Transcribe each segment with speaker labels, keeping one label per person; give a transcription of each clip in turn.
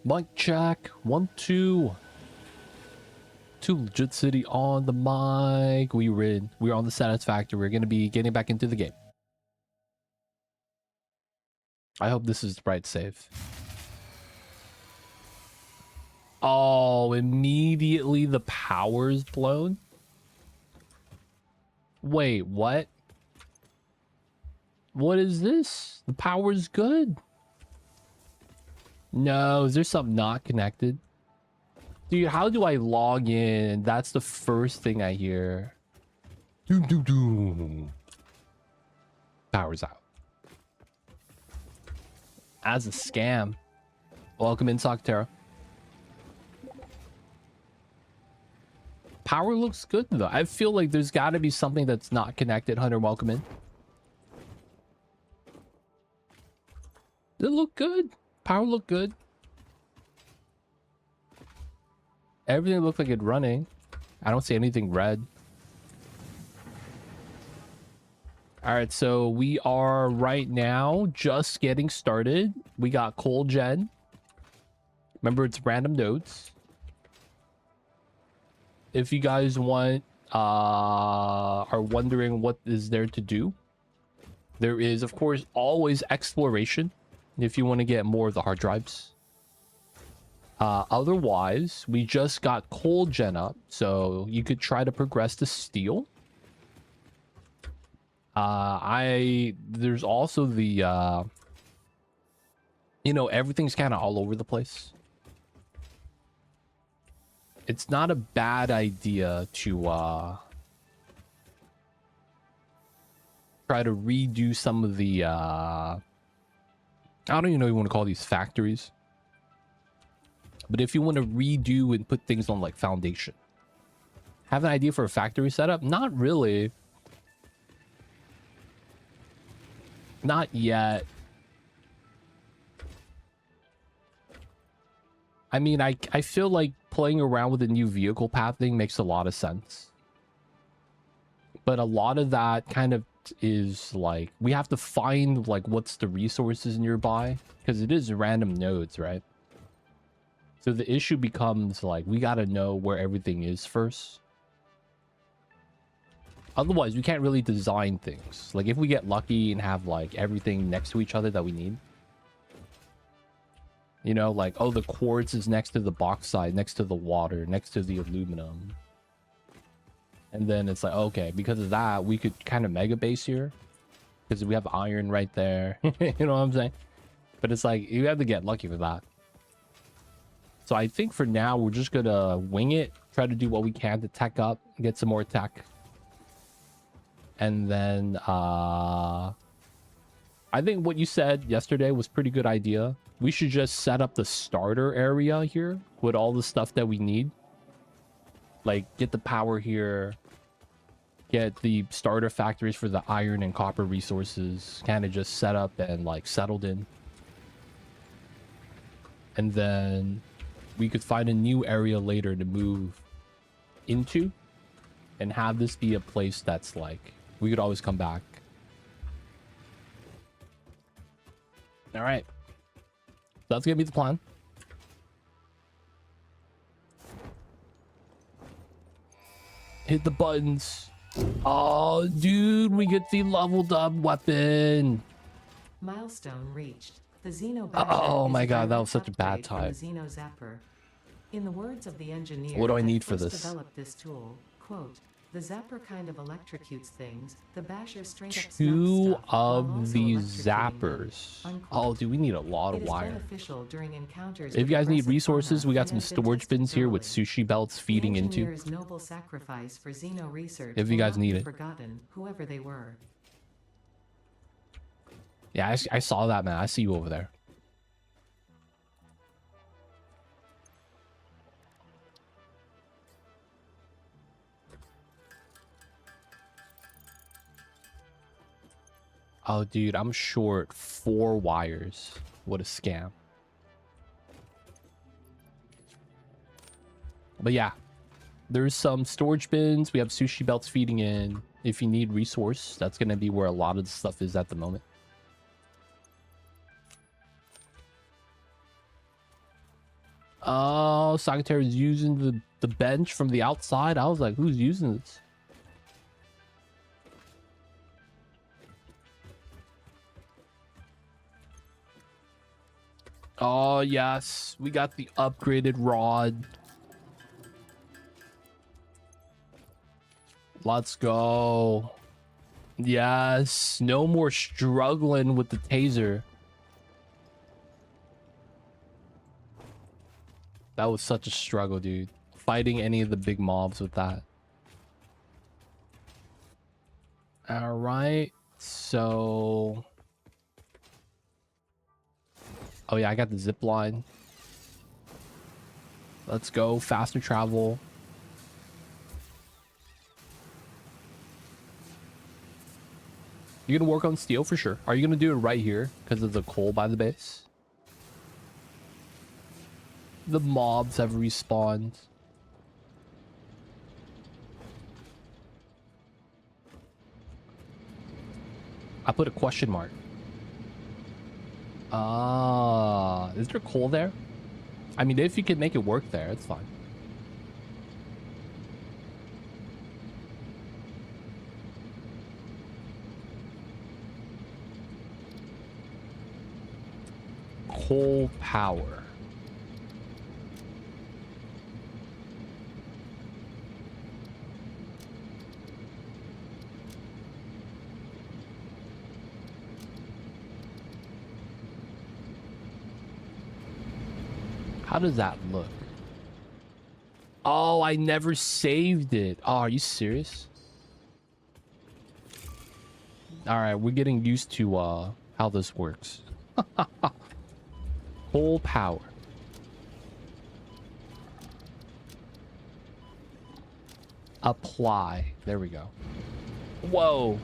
Speaker 1: Mic check. 1, 2. Two Legit City on the mic. We're on the Satisfactory. We're gonna be getting back into the game. I hope this is the right save. Oh, immediately the power's blown. Wait, what? What is this? The power's good. No, is there something not connected? Dude, how do I log in? That's the first thing I hear. Doom, doom, doom. Power's out. As a scam. Welcome in, Soctera. Power looks good, though. I feel like there's got to be something that's not connected. Hunter, welcome in. Does it look good? Power look good. Everything looked like it's running. I don't see anything red. All right, so we are right now just getting started. We got coal gen. Remember, it's random nodes. If you guys are wondering what is there to do, there is, of course, always exploration if you want to get more of the hard drives. Otherwise, we just got coal gen up, so you could try to progress to steel. There's also the everything's kind of all over the place. It's not a bad idea to try to redo some of the I don't even know what you want to call these factories. But if you want to redo and put things on like foundation. Have an idea for a factory setup? Not really. Not yet. I mean, I feel like playing around with the new vehicle path thing makes a lot of sense. But a lot of that kind of is like, we have to find like what's the resources nearby. Because it is random nodes, right? So the issue becomes like, we got to know where everything is first. Otherwise, we can't really design things. Like if we get lucky and have like everything next to each other that we need. You know, like, oh, the quartz is next to the bauxite, next to the water, next to the aluminum. And then it's like, okay, because of that, we could kind of mega base here. Because we have iron right there. You know what I'm saying? But it's like, you have to get lucky with that. So I think for now, we're just going to wing it. Try to do what we can to tech up. Get some more tech. And then, I think what you said yesterday was a pretty good idea. We should just set up the starter area here with all the stuff that we need. Like, get the power here. Get the starter factories for the iron and copper resources. Kind of just set up and, like, settled in. And then we could find a new area later to move into. And have this be a place that's, like, we could always come back. All right. That's gonna be the plan. Hit the buttons. Oh, dude, we get the leveled up weapon.
Speaker 2: Milestone reached. The
Speaker 1: oh my god, that was such a bad time.
Speaker 2: In the words of the engineer,
Speaker 1: what do I need for this?
Speaker 2: Developed this tool, quote, the zapper kind of electrocutes things. The basher straight up
Speaker 1: two
Speaker 2: stuff,
Speaker 1: of these zappers. Oh, dude, we need a lot of wire. If you guys need resources, we got some storage bins here with sushi belts feeding into.
Speaker 2: Noble sacrifice for Xeno research
Speaker 1: if you guys need it.
Speaker 2: Forgotten, whoever they were.
Speaker 1: Yeah, I saw that, man. I see you over there. Oh, dude, I'm short 4 wires. What a scam. But yeah, there's some storage bins. We have sushi belts feeding in. If you need resource, that's going to be where a lot of the stuff is at the moment. Oh, Sagittarius is using the bench from the outside. I was like, who's using this? Oh, yes. We got the upgraded rod. Let's go. Yes. No more struggling with the taser. That was such a struggle, dude. Fighting any of the big mobs with that. All right. So... Oh, yeah, I got the zip line. Let's go. Faster travel. You're going to work on steel for sure. Are you going to do it right here because of the coal by the base? The mobs have respawned. I put a question mark. Ah, is there coal there? I mean, if you could make it work there, it's fine. Coal power. How does that look? Oh, I never saved it. Oh, are you serious? All right, we're getting used to how this works. Full power. Apply. There we go. Whoa.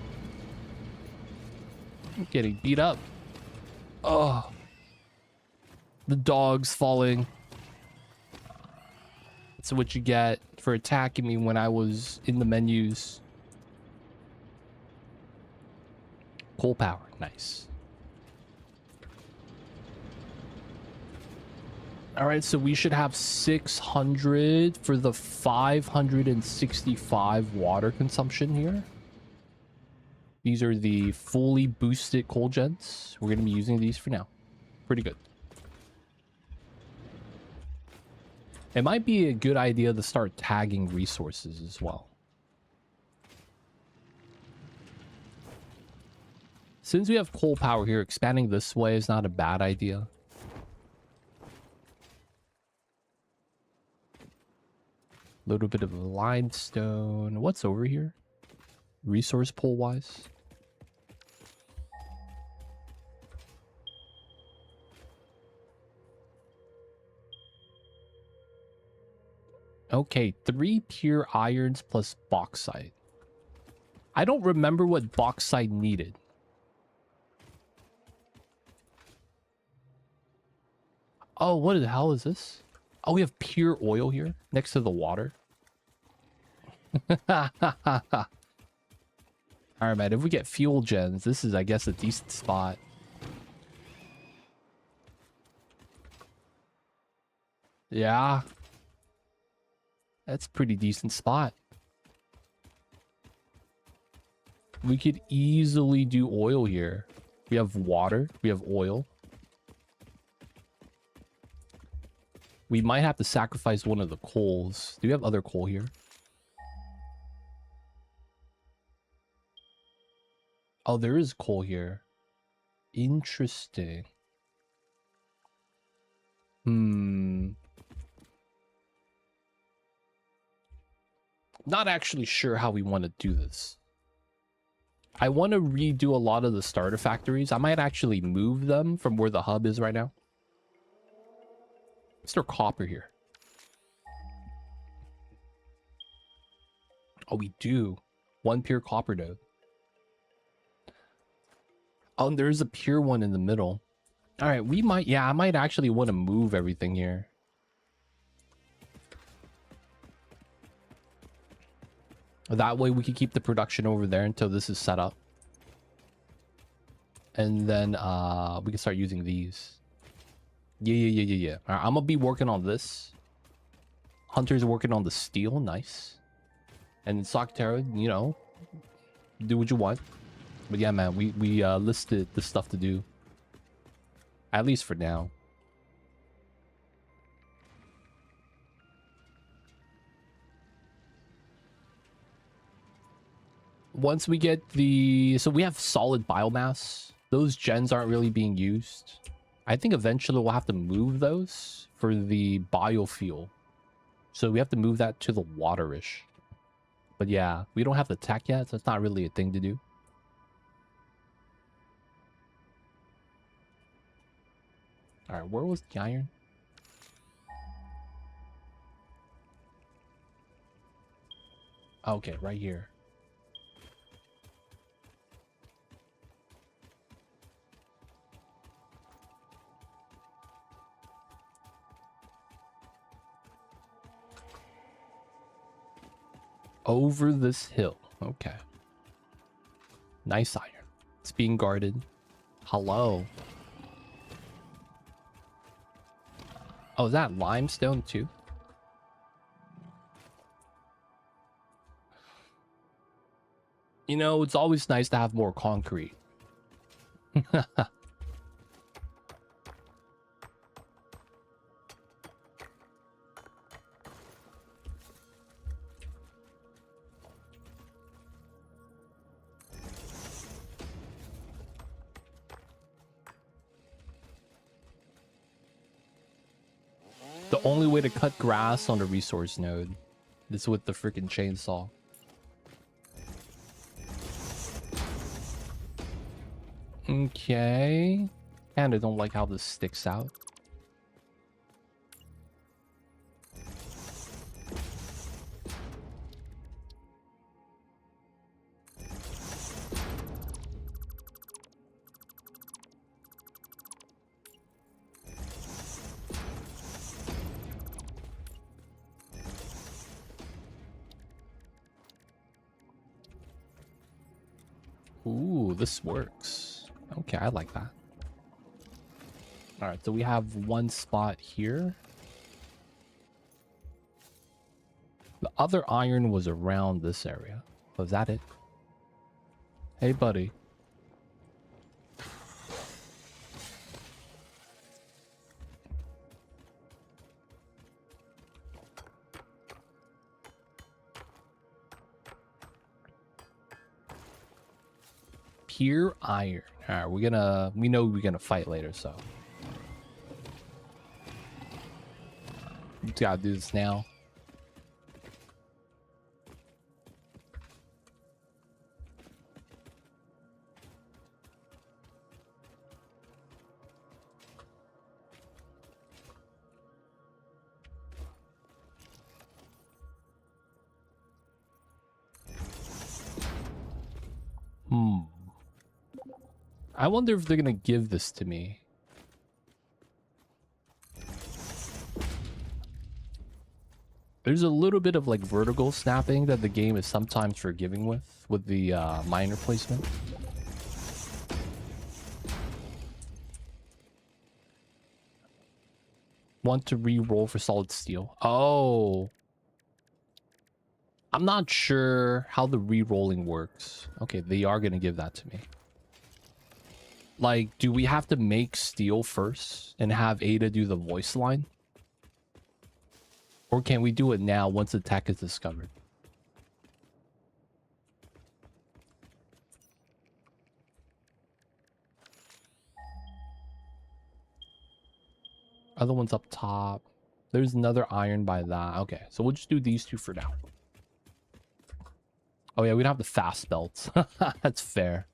Speaker 1: I'm getting beat up. Oh. The dog's falling. That's what you get for attacking me when I was in the menus. Coal power. Nice. All right, so we should have 600 for the 565 water consumption here. These are the fully boosted coal gens. We're going to be using these for now. Pretty good. It might be a good idea to start tagging resources as well. Since we have coal power here, expanding this way is not a bad idea. Little bit of limestone. What's over here? Resource pool wise. Okay, 3 pure irons plus bauxite. I don't remember what bauxite needed. Oh, what the hell is this? Oh, we have pure oil here next to the water. All right, man. If we get fuel gens, this is, I guess, a decent spot. Yeah. That's a pretty decent spot. We could easily do oil here. We have water. We have oil. We might have to sacrifice one of the coals. Do we have other coal here? Oh, there is coal here. Interesting. Not actually sure how we want to do this. I want to redo a lot of the starter factories. I might actually move them from where the hub is right now. Is there copper here? Oh, we do. 1 pure copper node. Oh, and there's a pure one in the middle. All right, we might... Yeah, I might actually want to move everything here. That way we can keep the production over there until this is set up. And then we can start using these. Yeah. All right, I'm gonna be working on this. Hunter's working on the steel. Nice. And Sakatera, you know, do what you want. But yeah, man, we listed the stuff to do. At least for now. Once we get the... So we have solid biomass. Those gens aren't really being used. I think eventually we'll have to move those for the biofuel. So we have to move that to the waterish. But yeah, we don't have the tech yet, so it's not really a thing to do. Alright, where was the iron? Okay, right here. Over this hill. Okay. Nice iron. It's being guarded. Hello. Oh, is that limestone too? You know, it's always nice to have more concrete. The only way to cut grass on the resource node is with the freaking chainsaw. Okay. And I don't like how this sticks out. Ooh, this works. Okay, I like that. All right, so we have one spot here. The other iron was around this area. Was that it? Hey, buddy. Pure iron. All right, we know we're gonna fight later, so just gotta do this now. I wonder if they're gonna give this to me. There's a little bit of like vertical snapping that the game is sometimes forgiving with the miner placement. Want to re-roll for solid steel. Oh. I'm not sure how the re-rolling works. Okay, they are gonna give that to me. Like, do we have to make steel first and have Ada do the voice line? Or can we do it now once the tech is discovered? Other one's up top. There's another iron by that. Okay, so we'll just do these two for now. Oh yeah, we don't have the fast belts. That's fair.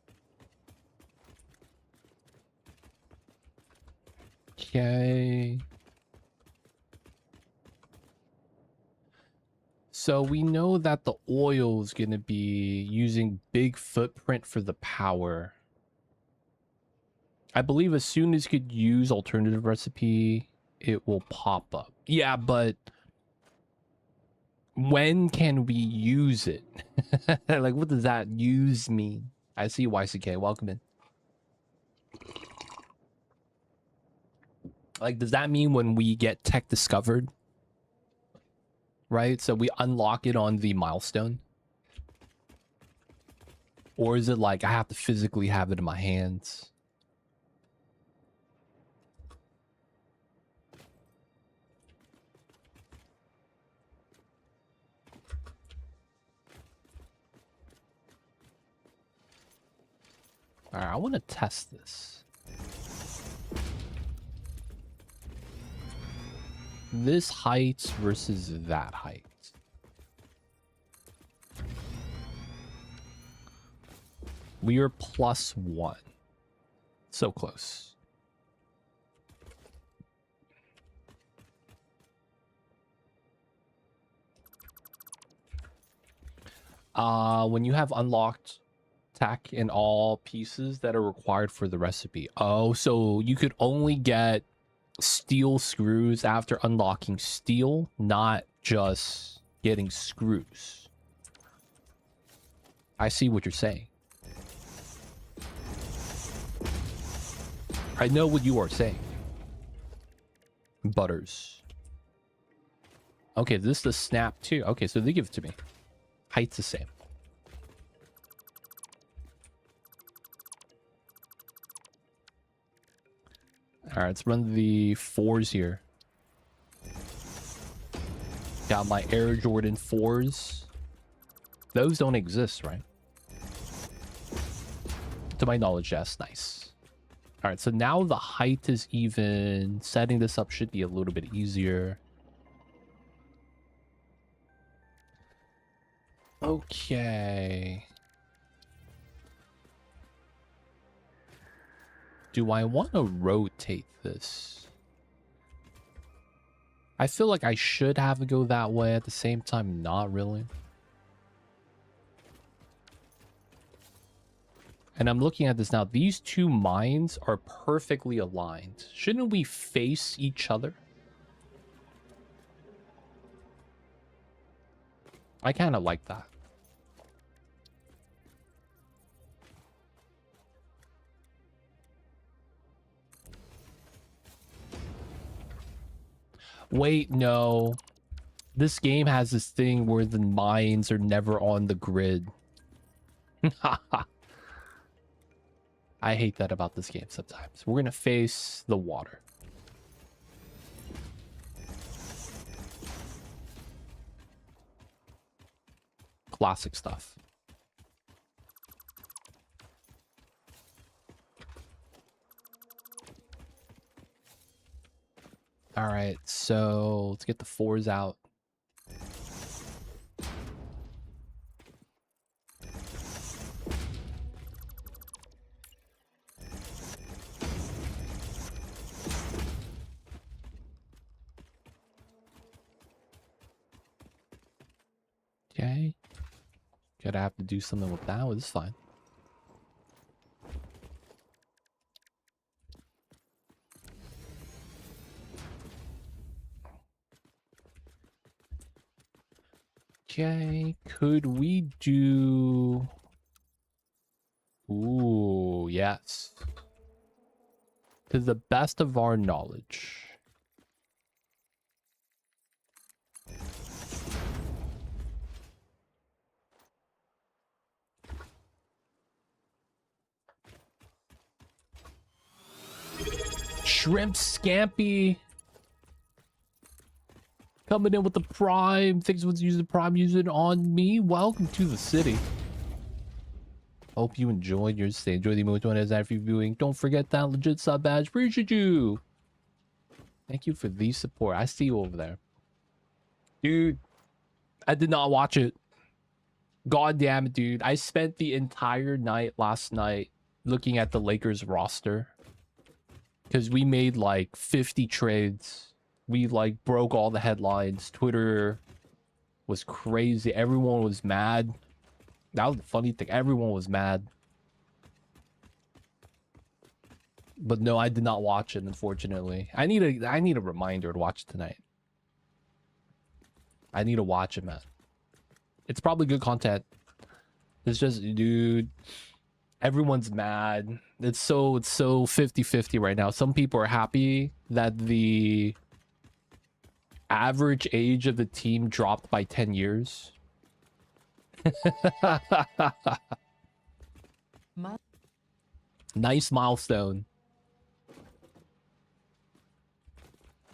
Speaker 1: Okay. So we know that the oil is going to be using big footprint for the power. I believe as soon as you could use alternative recipe, it will pop up. Yeah, but when can we use it? Like, what does that use mean? I see YCK. Welcome in. Like, does that mean when we get tech discovered, right? So we unlock it on the milestone? Or is it like I have to physically have it in my hands? All right, I want to test this. This height versus that height. We are +1. So close. When you have unlocked tech in all pieces that are required for the recipe. Oh, so you could only get steel screws after unlocking steel, not just getting screws. I see what you're saying. I know what you are saying. Butters. Okay, this is the snap too. Okay, so they give it to me. Height's the same. All right, let's run the 4s here. Got my Air Jordan 4s. Those don't exist, right? To my knowledge, yes. Nice. All right, so now the height is even. Setting this up should be a little bit easier. Okay. Do I want to rotate this? I feel like I should have to go that way, at the same time, not really. And I'm looking at this now. These two mines are perfectly aligned. Shouldn't we face each other? I kind of like that. Wait, no. This game has this thing where the mines are never on the grid. I hate that about this game sometimes. We're gonna face the water. Classic stuff. All right, so let's get the 4s out. Okay. Gonna have to do something with that. It's fine. Okay, could we do... Ooh, yes. To the best of our knowledge. Shrimp Scampi coming in with the Prime. Thanks for using Prime. Use it on me. Welcome to the city. Hope you enjoyed your stay. Enjoy the emote as after viewing. Don't forget that legit sub badge. Appreciate you. Thank you for the support. I see you over there. Dude, I did not watch it. God damn it, dude. I spent the entire night last night looking at the Lakers roster. Because we made like 50 trades. We like broke all the headlines. Twitter was crazy. Everyone was mad. That was the funny thing. Everyone was mad. But no, I did not watch it, unfortunately. I need a reminder to watch tonight. I need to watch it, man. It's probably good content. It's just, dude, Everyone's mad. It's so 50-50 right now. Some people are happy that the average age of the team dropped by 10 years. Nice milestone.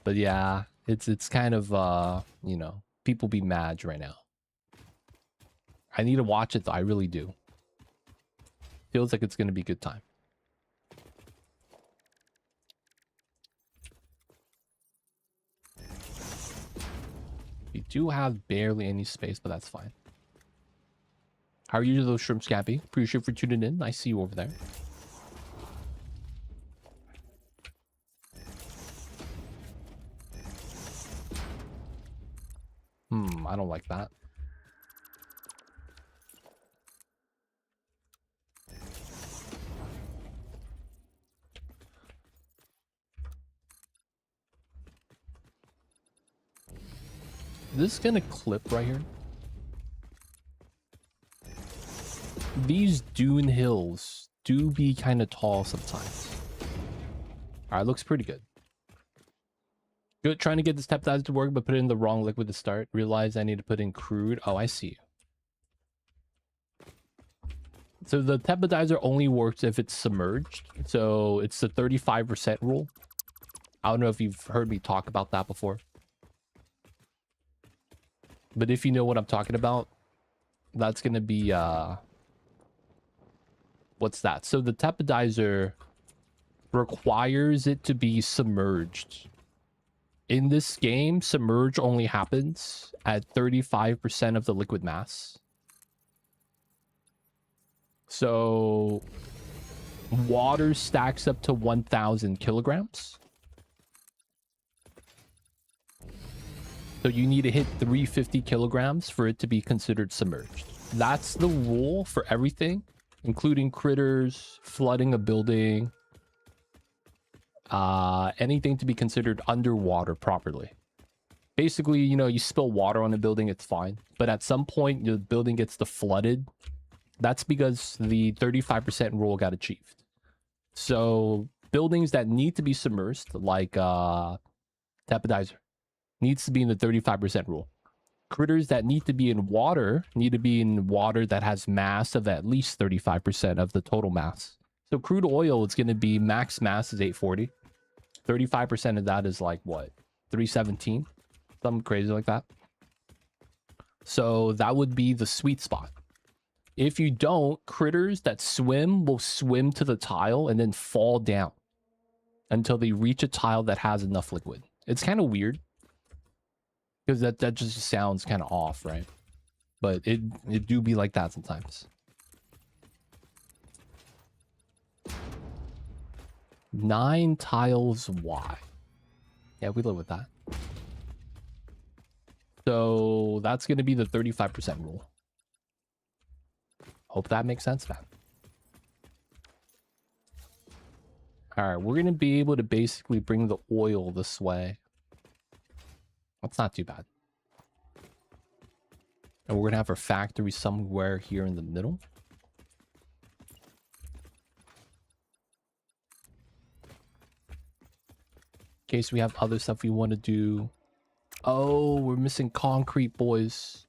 Speaker 1: But yeah, it's kind of you know, people be mad right now. I need to watch it though, I really do. Feels like it's gonna be a good time. We do have barely any space, but that's fine. How are you, those shrimp Scappy? Appreciate for tuning in. I see you over there. I don't like that. This is gonna clip right here. These dune hills do be kind of tall sometimes. All right, looks pretty good. Good, trying to get this stepsize to work, but put in the wrong liquid to start. Realize I need to put in crude. Oh, I see. So the tempadizer only works if it's submerged. So it's the 35% rule. I don't know if you've heard me talk about that before. But if you know what I'm talking about, that's going to be... what's that? So the tempadizer requires it to be submerged. In this game, submerge only happens at 35% of the liquid mass. So water stacks up to 1,000 kilograms. So you need to hit 350 kilograms for it to be considered submerged. That's the rule for everything, including critters, flooding a building, anything to be considered underwater properly. Basically, you know, you spill water on a building, it's fine. But at some point, the building gets flooded. That's because the 35% rule got achieved. So buildings that need to be submerged, like tempadizer, needs to be in the 35% rule. Critters that need to be in water need to be in water that has mass of at least 35% of the total mass. So crude oil is going to be max mass is 840. 35% of that is like what? 317? Something crazy like that. So that would be the sweet spot. If you don't, critters that swim will swim to the tile and then fall down until they reach a tile that has enough liquid. It's kind of weird because that just sounds kind of off, right? But it do be like that sometimes. 9 tiles wide. Yeah, we live with that. So that's going to be the 35% rule. Hope that makes sense, man. All right, we're going to be able to basically bring the oil this way. That's not too bad. And we're going to have our factory somewhere here in the middle. In case we have other stuff we want to do. Oh, we're missing concrete, boys.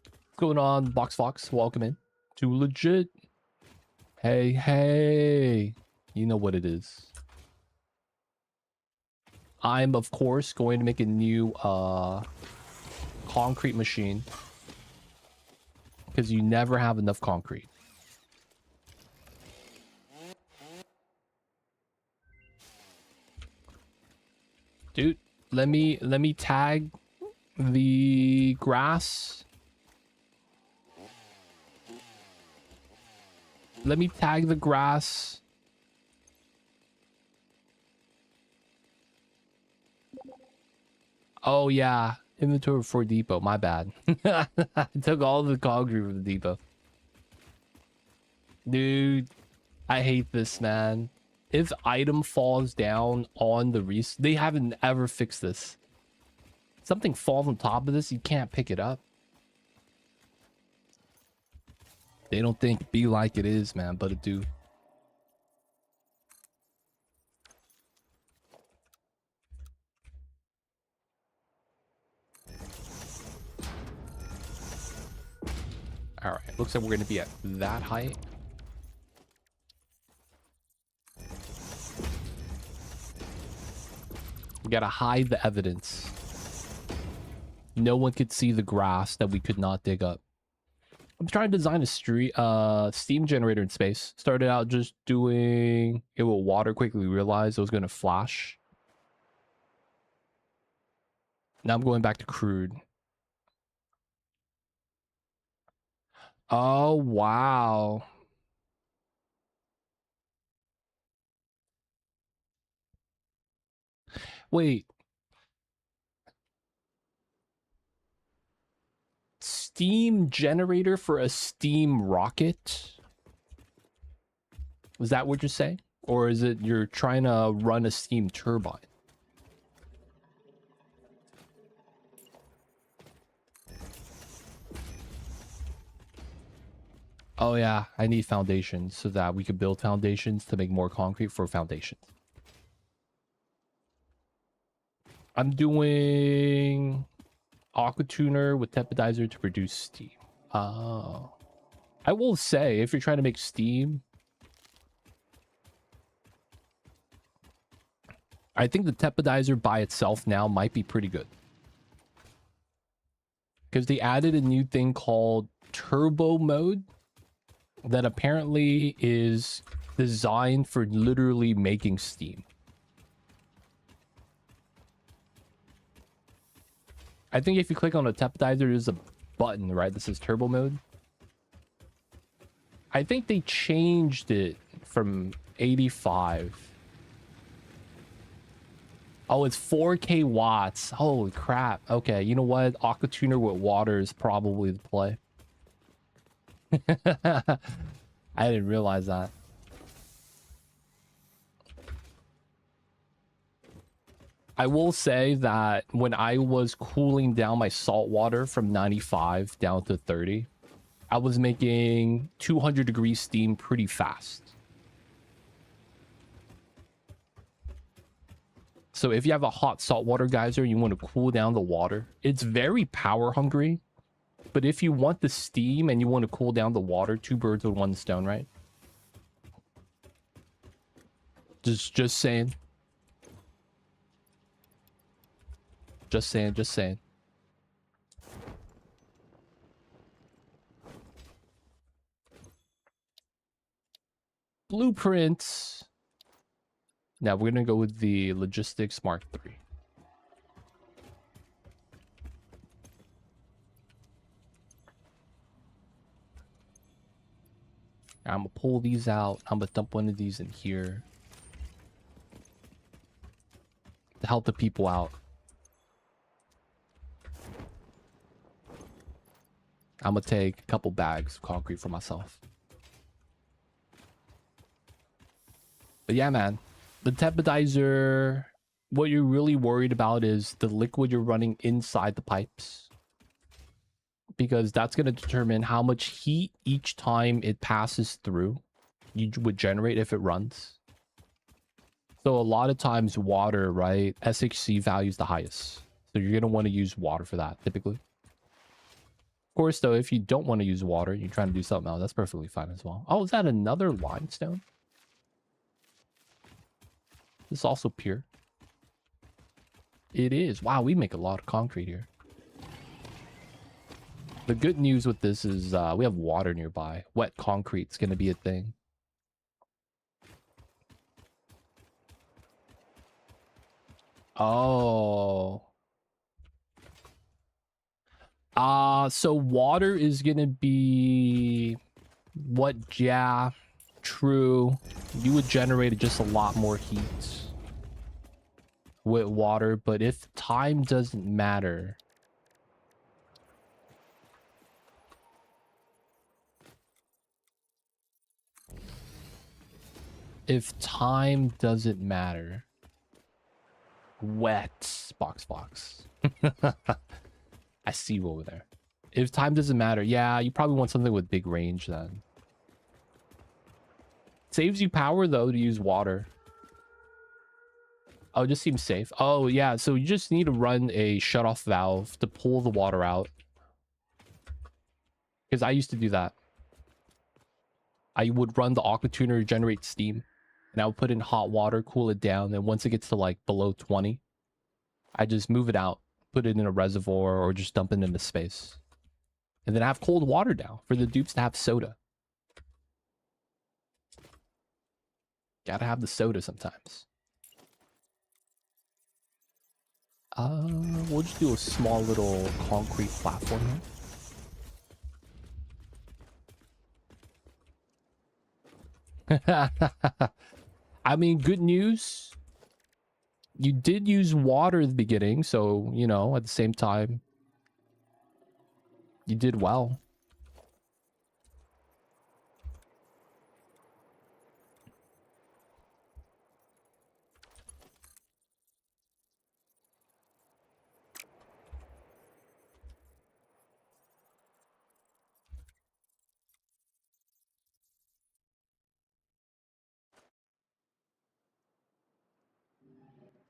Speaker 1: What's going on, Box Fox? Welcome in. Too legit. Hey, hey. You know what it is. I'm, of course, going to make a new concrete machine. Because you never have enough concrete. Dude, let me tag the grass. Let me tag the grass. Oh yeah, inventory for depot. My bad. I took all the concrete from the depot. Dude, I hate this, man. If item falls down on the they haven't ever fixed this. Something falls on top of this, you can't pick it up. They don't think be like it is, man, but it do. All right, looks like we're gonna be at that height. We gotta hide the evidence. No one could see the grass that we could not dig up. I'm trying to design a steam generator in space. Started out just doing it with water, quickly realized it was gonna flash. Now I'm going back to crude. Oh, wow. Wait. Steam generator for a steam rocket? Is that what you're saying? Or is it you're trying to run a steam turbine? Oh yeah, I need foundations so that we could build foundations to make more concrete for foundations. I'm doing aqua tuner with tepidizer to produce steam. Oh. I will say, if you're trying to make steam, I think the tepidizer by itself now might be pretty good. Because they added a new thing called turbo mode that apparently is designed for literally making steam. I think if you click on a tepidizer, there's a button, right? That says turbo mode. I think they changed it from 85. Oh, it's 4K watts. Holy crap. Okay, you know what? Aqua tuner with water is probably the play. I didn't realize that. I will say that when I was cooling down my salt water from 95 down to 30, I was making 200 degree steam pretty fast. So if you have a hot saltwater geyser and you want to cool down the water, it's very power hungry. But if you want the steam and you want to cool down the water, two birds with one stone, right? Just saying. Just saying. Blueprints. Now we're gonna go with the Logistics Mark III. I'm gonna pull these out. I'm gonna dump one of these in here to help the people out. I'm gonna take a couple bags of concrete for myself. But yeah, man, the tepidizer, what you're really worried about is the liquid you're running inside the pipes. Because that's going to determine how much heat each time it passes through you would generate if it runs. So a lot of times water, right? SHC value is the highest. So you're going to want to use water for that typically. Of course, though, if you don't want to use water, you're trying to do something else, that's perfectly fine as well. Oh, is that another limestone? This is also pure. It is. Wow, we make a lot of concrete here. The good news with this is we have water nearby. Wet concrete's going to be a thing. Oh. So water is going to be what? Yeah, true. You would generate just a lot more heat with water, but if time doesn't matter, wet box. I see you over there. If time doesn't matter, yeah, you probably want something with big range then. Saves you power though to use water. Oh, it just seems safe. Oh yeah, so you just need to run a shut-off valve to pull the water out. Because I used to do that. I would run the aqua tuner to generate steam, and I would put in hot water, cool it down, and once it gets to like below 20, I just move it out, put it in a reservoir, or just dump it into space. And then I have cold water now for the dupes to have soda. Gotta have the soda sometimes. We'll just do a small little concrete platform here. I mean, good news. You did use water at the beginning, so, you know, at the same time, you did well.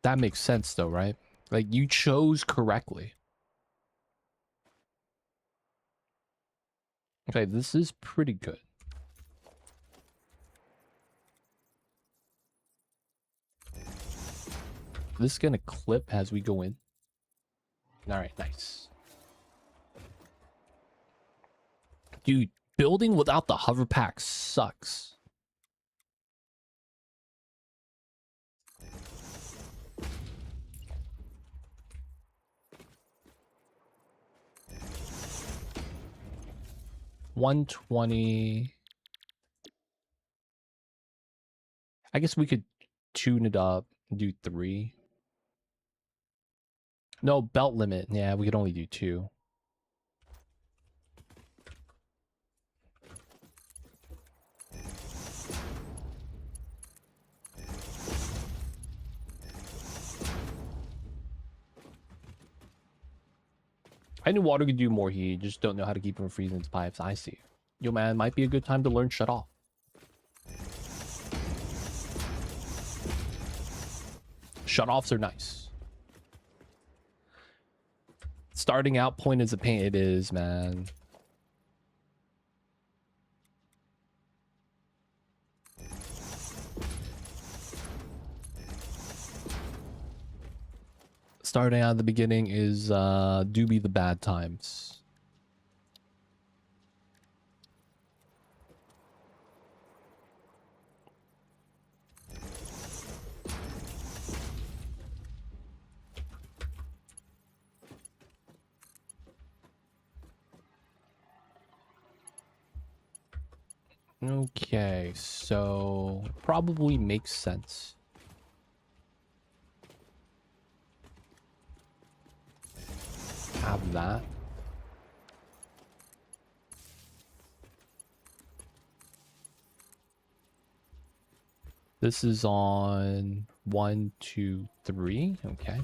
Speaker 1: That makes sense though, right? Like, you chose correctly. Okay, this is pretty good. This is gonna clip as we go in. All right, nice. Dude, building without the hover pack sucks. $120. I guess we could tune it up and do 3. No, belt limit. Yeah, we could only do 2. I knew water could do more heat, just don't know how to keep it from freezing its pipes. I see. Yo, man, might be a good time to learn shut off. Shut-offs are nice. Starting out point is a pain. It is, man. Starting out at the beginning is do be the bad times. Okay, so probably makes sense. Have that. This is on 1, 2, 3. Okay.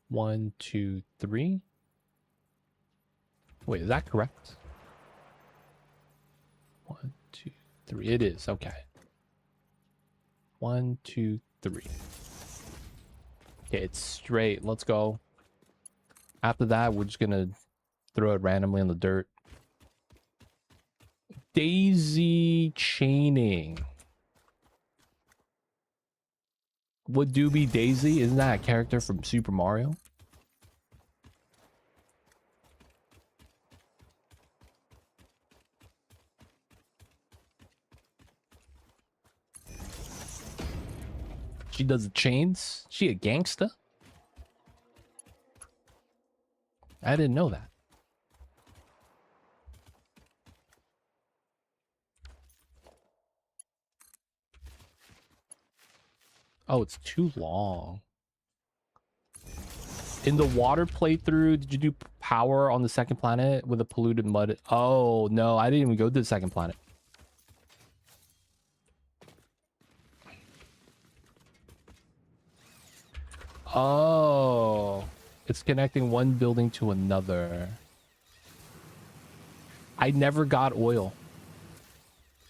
Speaker 1: One, two, three. Wait, is that correct? 1, 2, 3. It is. Okay. 1, 2, 3. Okay, it's straight. Let's go. After that, we're just gonna throw it randomly on the dirt. Daisy chaining. Would Doobie Daisy? Isn't that a character from Super Mario? She does the chains? She a gangsta? I didn't know that. Oh, it's too long. In the water playthrough, did you do power on the second planet with a polluted mud? Oh, no, I didn't even go to the second planet. Oh, it's connecting one building to another. I never got oil.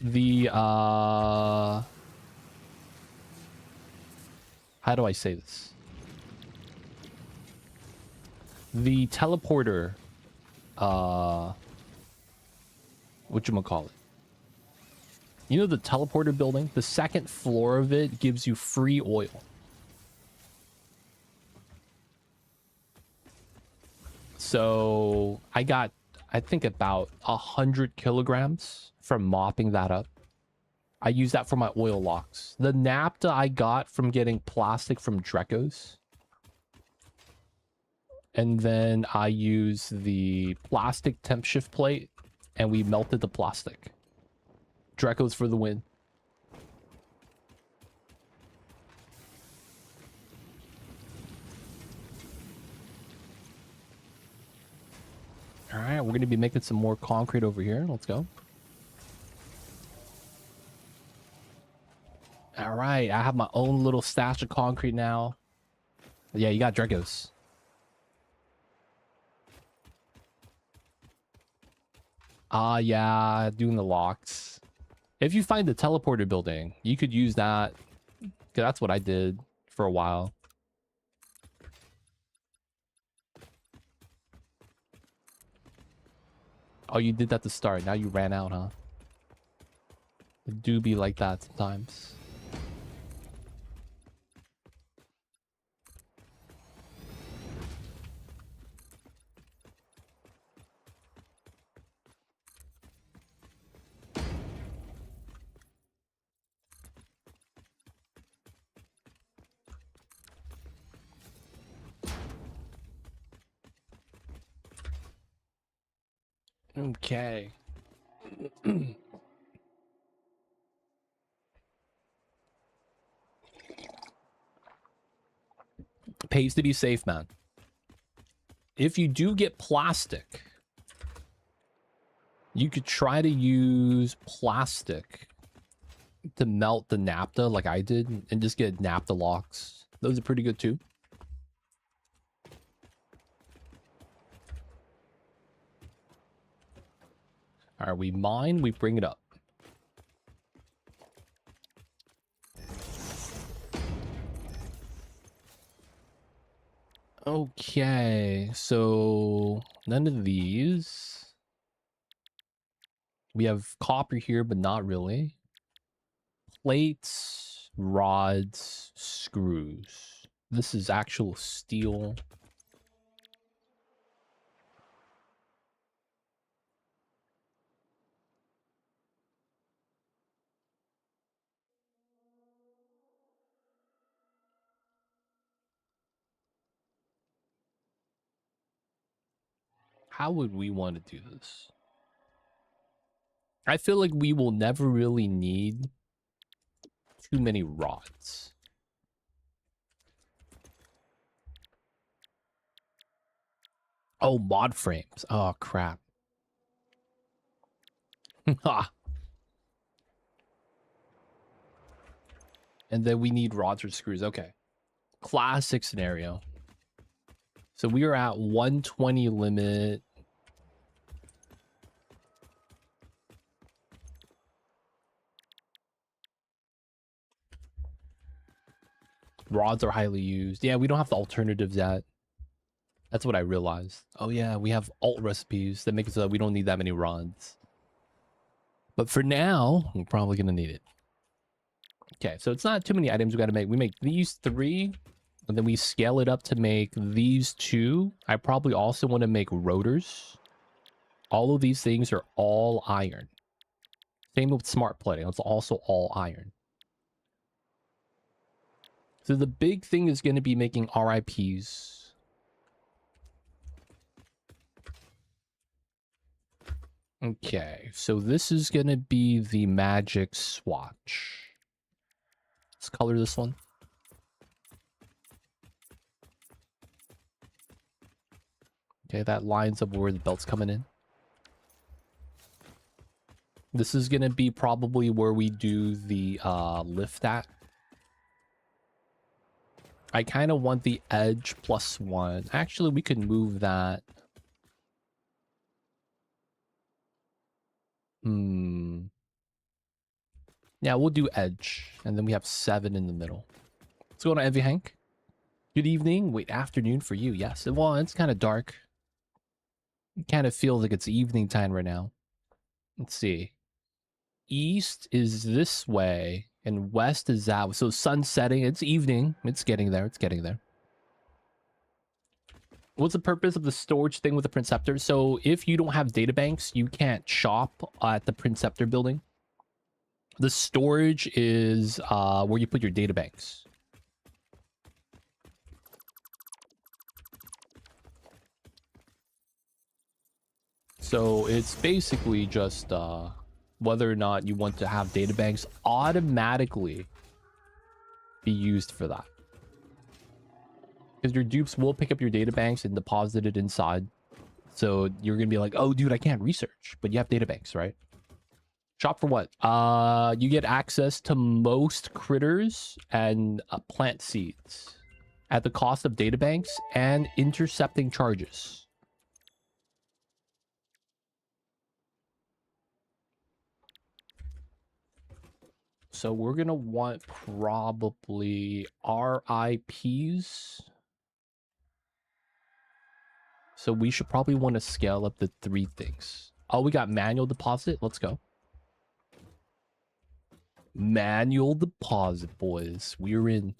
Speaker 1: The how do I say this? The teleporter, whatchamacallit? You know the teleporter building? The second floor of it gives you free oil. So I got, I think about 100 kilograms from mopping that up. I use that for my oil locks. The naphtha I got from getting plastic from Dreco's. And then I use the plastic temp shift plate and we melted the plastic. Dreco's for the win. All right, we're going to be making some more concrete over here. Let's go. All right, I have my own little stash of concrete now. Yeah, you got Dreco's. Yeah, doing the locks. If you find the teleporter building, you could use that. 'Cause that's what I did for a while. Oh, you did that to start. Now you ran out, huh? It do be like that sometimes. Okay. Pays to be safe, man. If you do get plastic, you could try to use plastic to melt the naphtha like I did and just get naphtha locks. Those are pretty good too. All right, we mine, we bring it up. Okay, so none of these. We have copper here, but not really. Plates, rods, screws. This is actual steel. How would we want to do this? I feel like we will never really need too many rods. Oh, mod frames. Oh, crap. And then we need rods or screws. Okay. Classic scenario. So we are at 120 limit. Rods are highly used. Yeah, we don't have the alternatives yet. That's what I realized. Oh yeah, we have alt recipes that make it so that we don't need that many rods. But for now, we're probably gonna need it. Okay, so it's not too many items we gotta make. We make these 3, and then we scale it up to make these 2. I probably also want to make rotors. All of these things are all iron. Same with smart plating. It's also all iron. So the big thing is going to be making RIPs. Okay, so this is going to be the magic swatch. Let's color this one. Okay, that lines up where the belt's coming in. This is going to be probably where we do the lift at. I kind of want the edge +1. Actually, we could move that. Yeah, we'll do edge. And then we have 7 in the middle. What's going on, Envy Hank? Good evening. Wait, afternoon for you. Yes. Well, it's kind of dark. It kind of feels like it's evening time right now. Let's see. East is this way, and west is that way. So sun setting. It's evening. It's getting there. It's getting there. What's the purpose of the storage thing with the Princeptor? So if you don't have data banks, you can't shop at the Princeptor building. The storage is where you put your data banks. So it's basically just whether or not you want to have data banks automatically be used for that. Because your dupes will pick up your data banks and deposit it inside. So you're going to be like, oh, dude, I can't research. But you have data banks, right? Shop for what? You get access to most critters and plant seeds at the cost of data banks and intercepting charges. So we're going to want probably RIPs. So we should probably want to scale up the 3 things. Oh, we got manual deposit. Let's go. Manual deposit, boys. We're in.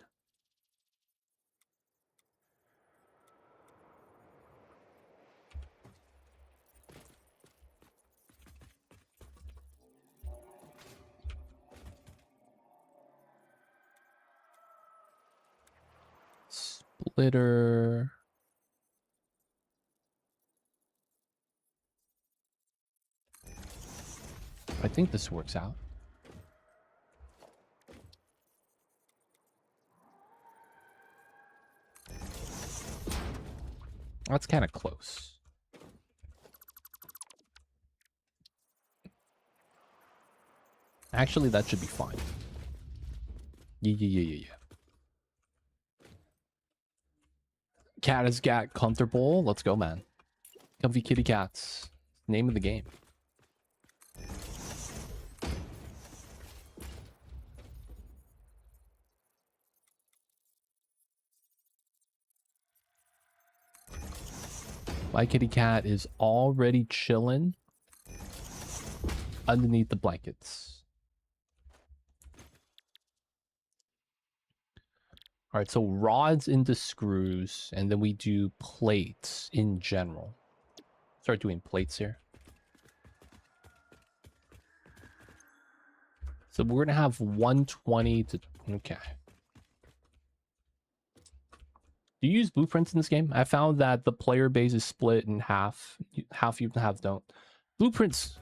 Speaker 1: Splitter. I think this works out. That's kind of close. Actually, that should be fine. Yeah. Cat is got comfortable. Let's go, man. Comfy kitty cats. Name of the game. My kitty cat is already chilling underneath the blankets. All right, so rods into screws, and then we do plates in general. Start doing plates here. So we're gonna have 120 to okay. Do you use blueprints in this game? I found that the player base is split in half. Half use and half don't. Blueprints,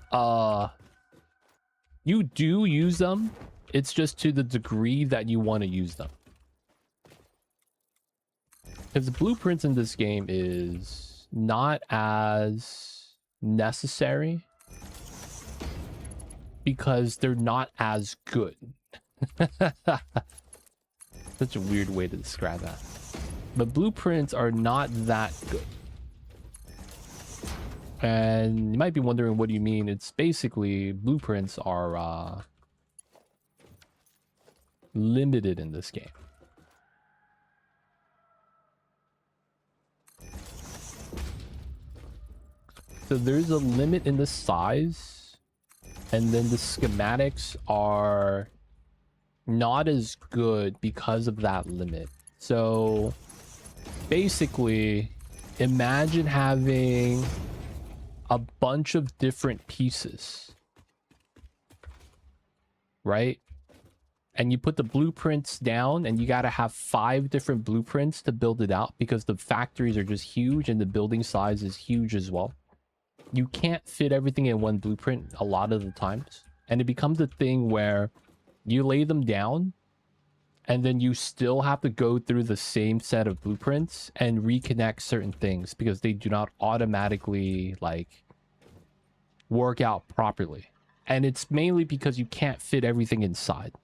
Speaker 1: you do use them. It's just to the degree that you want to use them. Because the blueprints in this game is not as necessary because they're not as good. Such a weird way to describe that. But blueprints are not that good. And you might be wondering, what do you mean? It's basically blueprints are limited in this game. So there's a limit in the size, and then the schematics are not as good because of that limit. So basically, imagine having a bunch of different pieces, right? And you put the blueprints down, and you got to have 5 different blueprints to build it out because the factories are just huge and the building size is huge as well. You can't fit everything in one blueprint a lot of the times. And it becomes a thing where you lay them down and then you still have to go through the same set of blueprints and reconnect certain things because they do not automatically like work out properly. And it's mainly because you can't fit everything inside.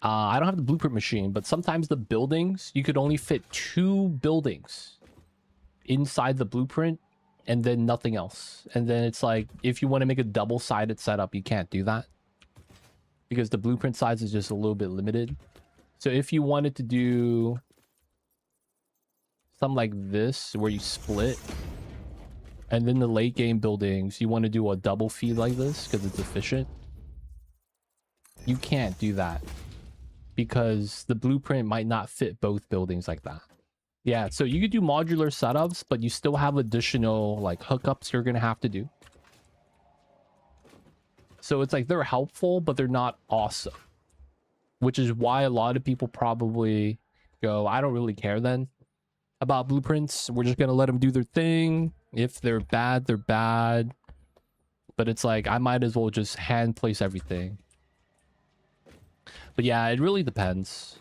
Speaker 1: I don't have the blueprint machine, but sometimes the buildings, you could only fit 2 buildings inside the blueprint and then nothing else. And then it's like, if you want to make a double-sided setup, you can't do that because the blueprint size is just a little bit limited. So if you wanted to do something like this, where you split, and then the late game buildings, you want to do a double feed like this because it's efficient, you can't do that because the blueprint might not fit both buildings like that. Yeah, so you could do modular setups, but you still have additional like hookups you're gonna have to do. So it's like they're helpful, but they're not awesome, which is why a lot of people probably go, I don't really care then about blueprints. We're just gonna let them do their thing. If they're bad, they're bad. But it's like I might as well just hand place everything. But yeah, it really depends.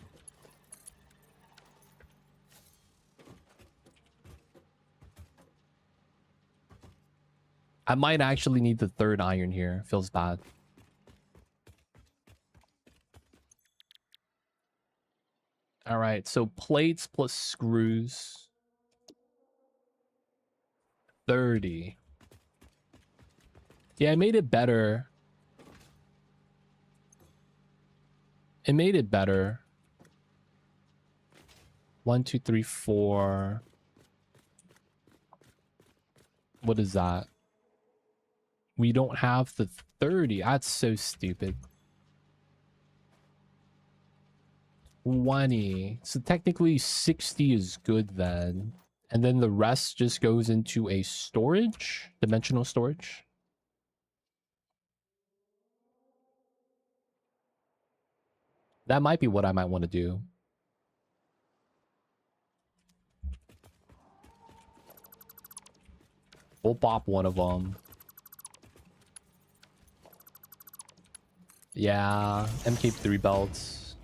Speaker 1: I might actually need the 3rd iron here. Feels bad. All right, so plates plus screws. 30. Yeah, I made it better. It made it better. 1, 2, 3, 4. What is that? We don't have the 30. That's so stupid. 20. So technically 60 is good then. And then the rest just goes into a storage, dimensional storage. That might be what I might want to do. We'll pop one of them. Yeah, MK3 belts.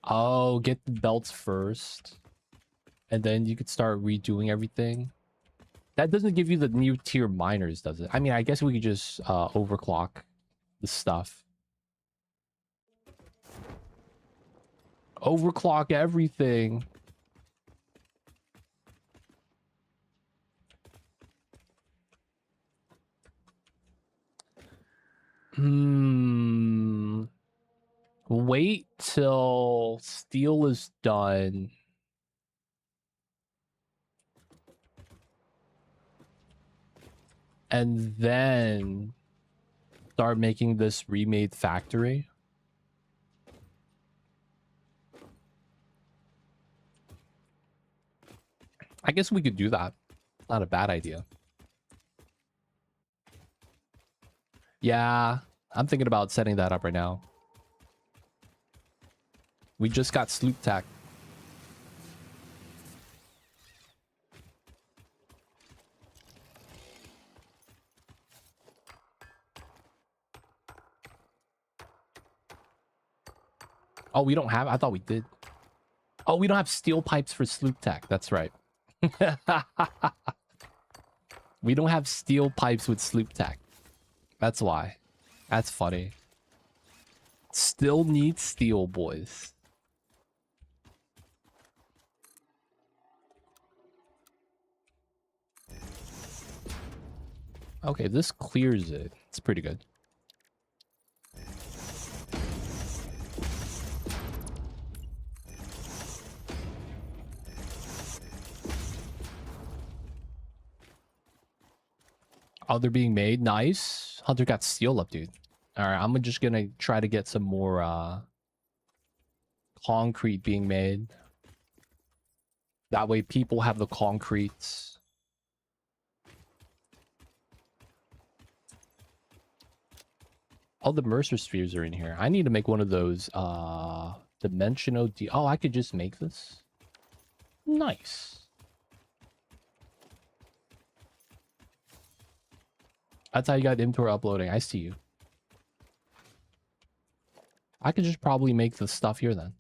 Speaker 1: Oh, get the belts first. And then you could start redoing everything. That doesn't give you the new tier miners, does it? I mean, I guess we could just overclock the stuff. Overclock everything. Wait till steel is done. And then start making this remade factory. I guess we could do that. Not a bad idea. Yeah, I'm thinking about setting that up right now. We just got sloop tech. Oh, we don't have... I thought we did. Oh, we don't have steel pipes for sloop tech. That's right. We don't have steel pipes with sloop tech. That's why. That's funny. Still need steel, boys. Okay, this clears it. It's pretty good. Oh, they're being made. Nice. Hunter got steel up, dude. All right, I'm just gonna try to get some more concrete being made. That way people have the concretes. All the Mercer spheres are in here. I need to make one of those dimensional oh, I could just make this. Nice. That's how you got inventory uploading. I see you. I could just probably make the stuff here then.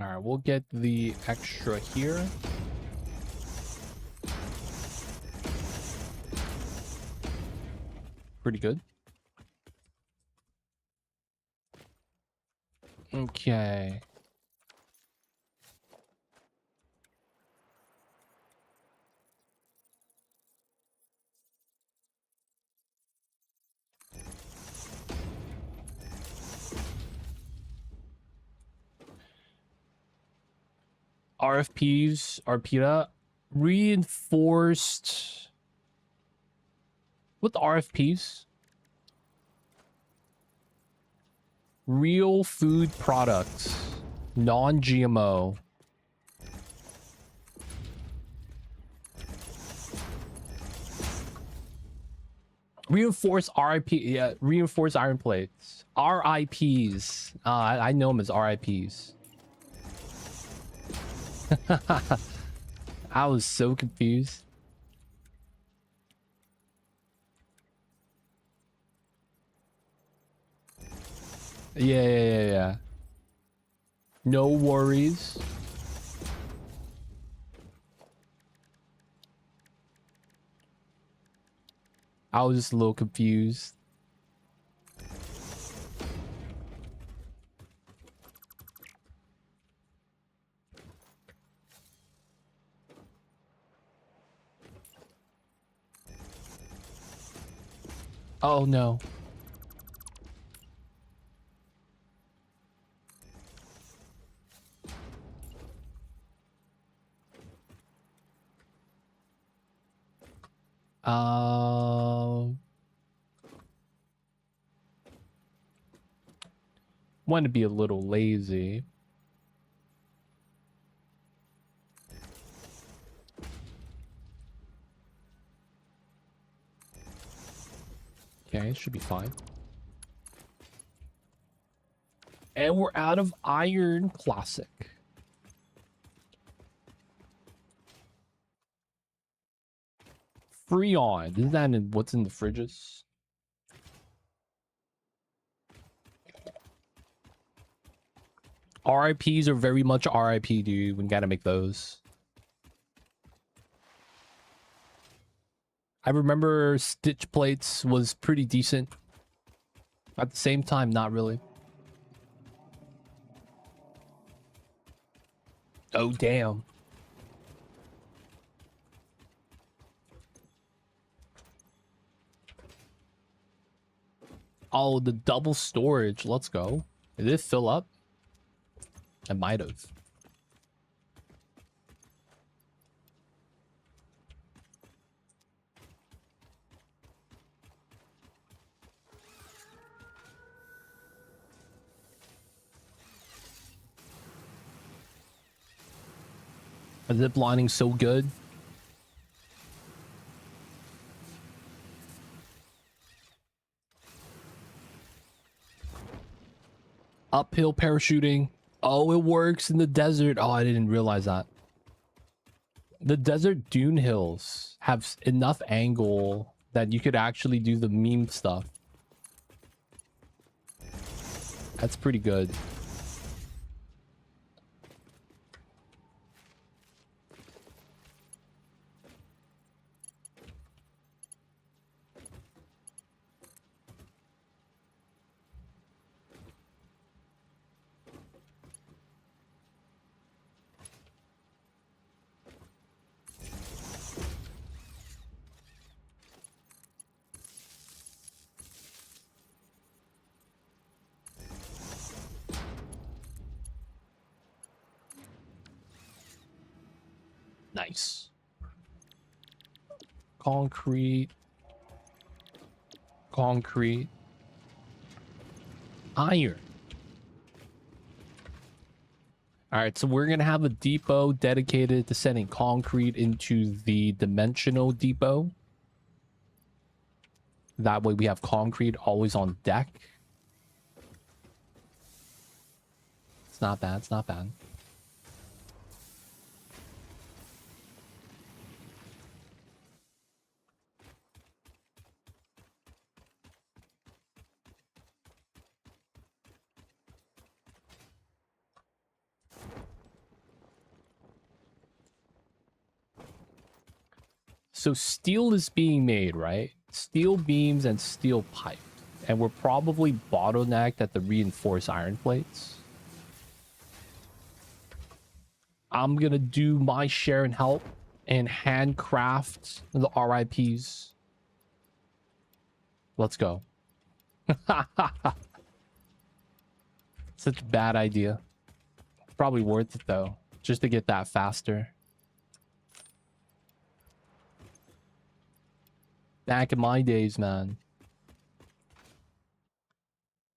Speaker 1: All right, we'll get the extra here. Pretty good. Okay. RFPs, Arpita, reinforced with RFPs. Real food products, non-GMO. Reinforced RIP, yeah, reinforced iron plates. RIPs. I know them as RIPs. I was so confused. Yeah. No worries. I was just a little confused. Oh no. Want to be a little lazy. Okay, it should be fine. And we're out of iron. Classic. Freon. Isn't that in what's in the fridges? RIPs are very much RIP, dude. We gotta make those. I remember stitch plates was pretty decent. At the same time, not really. Oh, damn. Oh, the double storage. Let's go. Did it fill up? It might have. Zip lining so good. Uphill parachuting. Oh, it works in the desert. Oh, I didn't realize that. The desert dune hills have enough angle that you could actually do the meme stuff. That's pretty good. Nice. Concrete. Concrete. Iron. All right, so we're going to have a depot dedicated to sending concrete into the dimensional depot. That way we have concrete always on deck. It's not bad. It's not bad. So steel is being made, right? Steel beams and steel pipe. And we're probably bottlenecked at the reinforced iron plates. I'm gonna do my share and help and handcraft the RIPs. Let's go. Such a bad idea. Probably worth it though, just to get that faster. Back in my days, man.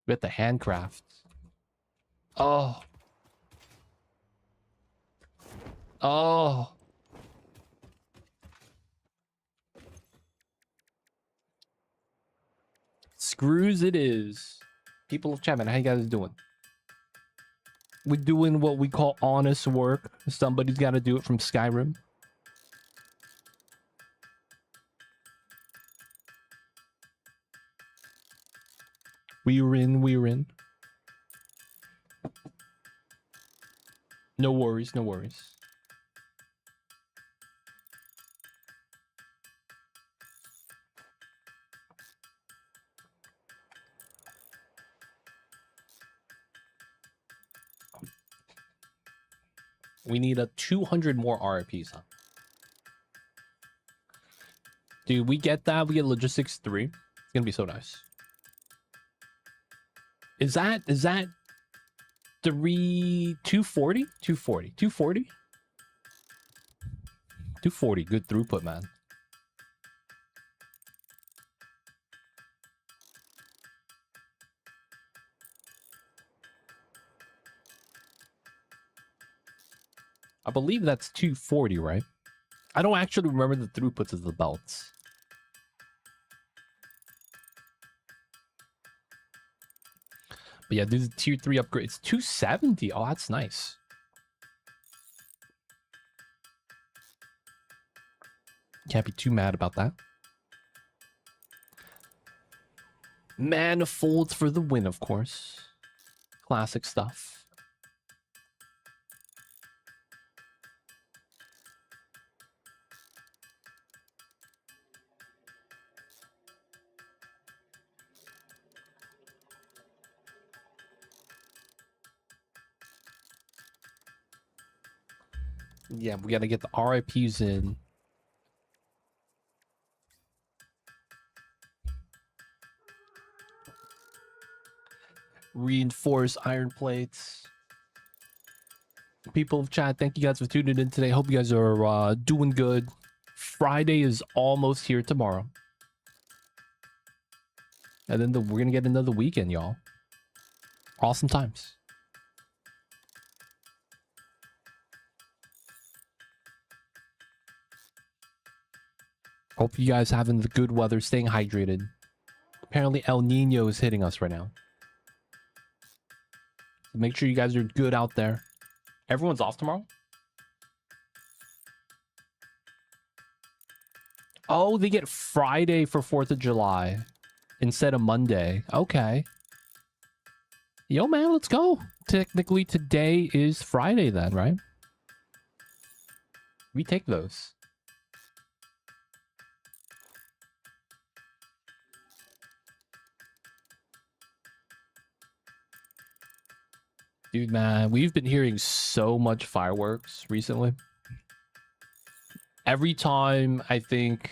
Speaker 1: With the handcraft. Oh. Oh. Screws it is. People of Chapman, how you guys doing? We're doing what we call honest work. Somebody's got to do it from Skyrim. We're in. No worries, no worries. We need a 200 more RIPs, huh? Dude, we get that. We get logistics 3. It's gonna be so nice. Is that 240? 240? 240. Good throughput, man. I believe that's 240, right? I don't actually remember the throughputs of the belts. But yeah, these are tier 3 upgrades. 270. Oh, that's nice. Can't be too mad about that. Manifolds for the win, of course. Classic stuff. Yeah, we gotta get the RIPs in. Reinforce iron plates. People of chat, thank you guys for tuning in today. Hope you guys are doing good. Friday is almost here tomorrow. And then we're gonna get another weekend, y'all. Awesome times. Hope you guys having the good weather, staying hydrated. Apparently El Nino is hitting us right now. So make sure you guys are good out there. Everyone's off tomorrow? Oh, they get Friday for 4th of July instead of Monday. Okay. Yo, man, let's go. Technically, today is Friday then, right? We take those. Dude, man, we've been hearing so much fireworks recently. Every time, I think,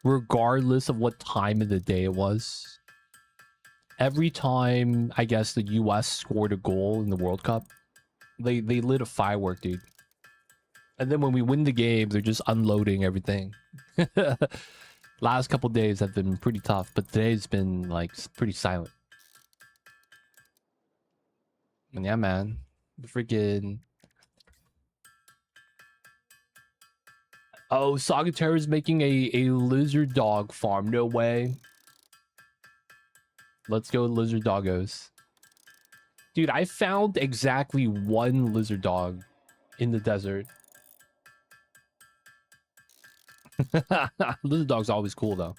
Speaker 1: regardless of what time of the day it was, every time, I guess, the US scored a goal in the World Cup, they lit a firework, dude. And then when we win the game, they're just unloading everything. Last couple days have been pretty tough, but today's been, like, pretty silent. And yeah, man. Freaking... Oh, Sagittarius is making a lizard dog farm. No way. Let's go lizard doggos. Dude, I found exactly 1 lizard dog in the desert. Lizard dog's always cool, though.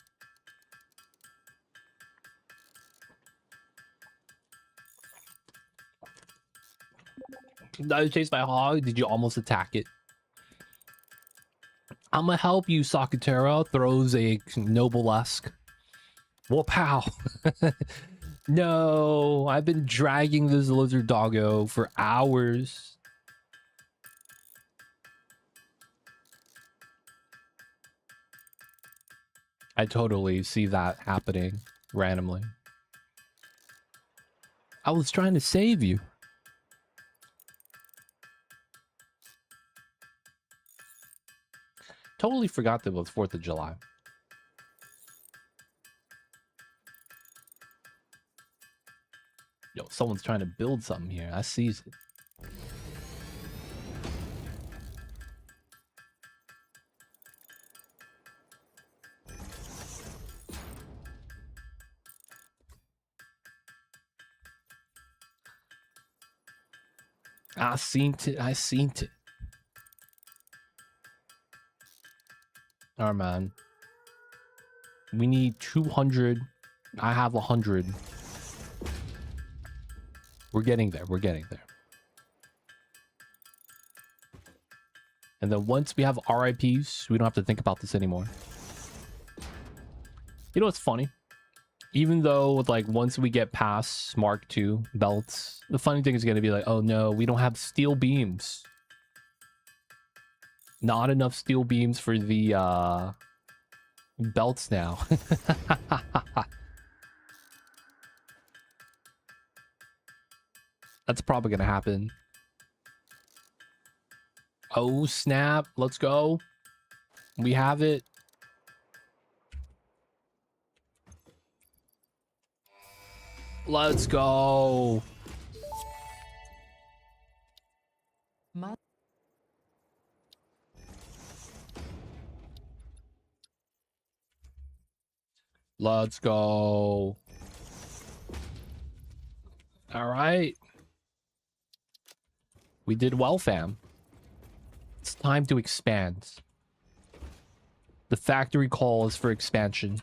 Speaker 1: That was chased by a hog. Did you almost attack it? I'm gonna help you, Sakatera. Throws a Noble-esque. Whoa-pow. No, I've been dragging this lizard doggo for hours. I totally see that happening randomly. I was trying to save you. Totally forgot that it was 4th of July. Yo, someone's trying to build something here. I sees it. I seen it. I seen it. All right, man. We need 200. I have 100. We're getting there. We're getting there. And then once we have RIPs, we don't have to think about this anymore. You know what's funny? Even though, like, once we get past Mark II belts, the funny thing is going to be like, oh no, we don't have steel beams. Not enough steel beams for the belts now. That's probably going to happen. Oh, snap. Let's go. We have it. Let's go. Let's go. All right. We did well, fam. It's time to expand. The factory calls for expansion.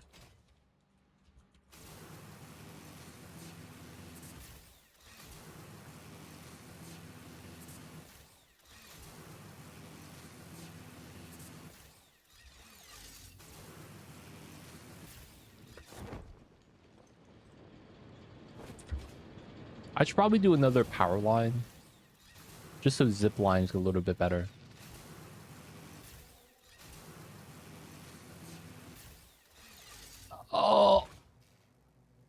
Speaker 1: I should probably do another power line. Just so zip lines a little bit better. Oh.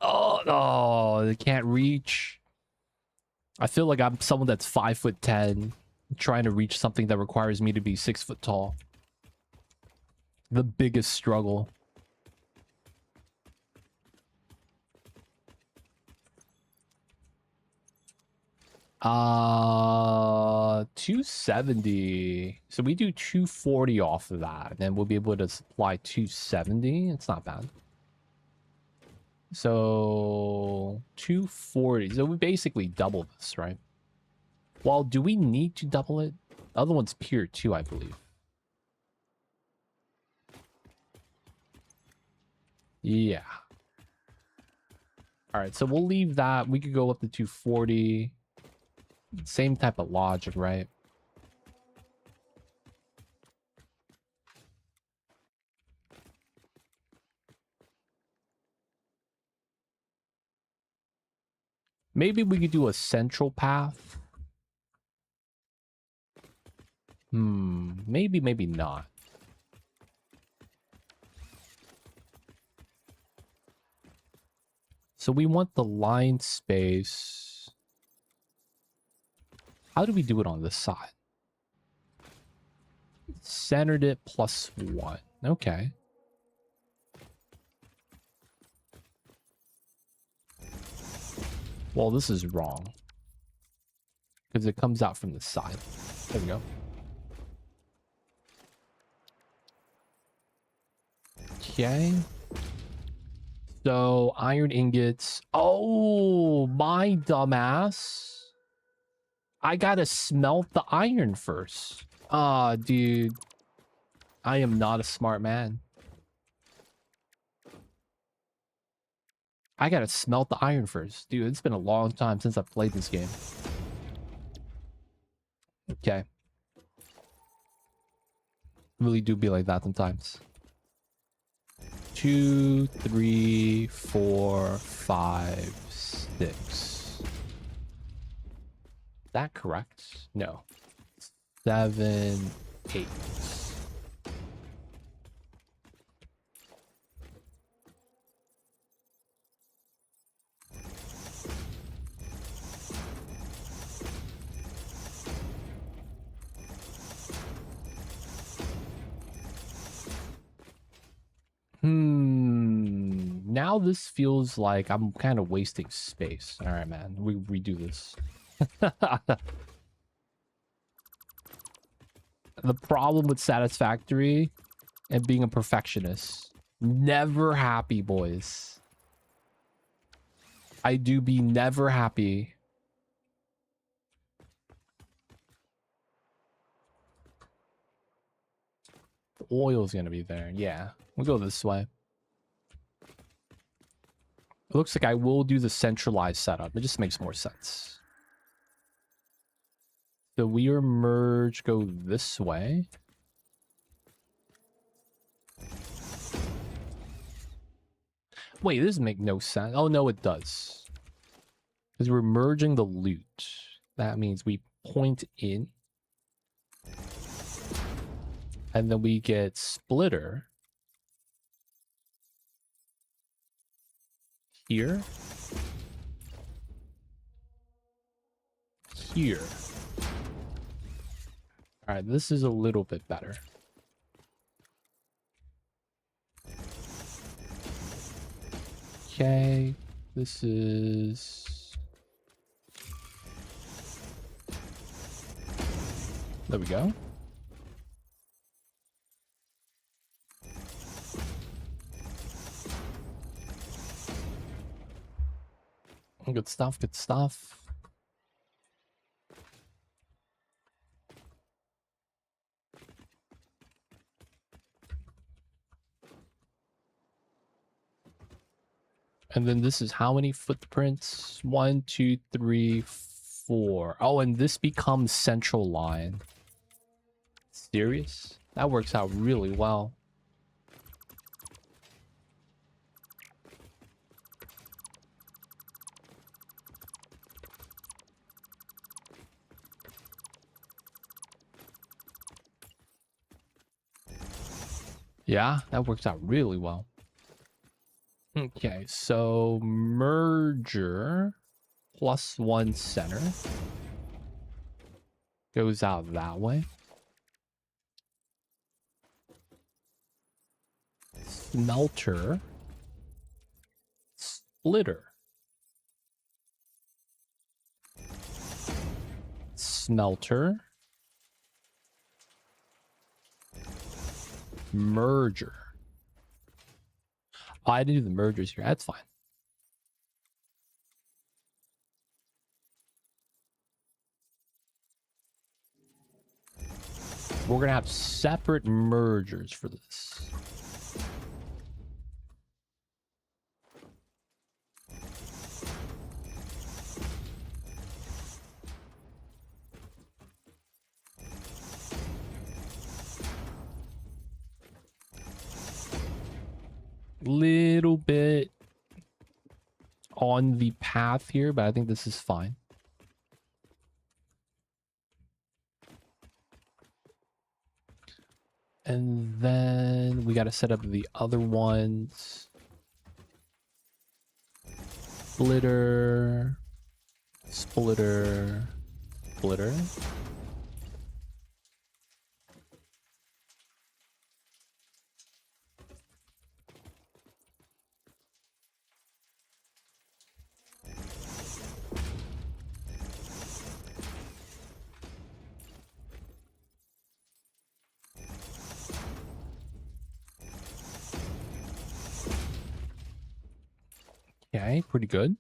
Speaker 1: Oh, no. They can't reach. I feel like I'm someone that's 5'10", trying to reach something that requires me to be 6 foot tall. The biggest struggle. 270. So we do 240 off of that, and then we'll be able to supply 270. It's not bad. So 240. So we basically double this, right? Well, do we need to double it? The other one's Pier 2, I believe. Yeah. All right, so we'll leave that. We could go up to 240. Same type of logic, right? Maybe we could do a central path. Maybe, maybe not. So we want the line space. How do we do it on this side? Centered it +1. Okay. Well, this is wrong. Because it comes out from the side. There we go. Okay. So, iron ingots. Oh, my dumbass. I gotta smelt the iron first. Ah, dude. I am not a smart man. I gotta smelt the iron first. Dude, it's been a long time since I've played this game. Okay. Really do be like that sometimes. 2, 3, 4, 5, 6. Is that correct? No. 7, 8. Now this feels like I'm kind of wasting space. All right, man. We redo this. The problem with Satisfactory and being a perfectionist. Never happy, boys. I do be never happy. The oil's gonna be there. Yeah. We'll go this way. It looks like I will do the centralized setup. It just makes more sense. The weir merge go this way. Wait, this make no sense. Oh, no, it does. Because we're merging the loot. That means we point in. And then we get splitter. Here. Here. All right, this is a little bit better. Okay, this is... There we go. Good stuff, good stuff. And then this is how many footprints? 1, 2, 3, 4. Oh, and this becomes central line. Serious? That works out really well. Yeah, that works out really well. Okay, so merger +1 center goes out that way. Smelter, splitter, smelter, merger. Oh, I didn't do the mergers here. That's fine. We're gonna have separate mergers for this. Little bit on the path here, but I think this is fine. And then we got to set up the other ones. Splitter, splitter, splitter. Okay, pretty good.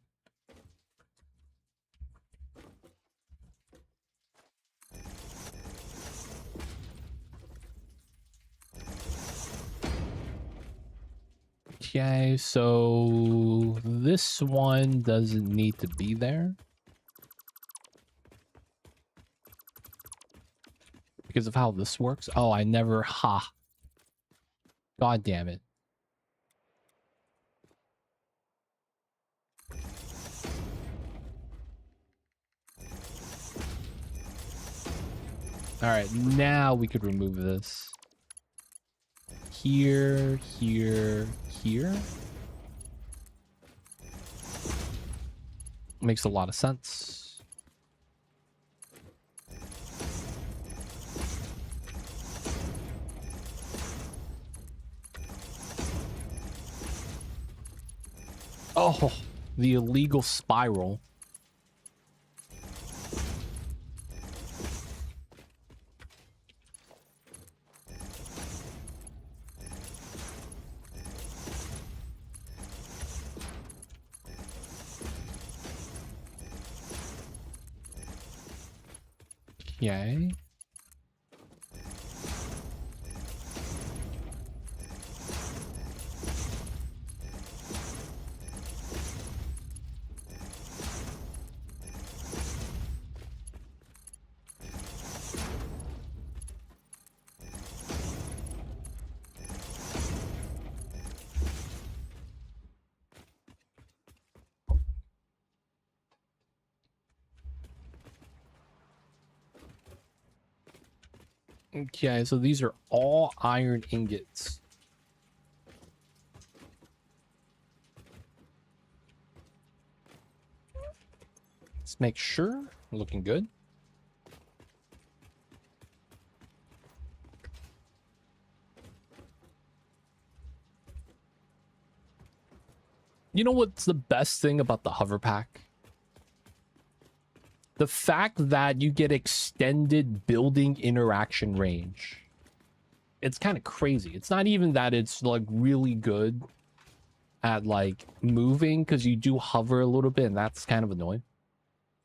Speaker 1: Okay, so this one doesn't need to be there. because of how this works. Oh, I never... Ha. God damn it. Alright, now we could remove this. Here, here, here. Makes a lot of sense. Oh, the illegal spiral. Okay. Okay, so these are all iron ingots. Let's make sure. Looking good. You know what's the best thing about the hover pack? The fact that you get extended building interaction range. It's kind of crazy. It's not even that it's like really good at like moving, because you do hover a little bit and that's kind of annoying.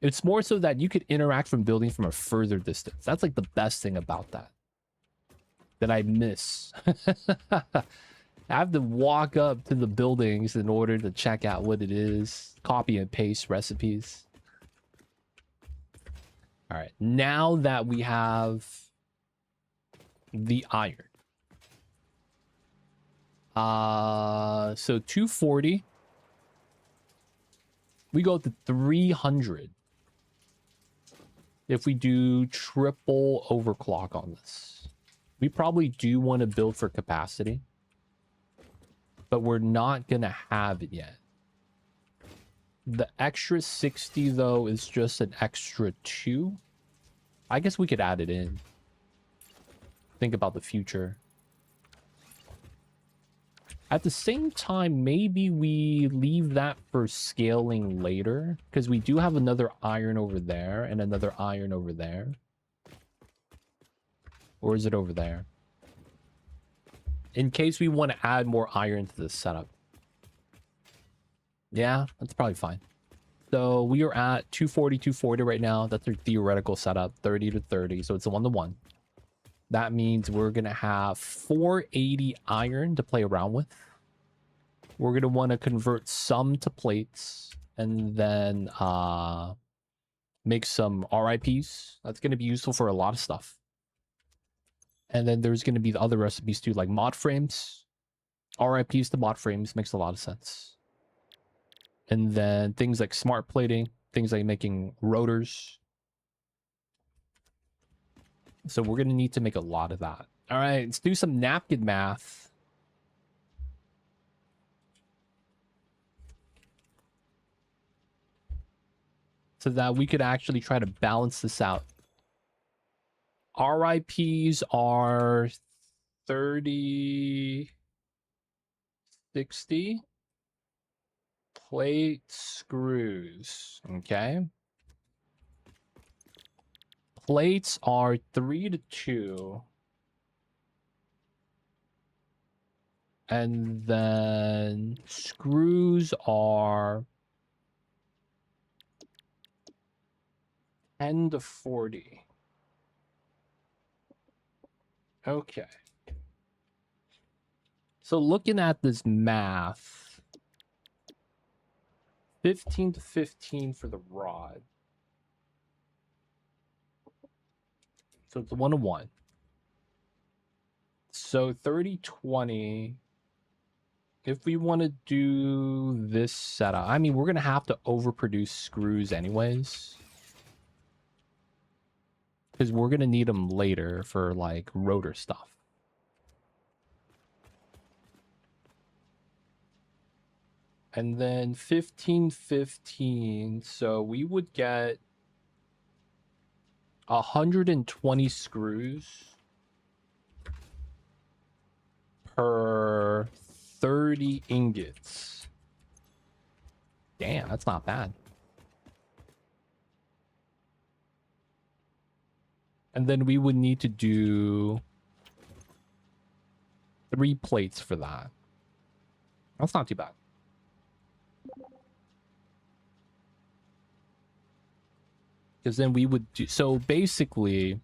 Speaker 1: It's more so that you could interact from building from a further distance. That's like the best thing about that I miss. I have to walk up to the buildings in order to check out what it is, copy and paste recipes. All right, now that we have the iron. So 240. We go to 300. If we do triple overclock on this. We probably do want to build for capacity. But we're not going to have it yet. The extra 60, though, is just an extra 2. I guess we could add it in. Think about the future. At the same time, maybe we leave that for scaling later. Because we do have another iron over there and another iron over there. Or is it over there? In case we want to add more iron to this setup. Yeah, that's probably fine. So we are at 240, 240 right now. That's our theoretical setup, 30 to 30. So it's a 1-to-1. That means we're going to have 480 iron to play around with. We're going to want to convert some to plates and then make some RIPs. That's going to be useful for a lot of stuff. And then there's going to be the other recipes too, like mod frames. RIPs to mod frames makes a lot of sense. And then things like smart plating, things like making rotors. So we're going to need to make a lot of that. All right, let's do some napkin math. So that we could actually try to balance this out. RIPs are 30, 60. Plate screws, okay? Plates are 3 to 2. And then screws are 10 to 40. Okay. So looking at this math, 15 to 15 for the rod. So it's a 1-to-1. So 30-20. If we want to do this setup, I mean, we're going to have to overproduce screws anyways. Because we're going to need them later for, like, rotor stuff. And then 15-15. So we would get 120 screws per 30 ingots. Damn, that's not bad. And then we would need to do 3 plates for that. That's not too bad. Because then we would do... So basically...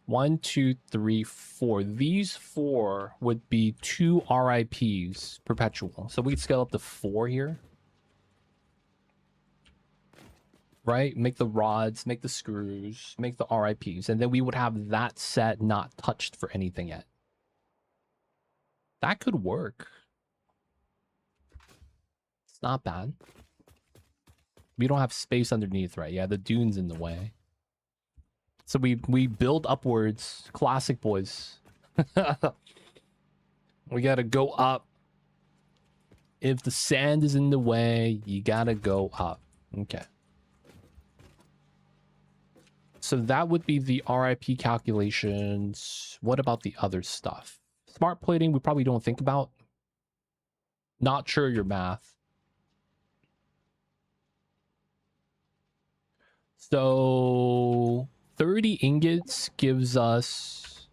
Speaker 1: 1, 2, 3, 4. These 4 would be 2 RIPs perpetual. So we scale up to 4 here. Right? Make the rods, make the screws, make the RIPs. And then we would have that set not touched for anything yet. That could work. It's not bad. We don't have space underneath, right? Yeah, the dune's in the way. So we build upwards. Classic, boys. We gotta go up. If the sand is in the way, you gotta go up. Okay. So that would be the RIP calculations. What about the other stuff? Smart plating, we probably don't think about. Not sure your math. So 30 ingots gives us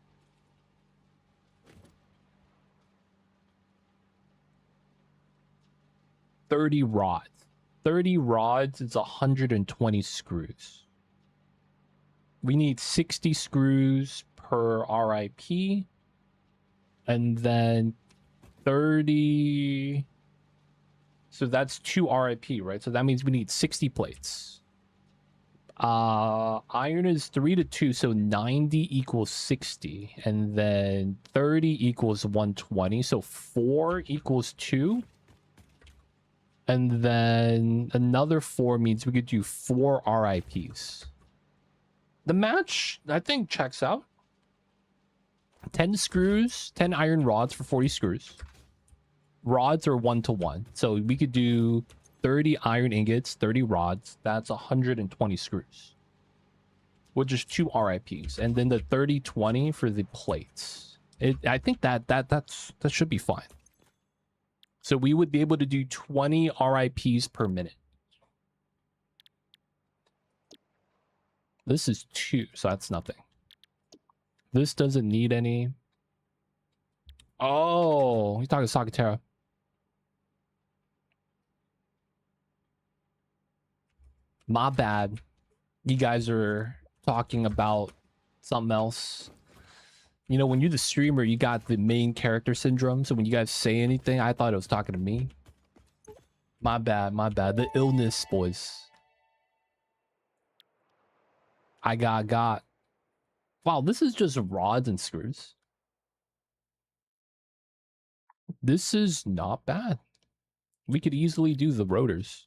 Speaker 1: 30 rods. 30 rods is 120 screws. We need 60 screws per RIP. And then 30... So that's 2 RIP, right? So that means we need 60 plates. Iron is 3-2, so 90 equals 60. And then 30 equals 120. So 4 equals 2. And then another 4 means we could do 4 RIPs. The match, I think, checks out. 10 screws, 10 iron rods for 40 screws. Rods are 1-to-1. So we could do 30 iron ingots, 30 rods. That's 120 screws. With just 2 RIPs. And then the 30-20 for the plates. I think that should be fine. So we would be able to do 20 RIPs per minute. This is 2, so that's nothing. This doesn't need any. Oh, he's talking Sakatera. My bad. You guys are talking about something else. You know, when you're the streamer, you got the main character syndrome. So when you guys say anything, I thought it was talking to me. My bad, my bad. The illness, boys. I got. Wow, this is just rods and screws. This is not bad. We could easily do the rotors.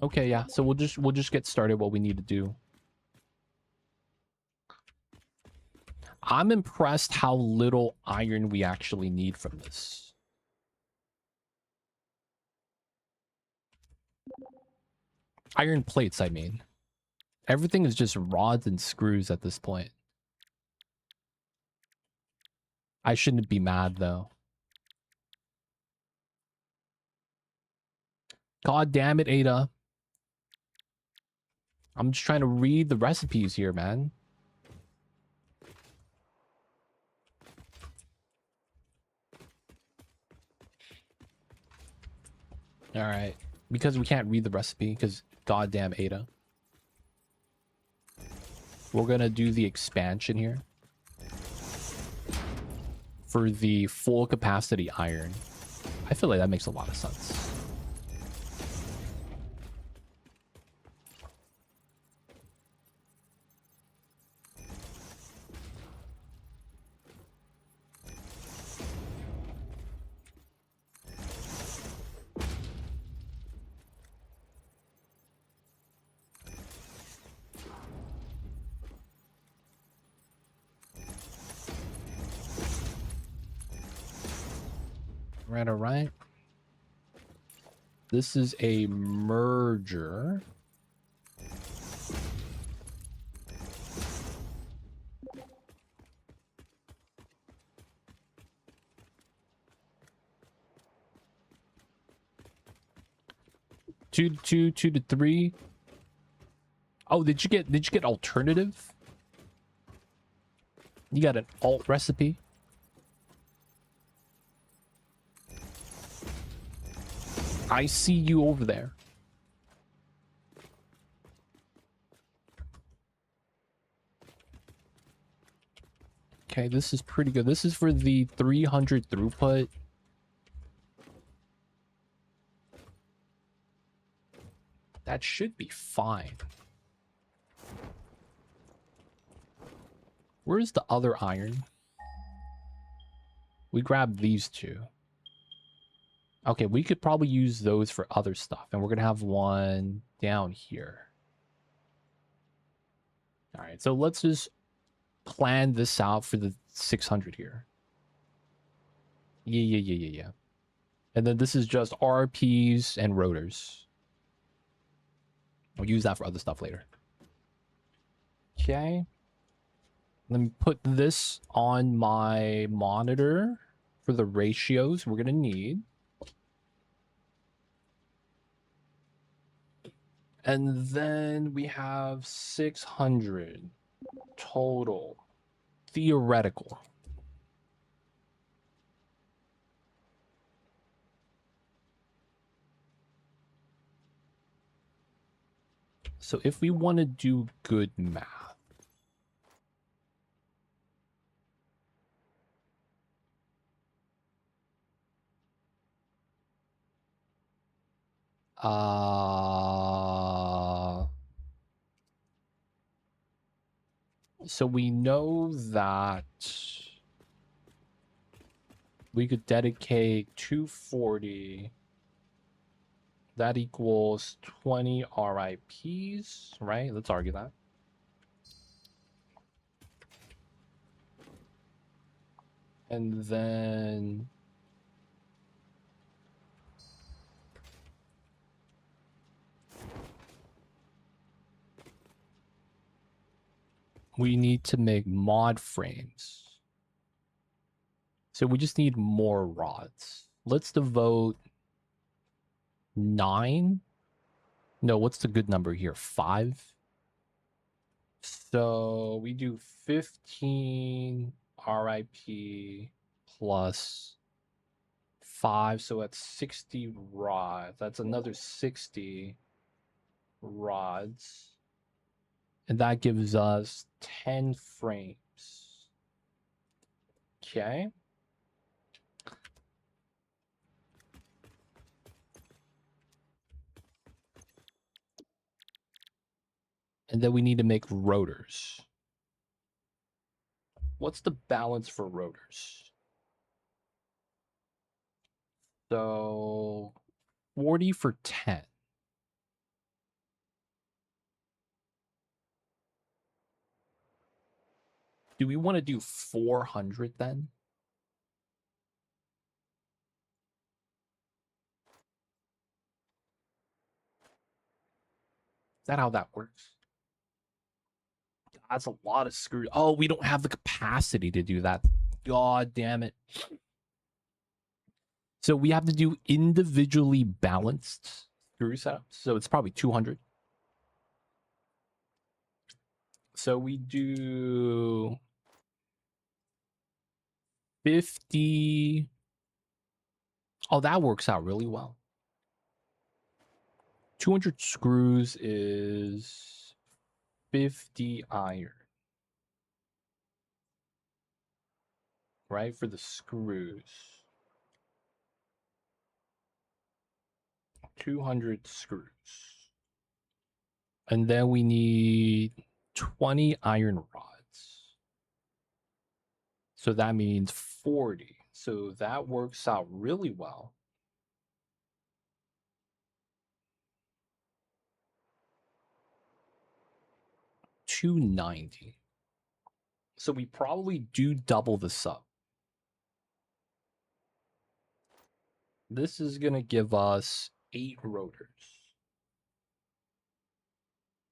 Speaker 1: Okay, yeah. So we'll just get started what we need to do. I'm impressed how little iron we actually need from this. Iron plates, I mean. Everything is just rods and screws at this point. I shouldn't be mad, though. God damn it, Ada. I'm just trying to read the recipes here, man. Alright. Because we can't read the recipe, because goddamn Ada. We're gonna do the expansion here. For the full capacity iron. I feel like that makes a lot of sense. Right, all right. This is a merger. Two to three. Oh, did you get alternative? You got an alt recipe? I see you over there. Okay, this is pretty good. This is for the 300 throughput. That should be fine. Where's the other iron? We grabbed these two. Okay, we could probably use those for other stuff. And we're going to have one down here. All right, so let's just plan this out for the 600 here. Yeah. And then this is just RPs and rotors. I'll use that for other stuff later. Okay. Let me put this on my monitor for the ratios we're going to need. And then we have 600 total theoretical. So if we want to do good math, so we know that we could dedicate 240. That equals 20 RIPs, right? Let's argue that. And then we need to make mod frames. So we just need more rods. Let's devote 9. No, what's the good number here? 5. So we do 15 RIP plus 5. So that's 60 rods. That's another 60 rods. And that gives us 10 frames. Okay. And then we need to make rotors. What's the balance for rotors? So 40 for 10. Do we want to do 400 then? Is that how that works? That's a lot of screws. Oh, we don't have the capacity to do that. God damn it. So we have to do individually balanced screw setups. So it's probably 200. So we do 50. Oh, that works out really well. 200 screws is 50 iron. Right? For the screws. 200 screws. And then we need 20 iron rods. So that means 40. So that works out really well. 290. So we probably do double this up. This is gonna give us 8 rotors.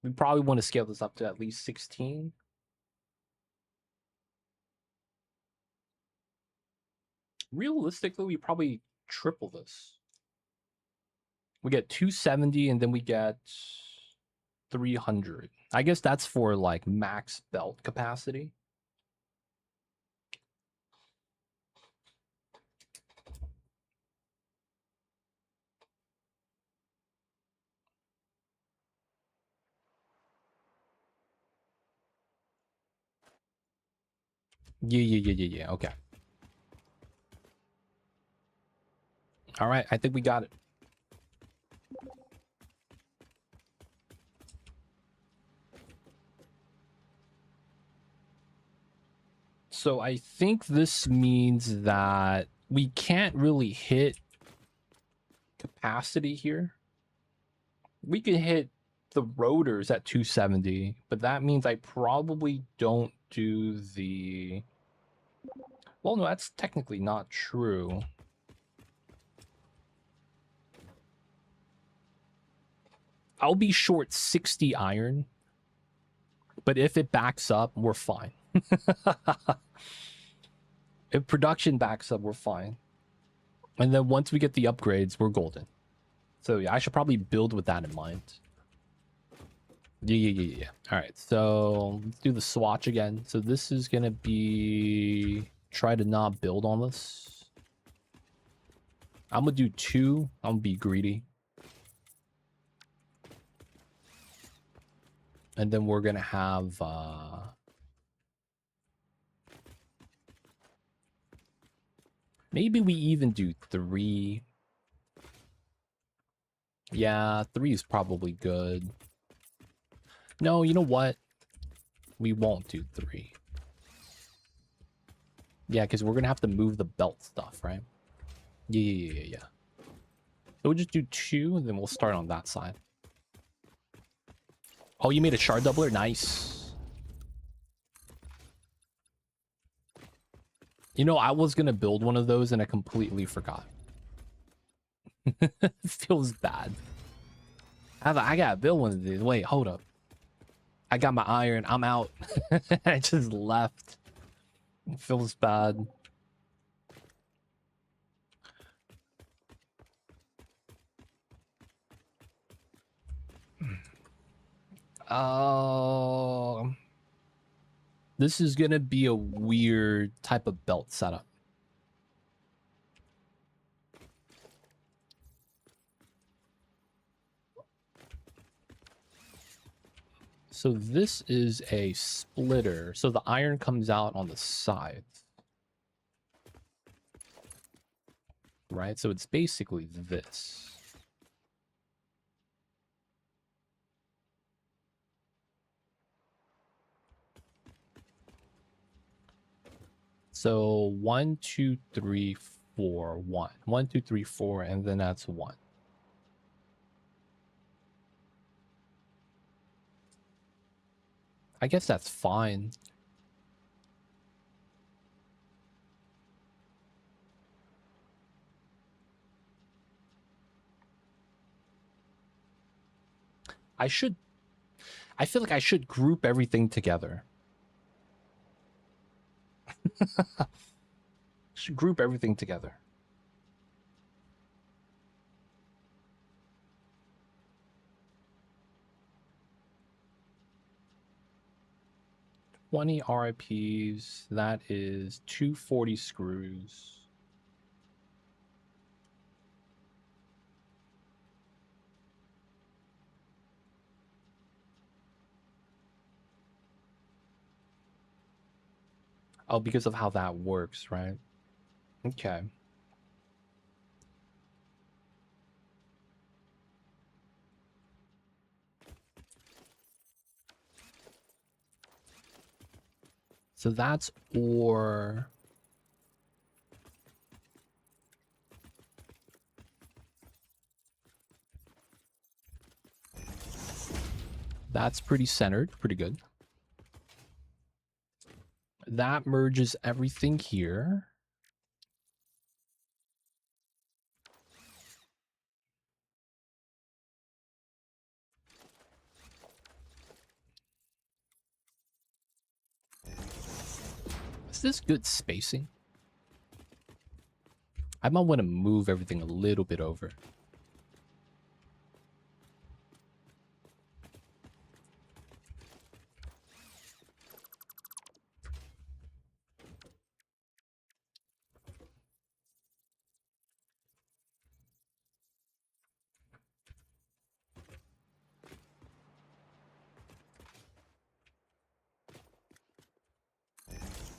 Speaker 1: We probably want to scale this up to at least 16. Realistically, we probably triple this. We get 270 and then we get 300. I guess that's for like max belt capacity. Yeah. Okay. All right. I think we got it. So I think this means that we can't really hit capacity here. We can hit the rotors at 270, but that means I probably don't do the... Well, no, that's technically not true. I'll be short 60 iron, but if it backs up, we're fine. If production backs up, we're fine. And then once we get the upgrades, we're golden. So yeah, I should probably build with that in mind. Yeah. All right, so let's do the swatch again. So this is gonna be... Try to not build on this. I'm gonna do 2. I'm gonna be greedy. And then we're gonna have... Maybe we even do 3. Yeah, 3 is probably good. No, you know what? We won't do 3. Yeah, because we're going to have to move the belt stuff, right? Yeah. So we'll just do 2, and then we'll start on that side. Oh, you made a shard doubler? Nice. You know, I was going to build one of those, and I completely forgot. Feels bad. I got to build one of these. Wait, hold up. I got my iron. I'm out. I just left. It feels bad. This is gonna be a weird type of belt setup. So this is a splitter. So the iron comes out on the sides. Right? So it's basically this. So 1, 2, 3, 4, 1. 1, 2, 3, 4, and then that's 1. I guess that's fine. I feel like I should group everything together. Should group everything together. $20 RIPs. That is 240 screws. Oh, because of how that works, right? Okay. So that's ore. That's pretty centered, pretty good. That merges everything here. Is this good spacing? I might want to move everything a little bit over.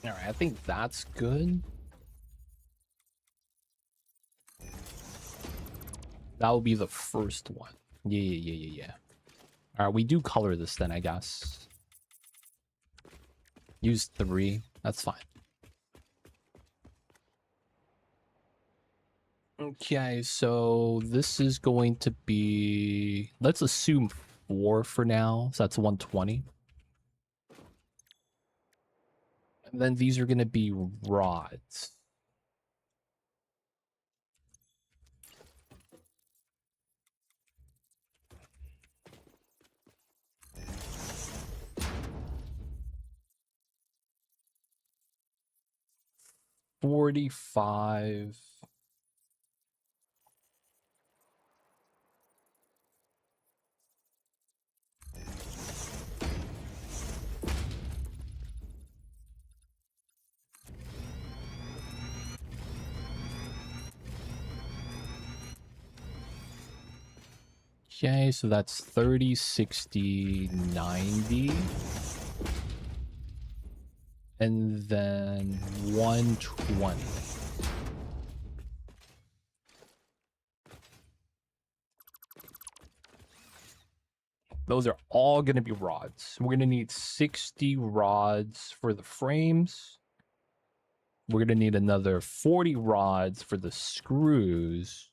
Speaker 1: All right, I think that's good. That will be the first one. Yeah. All right, we do color this then, I guess. Use 3. That's fine. Okay, so this is going to be... Let's assume 4 for now. So that's 120. And then these are going to be rods. $45. Okay, so that's 30, 60, 90. And then 120. Those are all going to be rods. We're going to need 60 rods for the frames. We're going to need another 40 rods for the screws.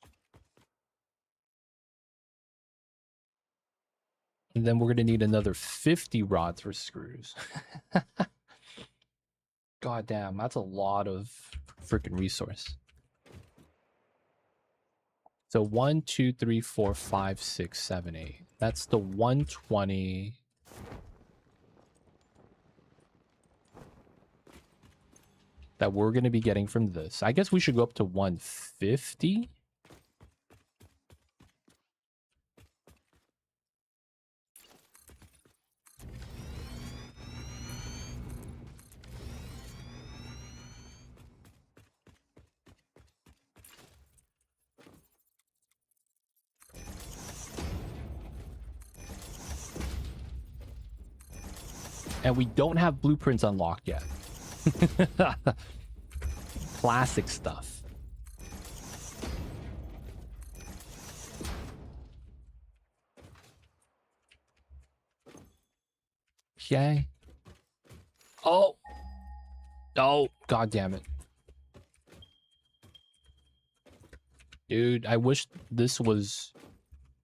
Speaker 1: And then we're going to need another 50 rods for screws. God damn, that's a lot of freaking resource. So 1, 2, 3, 4, 5, 6, 7, 8. That's the 120. That we're going to be getting from this. I guess we should go up to 150. And we don't have blueprints unlocked yet. Classic stuff. Okay. Oh. Oh, god damn it. Dude, I wish this was...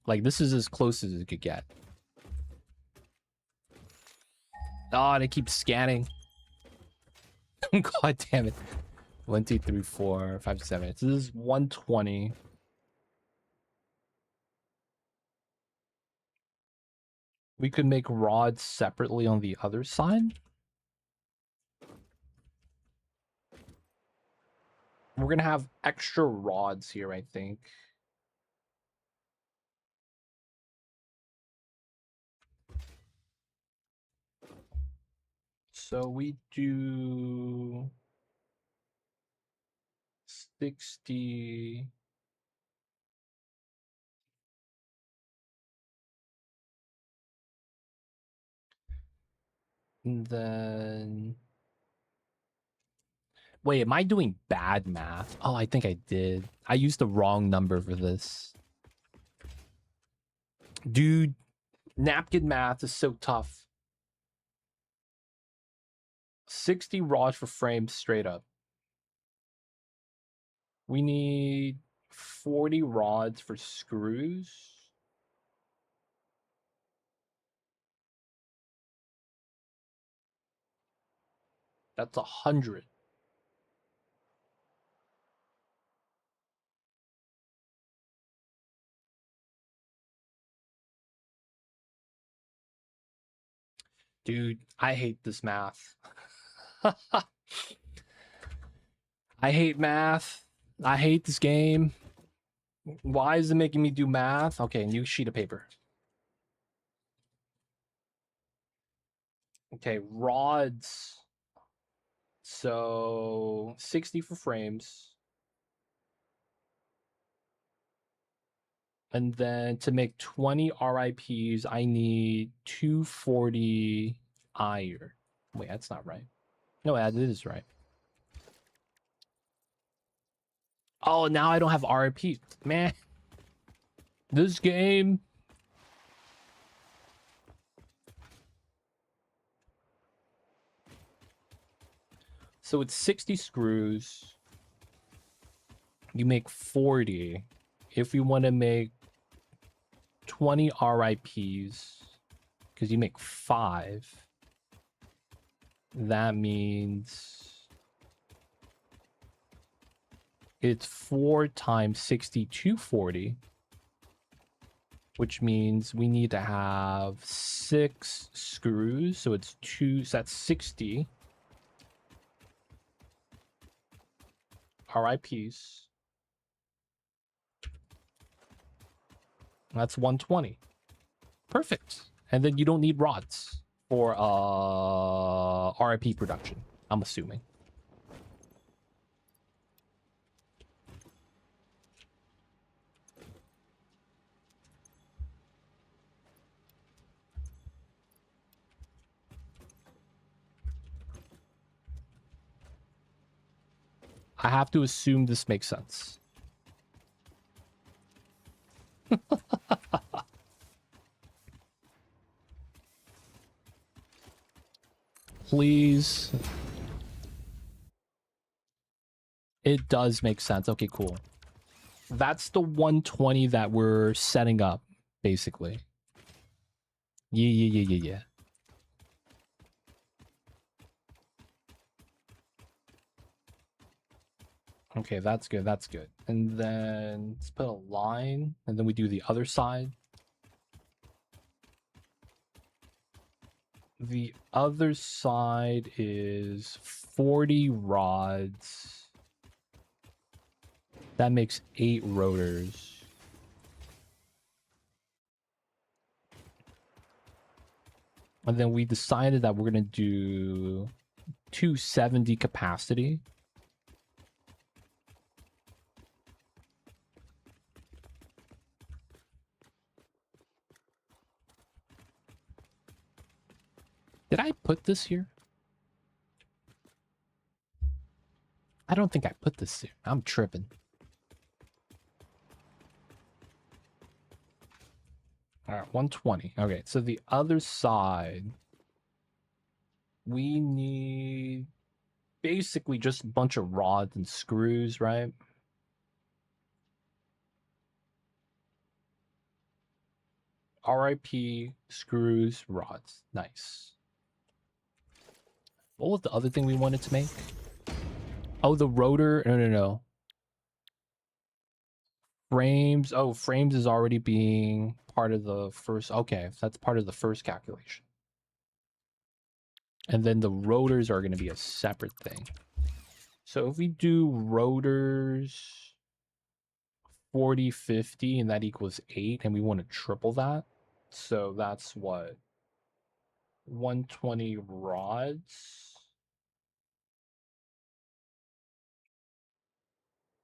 Speaker 1: Like, this is as close as it could get. Oh, and it keeps scanning. God damn it. 1, 2, 3, 4, 5, 7. So this is 120. We could make rods separately on the other side. We're gonna have extra rods here, I think. So we do 60. And then... Wait, am I doing bad math? Oh, I think I did. I used the wrong number for this. Dude, napkin math is so tough. 60 rods for frames straight up. We need 40 rods for screws. That's 100. Dude, I hate this math. I hate math. I hate this game. Why is it making me do math? Okay, new sheet of paper. Okay, rods. So 60 for frames. And then to make 20 RIPs, I need 240 iron. Wait, that's not right. No, that is right. Oh, now I don't have RIP. Man, this game. So it's 60 screws. You make 40. If we want to make 20 RIPs, because you make 5, that means it's 4 times 60, 240, which means we need to have 6 screws. So it's 2, so that's 60 RIPs. That's 120. Perfect. And then you don't need rods for RIP production, I'm assuming. I have to assume this makes sense. Please. It does make sense. Okay, cool. That's the 120 that we're setting up, basically. Yeah. Okay, that's good. That's good. And then let's put a line, and then we do the other side. The other side is 40 rods. That makes 8 rotors. And then we decided that we're going to do 270 capacity. Did I put this here? I don't think I put this here. I'm tripping. All right, 120. Okay, so the other side, we need basically just a bunch of rods and screws, right? RIP, screws, rods. Nice. What was the other thing we wanted to make? Oh, the rotor. No. Frames. Oh, frames is already being part of the first. Okay, that's part of the first calculation. And then the rotors are going to be a separate thing. So if we do rotors 40, 50, and that equals 8, and we want to triple that. So that's what? 120 rods.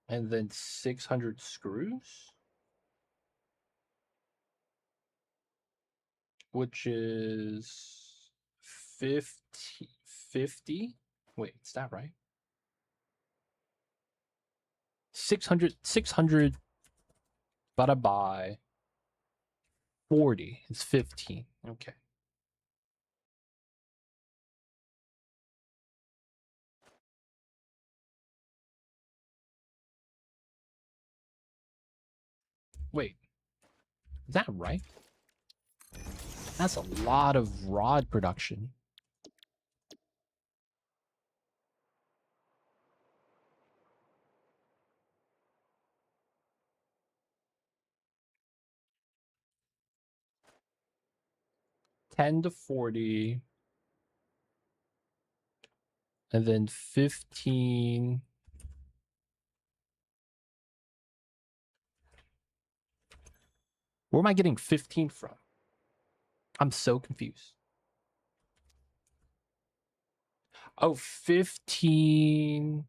Speaker 1: And then 600 screws. Which is 50. Wait, is that right? 600 divided by 40 is 15. Okay. Wait, is that right? That's a lot of rod production. $10 to $40, and then 15 Where am I getting 15 from? I'm so confused. Oh, 15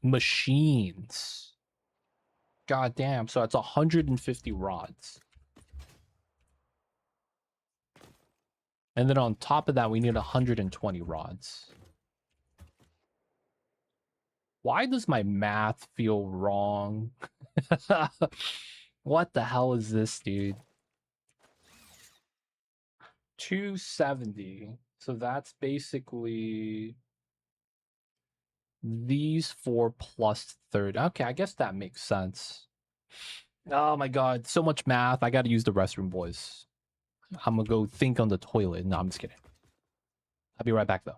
Speaker 1: machines. God damn. So it's 150 rods. And then on top of that, we need 120 rods. Why does my math feel wrong? What the hell is this, dude? 270. So that's basically these 4 plus 30. Okay, I guess that makes sense. Oh my god, so much math. I gotta use the restroom, boys. I'm gonna go think on the toilet. No, I'm just kidding. I'll be right back, though.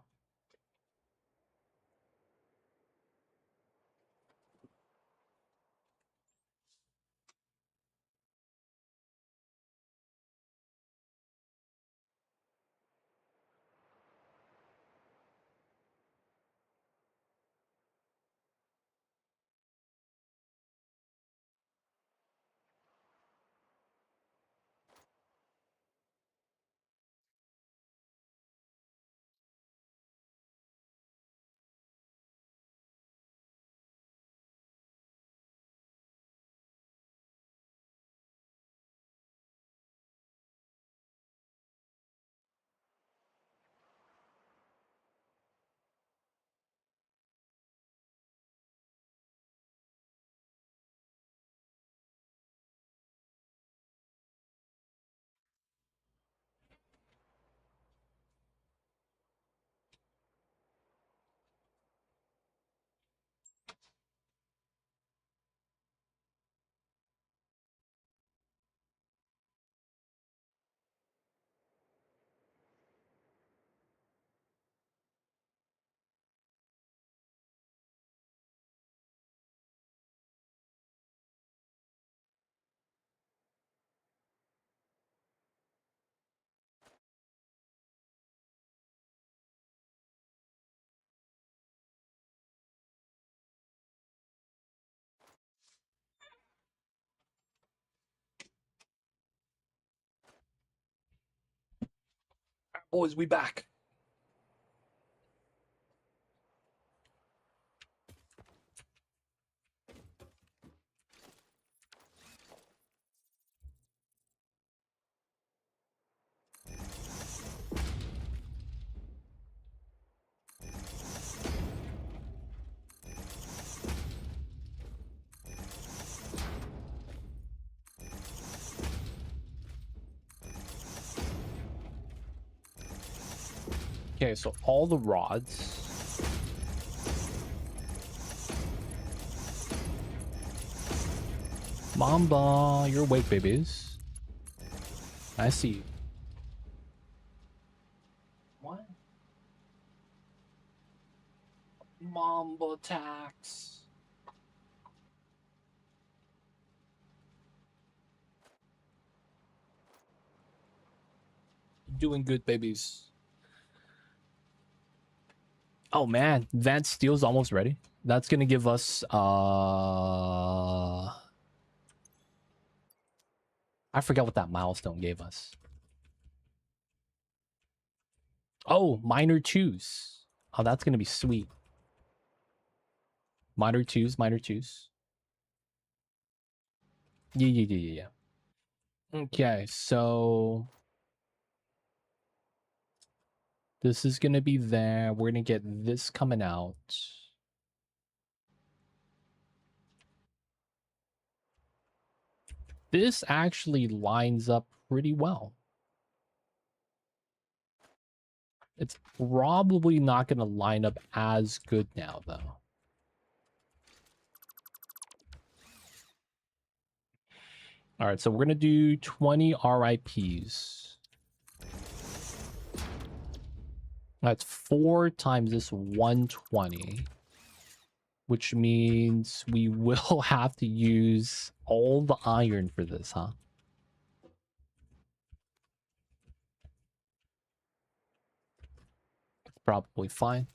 Speaker 1: Boys, we back. Okay, so all the rods. Mamba, you're awake, babies. I see you. What? Mamba tax. Doing good, babies. Oh man, Vance Steel's almost ready. That's gonna give us I forget what that milestone gave us. Oh, minor twos. Oh, that's gonna be sweet. Minor twos, minor twos. Yeah. Okay, so this is gonna be there. We're gonna get this coming out. This actually lines up pretty well. It's probably not gonna line up as good now, though. All right, so we're gonna do 20 RIPs. That's 4 times this 120, which means we will have to use all the iron for this, huh? Probably fine.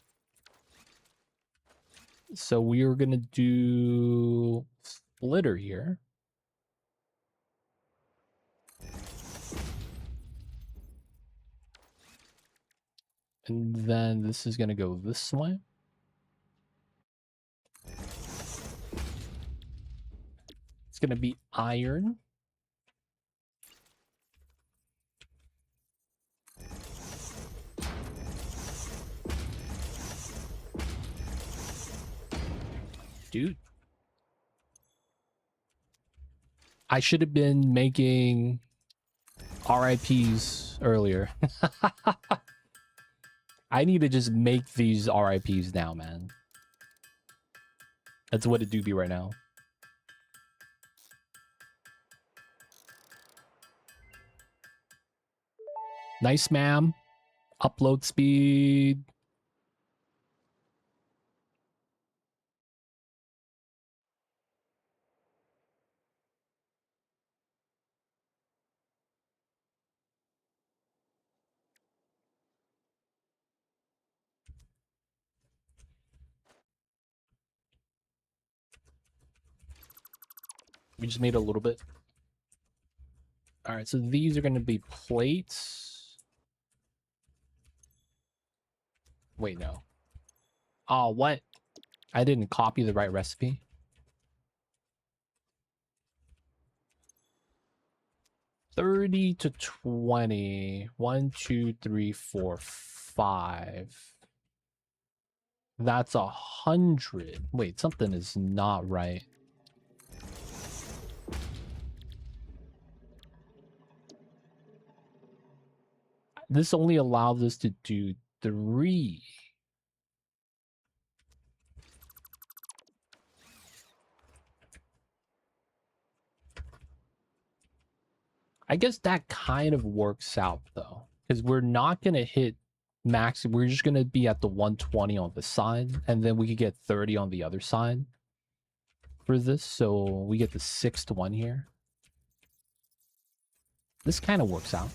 Speaker 1: So we are going to do splitter here. And then this is going to go this way. It's going to be iron. Dude. I should have been making RIPs earlier. I need to just make these RIPs now, man. That's what it do be right now. Nice, ma'am. Upload speed. We just made a little bit. All right, so these are going to be plates. Wait, no. Oh, what? I didn't copy the right recipe. $30 to $20. 1, 2, 3, 4, 5. That's 100. Wait, something is not right. This only allows us to do 3. I guess that kind of works out though, because we're not gonna hit max. We're just gonna be at the 120 on the side, and then we could get 30 on the other side for this. So we get the 6 to 1 here. This kind of works out.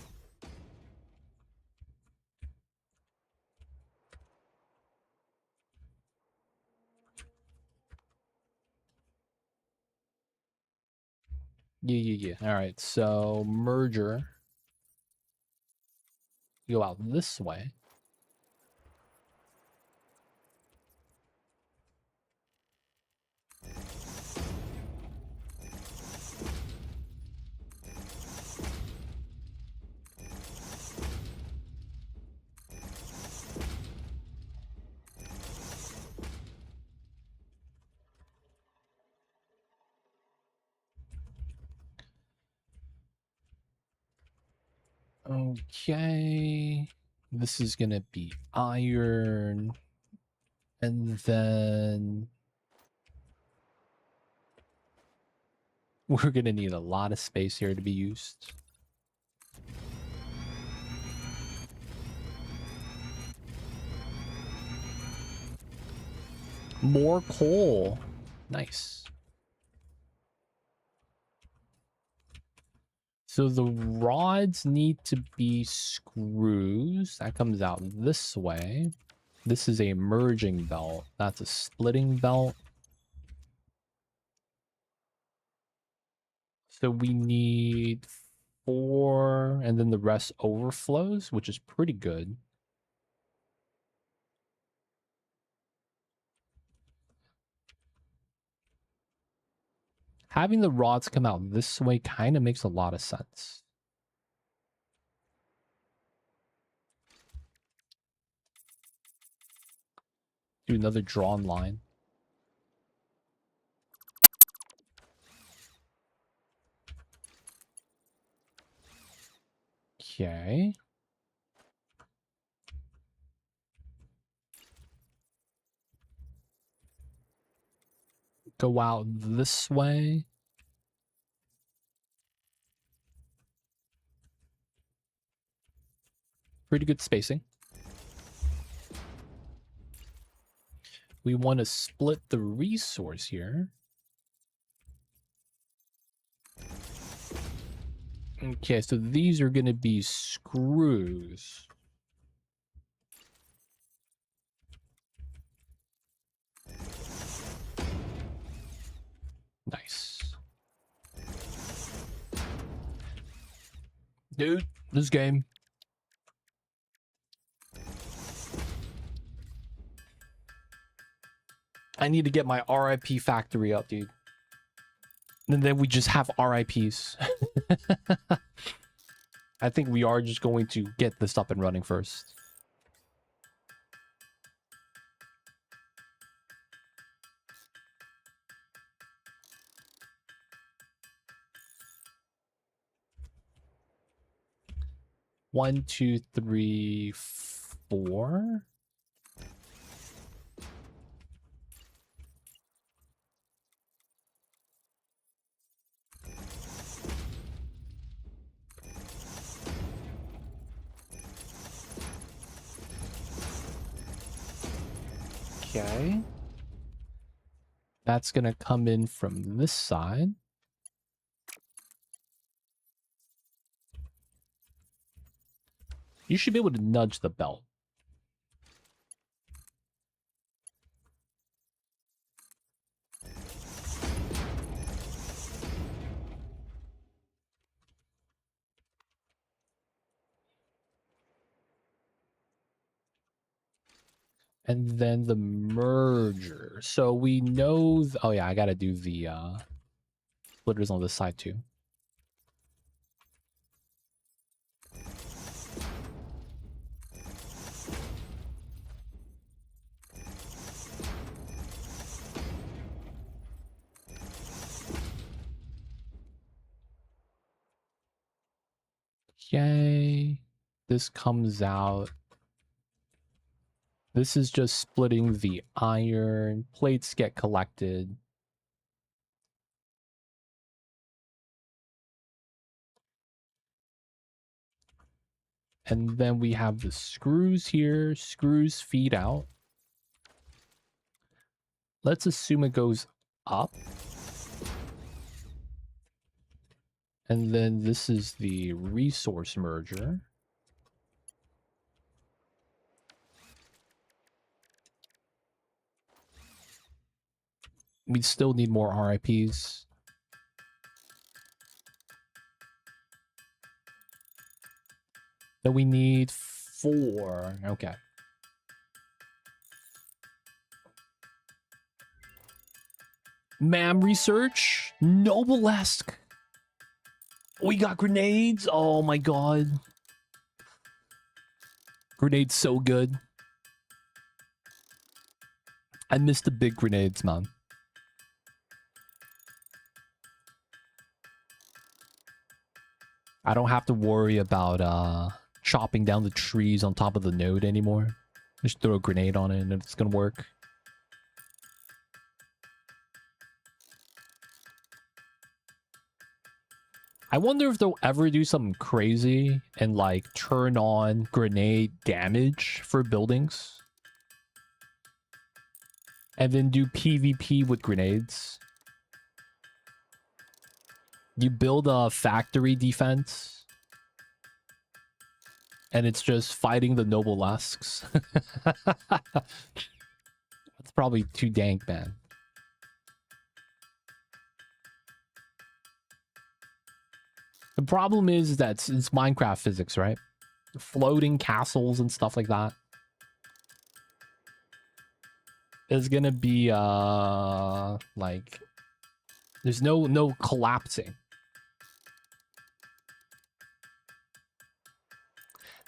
Speaker 1: Yeah. All right, so merger. Go out this way. Okay. This is gonna be iron. And then we're gonna need a lot of space here to be used. More coal. Nice. So the rods need to be screws. That comes out this way. This is a merging belt. That's a splitting belt. So we need 4, and then the rest overflows, which is pretty good. Having the rods come out this way kind of makes a lot of sense. Do another drawn line. Okay. Go out this way. Pretty good spacing. We want to split the resource here. Okay, so these are going to be screws. Nice. Dude, this game. I need to get my RIP factory up, dude. And then we just have RIPs. I think we are just going to get this up and running first. One, two, three, four. Okay. That's gonna come in from this side. You should be able to nudge the belt. And then the merger. So we know... oh yeah, I gotta do the splitters on this side too. Okay. This comes out. This is just splitting the iron. Plates get collected. And then we have the screws here. Screws feed out. Let's assume it goes up. And then this is the resource merger. We still need more RIPs. Then we need 4. Okay. MAM research. Noblesque. We got grenades. Oh my god. Grenades so good. I miss the big grenades, man. I don't have to worry about chopping down the trees on top of the node anymore. Just throw a grenade on it and it's gonna work. I wonder if they'll ever do something crazy and like turn on grenade damage for buildings. And then do PvP with grenades. You build a factory defense. And it's just fighting the Noblesques. That's probably too dank, man. The problem is that it's Minecraft physics, right? Floating castles and stuff like that. Is gonna be like there's no collapsing.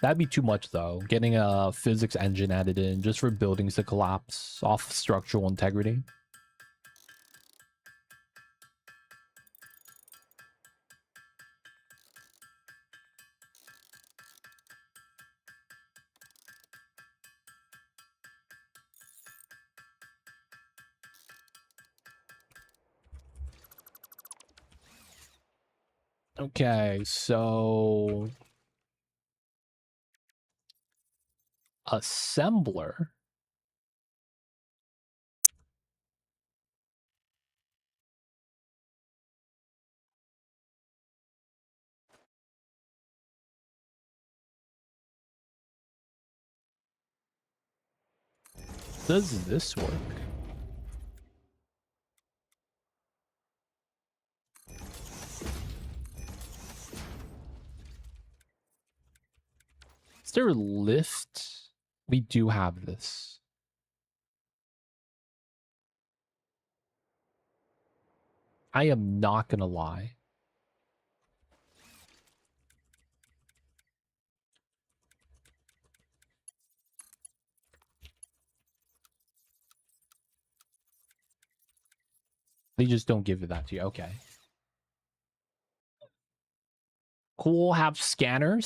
Speaker 1: That'd be too much though. Getting a physics engine added in just for buildings to collapse off structural integrity. Okay, so assembler. Does this work? Is there a lift? We do have this. I am not gonna lie. They just don't give it that to you. Okay. Cool. Have scanner.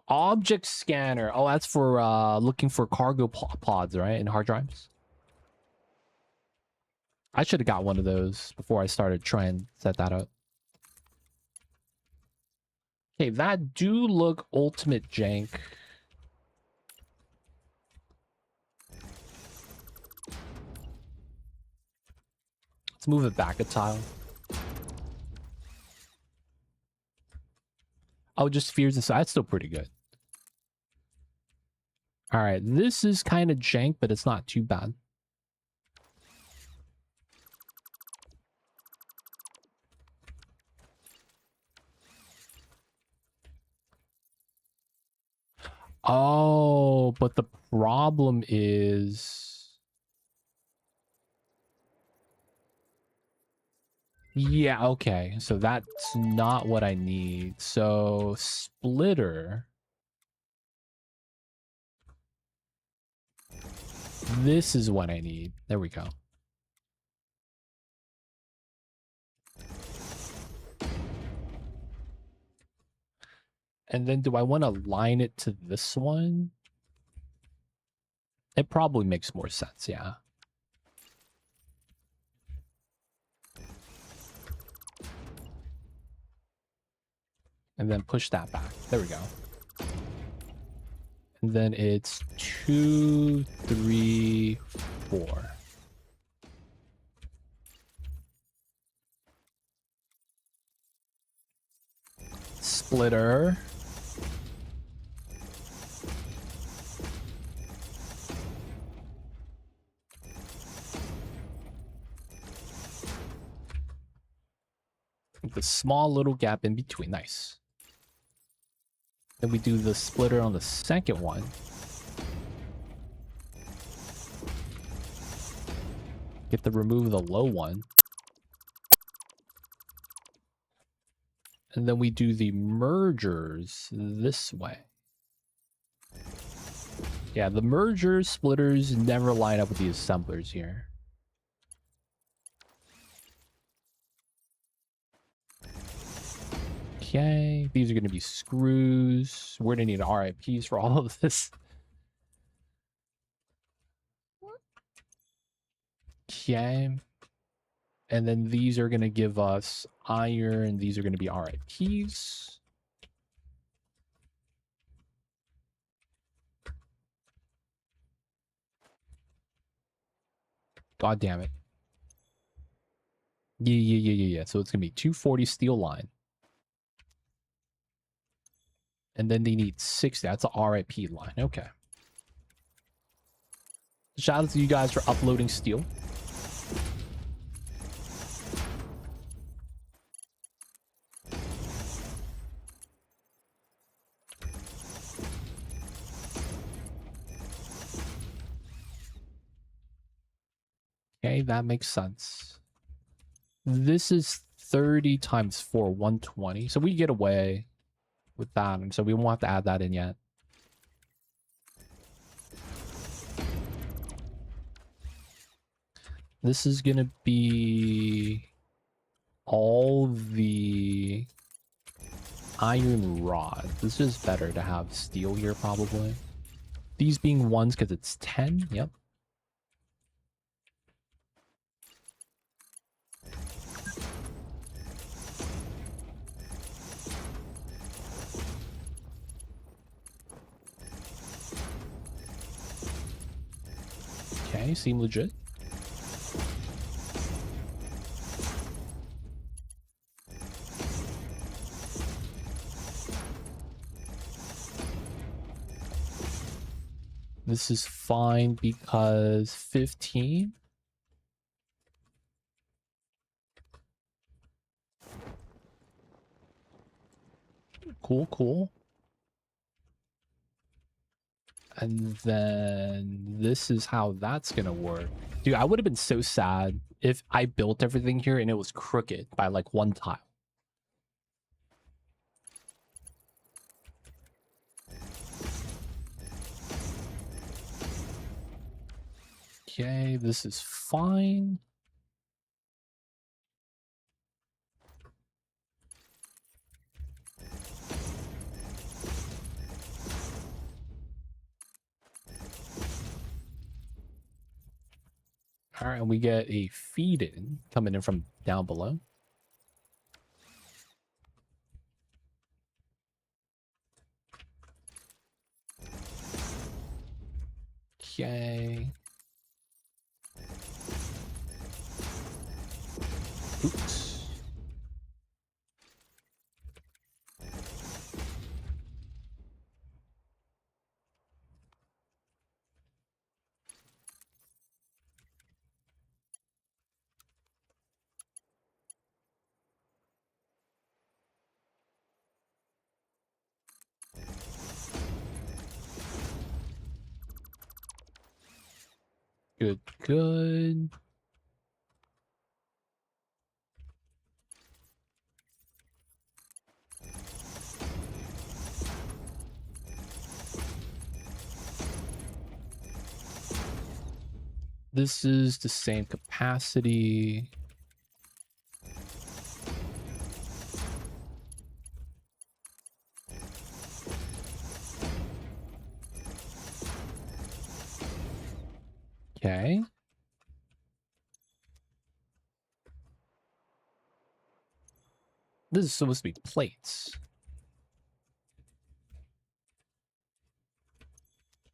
Speaker 1: Object scanner. Oh, that's for looking for cargo pods, right? And hard drives. I should have got one of those before I started trying to set that up. Okay, that do look ultimate jank. Let's move it back a tile. Oh, just fears and so that's still pretty good. All right, this is kind of jank, but it's not too bad. Oh, but the problem is... Yeah, okay. So that's not what I need. So splitter. This is what I need. There we go. And then do I want to line it to this one? It probably makes more sense, yeah. And then push that back. There we go. And then it's 2, 3, 4. Splitter. The small little gap in between. Nice. Then we do the splitter on the second one. Get to remove the low one. And then we do the mergers this way. Yeah, the mergers, splitters never line up with the assemblers here. Okay, these are going to be screws. We're going to need RIPs for all of this. Okay. And then these are going to give us iron. These are going to be RIPs. God damn it. Yeah. So it's going to be 240 steel line. And then they need 60. That's a RIP line. Okay. Shout out to you guys for uploading steel. Okay, that makes sense. This is 30 times 4, 120. So we get away with that. And so we won't have to add that in yet. This is going to be all the iron rod. This is better to have steel here, probably. These being ones because it's 10. Yep. Okay, seem legit. This is fine because 15. Cool. And then this is how that's gonna work. Dude, I would have been so sad if I built everything here and it was crooked by like one tile. Okay, this is fine. All right, and we get a feed in coming in from down below. Okay. Oops. Good, good. This is the same capacity. Okay. This is supposed to be plates.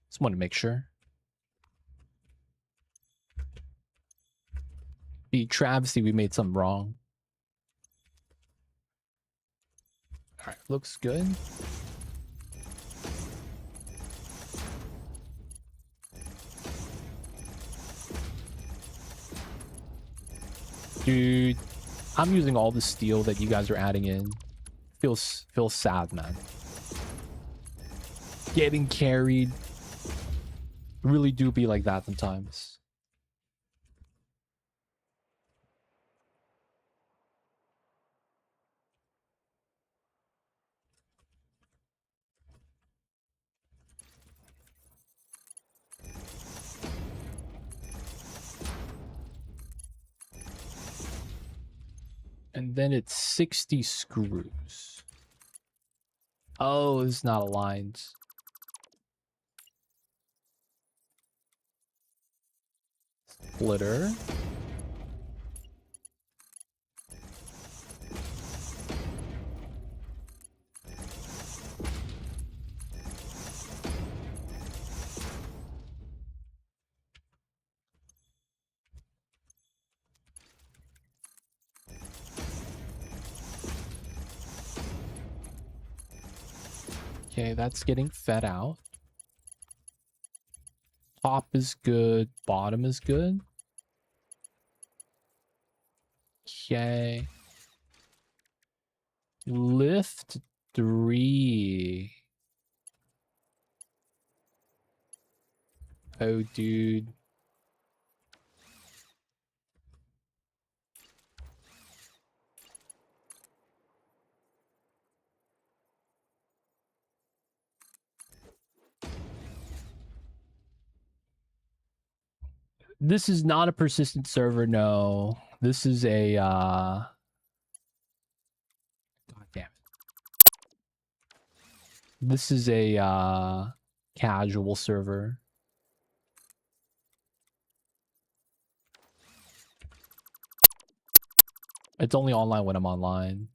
Speaker 1: Just want to make sure. Be travesty we made something wrong. All right, looks good. Dude, I'm using all the steel that you guys are adding in. Feels sad, man. Getting carried. Really do be like that sometimes. And then it's 60 screws. Oh, it's not aligned. Splitter. Okay, that's getting fed out. Top is good. Bottom is good. Okay. Lift 3. Oh, dude. This is not a persistent server, no. This is a God damn it. This is a casual server. It's only online when I'm online.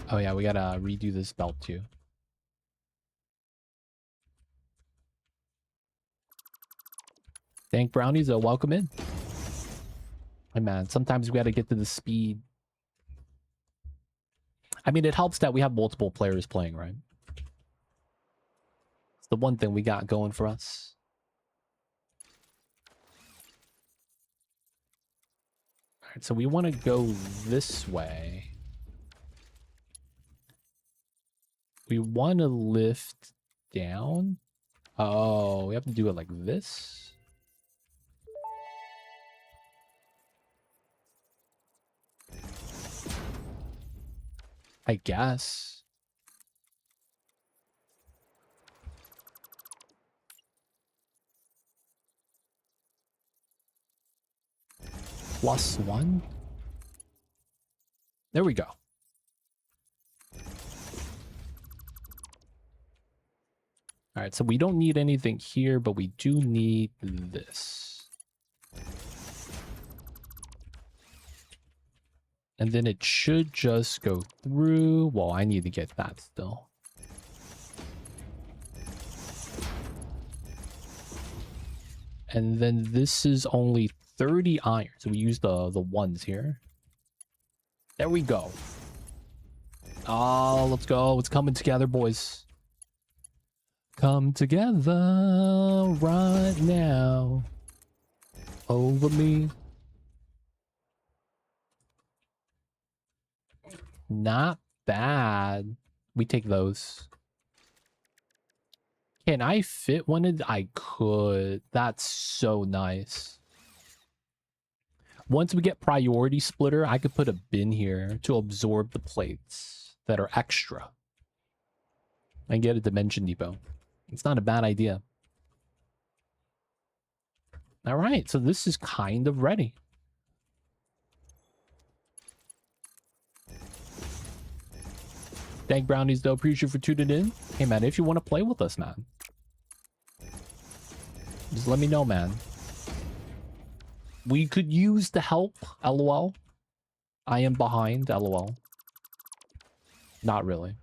Speaker 1: Oh yeah, we gotta redo this belt too. Thank brownies, welcome in. Hey man, sometimes we gotta get to the speed. I mean, it helps that we have multiple players playing, right? It's the one thing we got going for us. Alright, so we want to go this way. We want to lift down. Oh, we have to do it like this. I guess. +1. There we go. All right, so we don't need anything here, but we do need this. And then it should just go through. Well, I need to get that still. And then this is only 30 iron. So we use the ones here. There we go. Oh, let's go. It's coming together, boys. Come together right now. Over me. Not bad. We take those. Can I fit one in? I could. That's so nice. Once we get priority splitter, I could put a bin here to absorb the plates that are extra. And get a dimension depot. It's not a bad idea. All right, so this is kind of ready. Thank Brownies, though. Appreciate you for tuning in. Hey, man, if you want to play with us, man, just let me know, man. We could use the help, LOL. I am behind, LOL. Not really.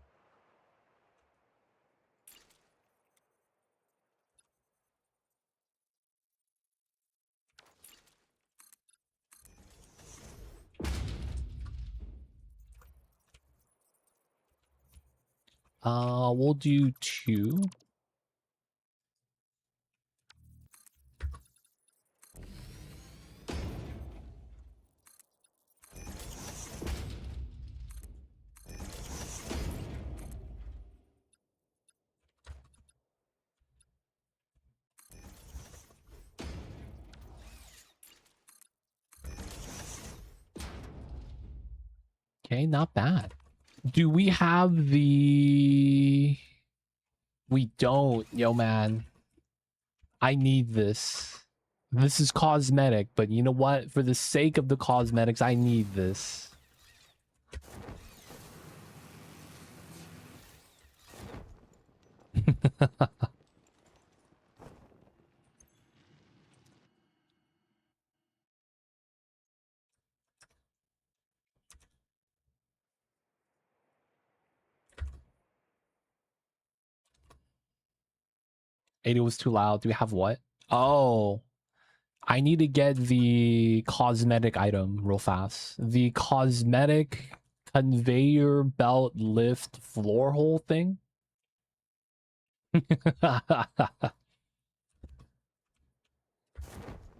Speaker 1: We'll do 2. Okay, not bad. Do we have the... We don't, yo, man. I need this. This is cosmetic, but you know what? For the sake of the cosmetics, I need this. It was too loud. Do we have what? Oh, I need to get the cosmetic item real fast. The cosmetic conveyor belt lift floor hole thing. It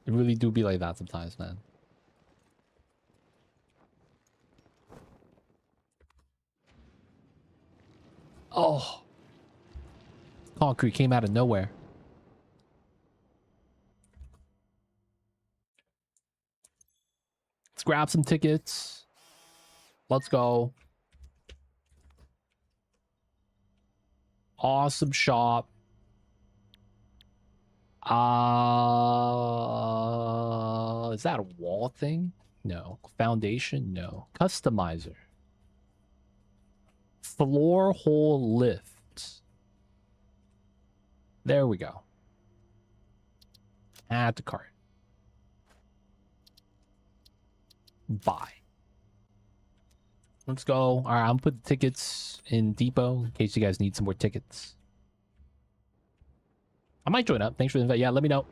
Speaker 1: really do be like that sometimes, man. Oh, concrete came out of nowhere. Let's grab some tickets. Let's go. Awesome shop. Is that a wall thing? No. Foundation? No. Customizer. Floor hole lift. There we go. Add to cart. Buy. Let's go. All right, I'm gonna put the tickets in depot in case you guys need some more tickets. I might join up. Thanks for the invite. Yeah, let me know.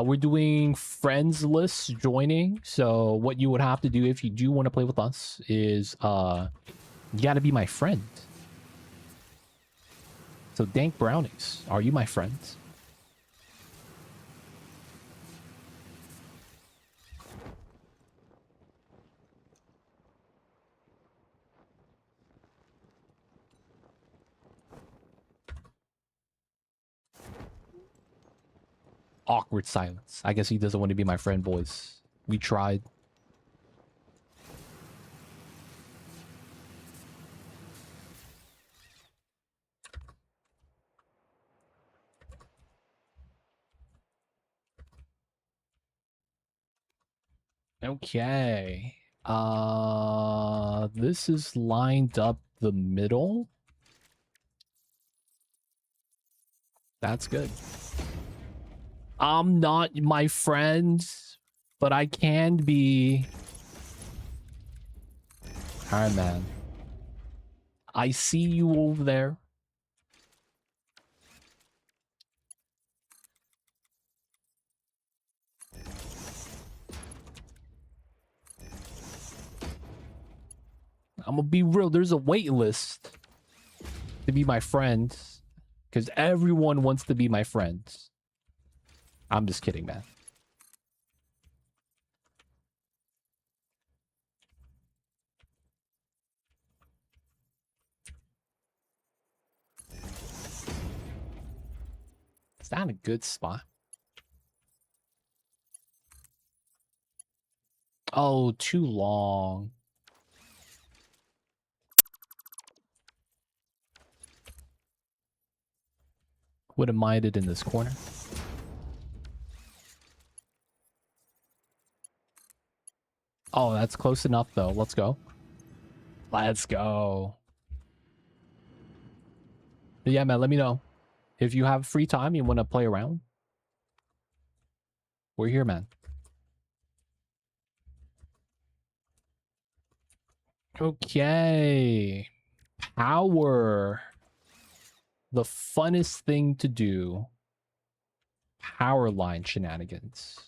Speaker 1: We're doing friends lists joining. So what you would have to do if you do want to play with us is you gotta be my friend. So Dank Brownies, are you my friend? Awkward silence. I guess he doesn't want to be my friend, boys. We tried. Okay. This is lined up the middle. That's good. I'm not my friend, but I can be. All right, man. I see you over there. I'm gonna be real. There's a wait list to be my friend because everyone wants to be my friend. I'm just kidding, man. Is that a good spot? Oh, too long. Wouldn't mind it in this corner. Oh, that's close enough, though. Let's go. Let's go. But yeah, man, let me know. If you have free time, you want to play around. We're here, man. Okay. Power. The funnest thing to do. Power line shenanigans.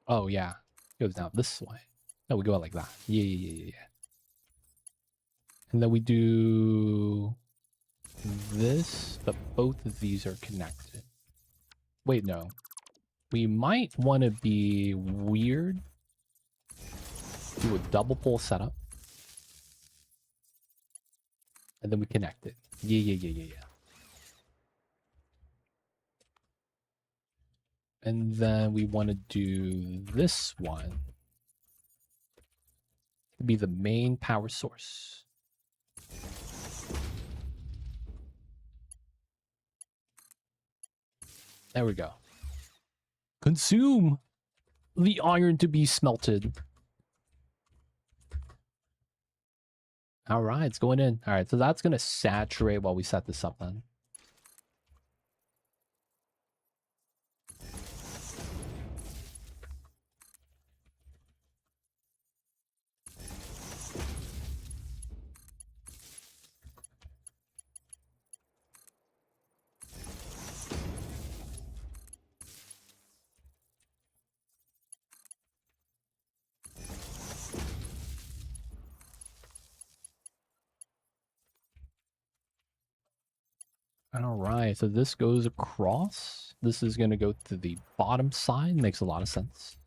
Speaker 1: Oh, yeah. Goes down this way. No, we go out like that. Yeah. And then we do this, but both of these are connected. Wait, no. We might want to be weird. Do a double pole setup. And then we connect it. Yeah. And then we want to do this one. To be the main power source. There we go. Consume the iron to be smelted. All right, it's going in. All right, so that's going to saturate while we set this up then. All right, so this goes across. This is going to go to the bottom side. Makes a lot of sense.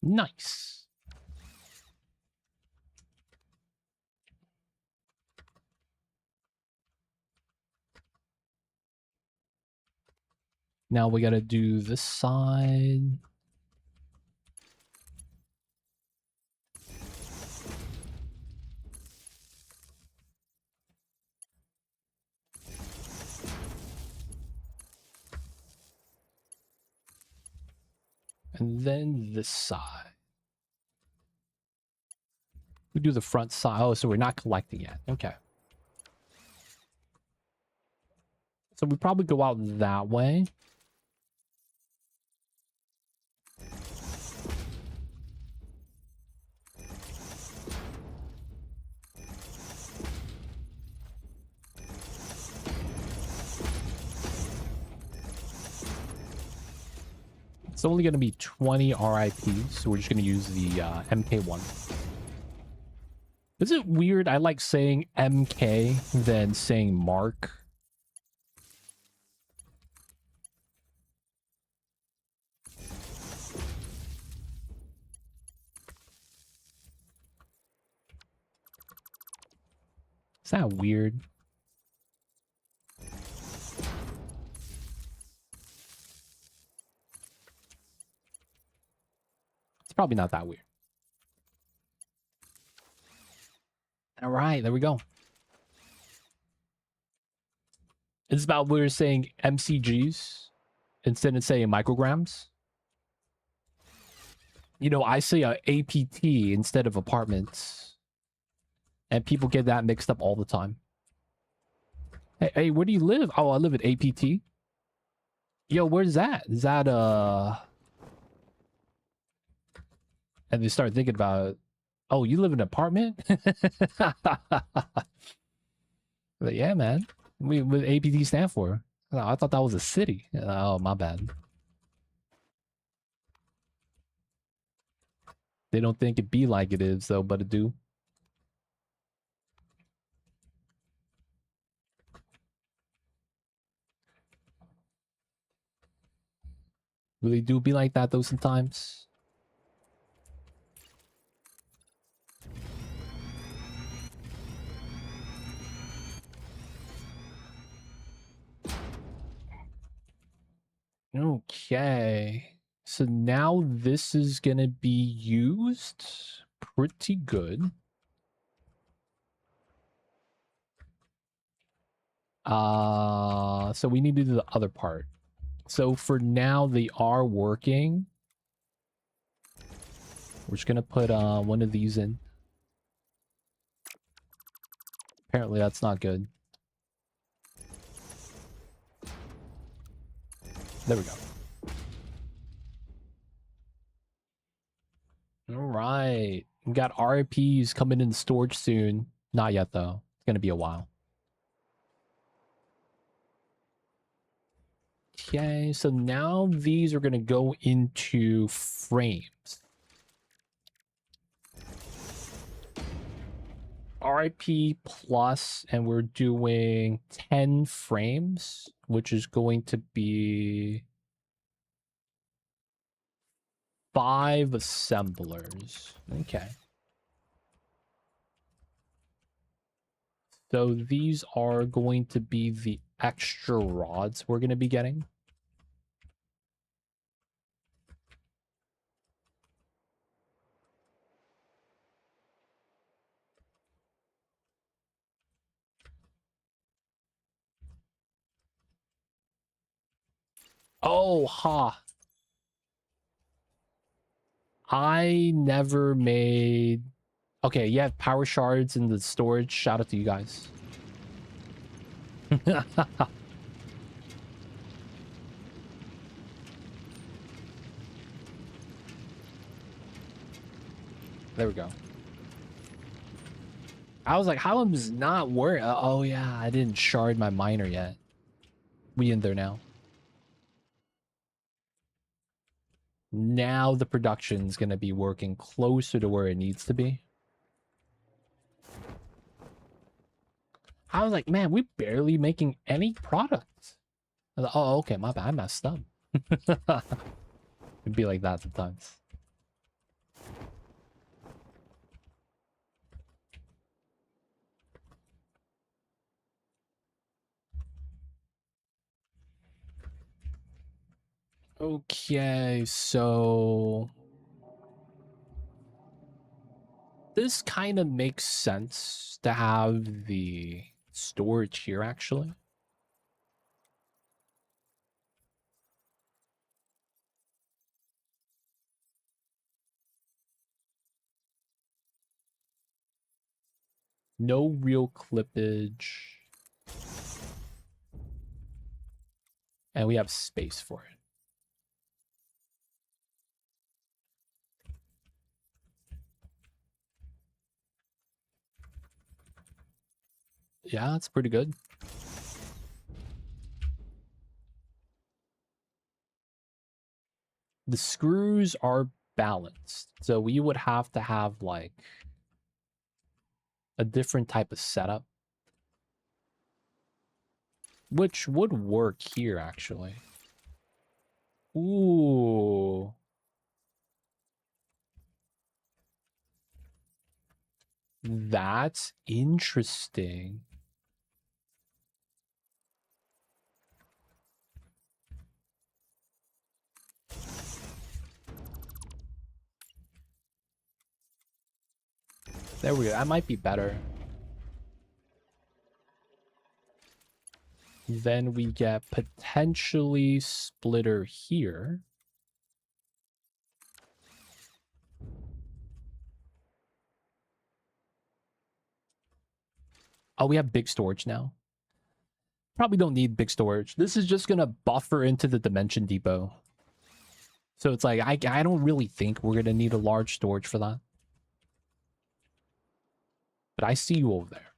Speaker 1: Nice. Now we gotta do this side. And then this side. We do the front side. Oh, so we're not collecting yet. Okay. So we probably go out that way. It's only going to be 20 RIPs, so we're just going to use the MK1. Is it weird? I like saying MK than saying Mark. Is that weird? It's probably not that weird. All right, there we go. It's about we're saying MCGs instead of saying micrograms. You know, I say APT instead of apartments. And people get that mixed up all the time. Hey, where do you live? Oh, I live at APT. Yo, where's that? Is that, And they start thinking about, oh, you live in an apartment? But yeah, man. What APT stand for? Oh, I thought that was a city. Oh, my bad. They don't think it be like it is, though, but it do. Really do be like that, though, sometimes. Okay. So now this is gonna be used pretty good. So we need to do the other part. So for now, they are working. We're just gonna put one of these in. Apparently that's not good. There we go. All right. We got RIPs coming in storage soon. Not yet, though. It's gonna be a while. Okay, so now these are gonna go into frames. RIP plus, and we're doing 10 frames, which is going to be 5 assemblers. Okay. So these are going to be the extra rods we're going to be getting. Oh, ha. I never made... Okay, you have power shards in the storage. Shout out to you guys. There we go. I was like, how am I not working? Oh, yeah, I didn't shard my miner yet. We in there now. Now the production's going to be working closer to where it needs to be. I was like, man, we're barely making any products. I was like, oh, okay, my bad. I messed up. It'd be like that sometimes. Okay, so this kind of makes sense to have the storage here, actually. No real clippage. And we have space for it. Yeah, that's pretty good. The screws are balanced. So we would have to have like a different type of setup. Which would work here, actually. Ooh. That's interesting. There we go. That might be better. Then we get potentially splitter here. Oh, we have big storage now. Probably don't need big storage. This is just going to buffer into the dimension depot. So it's like, I don't really think we're going to need a large storage for that. But I see you over there.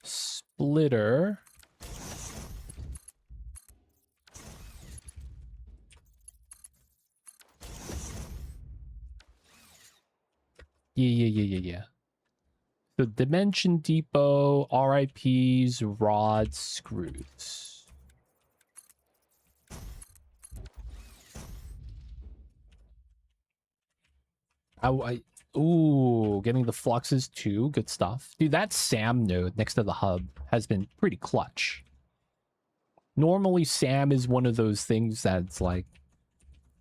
Speaker 1: Splitter. Yeah. So dimension depot, RIPs, rods, screws. Ooh, getting the fluxes too. Good stuff. Dude, that SAM node next to the hub has been pretty clutch. Normally, SAM is one of those things that's like,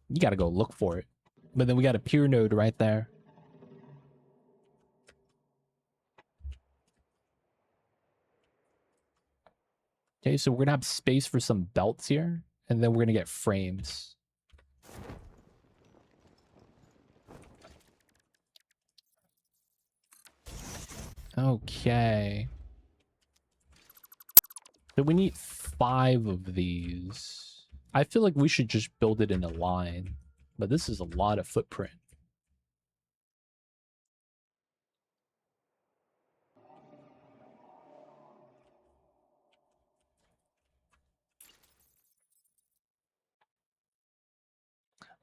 Speaker 1: you gotta go look for it. But then we got a peer node right there. Okay, so we're gonna have space for some belts here. And then we're gonna get frames. Okay. So we need 5 of these. I feel like we should just build it in a line. But this is a lot of footprint.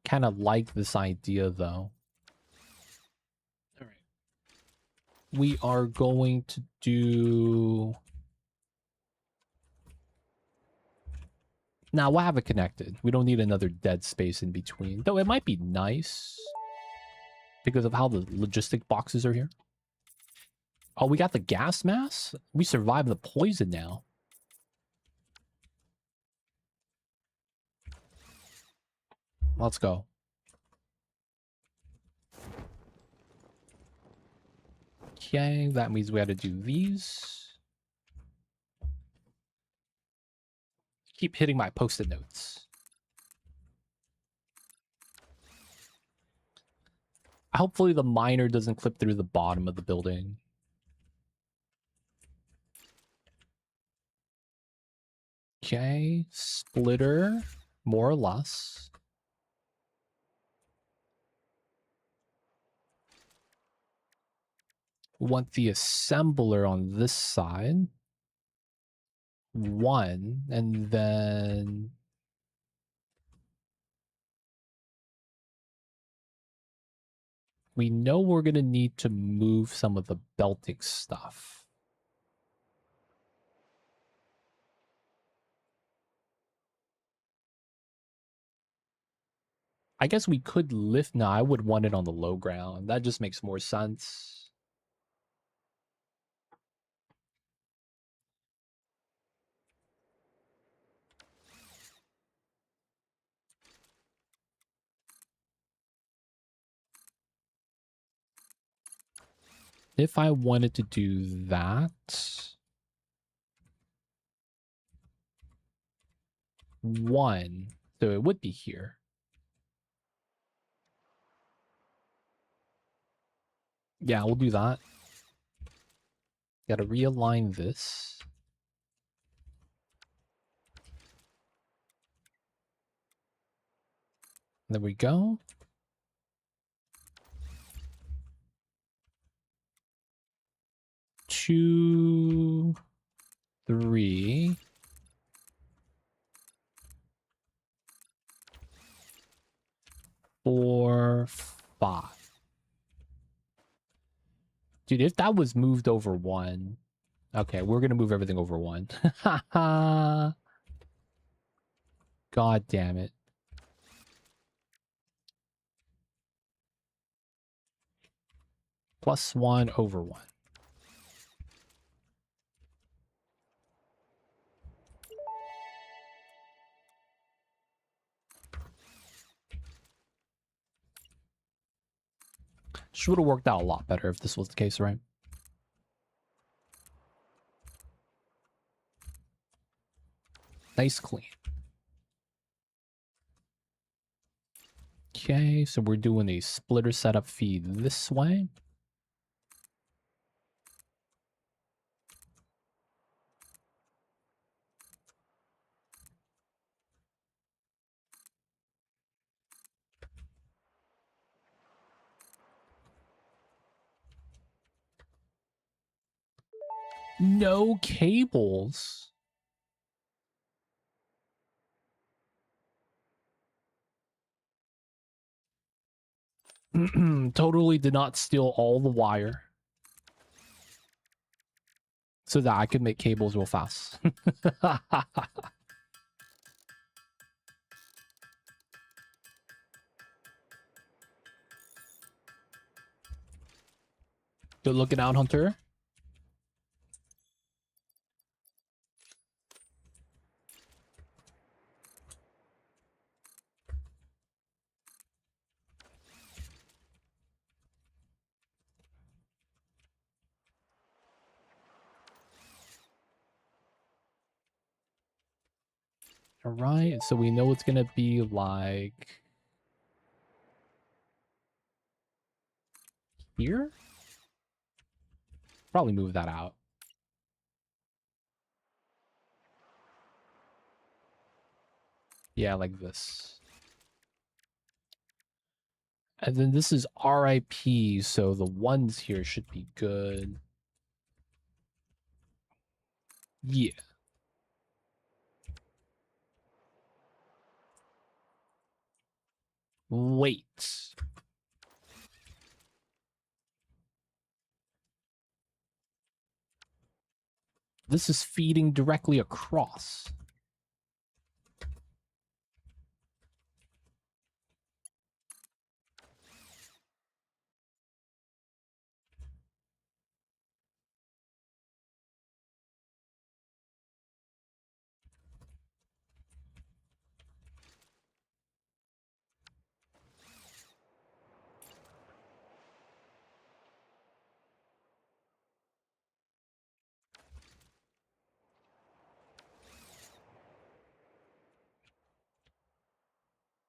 Speaker 1: Kind of like this idea, though. All right. We are going to do... Now, we'll have it connected. We don't need another dead space in between. Though it might be nice. Because of how the logistic boxes are here. Oh, we got the gas mask? We survived the poison now. Let's go. Okay, that means we had to do these. Keep hitting my post-it notes. Hopefully the miner doesn't clip through the bottom of the building. Okay, splitter, more or less. Want the assembler on this side. 1, and then... We know we're going to need to move some of the belting stuff. I guess we could lift... No, I would want it on the low ground. That just makes more sense. if I wanted to do that, 1, so it would be here. Yeah, we'll do that. Got to realign this. There we go. Two, 3. 4, 5. Dude, if that was moved over 1. Okay, we're gonna move everything over 1. God damn it. +1 over 1. This would have worked out a lot better if this was the case, right? Nice clean. Okay, so we're doing a splitter setup feed this way. No cables. Totally did not steal all the wire so that I could make cables real fast. Good looking out, Hunter. All right, so we know it's gonna be like here. Probably move that out. Yeah, like this. And then this is RIP, so the ones here should be good. Yeah. Wait. This is feeding directly across.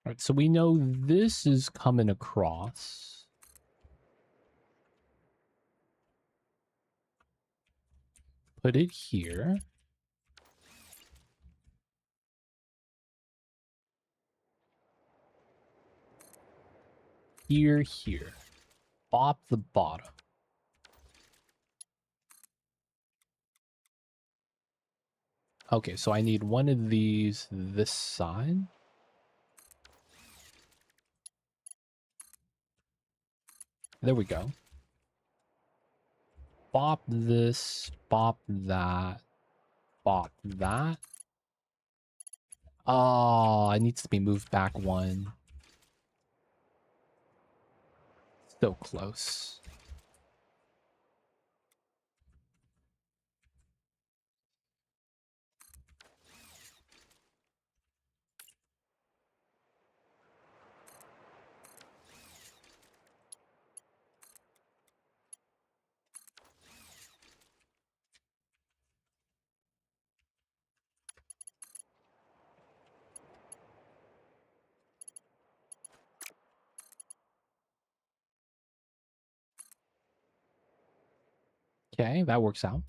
Speaker 1: All right, so we know this is coming across. Put it here. Here. Bop the bottom. Okay, so I need one of these this side. There we go. Bop this, bop that, bop that. Oh, it needs to be moved back 1. So close. Okay, that works out.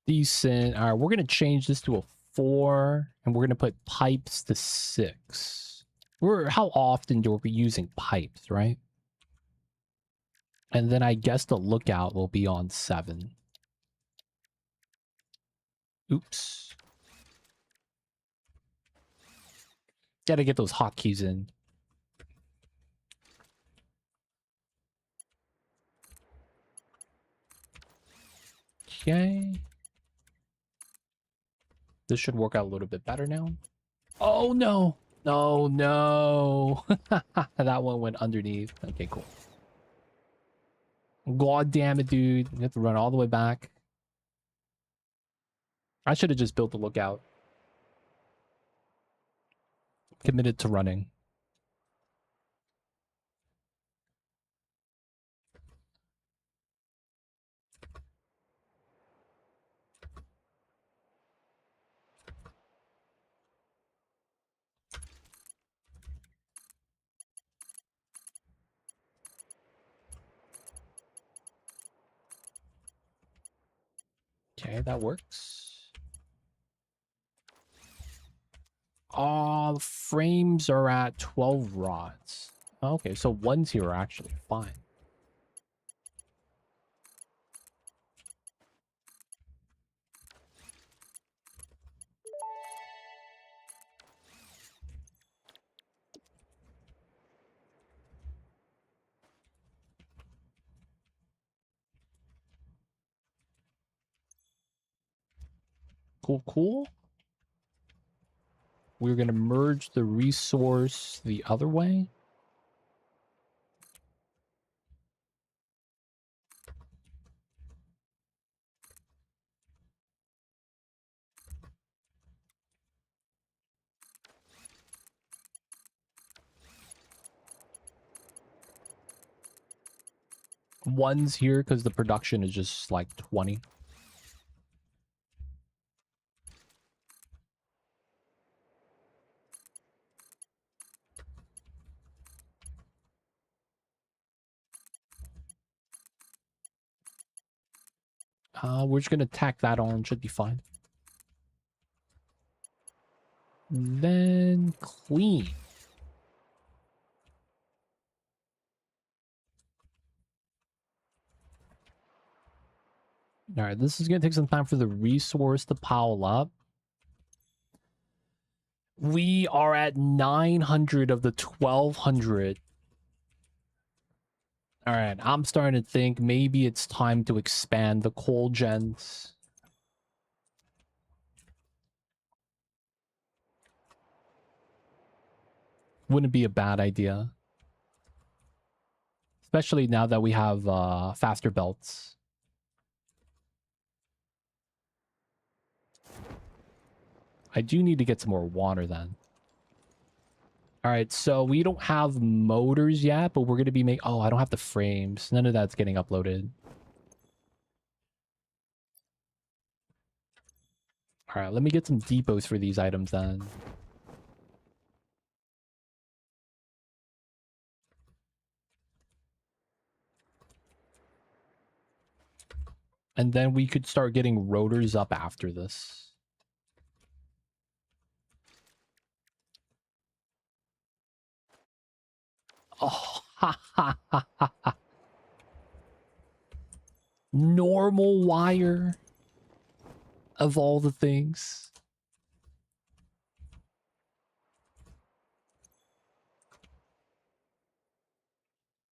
Speaker 1: Decent. All right, we're going to change this to a 4, and we're going to put pipes to 6. How often do we be using pipes, right? And then I guess the lookout will be on 7. Oops. Gotta get those hotkeys in. Okay. This should work out a little bit better now. Oh, no. No, no. That one went underneath. Okay, cool. God damn it, dude. You have to run all the way back. I should have just built the lookout. Committed to running. Okay, that works. Oh, the frames are at 12 rods. Okay, so ones here are actually fine. Cool, cool. We're going to merge the resource the other way. One's here because the production is just like 20. We're just going to tack that on. Should be fine. Then clean. All right, this is going to take some time for the resource to pile up. We are at 900 of the 1200. All right, I'm starting to think maybe it's time to expand the coal gens. Wouldn't be a bad idea. Especially now that we have faster belts. I do need to get some more water then. All right, so we don't have motors yet, but we're going to be making... Oh, I don't have the frames. None of that's getting uploaded. All right, let me get some depots for these items then. And then we could start getting rotors up after this. Oh, ha, ha, ha, ha, ha. Normal wire of all the things.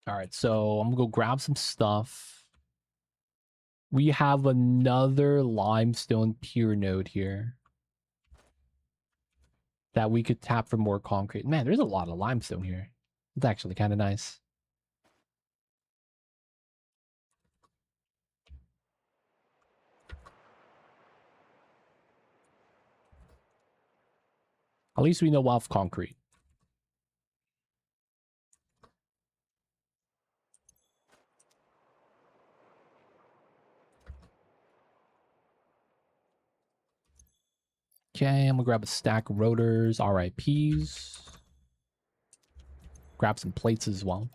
Speaker 1: All right, so I'm gonna go grab some stuff. We have another limestone pier node here that we could tap for more concrete. Man, there's a lot of limestone here. It's actually kind of nice. At least we know we'll have concrete. Okay, I'm gonna grab a stack of rotors, RIPs. Grab some plates as well.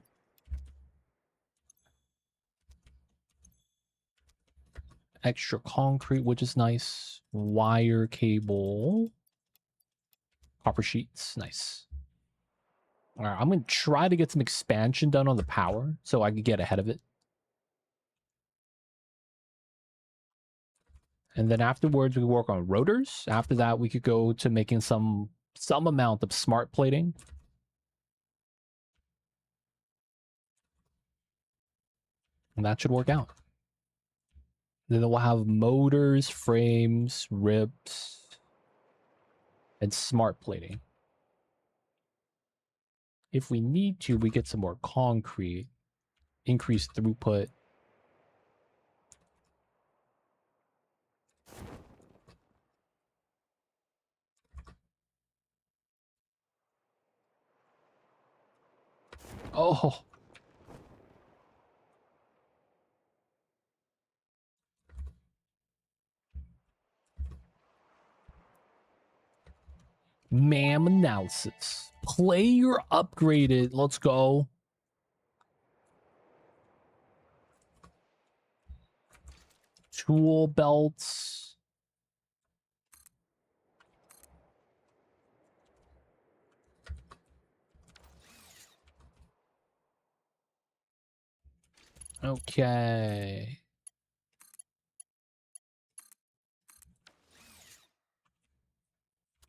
Speaker 1: Extra concrete, which is nice. Wire cable. Copper sheets, nice. All right, I'm gonna try to get some expansion done on the power so I can get ahead of it. And then afterwards, we work on rotors. After that, we could go to making some amount of smart plating. And that should work out. Then we'll have motors, frames, ribs, and smart plating. If we need to, we get some more concrete, increase throughput. Oh, MAM analysis. Player upgraded. Let's go. Tool belts. Okay.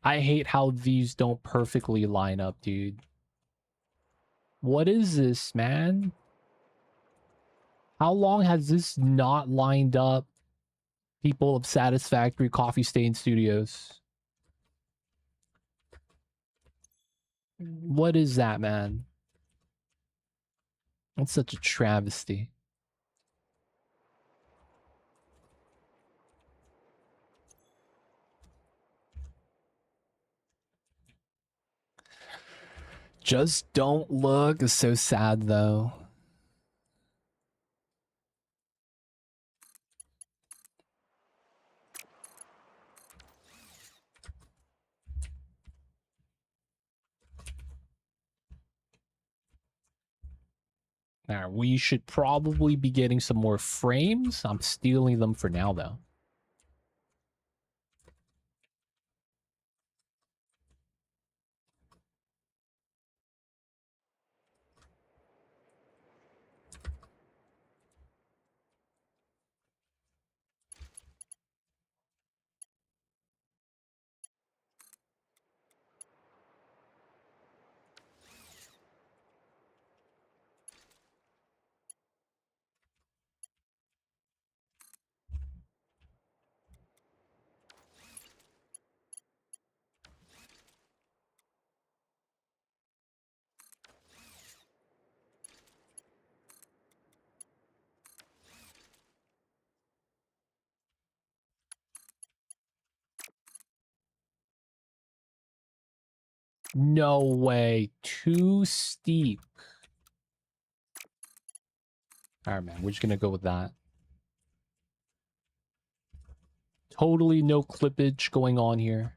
Speaker 1: I hate how these don't perfectly line up, dude. What is this, man? How long has this not lined up? People of Satisfactory Coffee Stain Studios. What is that, man? That's such a travesty. Just don't look. It's so sad, though. Alright, we should probably be getting some more frames. I'm stealing them for now, though. No way. Too steep. Alright, man. We're just gonna go with that. Totally no clippage going on here.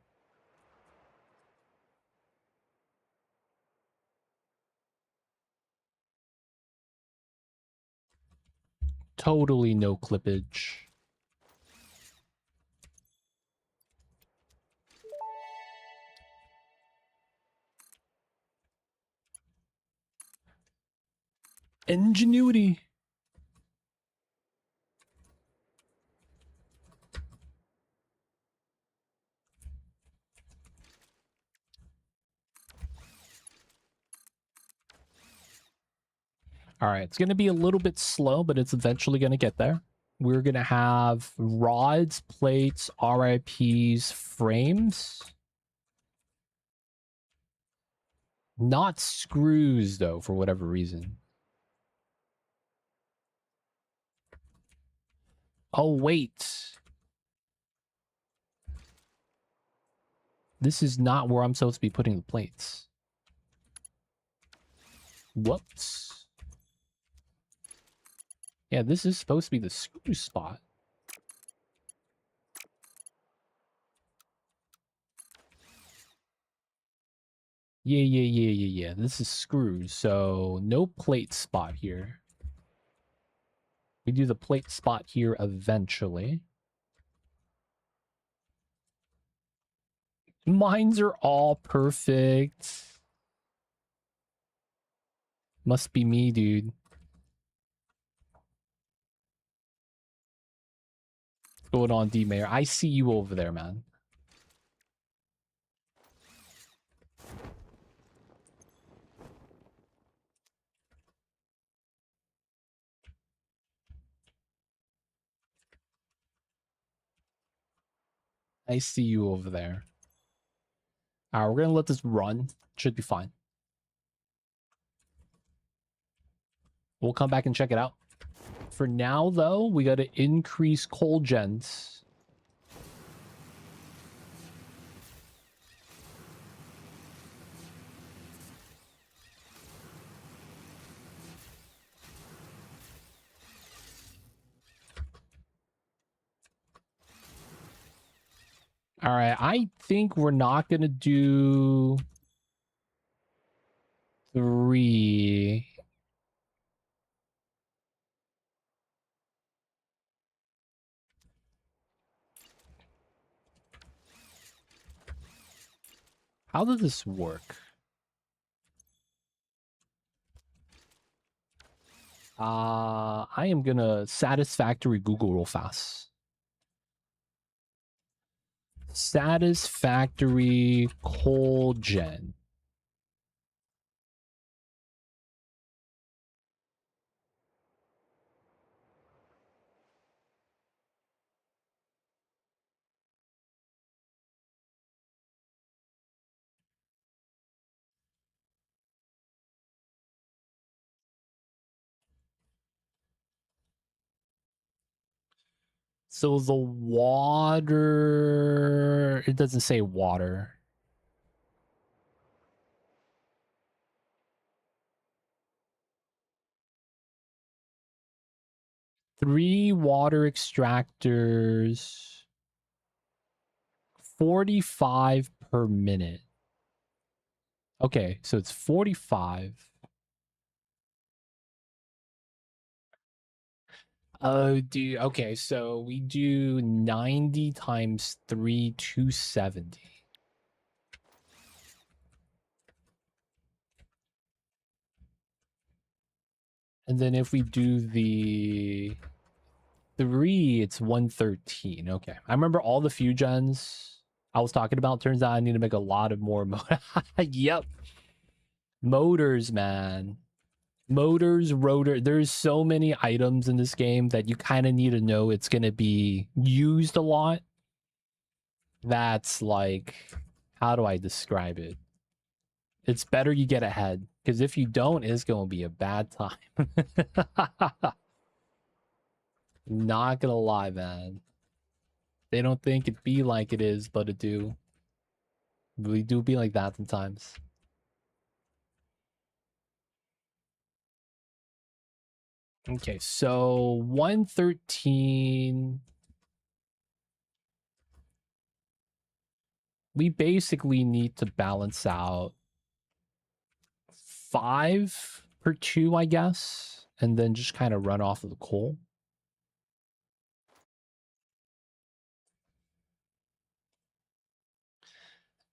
Speaker 1: Totally no clippage. Ingenuity. All right, it's going to be a little bit slow, but it's eventually going to get there. We're going to have rods, plates, RIPs, frames. Not screws, though, for whatever reason. Oh, wait. This is not where I'm supposed to be putting the plates. Whoops. Yeah, this is supposed to be the screw spot. Yeah. This is screws, so no plate spot here. We do the plate spot here eventually. Mines are all perfect. Must be me, dude. What's going on, D-Mayor? I see you over there, man. I see you over there. Alright, we're gonna let this run. Should be fine. We'll come back and check it out. For now, though, we gotta increase coal gens. Alright, I think we're not gonna do 3. How does this work? I am gonna Satisfactory Google real fast. Satisfactory coal gen. So the water, it doesn't say water. Three water extractors, 45 per minute. Okay, so it's 45. Oh, dude. Okay, so we do 90 times 3, 270. And then if we do the 3, it's 113. Okay. I remember all the fusions I was talking about. Turns out I need to make a lot of more. Yep. Motors, man. Motors, rotor. There's so many items in this game that you kind of need to know it's going to be used a lot. That's like, how do I describe it? It's better you get ahead, because if you don't, it's going to be a bad time. Not gonna lie, man. They don't think it be like it is, but it do. We do be like that sometimes. Okay, so 113. We basically need to balance out 5 per 2, I guess, and then just kind of run off of the coal.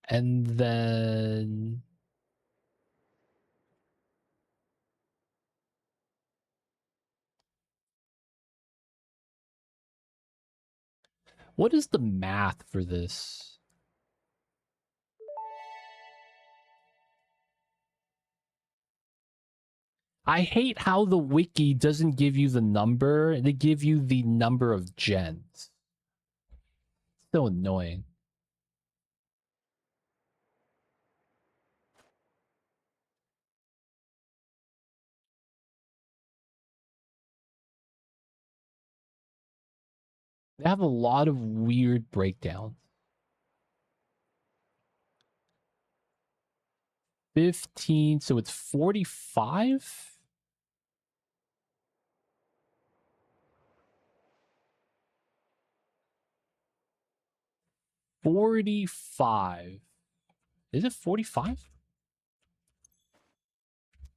Speaker 1: And then what is the math for this? I hate how the wiki doesn't give you the number. They give you the number of gens. So annoying. They have a lot of weird breakdowns. 15, so it's 45? 45. Is it 45?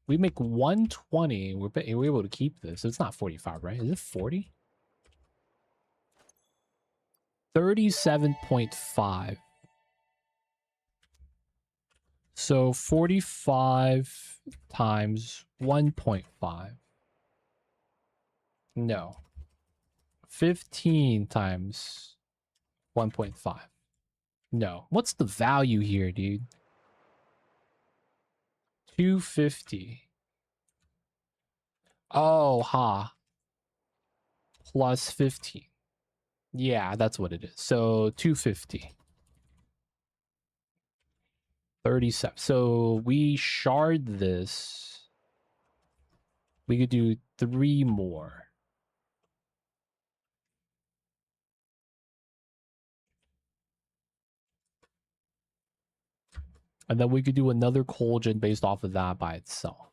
Speaker 1: We make 120. We're able to keep this. It's not 45, right? Is it 40? 37.5. So 45 times 1.5. No. 15 times 1.5. No. What's the value here, dude? 250. Oh, ha. Plus 15. Yeah, that's what it is. So 250. 37. So we shard this. We could do 3 more. And then we could do another coal gen based off of that by itself.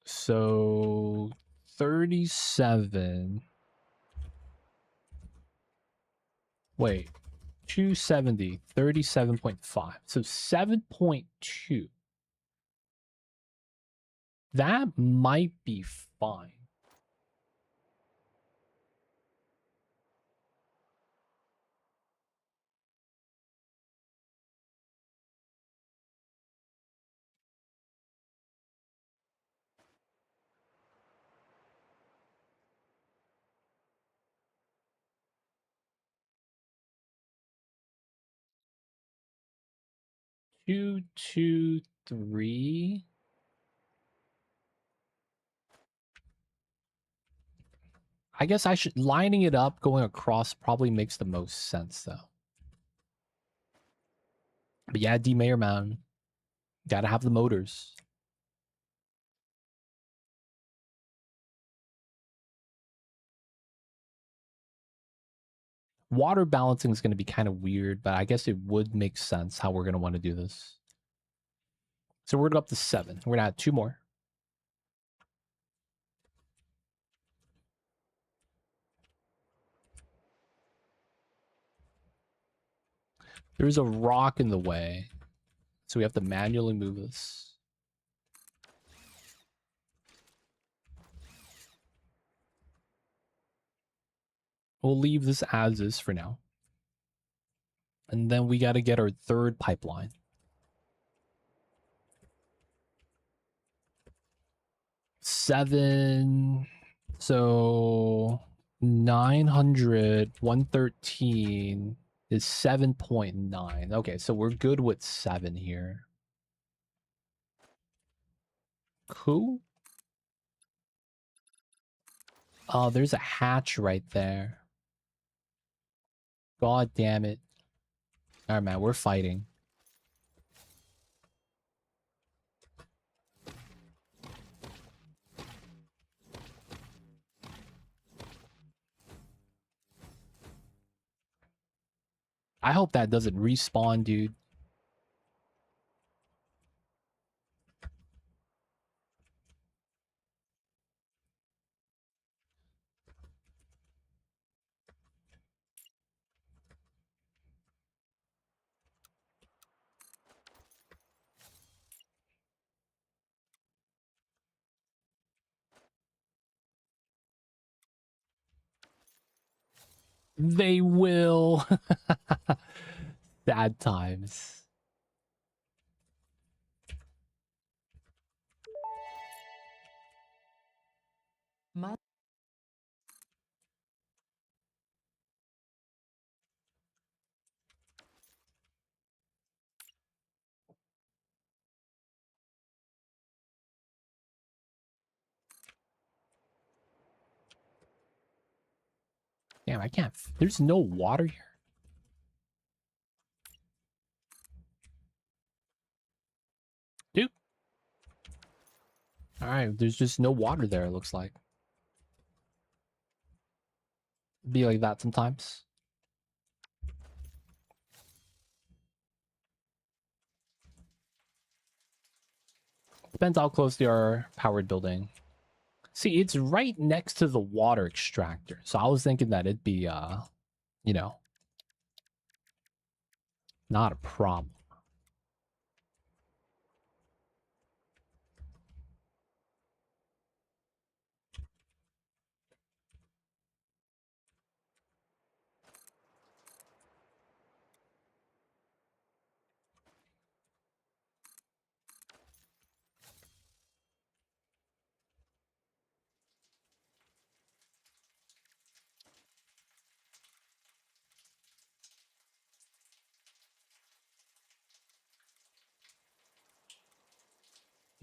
Speaker 1: So 37. Wait. 270. 37.5. So 7.2. That might be fine. Two, two, three. I guess I should lining it up going across probably makes the most sense though. But yeah, D Mayor man. Gotta have the motors. Water balancing is going to be kind of weird, but I guess it would make sense how we're going to want to do this. So we're going to go up to 7. We're going to add 2 more. There's a rock in the way, so we have to manually move this. We'll leave this as is for now. And then we got to get our 3rd pipeline. 7. So 900, 113 is 7.9. Okay, so we're good with 7 here. Cool. Oh, there's a hatch right there. God damn it. Alright, man, we're fighting. I hope that doesn't respawn, dude. They will. Sad times.
Speaker 2: Mo-
Speaker 1: Damn, I can't. There's no water here. Dude. Alright, there's just no water there, it looks like. Be like that sometimes. Depends how close they are powered building. See, it's right next to the water extractor. So I was thinking that it'd be, you know, not a problem.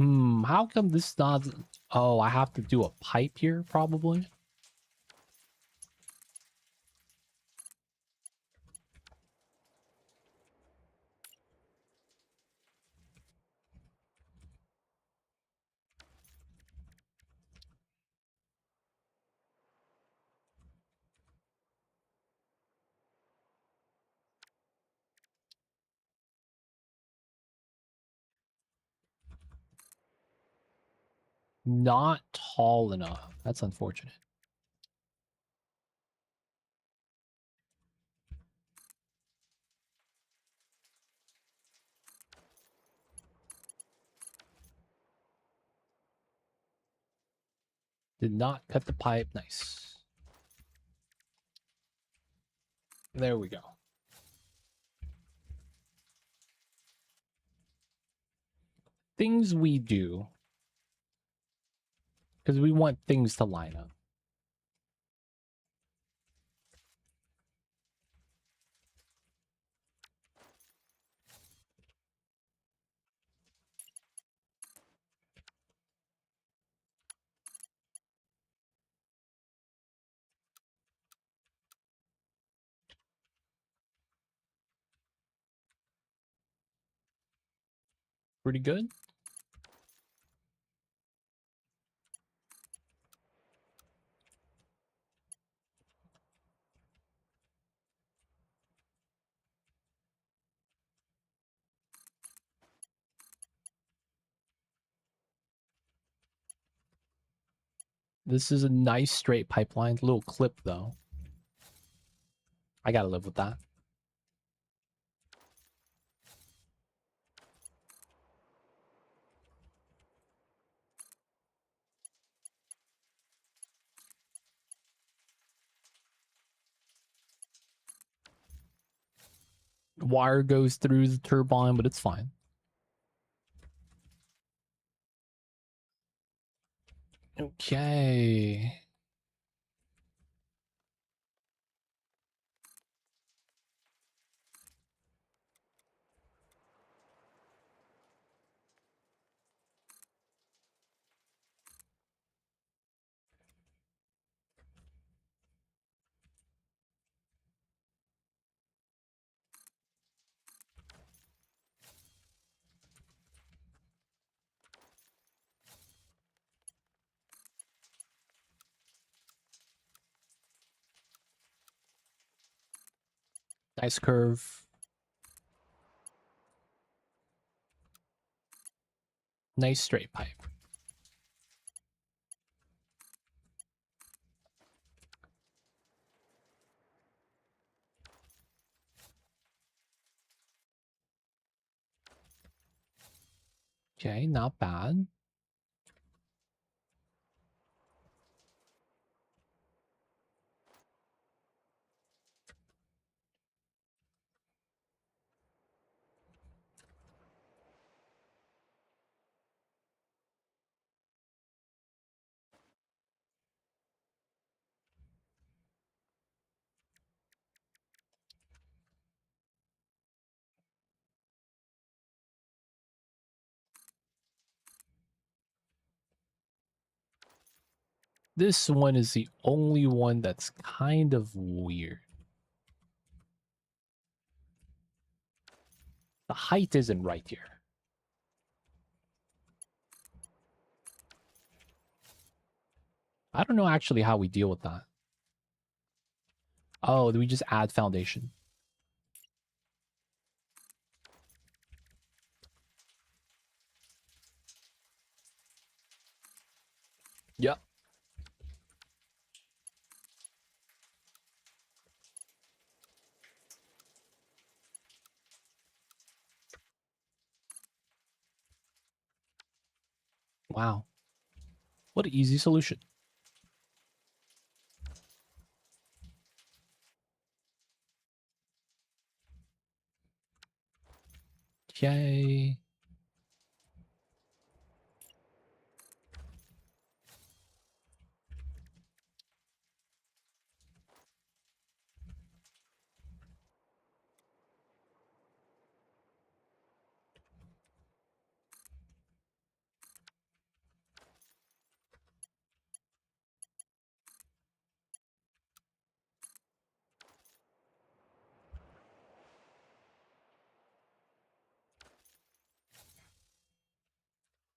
Speaker 1: How come this not... Oh, I have to do a pipe here, probably? Not tall enough. That's unfortunate. Did not cut the pipe. Nice. There we go. Things we do. Because we want things to line up. Pretty good. This is a nice straight pipeline. Little clip, though. I gotta live with that. Wire goes through the turbine, but it's fine. Okay. Nice curve. Nice straight pipe. Okay, not bad. This one is the only one that's kind of weird. The height isn't right here. I don't know actually how we deal with that. Oh, do we just add foundation? Yep. Wow. What an easy solution. Okay.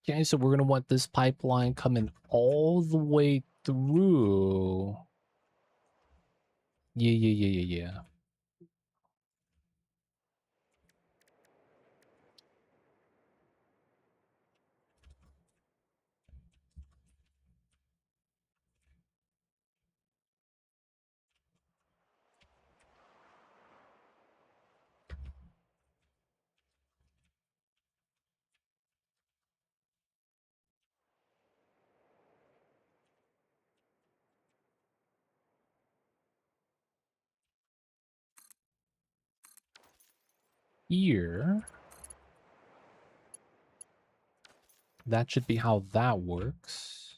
Speaker 1: Okay, so we're gonna want this pipeline coming all the way through. Yeah. Here. That should be how that works.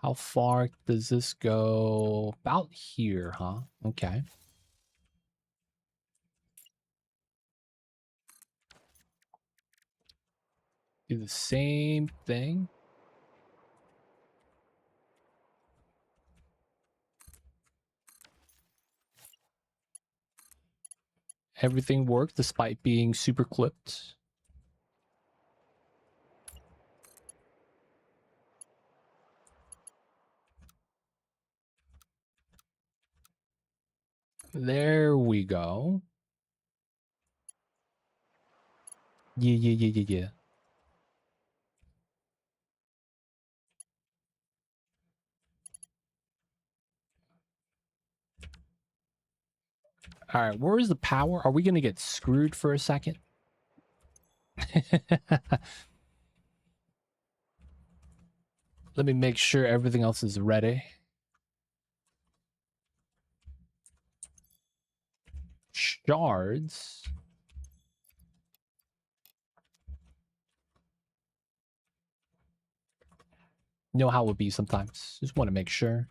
Speaker 1: How far does this go? About here, huh? Okay. Do the same thing. Everything worked despite being super clipped. There we go. Yeah. All right, where is the power? Are we going to get screwed for a second? Let me make sure everything else is ready. Shards. You know how it would be sometimes. Just want to make sure.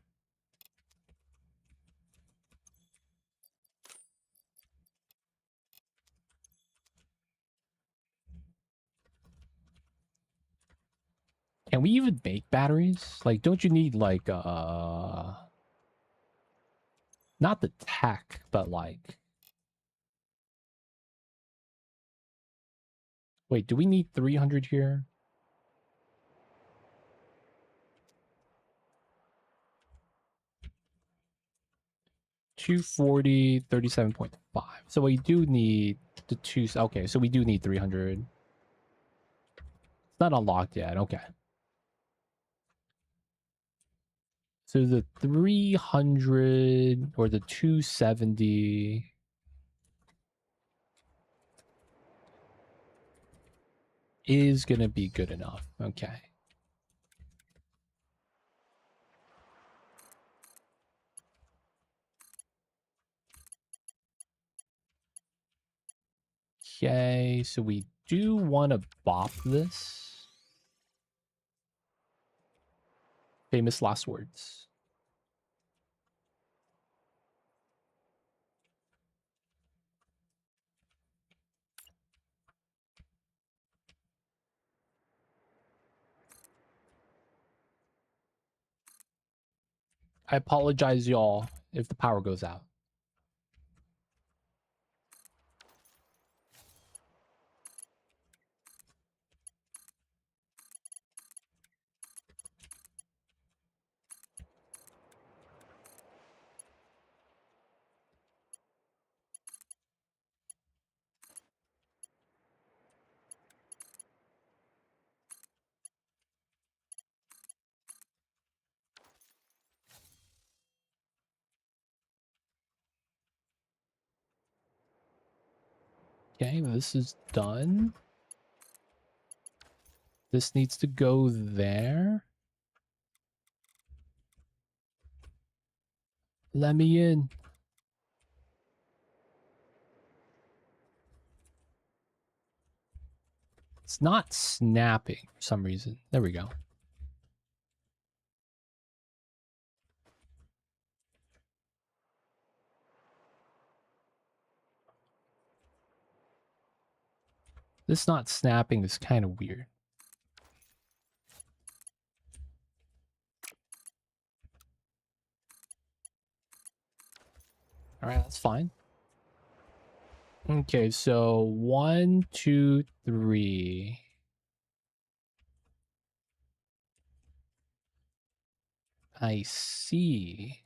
Speaker 1: Can we even make batteries? Like, don't you need like not the tech, but like, wait, do we need 300 here? 240, 37.5. So we do need the two. Okay, so we do need 300. It's not unlocked yet. Okay. So the 300 or the 270 is going to be good enough. Okay. Okay, so we do want to bop this. Famous last words. I apologize, y'all, if the power goes out. Okay, this is done. This needs to go there. Let me in. It's not snapping for some reason. There we go. This not snapping is kind of weird. All right, that's fine. Okay, so 1, 2, 3. I see.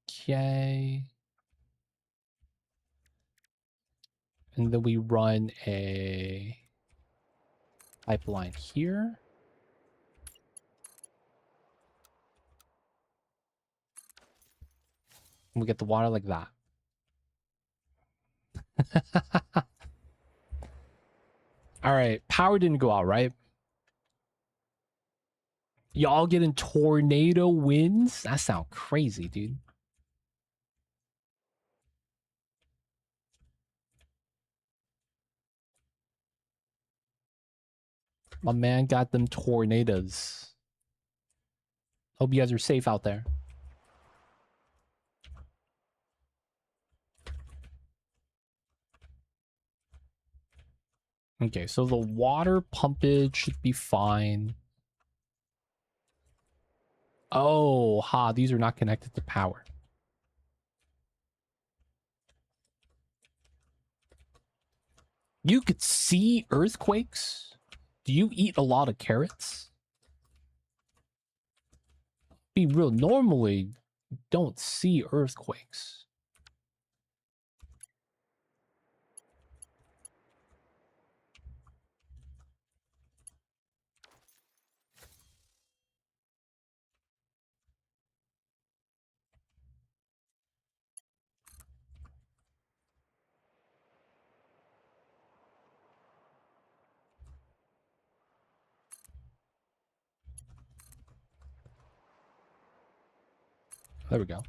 Speaker 1: Okay. And then we run a pipeline here. And we get the water like that. All right, power didn't go out, right? Y'all getting tornado winds? That sound crazy, dude. My man got them tornadoes. Hope you guys are safe out there. Okay, so the water pumpage should be fine. Oh, these are not connected to power. You could see earthquakes? Do you eat a lot of carrots? Be real, normally don't see earthquakes. There we go.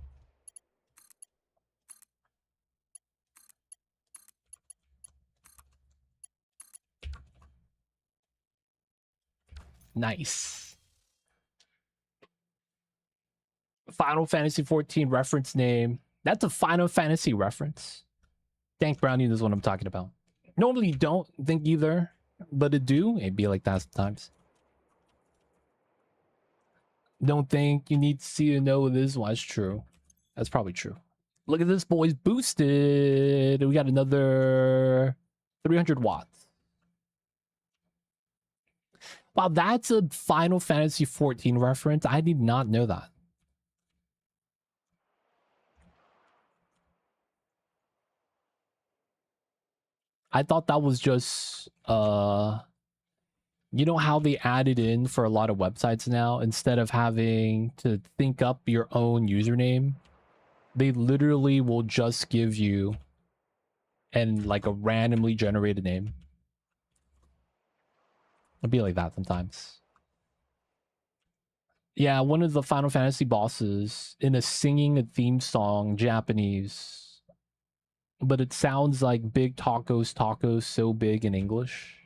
Speaker 1: Nice. Final Fantasy 14 reference name. That's a Final Fantasy reference. Thank Brownie knows what I'm talking about. Normally don't think either, but it do. It'd be like that sometimes. Don't think you need to see to know this one. That's true. That's probably true. Look at this, boys. Boosted. We got another 300 watts. Wow, that's a Final Fantasy 14 reference. I did not know that. I thought that was just you know how they added in for a lot of websites now, instead of having to think up your own username, they literally will just give you like a randomly generated name. It'll be like that sometimes. Yeah, one of the Final Fantasy bosses in a singing a theme song, Japanese, but it sounds like big tacos, tacos so big in English.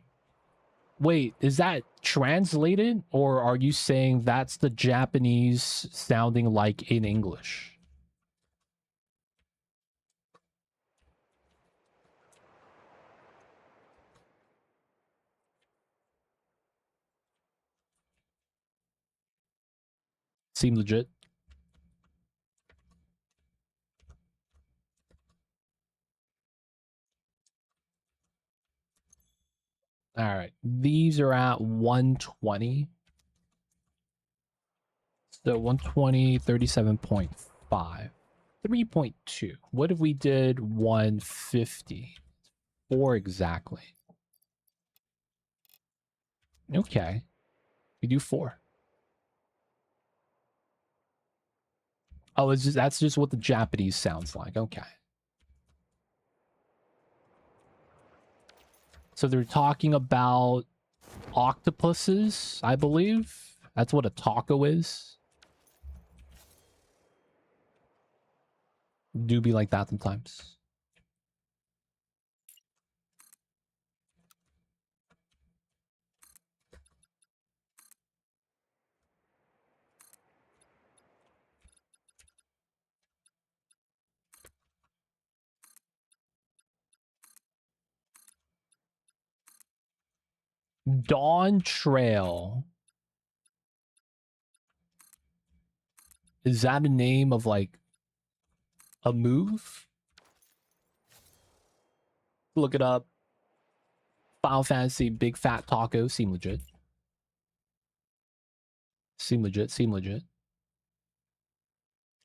Speaker 1: Wait, is that translated, or are you saying that's the Japanese sounding like in English? Seem legit. All right, these are at 120. So 120, 37.5. 3.2. What if we did 150? 4 exactly. Okay. We do 4. Oh, it's just that's just what the Japanese sounds like. Okay. So they're talking about octopuses, I believe. That's what a taco is. Do be like that sometimes. Dawn Trail. Is that a name of like a move? Look it up. Final Fantasy Big Fat Taco. Seem legit. Seem legit. Seem legit.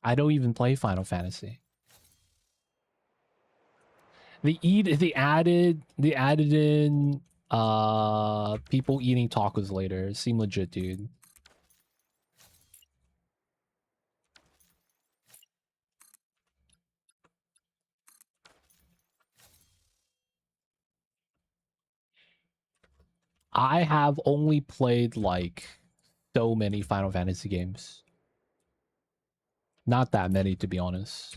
Speaker 1: I don't even play Final Fantasy. They added in people eating tacos later. Seem legit, dude. I have only played like so many Final Fantasy games. Not that many, to be honest.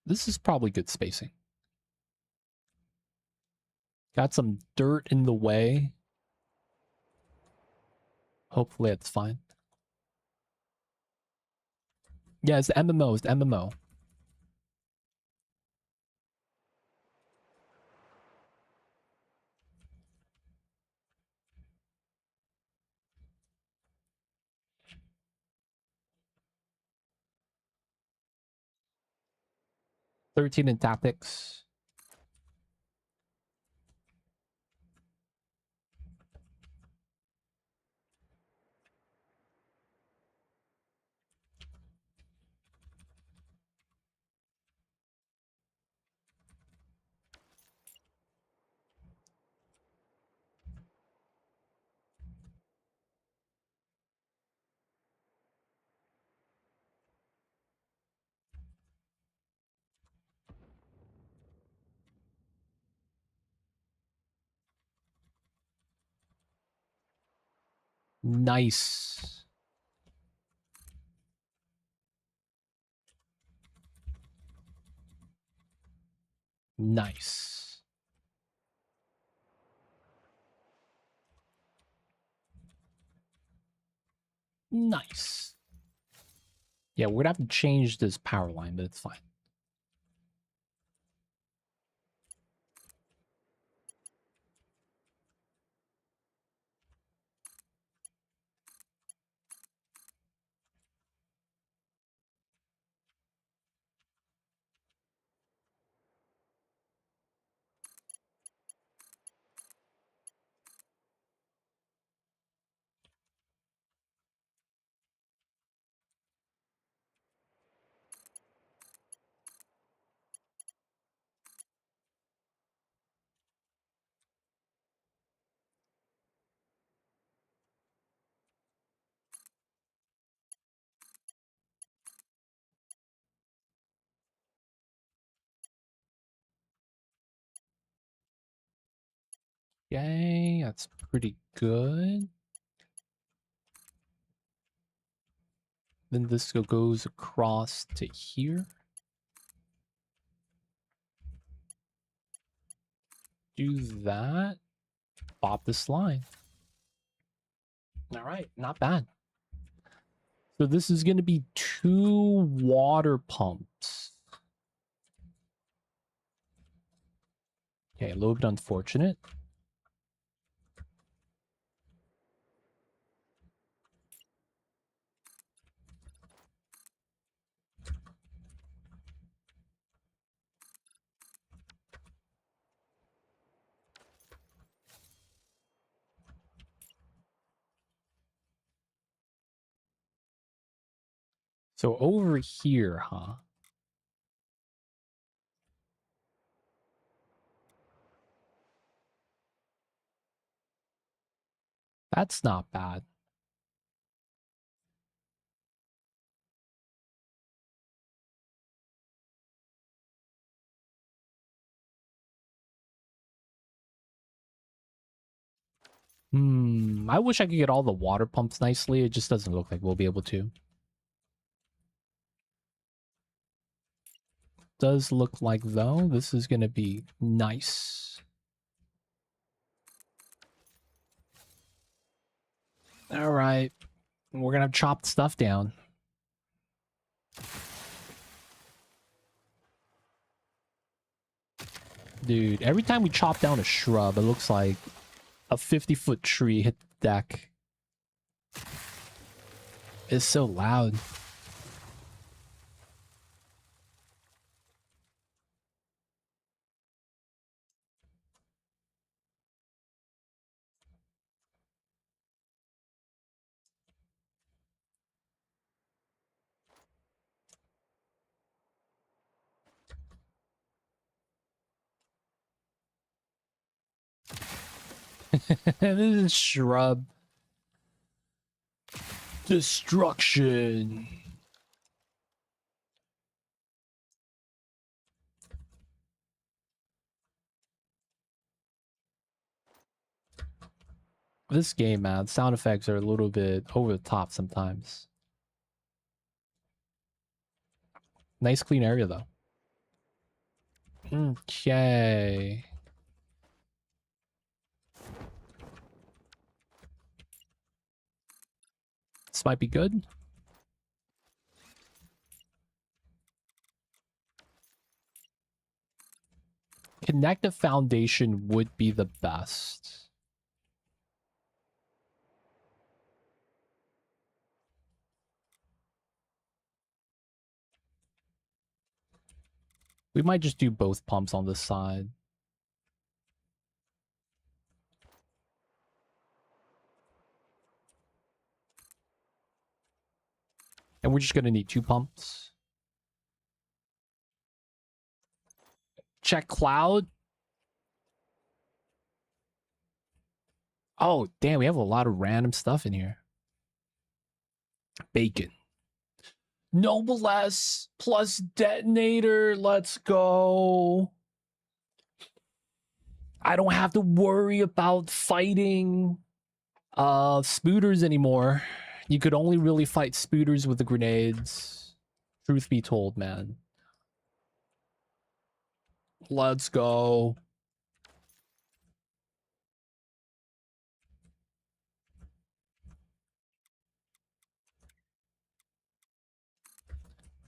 Speaker 1: This is probably good spacing. Got some dirt in the way. Hopefully it's fine. Yeah, it's the MMO. It's the MMO. $13 in tactics. Nice. Nice. Nice. Yeah, we're gonna have to change this power line, but it's fine. Yay, that's pretty good. Then this goes across to here. Do that. Pop this line. All right, not bad. So this is going to be 2 water pumps. Okay, a little bit unfortunate. So over here, huh? That's not bad. I wish I could get all the water pumps nicely. It just doesn't look like we'll be able to. Does look like, though, this is going to be nice. All right. We're gonna chop stuff down. Dude, every time we chop down a shrub, it looks like a 50-foot tree hit the deck. It's so loud. This is shrub destruction. This game, man, sound effects are a little bit over the top sometimes. Nice clean area though. Okay. This might be good. Connect a foundation would be the best. We might just do both pumps on this side. And we're just gonna need 2 pumps. Check cloud. Oh, damn, we have a lot of random stuff in here. Bacon. Noblesse plus detonator. Let's go. I don't have to worry about fighting spooters anymore. You could only really fight spooters with the grenades. Truth be told, man. Let's go.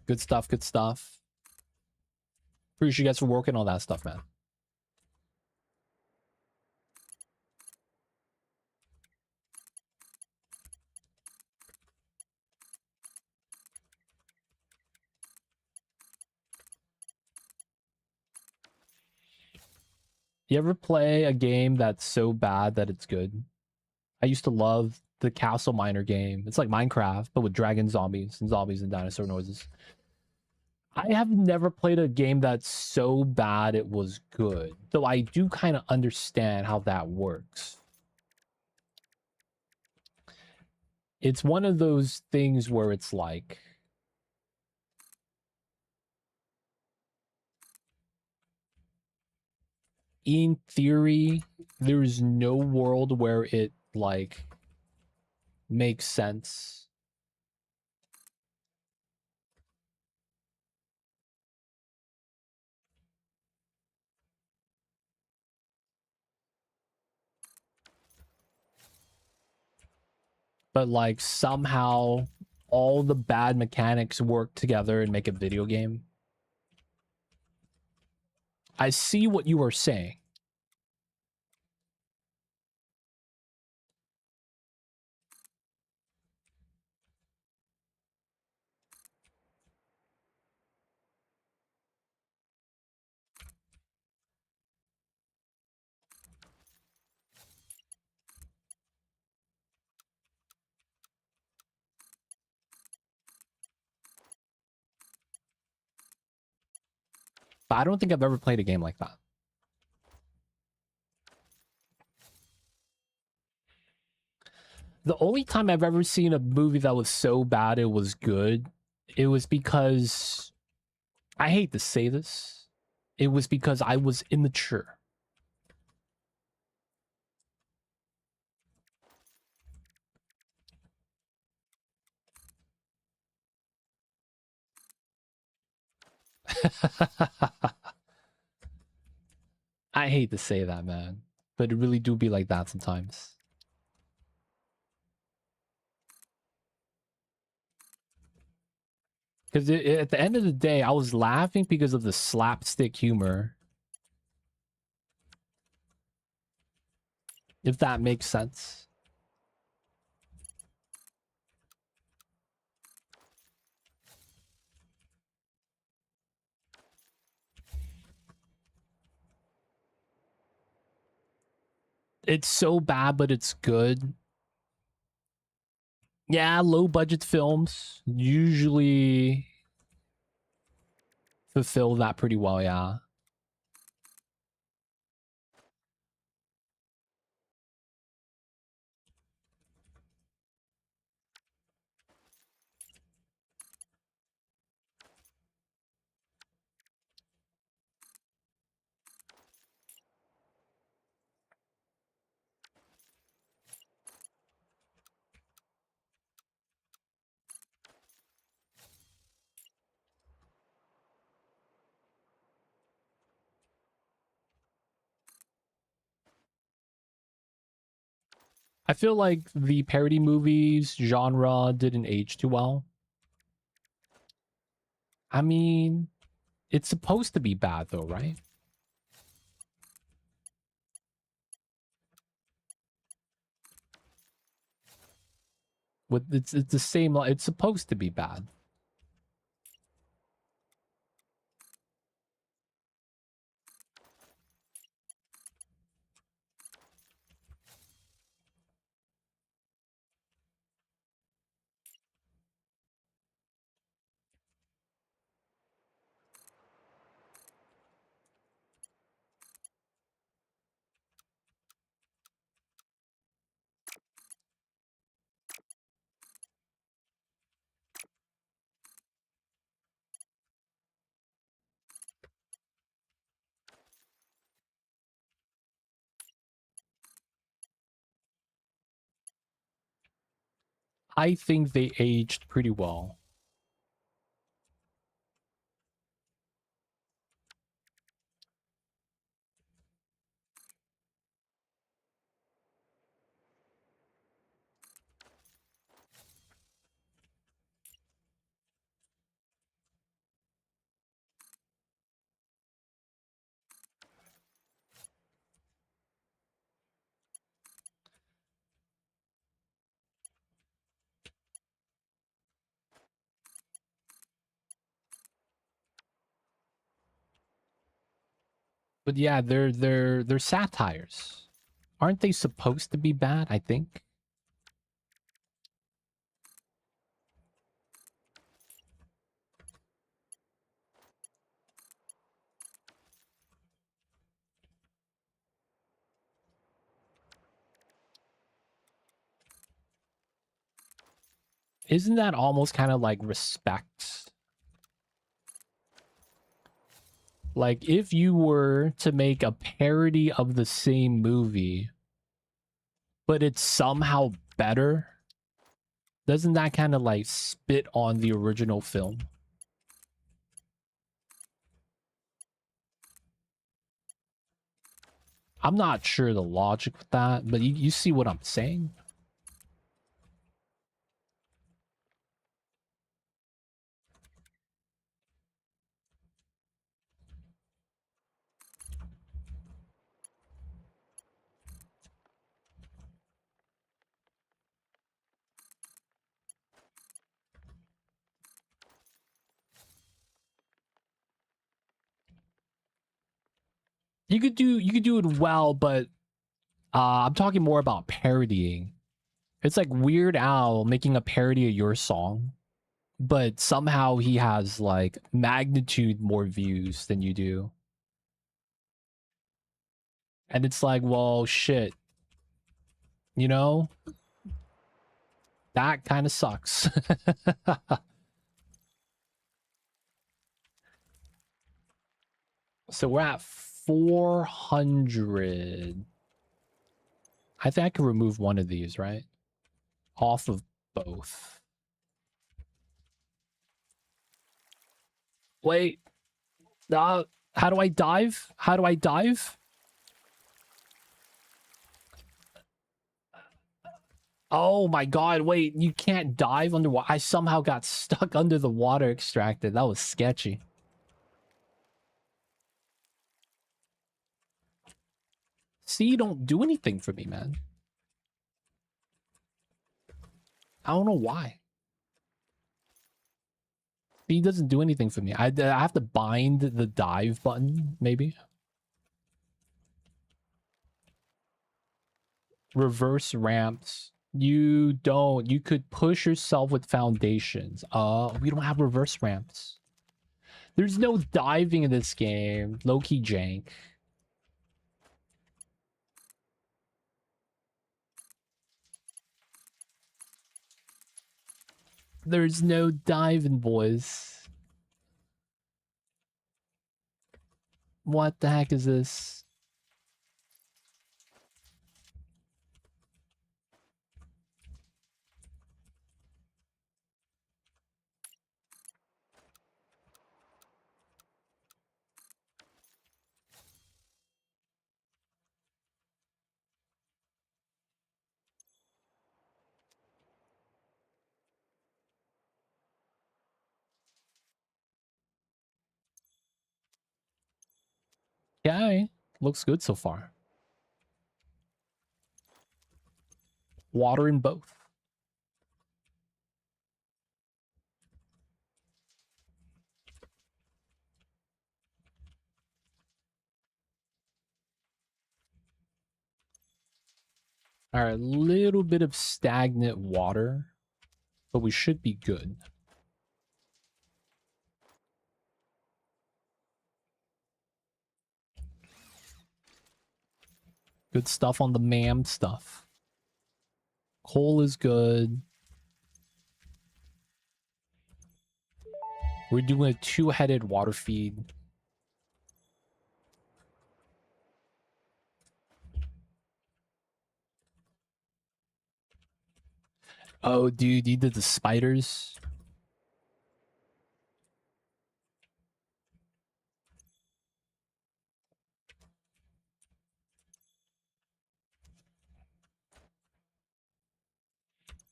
Speaker 1: Good stuff, good stuff. Appreciate you guys for working on that stuff, man. You ever play a game that's so bad that it's good? I used to love the Castle Miner game. It's like Minecraft, but with dragon zombies and dinosaur noises. I have never played a game that's so bad it was good. Though I do kind of understand how that works. It's one of those things where it's like, in theory, there's no world where it like makes sense. But like somehow all the bad mechanics work together and make a video game. I see what you are saying. But I don't think I've ever played a game like that. The only time I've ever seen a movie that was so bad it was good, it was because, I hate to say this, it was because I was immature. I hate to say that, man, but it really do be like that sometimes. Because at the end of the day, I was laughing because of the slapstick humor. If that makes sense. It's so bad, but it's good. Yeah, low budget films usually fulfill that pretty well, yeah. I feel like the parody movies genre didn't age too well. I mean, it's supposed to be bad though, right? With it's the same. It's supposed to be bad. I think they aged pretty well. But yeah, they're satires. Aren't they supposed to be bad, I think? Isn't that almost kind of like respect? Like if you were to make a parody of the same movie, but it's somehow better, doesn't that kind of like spit on the original film? I'm not sure the logic with that, but you see what I'm saying? You could do it well, but I'm talking more about parodying. It's like Weird Al making a parody of your song, but somehow he has like magnitude more views than you do. And it's like, well, shit. You know? That kind of sucks. So we're at 400. I think I can remove one of these, right? Off of both. Wait. How do I dive? How do I dive? Oh my god, wait, you can't dive underwater. I somehow got stuck under the water extracted. That was sketchy. See, don't do anything for me, man. I don't know why. He doesn't do anything for me. I have to bind the dive button, maybe. Reverse ramps. You don't. You could push yourself with foundations. We don't have reverse ramps. There's no diving in this game. Low-key jank. There's no diving, boys. What the heck is this? Okay. Looks good so far. Water in both. All right, a little bit of stagnant water, but we should be good. Good stuff on the MAM stuff. Coal is good. We're doing a two-headed water feed. Oh, dude, you did the spiders?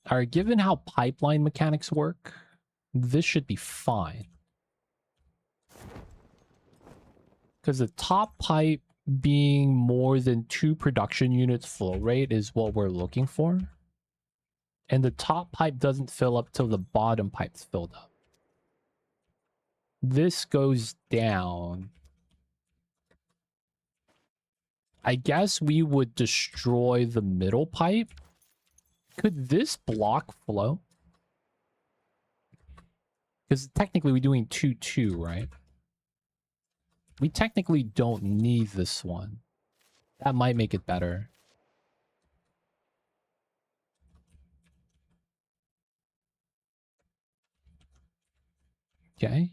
Speaker 1: All right, given how pipeline mechanics work, this should be fine. Because the top pipe being more than 2 production units flow rate is what we're looking for. And the top pipe doesn't fill up till the bottom pipe's filled up. This goes down. I guess we would destroy the middle pipe. Could this block flow? Because technically we're doing 2-2, right? We technically don't need this one. That might make it better. Okay.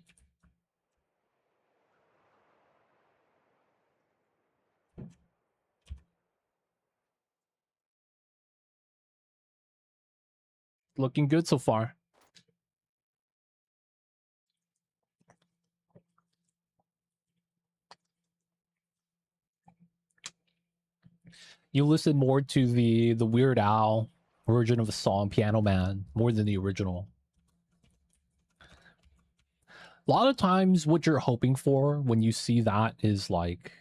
Speaker 1: Looking good so far. You listen more to the Weird Al version of the song Piano Man more than the original. A lot of times what you're hoping for when you see that is like,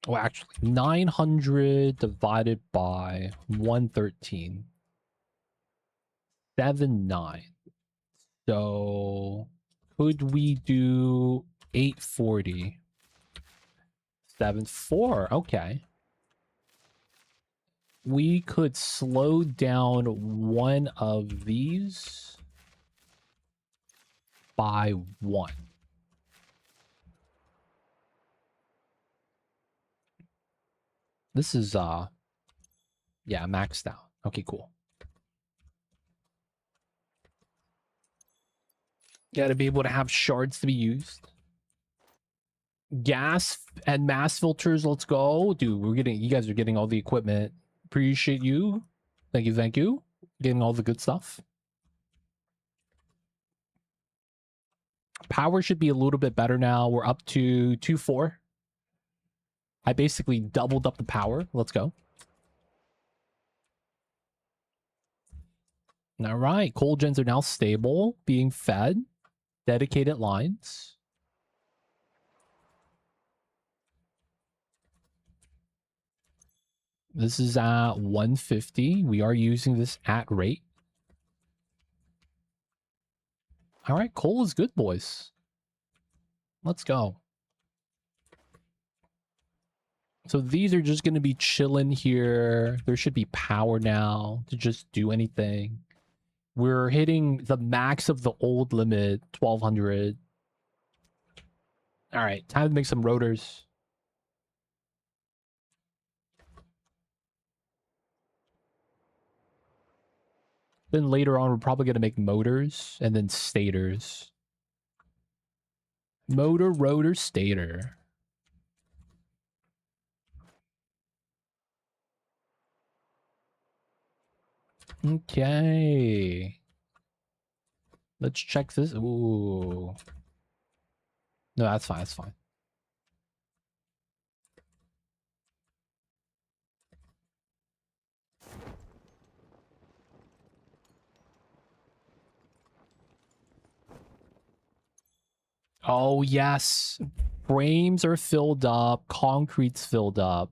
Speaker 1: oh, actually 900 divided by 113. 79. So could we do 840? 7.4. Okay. We could slow down one of these by 1. This is yeah, maxed out. Okay, cool. Gotta be able to have shards to be used. Gas and mass filters, let's go. Dude, you guys are getting all the equipment. Appreciate you. Thank you, thank you. Getting all the good stuff. Power should be a little bit better now. We're up to 2.4. I basically doubled up the power. Let's go. All right, coal gens are now stable, being fed. Dedicated lines. This is at 150. We are using this at rate. All right, coal is good, boys. Let's go. So these are just going to be chilling here. There should be power now to just do anything. We're hitting the max of the old limit, 1200. All right, time to make some rotors. Then later on, we're probably going to make motors and then stators. Motor, rotor, stator. Okay. Let's check this. Ooh. No, that's fine. That's fine. Oh, yes. Frames are filled up. Concrete's filled up.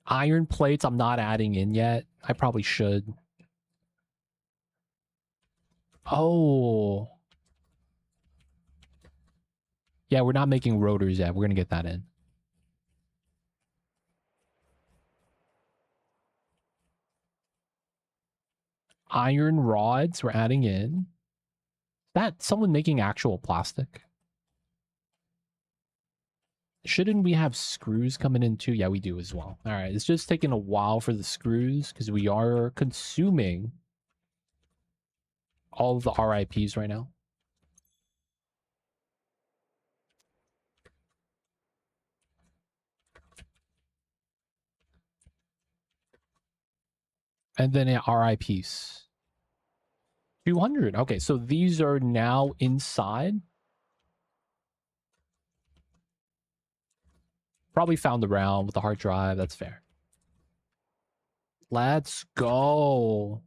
Speaker 1: Iron plates I'm not adding in yet. I probably should. Oh. Yeah, we're not making rotors yet. We're going to get that in. Iron rods we're adding in. Is that someone making actual plastic? Shouldn't we have screws coming in too? Yeah, we do as well. All right, it's just taking a while for the screws because we are consuming all of the RIPs right now. And then RIPs. 200. Okay, so these are now inside. Probably found around with the hard drive. That's fair. Let's go.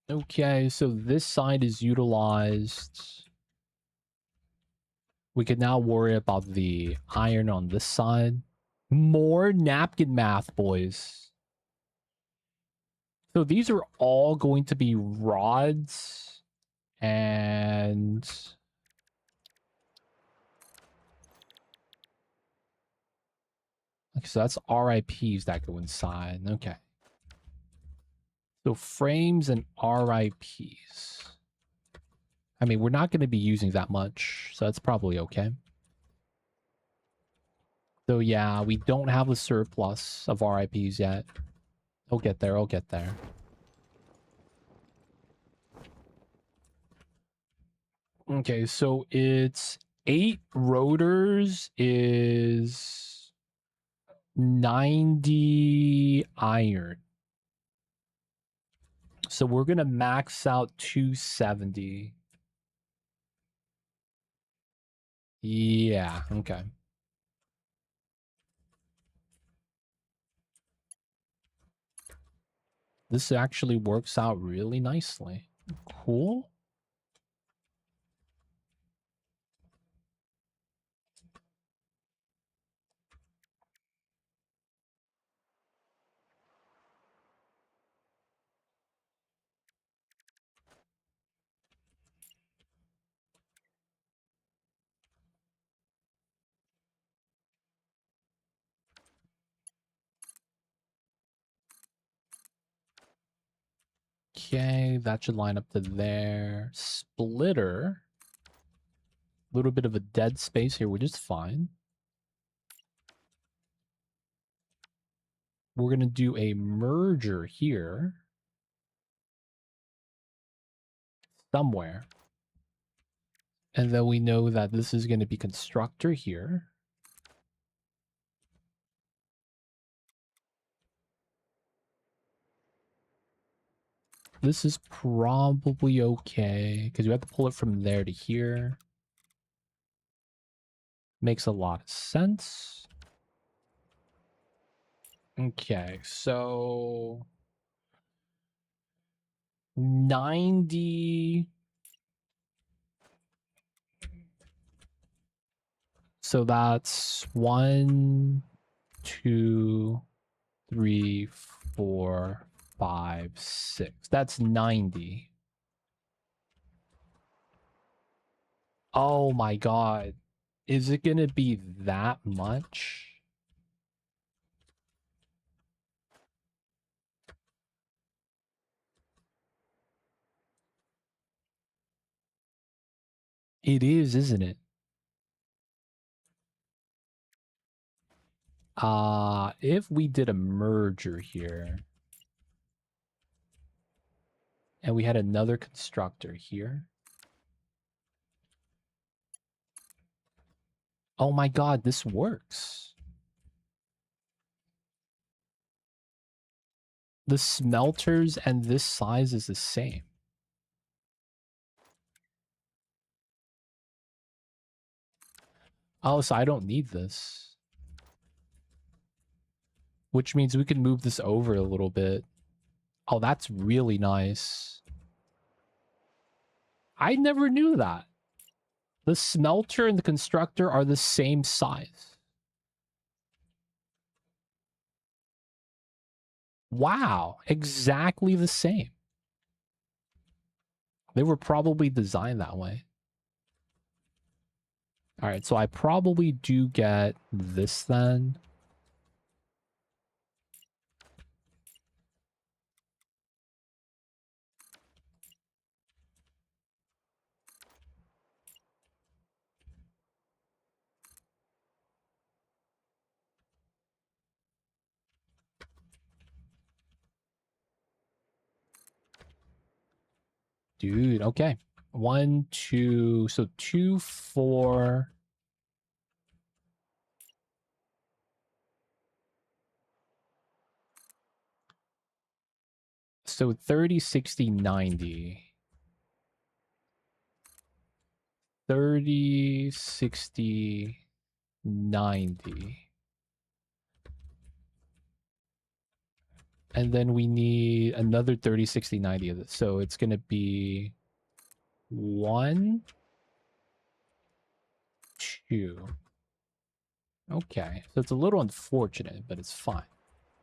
Speaker 1: Okay, so this side is utilized. We can now worry about the iron on this side. More napkin math, boys. So these are all going to be rods and... Okay, so that's RIPs that go inside. Okay. So frames and RIPs. I mean, we're not going to be using that much, so that's probably okay. So yeah, we don't have a surplus of RIPs yet. I'll get there, I'll get there. Okay, so it's 8 rotors is 90 iron. So we're going to max out 270. Yeah, okay. This actually works out really nicely. Cool. Okay, that should line up to there. Splitter. A little bit of a dead space here, which is fine. We're going to do a merger here. Somewhere. And then we know that this is going to be constructor here. This is probably okay, because you have to pull it from there to here. Makes a lot of sense. Okay, so 90. So that's 1, 2, 3, 4, 5, 6. That's 90. Oh my god. Is it gonna be that much? It is, isn't it? If we did a merger here, and we had another constructor here. Oh my god, this works. The smelters and this size is the same. Oh, so I don't need this. Which means we can move this over a little bit. Oh, that's really nice. I never knew that. The smelter and the constructor are the same size. Wow, exactly the same. They were probably designed that way. All right, so I probably do get this then. Dude, okay. 1, 2, so 2, 4. So 30, 60, 90. 30, 60, 90. And then we need another 30, 60, 90 of this. So it's going to be 1, 2. Okay. So it's a little unfortunate, but it's fine.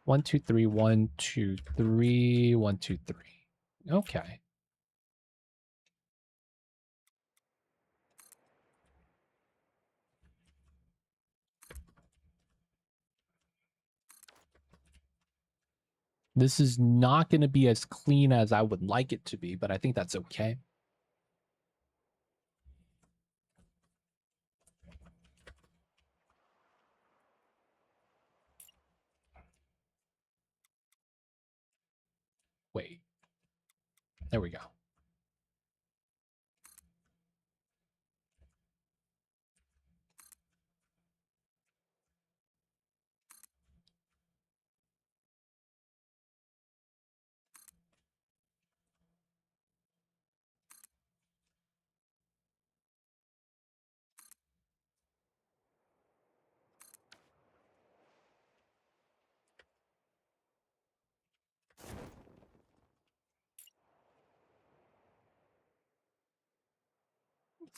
Speaker 1: 1, 2, 3, 1, 2, 3, 1, 2, 3. Okay. This is not going to be as clean as I would like it to be, but I think that's okay. Wait. There we go.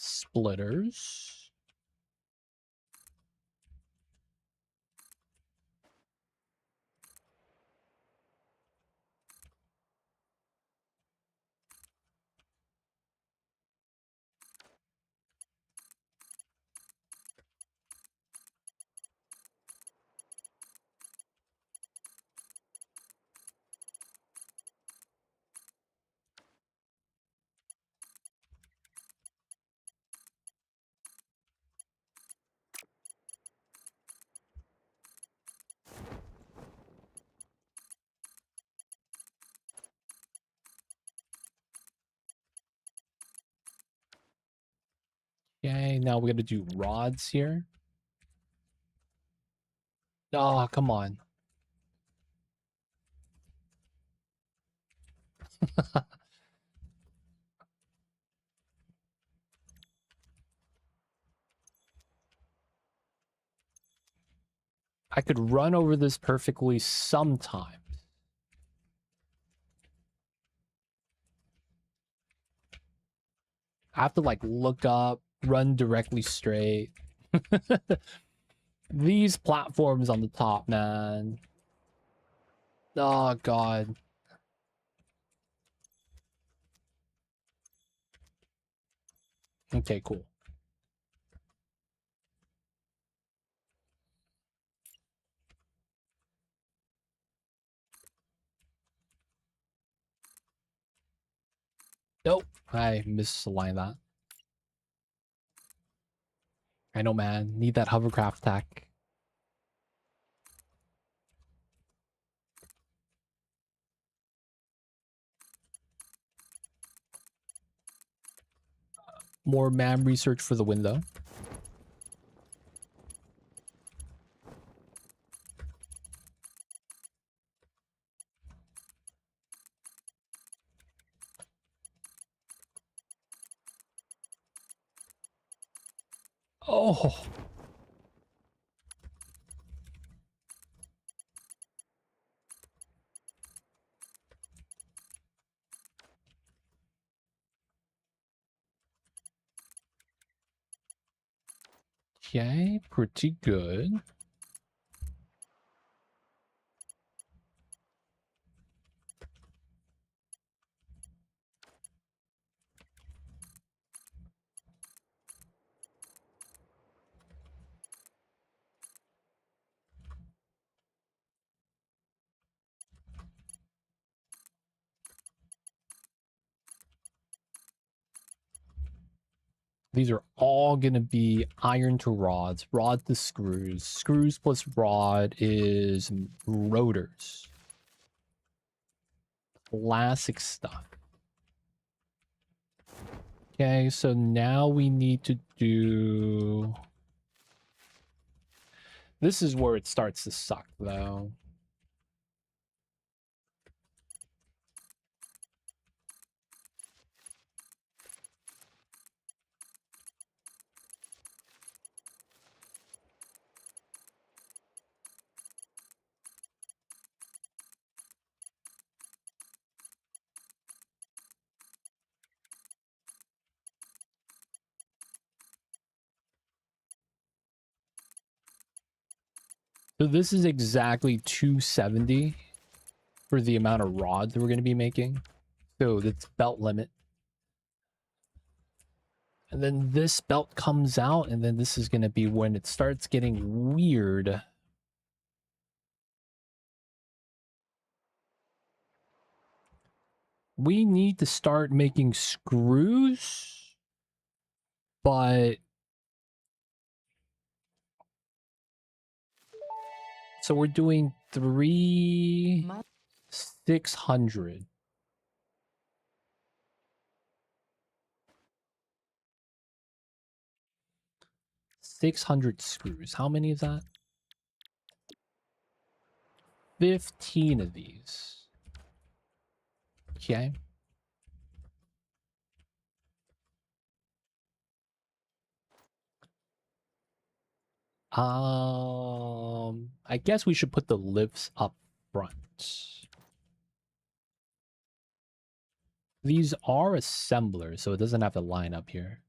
Speaker 1: Splitters. Okay, now we got to do rods here. Oh, come on. I could run over this perfectly sometimes. I have to like look up, run directly straight. These platforms on the top, man. Oh god. Okay, cool. Nope, I misaligned that. I know, man. Need that hovercraft tech. More man research for the window. Oh. Okay, pretty good. These are all going to be iron to rods, rod to screws. Screws plus rod is rotors. Classic stuff. Okay, so now we need to do... This is where it starts to suck, though. So this is exactly 270 for the amount of rods we're going to be making. So that's belt limit. And then this belt comes out, and then this is going to be when it starts getting weird. We need to start making screws, but... So we're doing 600. 600 screws. How many is that? 15 of these. Okay. I guess we should put the lifts up front. These are assemblers, so it doesn't have to line up here.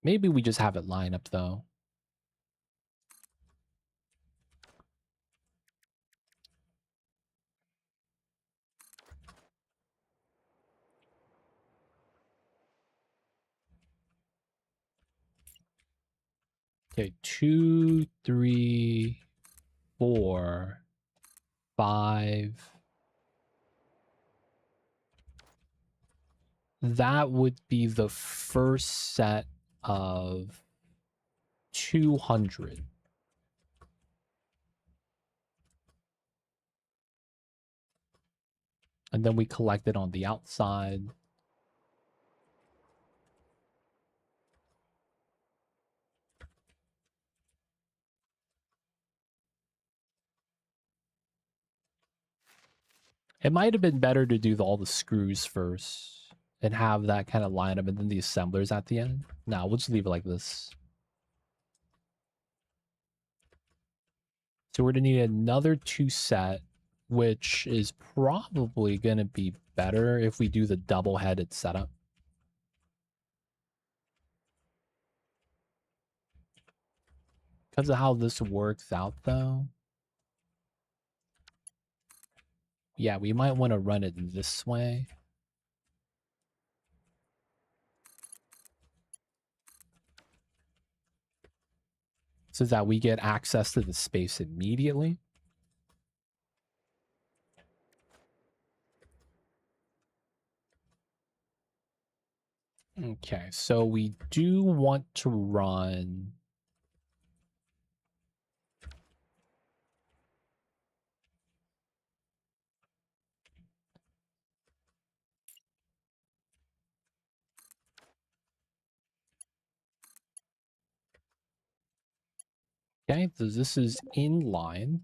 Speaker 1: Maybe we just have it line up, though. Okay, 2, 3, 4, 5. That would be the first set of 200. And then we collect it on the outside. It might have been better to do all the screws first and have that kind of line up and then the assemblers at the end. No, we'll just leave it like this. So we're going to need another 2 set, which is probably going to be better if we do the double-headed setup. Because of how this works out, though. Yeah, we might want to run it this way. So that we get access to the space immediately. Okay, so we do want to run... Okay, so this is in line.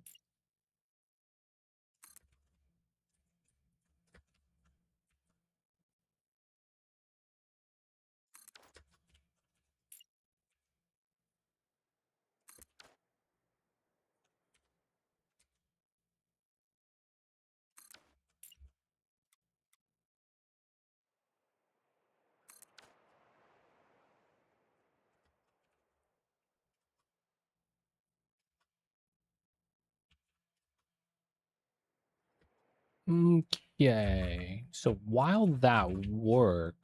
Speaker 1: Okay, so while that works,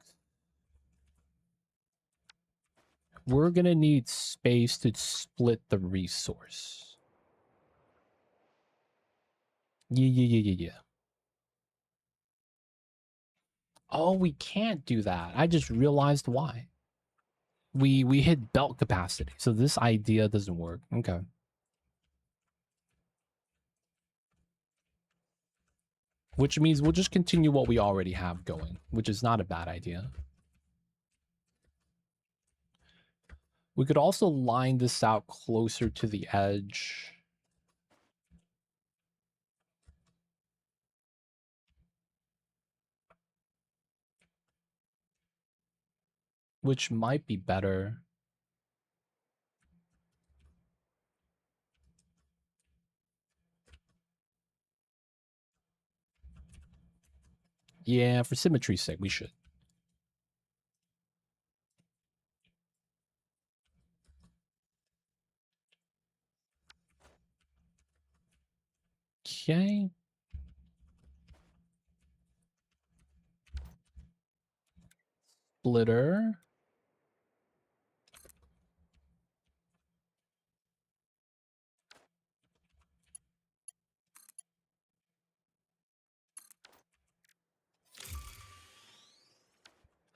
Speaker 1: we're gonna need space to split the resource. Yeah. Oh, we can't do that. I just realized why. We hit belt capacity, so this idea doesn't work. Okay. Which means we'll just continue what we already have going, which is not a bad idea. We could also line this out closer to the edge. Which might be better. Yeah, for symmetry's sake, we should. Okay. Splitter.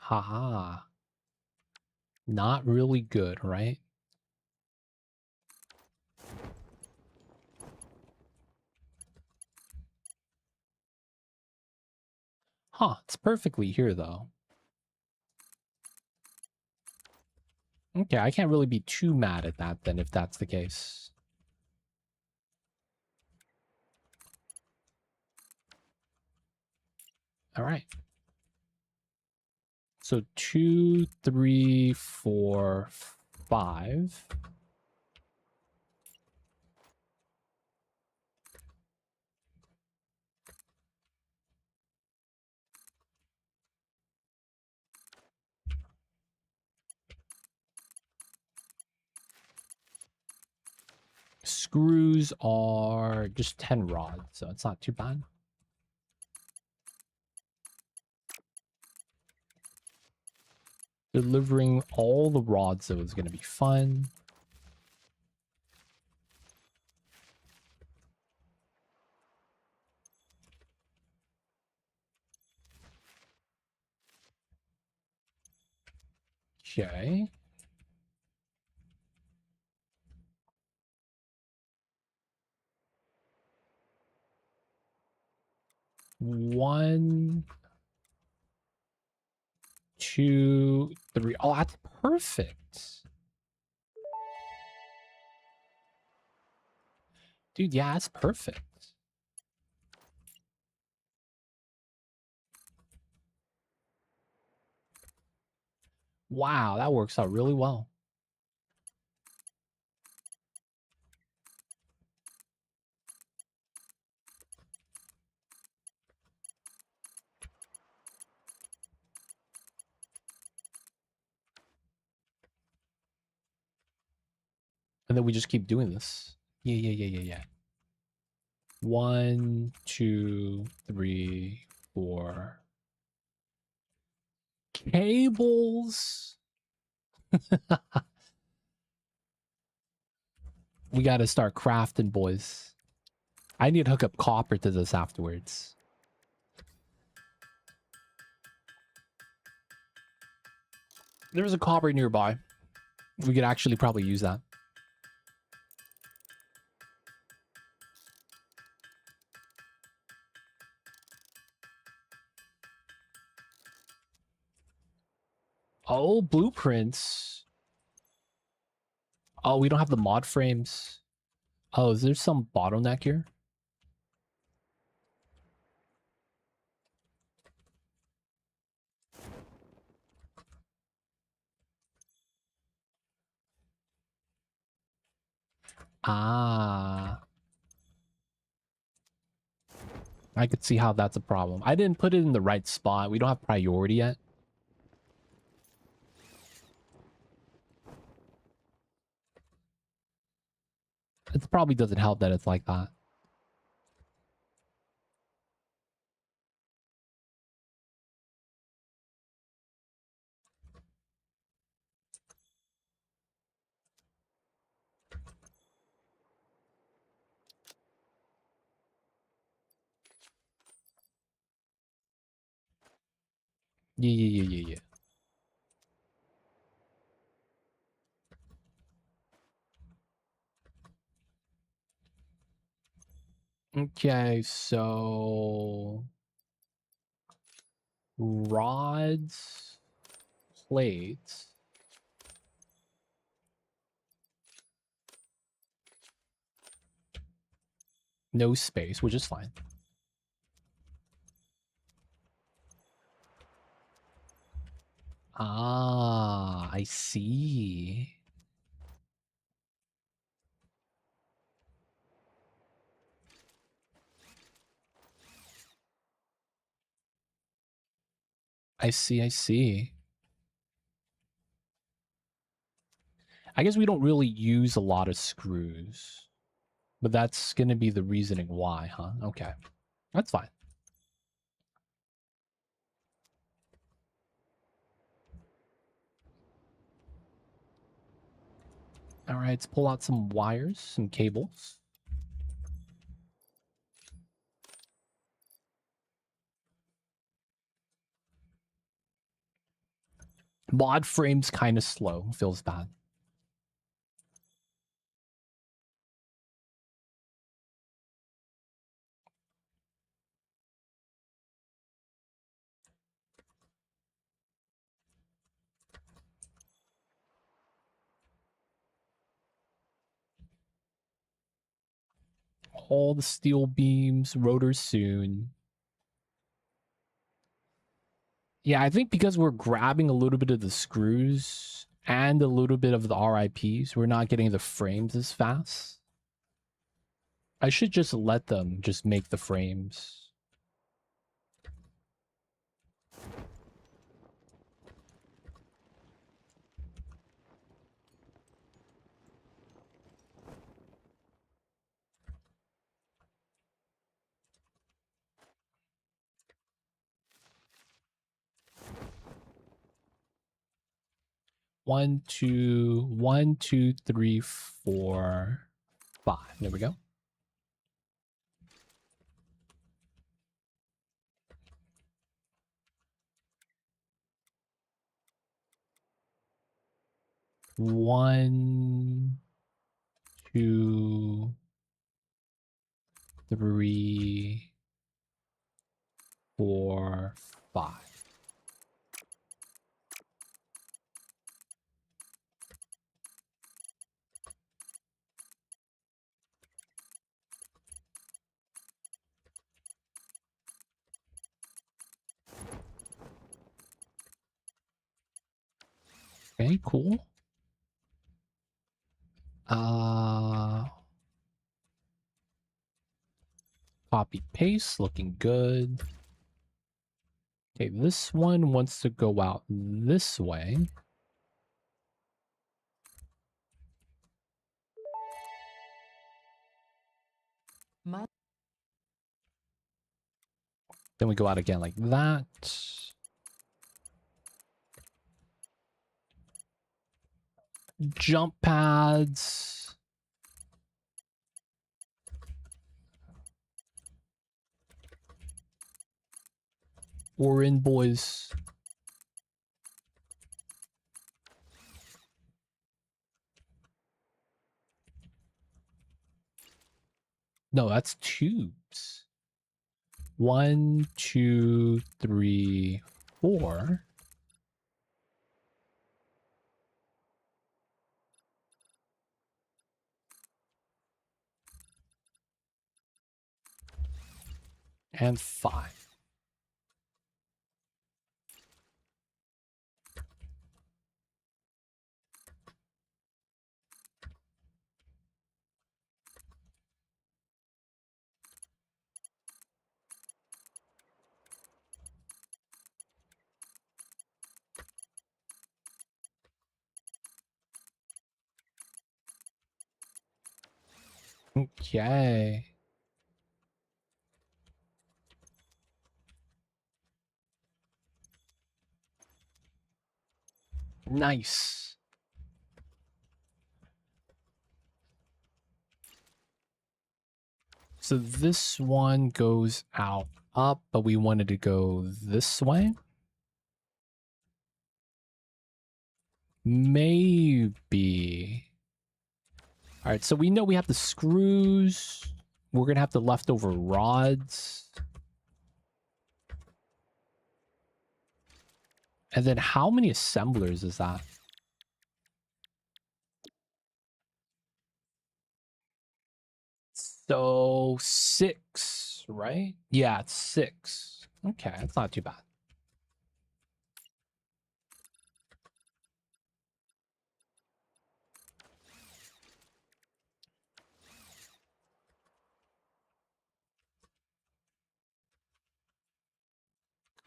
Speaker 1: Haha. Not really good, right? Huh, it's perfectly here, though. Okay, I can't really be too mad at that, then, if that's the case. All right. So 2, 3, 4, 5. Screws are just 10 rods, so it's not too bad. Delivering all the rods, though, is going to be fun. Okay. One, 2, 3. Oh, that's perfect. Dude, yeah, that's perfect. Wow, that works out really well. And then we just keep doing this. Yeah. 1, 2, 3, 4. Cables. We gotta start crafting, boys. I need to hook up copper to this afterwards. There's a copper nearby. We could actually probably use that. Oh, blueprints. Oh, we don't have the mod frames. Oh, is there some bottleneck here? Ah. I could see how that's a problem. I didn't put it in the right spot. We don't have priority yet. It probably doesn't help that it's like that. Yeah. Okay, so rods, plates. No space, which is fine. Ah, I see. I see. I guess we don't really use a lot of screws. But that's going to be the reasoning why, huh? Okay. That's fine. All right, let's pull out some wires, some cables. Mod frame's kind of slow. Feels bad. All the steel beams, rotors soon. Yeah, I think because we're grabbing a little bit of the screws and a little bit of the RIPs, we're not getting the frames as fast. I should just let them just make the frames. One, two, three, 4, 5. There we go. One, 2, 3, 4, 5. Okay, cool. Copy paste, looking good. Okay, this one wants to go out this way.
Speaker 2: My
Speaker 1: Then we go out again like that. Jump pads. We're in, boys. No, that's tubes. 1, 2, 3, 4. And 5. Okay. Nice. So this one goes out up, but we wanted to go this way. Maybe. All right, so we know we have the screws. We're going to have the leftover rods. And then how many assemblers is that? So 6, right? Yeah, it's 6. Okay, that's not too bad.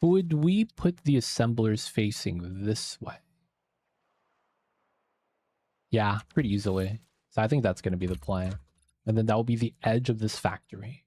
Speaker 1: Would we put the assemblers facing this way? Yeah, pretty easily. So I think that's going to be the plan. And then that will be the edge of this factory.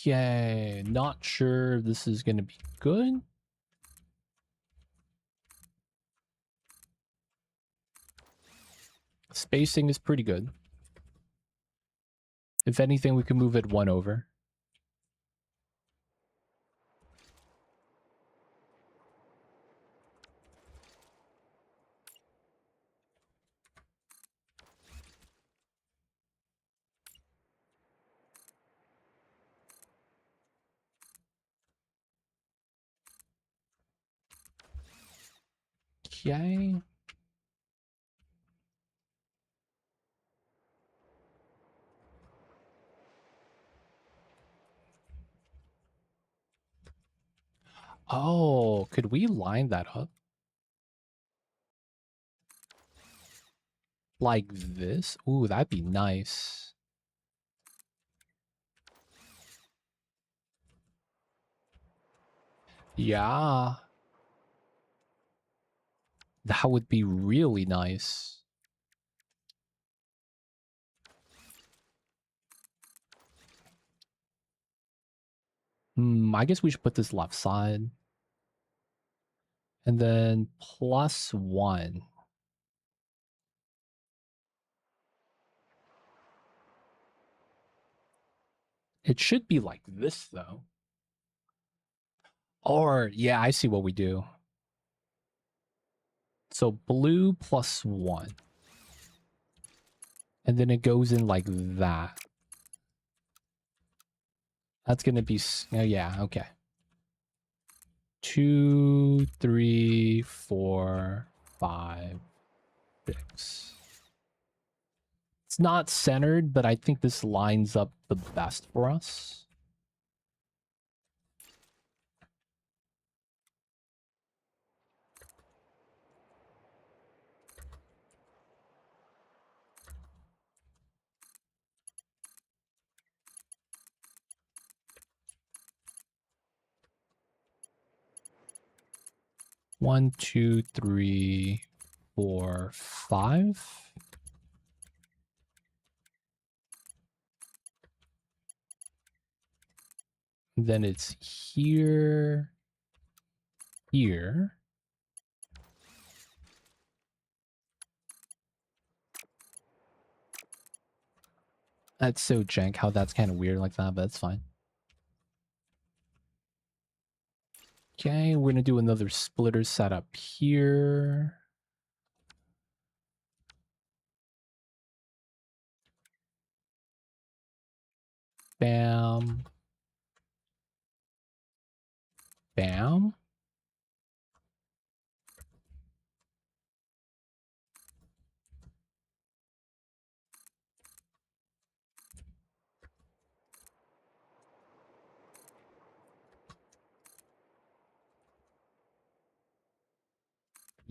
Speaker 1: Okay, not sure if this is going to be good. Spacing is pretty good. If anything, we can move it 1 over. Okay. Oh, could we line that up? Like this? Ooh, that'd be nice. Yeah. That would be really nice. I guess we should put this left side. And then +1. It should be like this, though. Or, yeah, I see what we do. So blue +1. And then it goes in like that. That's going to be... Oh, yeah, okay. 2, 3, 4, 5, 6. It's not centered, but I think this lines up the best for us. One, 2, 3, 4, 5. Then it's here, here. That's so jank how that's kind of weird like that, but that's fine. Okay, we're gonna do another splitter setup here. Bam. Bam.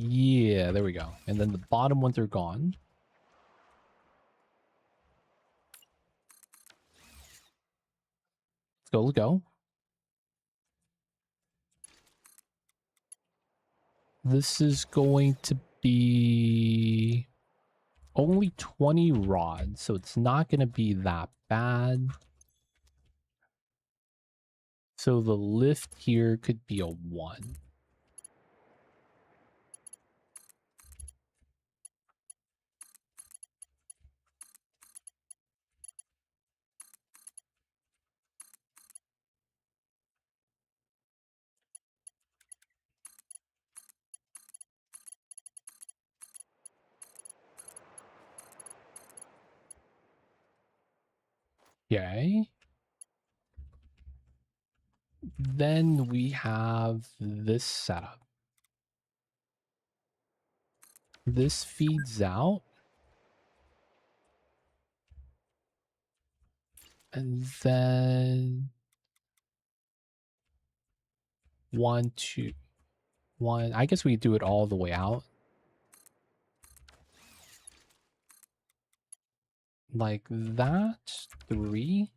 Speaker 1: Yeah, there we go. And then the bottom ones are gone. Let's go, let's go. This is going to be only 20 rods, so it's not going to be that bad. So the lift here could be a 1. Okay. Then we have this setup. This feeds out. And then 1, 2, 1. I guess we do it all the way out. Like that. 3.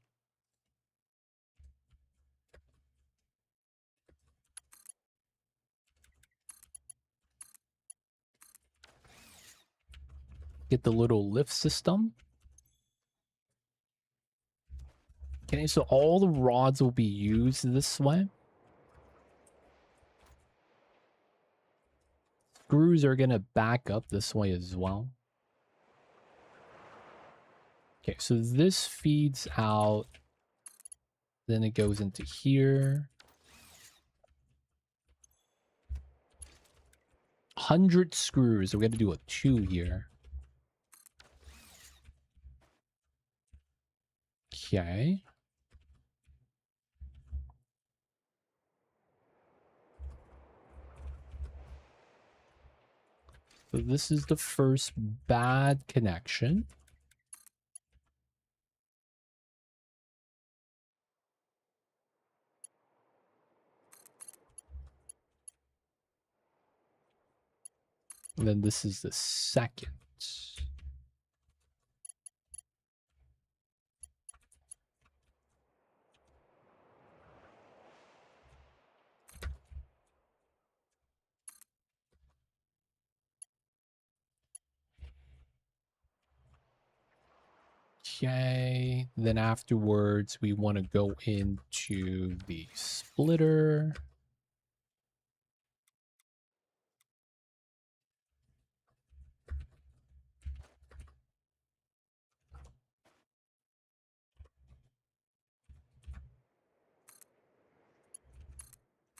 Speaker 1: Get the little lift system. Okay, so all the rods will be used this way. Screws are gonna back up this way as well. Okay, so this feeds out. Then it goes into here. 100 screws. We're gonna do a 2 here. Okay. So this is the first bad connection. And then this is the second. Okay. Then afterwards, we want to go into the splitter.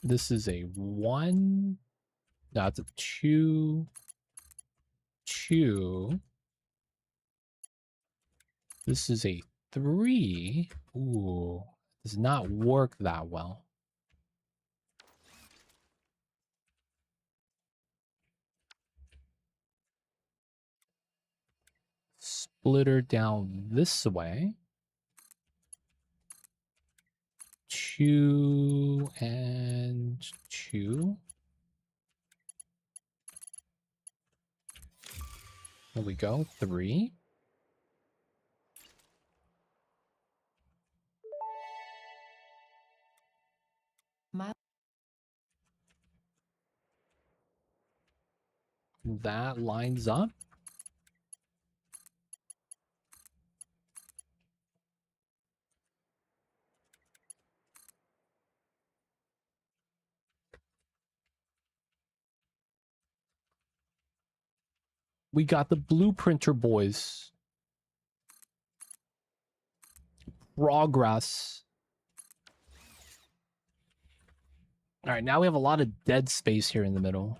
Speaker 1: This is a 1. That's a 2. 2. This is a 3. Ooh, does not work that well. splitter down this way. 2 and 2. There we go. 3. That lines up. We got the blueprinter boys. Progress. All right, now we have a lot of dead space here in the middle.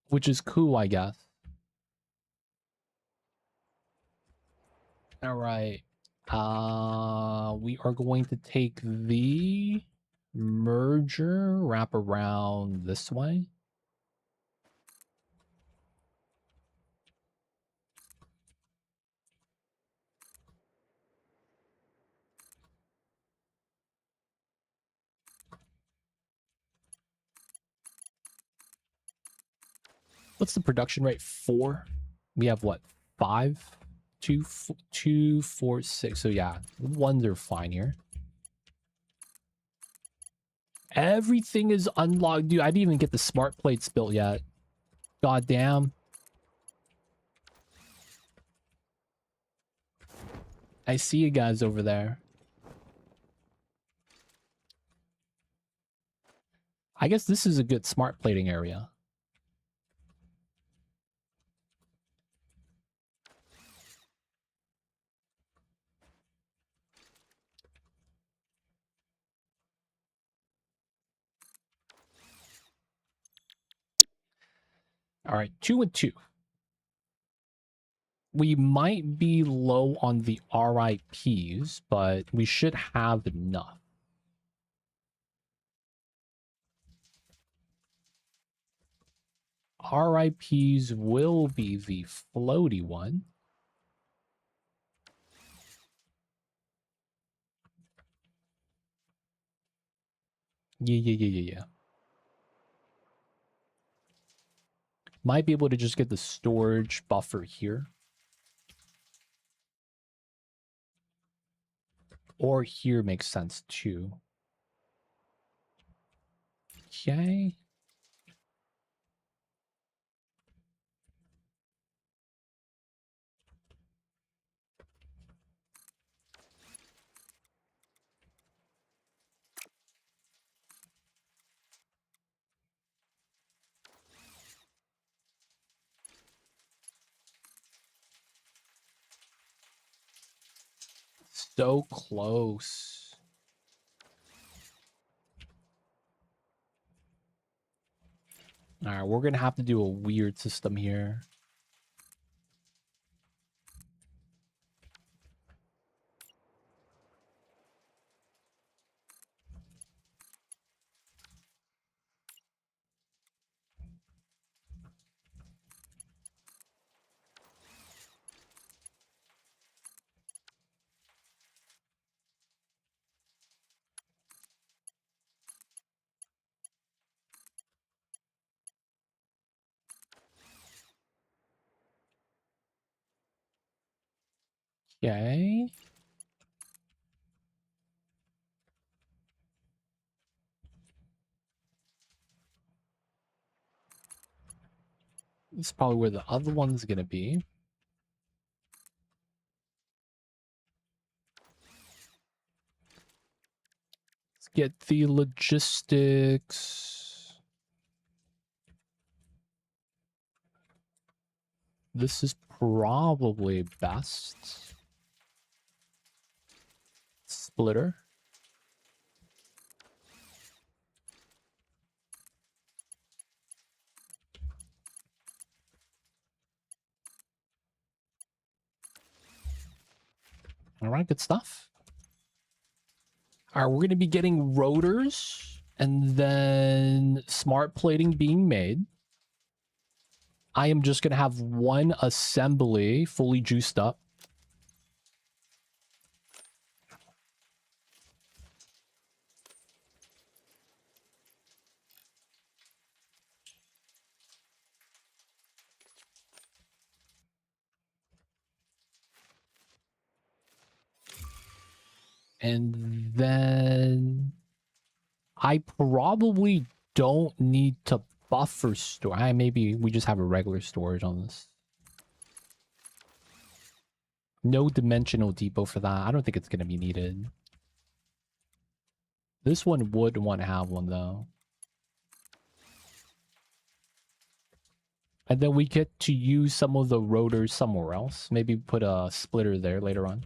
Speaker 1: Which is cool, I guess. All right. We are going to take the merger, wrap around this way. What's the production rate? 4. We have what? 5, 2, 4, 6. So yeah, ones are fine here. Everything is unlocked. Dude, I didn't even get the smart plates built yet. God damn. I see you guys over there. I guess this is a good smart plating area. All right, 2 and 2. We might be low on the RIPs, but we should have enough. RIPs will be the floaty one. Yeah. Might be able to just get the storage buffer here. Or here makes sense too. Okay. So close. All right, we're going to have to do a weird system here. Okay. This is probably where the other one's going to be. Let's get the logistics. This is probably best. Splitter. All right, good stuff. All right, we're going to be getting rotors and then smart plating being made. I am just gonna have one assembly fully juiced up. And then I probably don't need to buffer store. Maybe we just have a regular storage on this. No dimensional depot for that. I don't think it's going to be needed. This one would want to have one though. And then we get to use some of the rotors somewhere else. Maybe put a splitter there later on.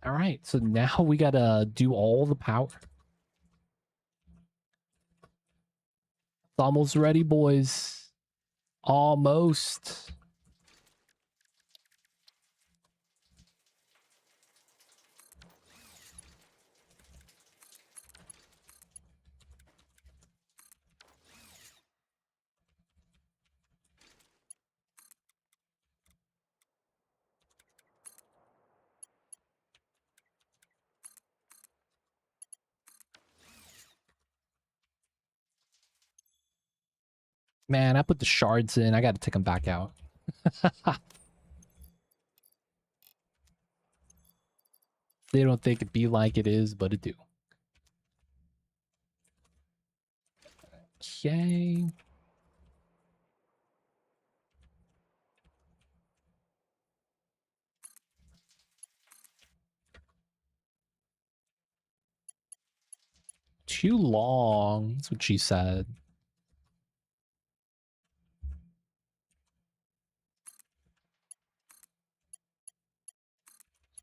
Speaker 1: All right, so now we gotta do all the power. It's almost ready, boys. Almost. Man, I put the shards in. I gotta take them back out. They don't think it be like it is, but it do. Okay. Too long. That's what she said.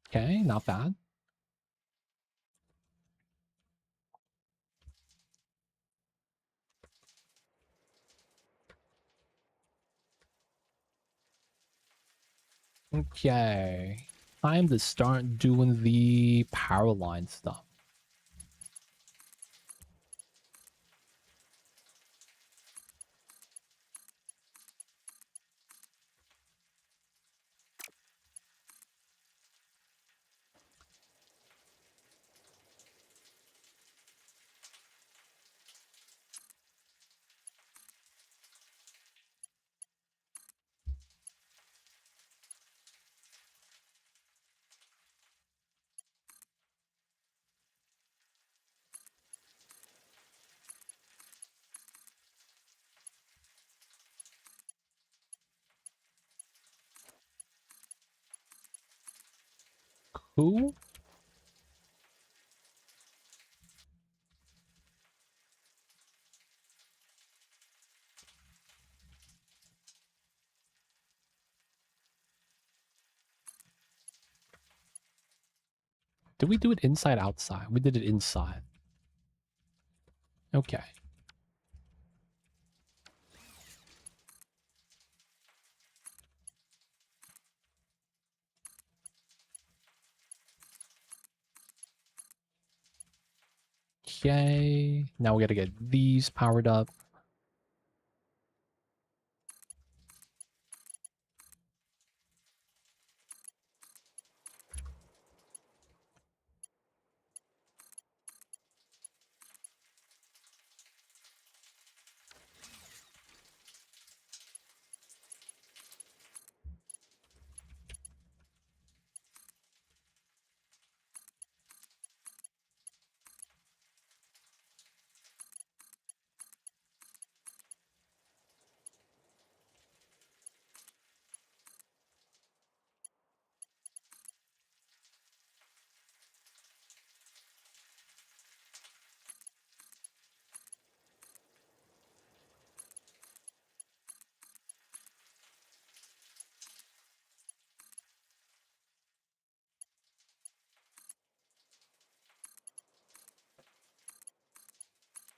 Speaker 1: Okay, not bad. Okay. Time to start doing the power line stuff. Who? Did we do it inside, outside? We did it inside. Okay. Okay. Now we gotta get these powered up.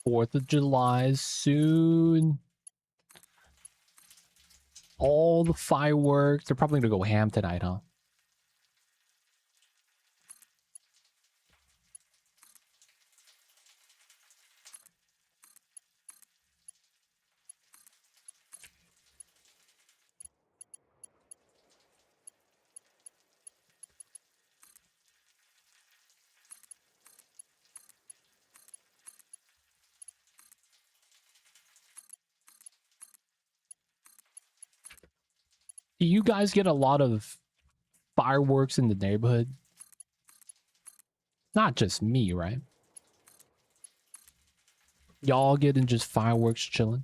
Speaker 1: Fourth of July is soon. All the fireworks. They're probably gonna go ham tonight, huh? Do you guys get a lot of fireworks in the neighborhood? Not just me, right? Y'all getting just fireworks chilling?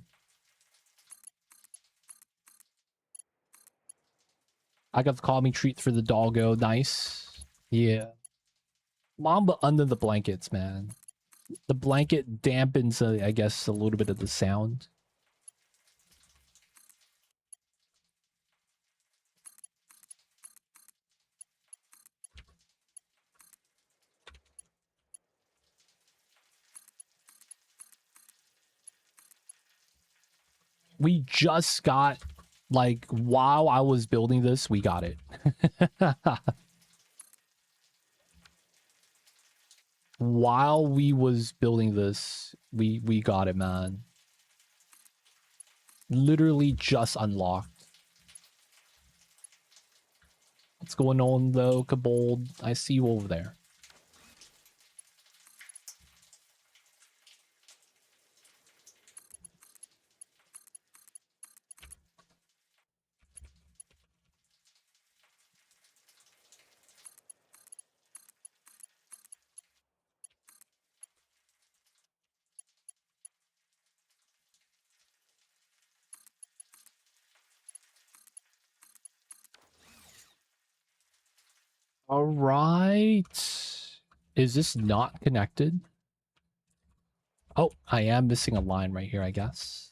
Speaker 1: I got the call me treat for the doggo. Nice. Yeah. Mamba under the blankets, man. The blanket dampens, I guess, a little bit of the sound. We just got, like, while I was building this, we got it. While we was building this, we got it, man. Literally just unlocked. What's going on, though, Kabold? I see you over there. All right. Is this not connected? Oh, I am missing a line right here, I guess.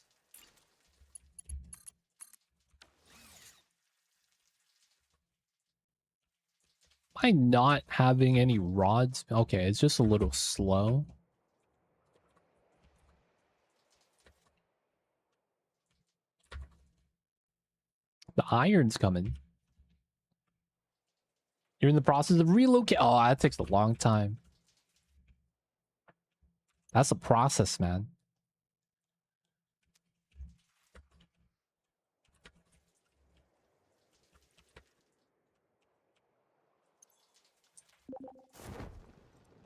Speaker 1: Am I not having any rods? Okay, it's just a little slow. The iron's coming. You're in the process of relocate. Oh, that takes a long time. That's a process, man.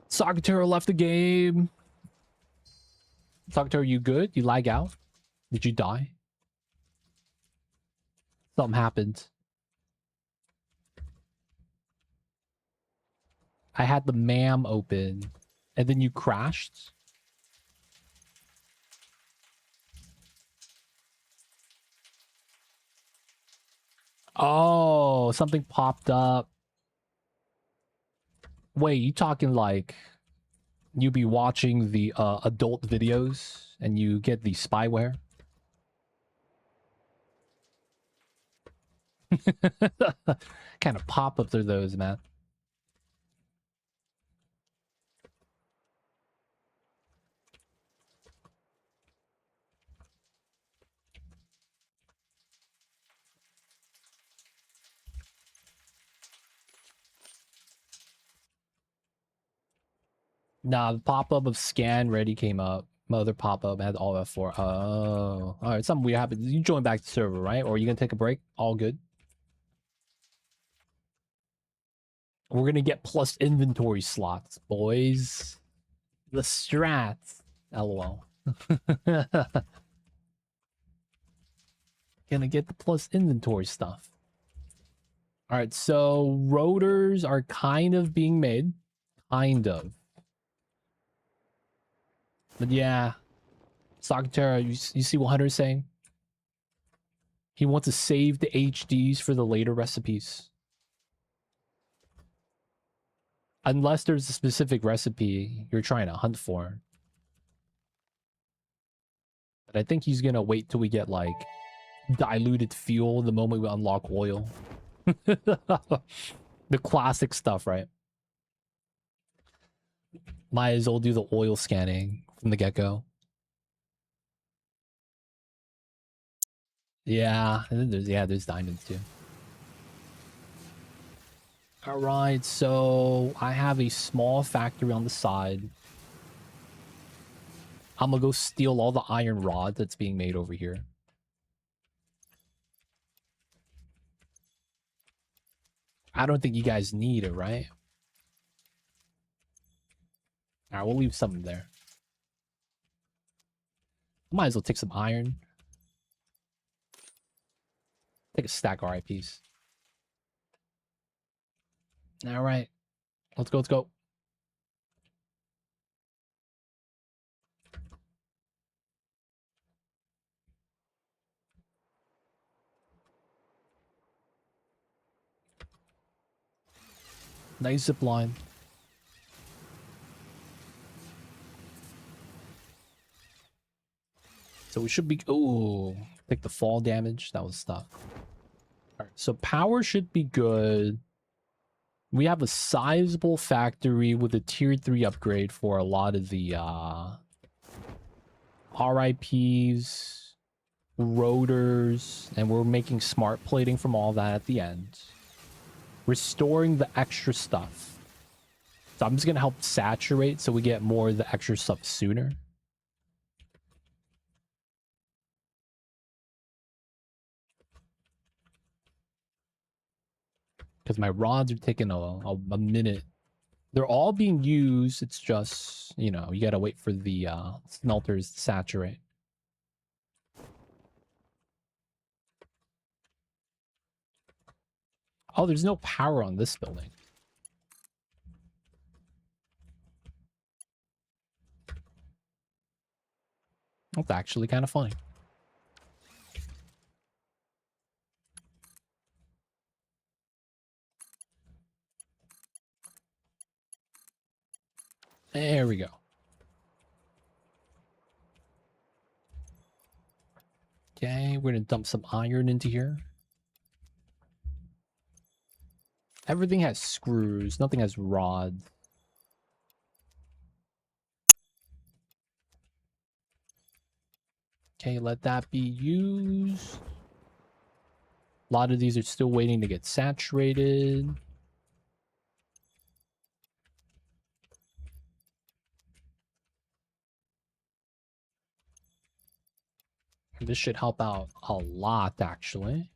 Speaker 1: Sakatero left the game. Sakatero, you good? You lag out? Did you die? Something happened. I had the MAM open, and then you crashed. Oh, something popped up. Wait, you talking like you be watching the adult videos and you get the spyware? Kind of pop-ups are those, man? Nah, the pop-up of scan ready came up. My other pop-up had all F4. Oh. Alright, something weird happened. You join back the server, right? Or are you gonna take a break? All good. We're gonna get plus inventory slots, boys. The strats. LOL. Gonna get the plus inventory stuff. Alright, so rotors are kind of being made. Kind of. But yeah. Sakatera, you see what Hunter's saying? He wants to save the HDs for the later recipes. Unless there's a specific recipe you're trying to hunt for. But I think he's gonna wait till we get, like, diluted fuel the moment we unlock oil. The classic stuff, right? Might as well do the oil scanning from the get-go. Yeah, and then there's diamonds too. Alright, so I have a small factory on the side. I'm gonna go steal all the iron rod that's being made over here. I don't think you guys need it, right? Alright, we'll leave some there. Might as well take some iron. Take a stack of RIPs. All right. Let's go. Let's go. Nice zip line. So we should be... Oh, take the fall damage. That was stuff. All right, so power should be good. We have a sizable factory with a tier 3 upgrade for a lot of the RIPs, rotors, and we're making smart plating from all that at the end. Restoring the extra stuff. So I'm just going to help saturate so we get more of the extra stuff sooner. Because my rods are taking a minute. They're all being used. It's just, you know, you got to wait for the smelters to saturate. Oh, there's no power on this building. That's actually kind of funny. There we go. Okay, we're going to dump some iron into here. Everything has screws. Nothing has rods. Okay, let that be used. A lot of these are still waiting to get saturated. This should help out a lot, actually.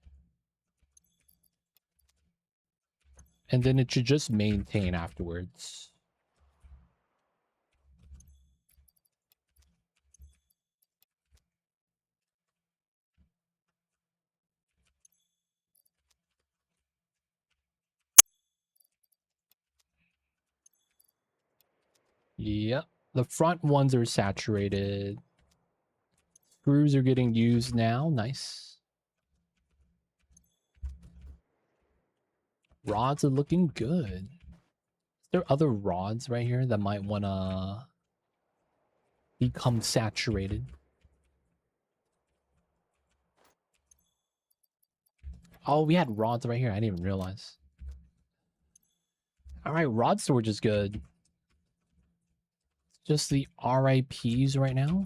Speaker 1: And then it should just maintain afterwards. Yep. The front ones are saturated. Screws are getting used now. Nice. Rods are looking good. Is there other rods right here that might want to become saturated? Oh, we had rods right here. I didn't even realize. All right, rod storage is good. Just the RIPs right now.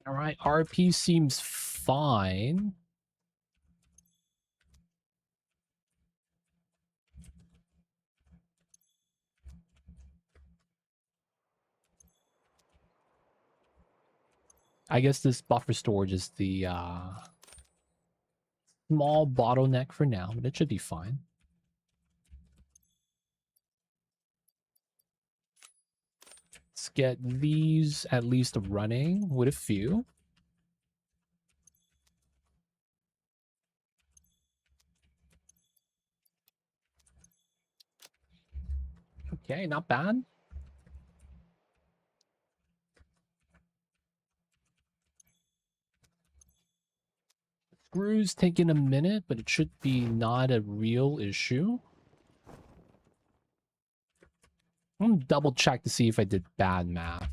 Speaker 1: All right, RP seems fine. I guess this buffer storage is the small bottleneck for now, but it should be fine. Let's get these at least running with a few. Okay, not bad. Screws taking a minute, but it should be not a real issue. I'm gonna double check to see if I did bad math.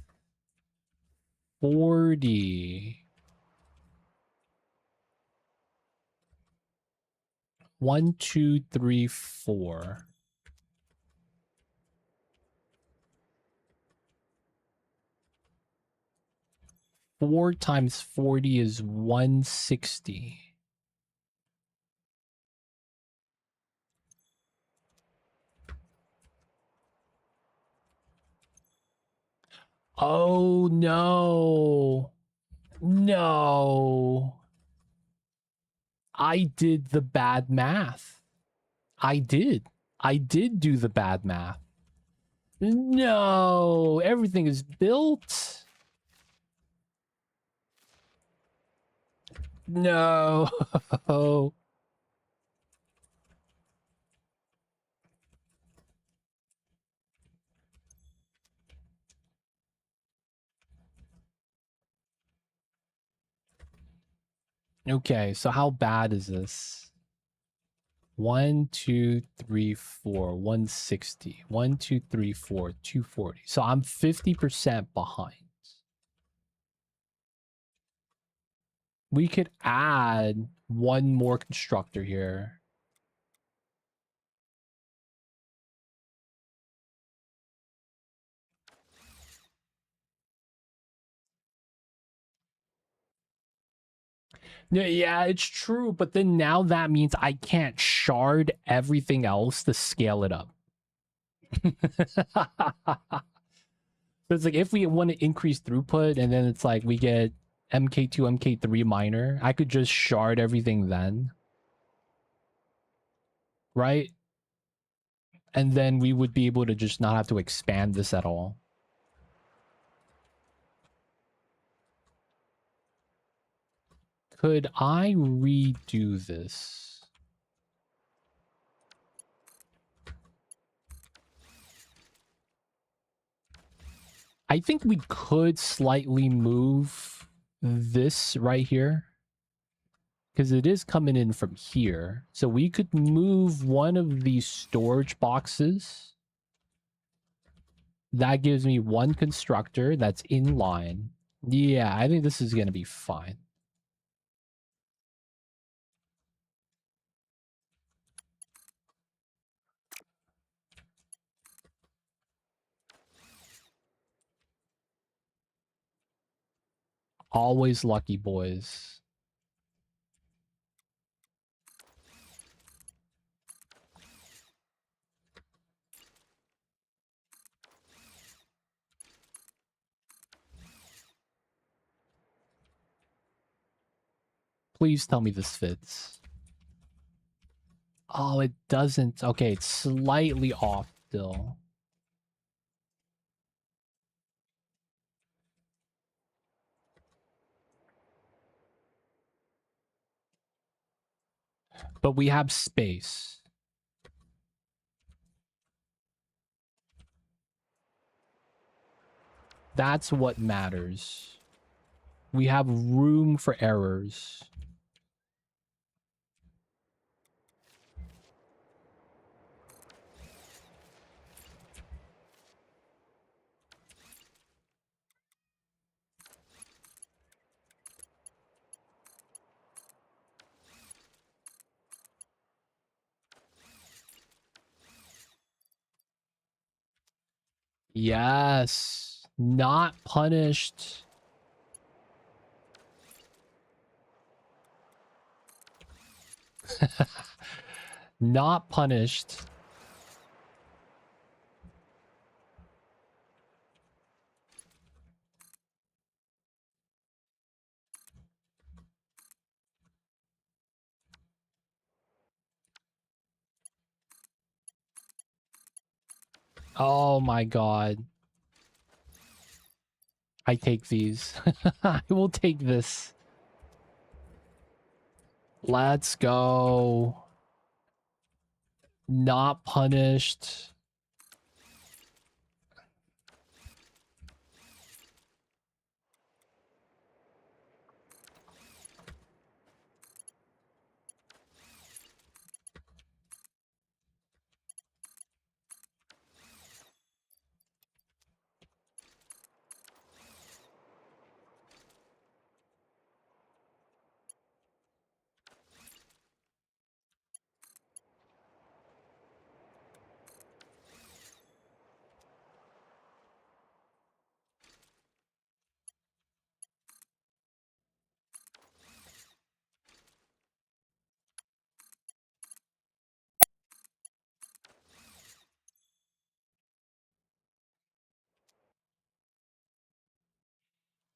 Speaker 1: 40. 1, 2, 3, 4. 4 times 40 is 160. Oh no. No. I did the bad math. I did. I did do the bad math. No, everything is built. No. Okay, so how bad is this? 1, 2, 3, 4, 160. 1, 2, 3, 4, 240. So I'm 50% behind. We could add one more constructor here. Yeah, it's true, but then now that means I can't shard everything else to scale it up. So it's like if we want to increase throughput and then it's like we get MK2, MK3 miner, I could just shard everything then. Right? And then we would be able to just not have to expand this at all. Could I redo this? I think we could slightly move this right here. Because it is coming in from here. So we could move one of these storage boxes. That gives me one constructor that's in line. Yeah, I think this is going to be fine. Always lucky, boys. Please tell me this fits. Oh, it doesn't. Okay, it's slightly off still. But we have space. That's what matters. We have room for errors. Yes. Not punished. Not punished. Oh my god. I take these. I will take this. Let's go. Not punished.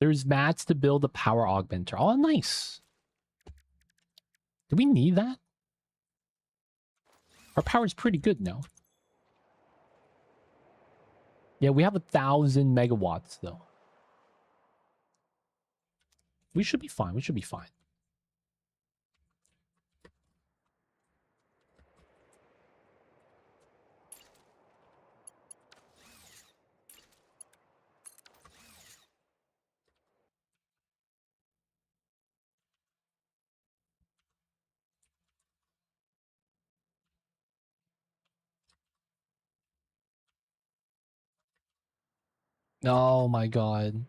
Speaker 1: There's mats to build a power augmenter. Oh, nice. Do we need that? Our power's pretty good now. Yeah, we have 1,000 megawatts, though. We should be fine. We should be fine. Oh my god.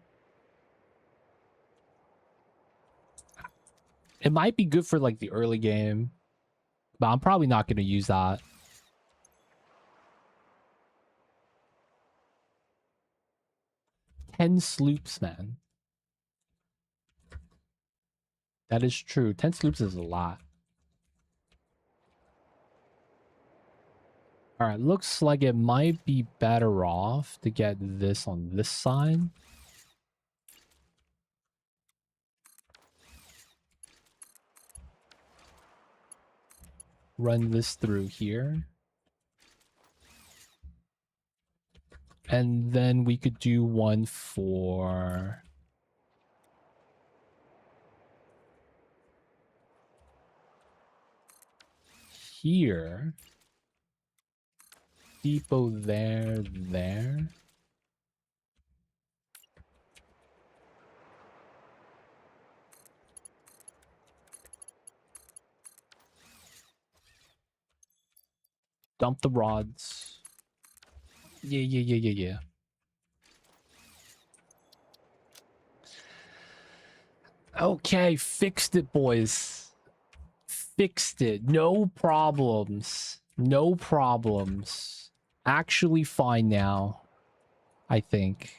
Speaker 1: It might be good for like the early game, but I'm probably not going to use that. 10 sloops, man. That is true. 10 sloops is a lot. Alright, looks like it might be better off to get this on this side. Run this through here. And then we could do one for... here. Depot there. Dump the rods. Yeah. Okay, fixed it, boys. Fixed it. No problems. No problems. Actually fine now, I think.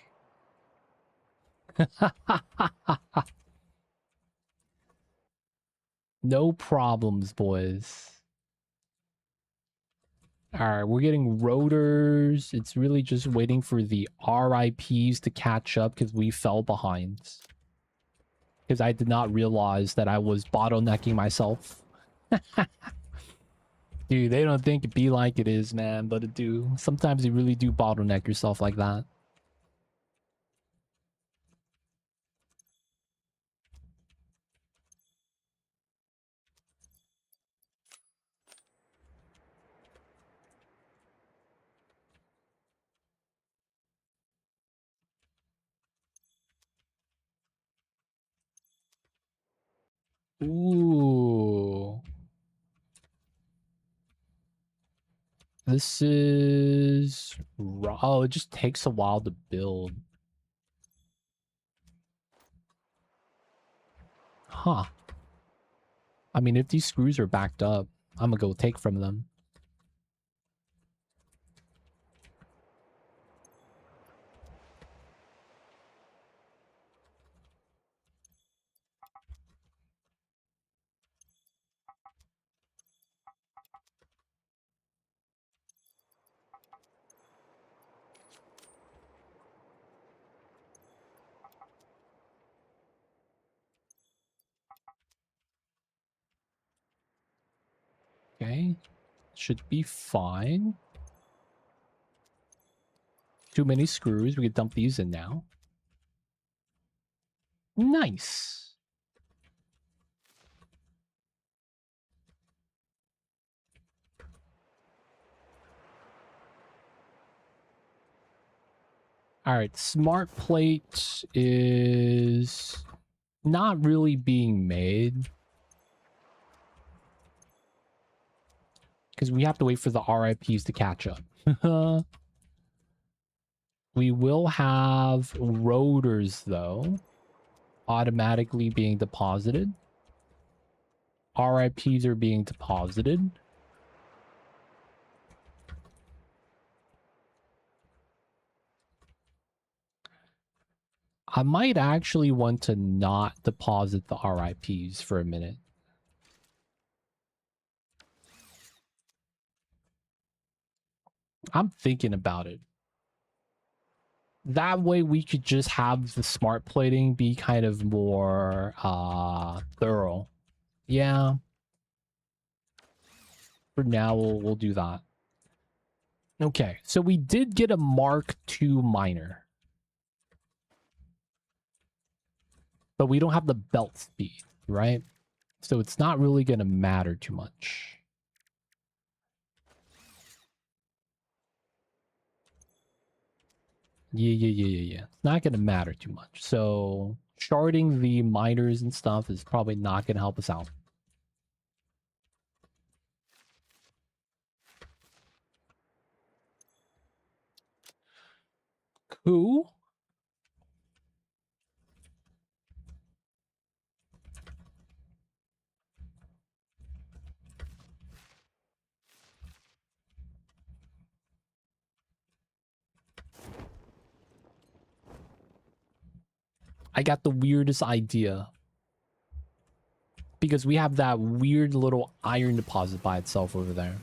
Speaker 1: No problems, boys. Alright, we're getting rotors. It's really just waiting for the RIPs to catch up because we fell behind. Because I did not realize that I was bottlenecking myself. Dude, they don't think it be like it is, man, but it do. Sometimes you really do bottleneck yourself like that. Ooh. This is... Oh, it just takes a while to build. Huh. I mean, if these screws are backed up, I'm gonna go take from them. Okay. Should be fine. Too many screws. We could dump these in now. Nice. Alright, smart plate is not really being made. Because we have to wait for the RIPs to catch up. We will have rotors, though, automatically being deposited. RIPs are being deposited. I might actually want to not deposit the RIPs for a minute. I'm thinking about it. That way we could just have the smart plating be kind of more thorough. Yeah. For now, we'll do that. Okay, so we did get a Mark II miner. But we don't have the belt speed, right? So it's not really going to matter too much. Yeah. It's not going to matter too much. So sharding the miners and stuff is probably not going to help us out. Cool. I got the weirdest idea. Because we have that weird little iron deposit by itself over there.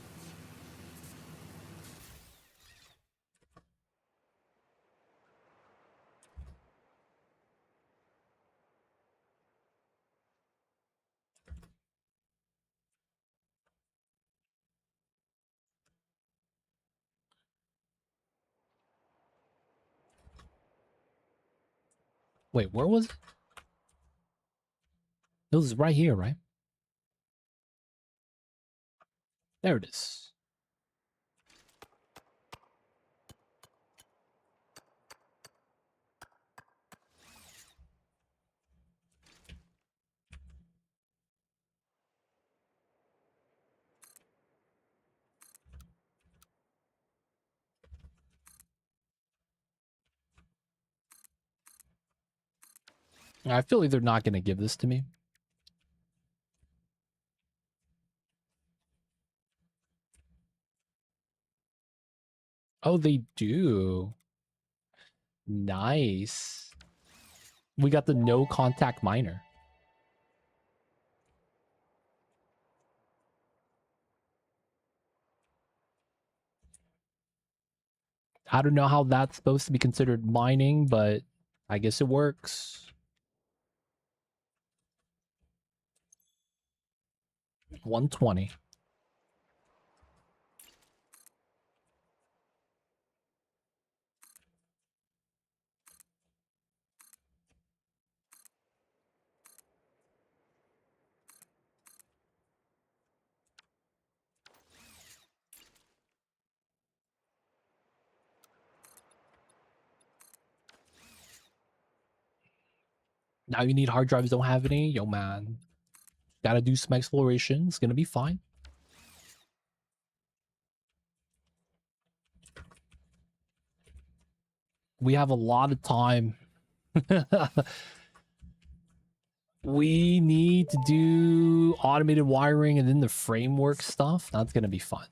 Speaker 1: Wait, where was it? It was right here, right? There it is. I feel like they're not going to give this to me. Oh, they do. Nice. We got the no contact miner. I don't know how that's supposed to be considered mining, but I guess it works. 120. Now you need hard drives, don't have any? Yo, man. Gotta do some exploration. It's gonna be fine. We have a lot of time. We need to do automated wiring and then the framework stuff. That's gonna be fun.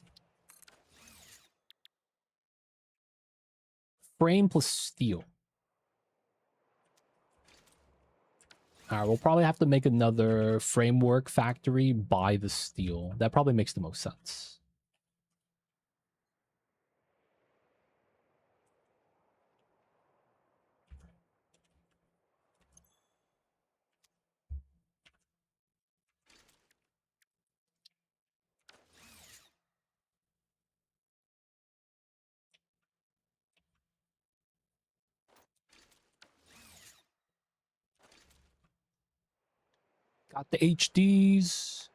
Speaker 1: Frame plus steel. Alright, we'll probably have to make another framework factory by the steel. That probably makes the most sense. Got the HDs.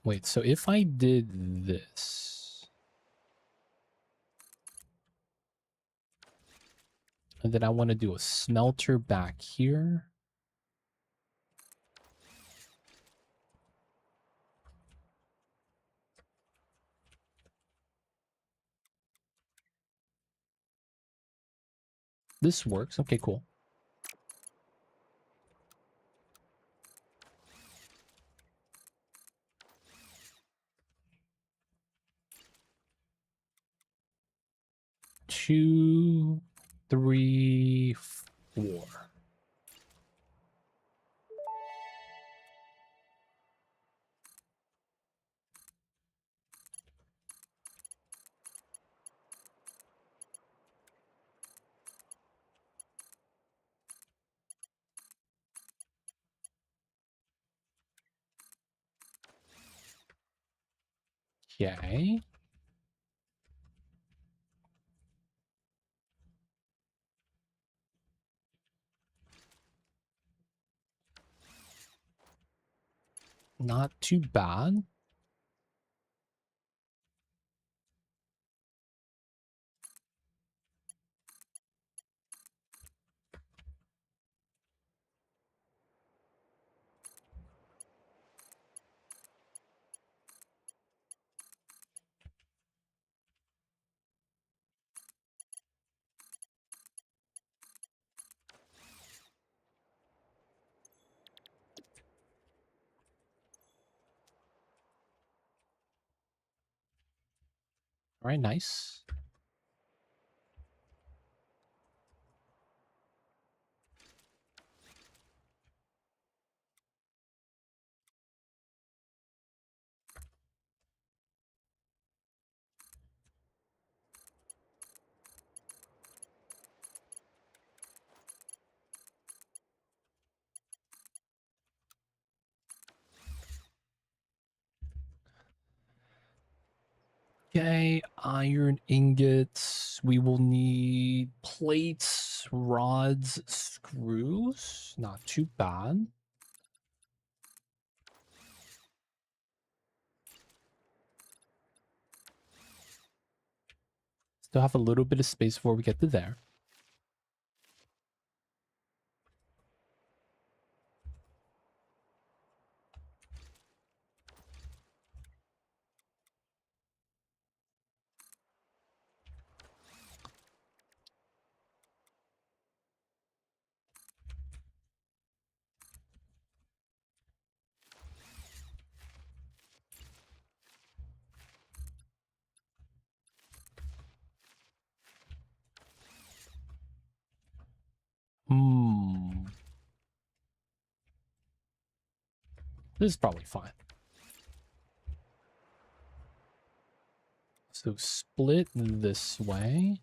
Speaker 1: Wait, so if I did this, and then I want to do a smelter back here. This works. Okay, cool. Two, three, four. Okay. Not too bad. All right, nice. Okay, iron ingots. We will need plates, rods, screws. Not too bad. Still have a little bit of space before we get to there. Hmm. This is probably fine. So split this way.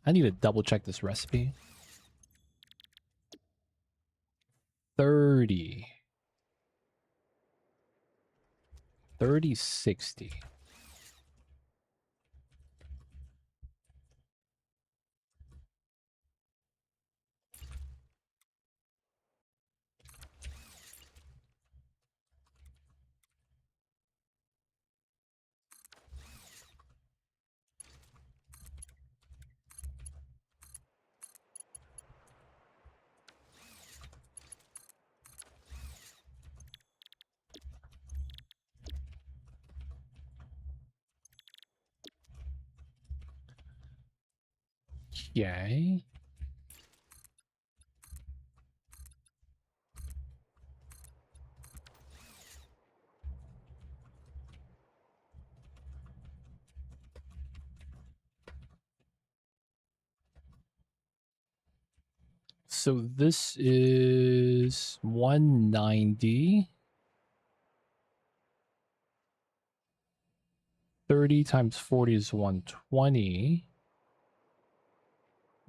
Speaker 1: I need to double check this recipe. 30. 30, 60. Okay. So this is 190. 30 times 40 is 120.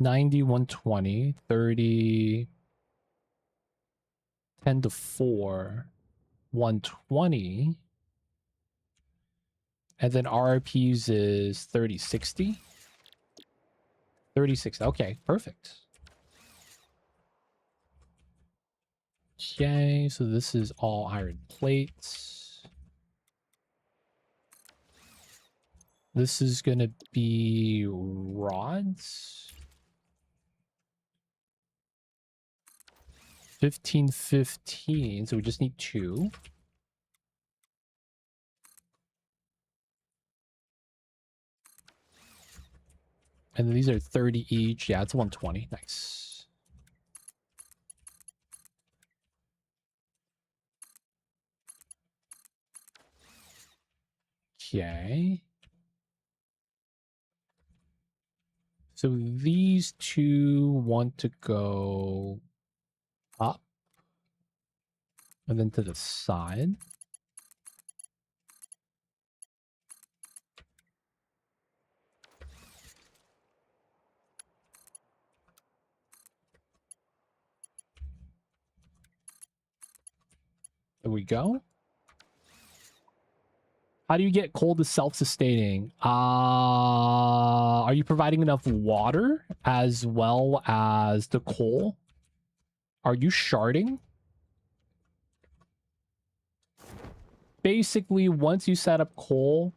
Speaker 1: 90, 120. 30, 10 to 4, 120. And then RPs is 30, 60. 36. Okay, perfect. Okay, so this is all iron plates. This is gonna be rods. 15, 15. So we just need 2. And then these are 30 each. Yeah, it's 120. Nice. Okay. So these two want to go up. And then to the side. There we go. How do you get coal to self-sustaining? Are you providing enough water as well as the coal? Are you sharding? Basically, once you set up coal,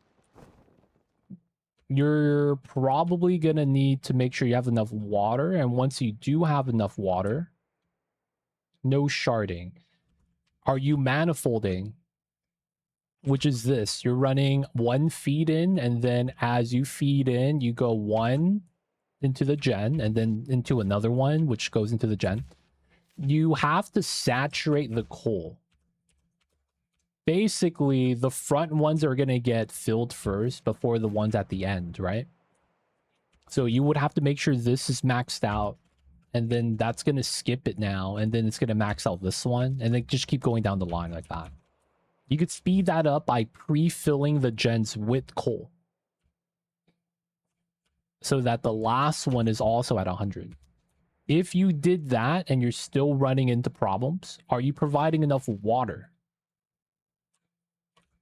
Speaker 1: you're probably going to need to make sure you have enough water. And once you do have enough water, no sharding. Are you manifolding? Which is this. You're running one feed in, and then as you feed in, you go one into the gen, and then into another one, which goes into the gen. You have to saturate the coal. Basically, the front ones are going to get filled first before the ones at the end, right? So you would have to make sure this is maxed out, and then that's going to skip it now, and then it's going to max out this one, and then just keep going down the line like that. You could speed that up by pre-filling the gens with coal, so that the last one is also at 100. If you did that and you're still running into problems, are you providing enough water?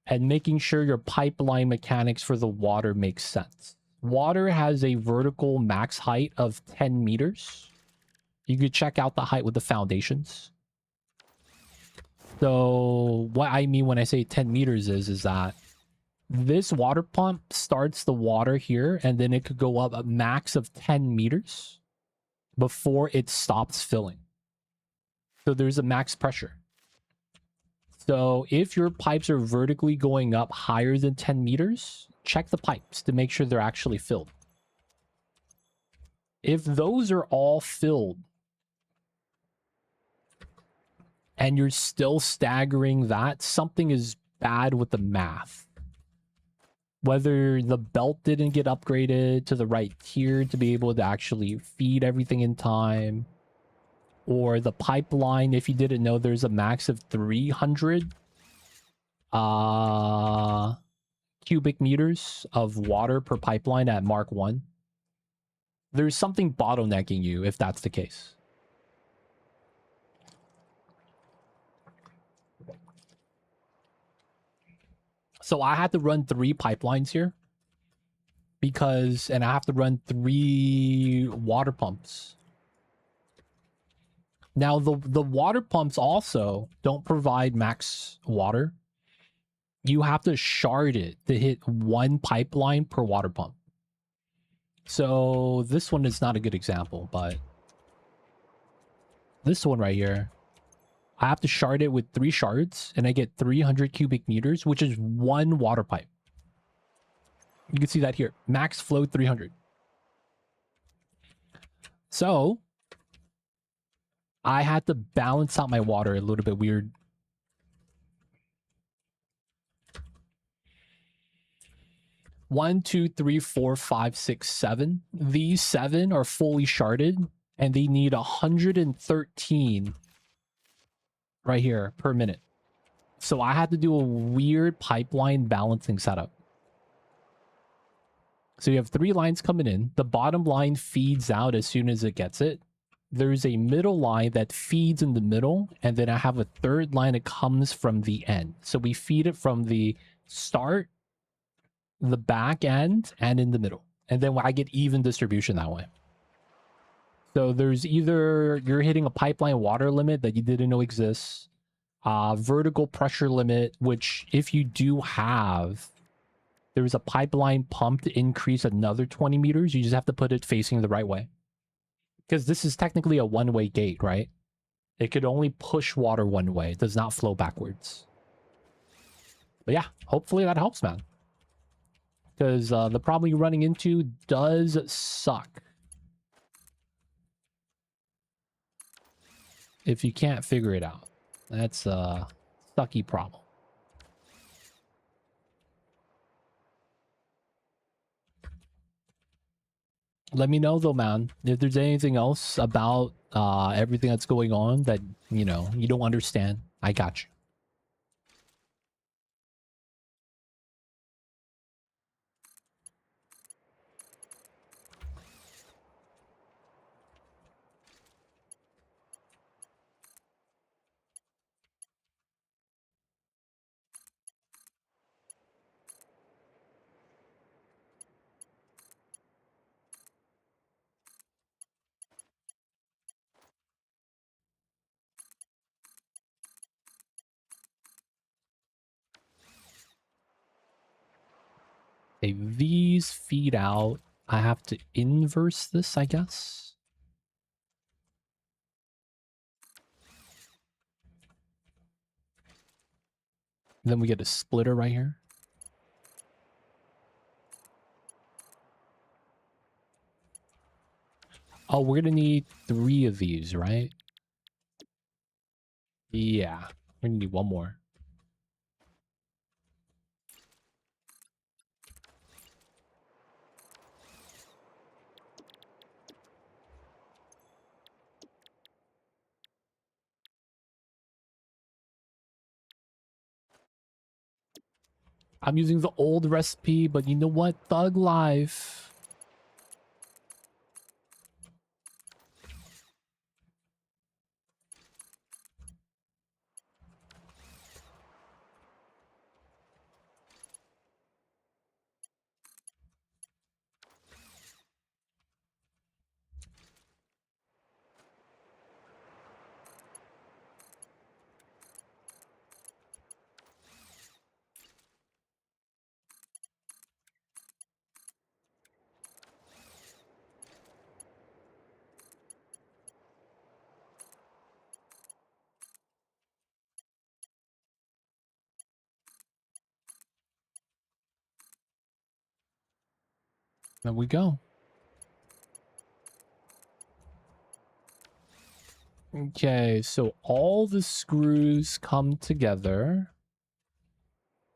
Speaker 1: And making sure your pipeline mechanics for the water makes sense. Water has a vertical max height of 10 meters. You could check out the height with the foundations. So what I mean when I say 10 meters is that this water pump starts the water here, and then it could go up a max of 10 meters before it stops filling. So there's a max pressure. So if your pipes are vertically going up higher than 10 meters, check the pipes to make sure they're actually filled. If those are all filled and you're still staggering that, something is bad with the math. Whether the belt didn't get upgraded to the right tier to be able to actually feed everything in time, or the pipeline, if you didn't know, there's a max of 300 cubic meters of water per pipeline at Mark 1. There's something bottlenecking you if that's the case. So I had to run 3 pipelines here because, and I have to run 3 water pumps. Now, the water pumps also don't provide max water. You have to shard it to hit 1 pipeline per water pump. So this one is not a good example, but this one right here, I have to shard it with 3 shards, and I get 300 cubic meters, which is 1 water pipe. You can see that here. Max flow 300. So I had to balance out my water a little bit weird. One, two, three, four, five, six, 7. These 7 are fully sharded, and they need 113 right here per minute. So I had to do a weird pipeline balancing setup. So you have 3 lines coming in. The bottom line feeds out as soon as it gets it. There's a middle line that feeds in the middle, and then I have a 3rd line that comes from the end. So we feed it from the start, the back end, and in the middle. And then I get even distribution that way. So there's either you're hitting a pipeline water limit that you didn't know exists, vertical pressure limit, which if you do have, there's a pipeline pump to increase another 20 meters. You just have to put it facing the right way. Because this is technically a one-way gate, right? It could only push water one way. It does not flow backwards. But yeah, hopefully that helps, man. Because the problem you're running into does suck. If you can't figure it out. That's a sucky problem. Let me know though, man, if there's anything else about everything that's going on that, you know, you don't understand. I got you. Okay, these feed out. I have to inverse this, I guess. Then we get a splitter right here. Oh, we're gonna need 3 of these, right? Yeah, we're gonna need 1 more. I'm using the old recipe, but you know what? Thug life. There we go. Okay, so all the screws come together.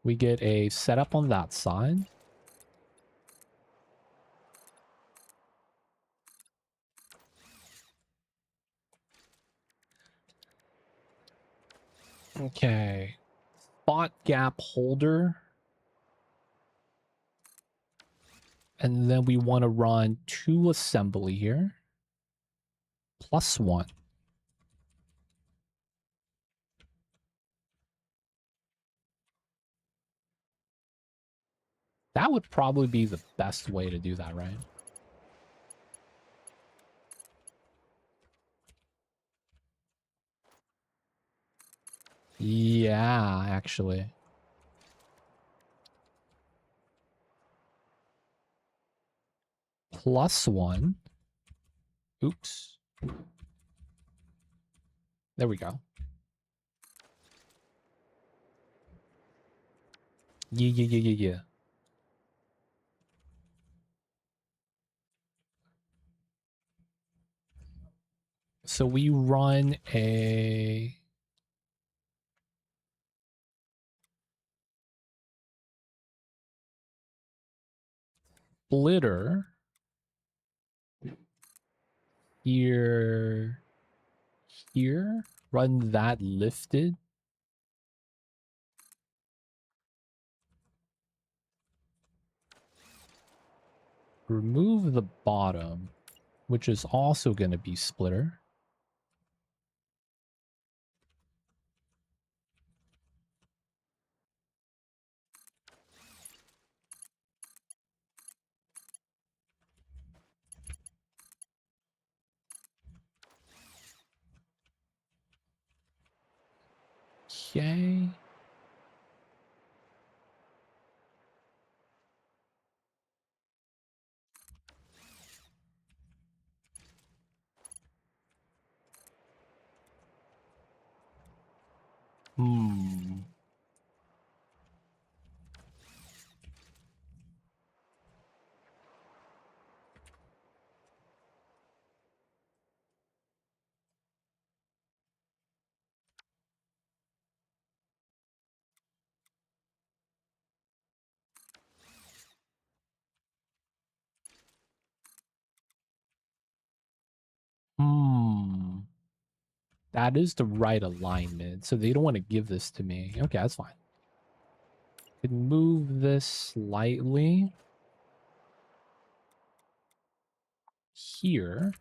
Speaker 1: We get a setup on that side. Okay. Spot gap holder. And then we want to run 2 assembly here. +1. That would probably be the best way to do that, right? Yeah, actually. +1. Oops. There we go. Yeah. So we run a splitter here, run that lifted. Remove the bottom, which is also going to be splitter. Okay. Hmm. Hmm. That is the right alignment. So they don't want to give this to me. Okay, that's fine. Can move this slightly. Here.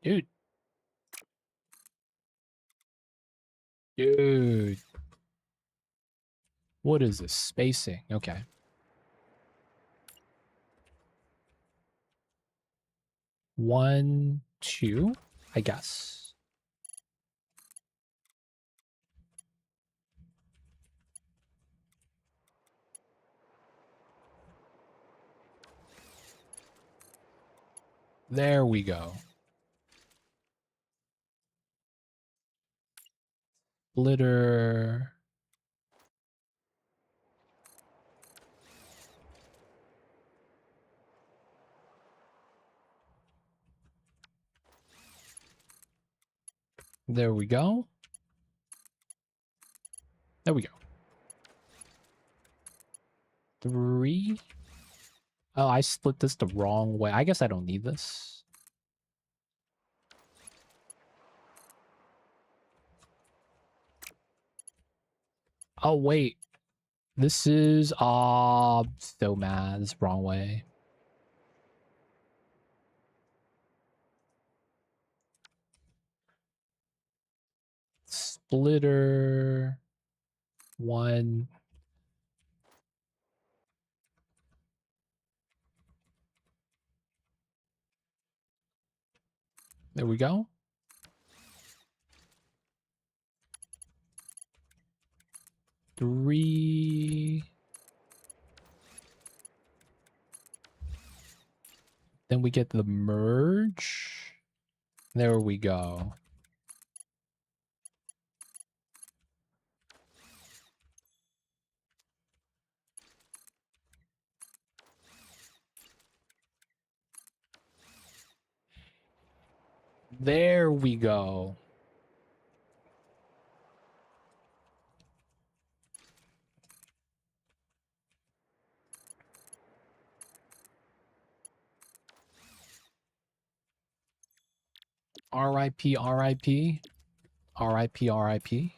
Speaker 1: Dude. Dude. What is this? Spacing. Okay. 1, 2, I guess. There we go. Splitter. There we go. There we go. 3. Oh, I split this the wrong way. I guess I don't need this. Oh, wait. This is... so mad. It's the wrong way. Splitter. 1. There we go. Three. Then we get the merge. There we go. There we go. RIP, RIP. RIP, RIP.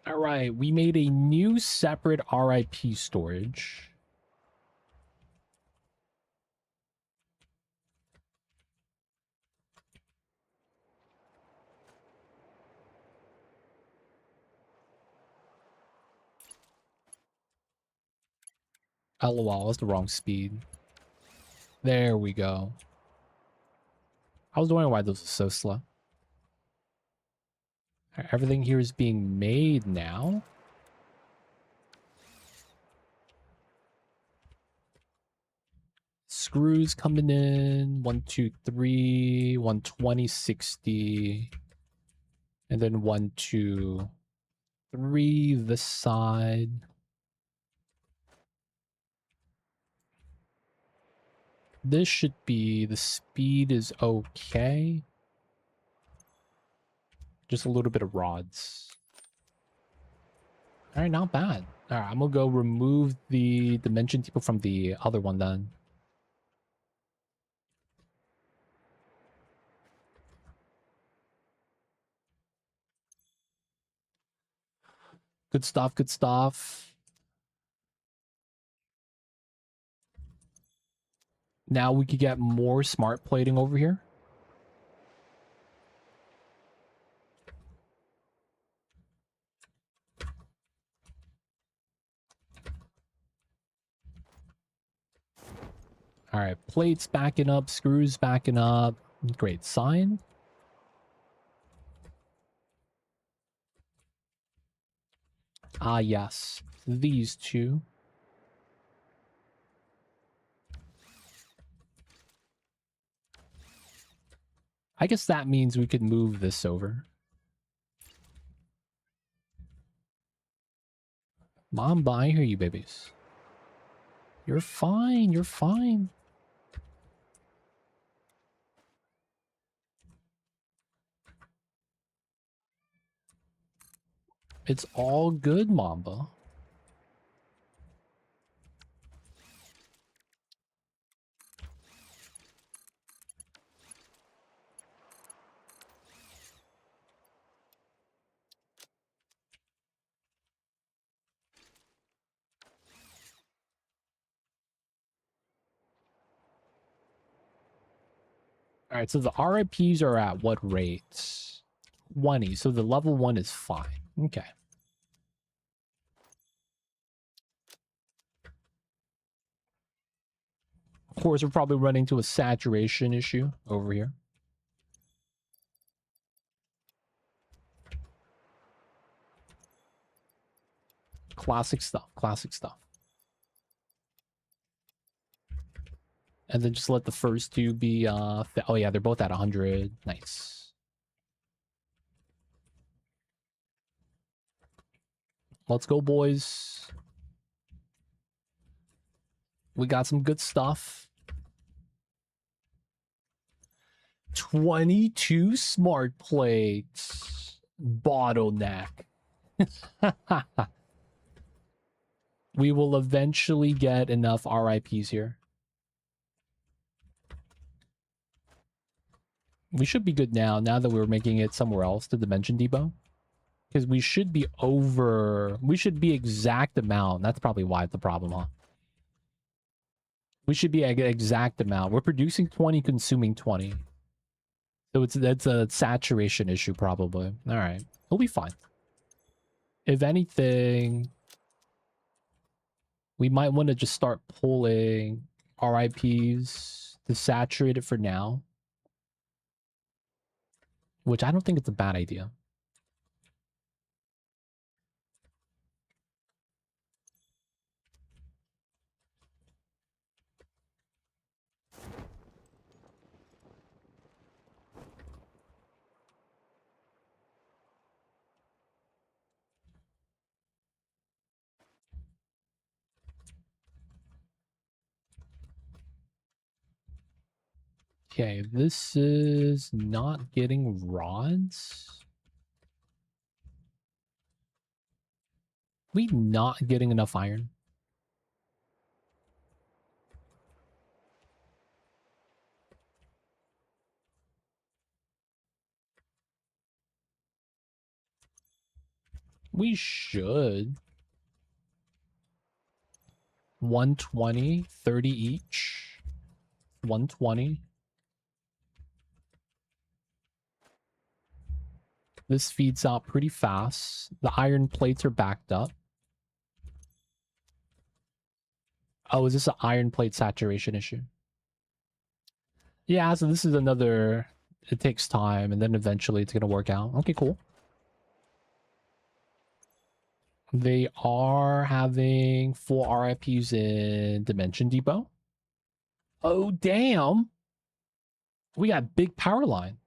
Speaker 1: All right, we made a new separate RIP storage. LOL, that's the wrong speed. There we go. I was wondering why those are so slow. Everything here is being made now. Screws coming in. 1, 2, 3. 120, 60. And then 1, 2, 3 this side. This should be, the speed is okay. Just a little bit of rods. All right, not bad. All right, I'm gonna go remove the dimension table from the other one then. Good stuff, good stuff. Now we could get more smart plating over here. All right, plates backing up, screws backing up. Great sign. Ah, yes. These two. I guess that means we could move this over. Mamba, I hear you, babies. You're fine, you're fine. It's all good, Mamba. All right, so the RIPs are at what rates? 20. So the level 1 is fine. Okay. Of course, we're probably running into a saturation issue over here. Classic stuff. Classic stuff. And then just let the first two be, oh yeah, they're both at 100. Nice. Let's go, boys. We got some good stuff. 22 smart plates. Bottleneck. We will eventually get enough RIPs here. We should be good now that we're making it somewhere else to Dimension Depot. Because we should be over... We should be exact amount. That's probably why it's the problem, huh? We should be at exact amount. We're producing 20, consuming 20. So that's a saturation issue, probably. Alright. We'll be fine. If anything... We might want to just start pulling RIPs to saturate it for now. Which I don't think it's a bad idea. Okay, this is not getting rods. We not getting enough iron. We should. 120, 30 each. 120. This feeds out pretty fast. The iron plates are backed up. Oh, is this an iron plate saturation issue? Yeah, so this is another... It takes time, and then eventually it's going to work out. Okay, cool. They are having 4 RIPs in Dimension Depot. Oh, damn! We got big power line.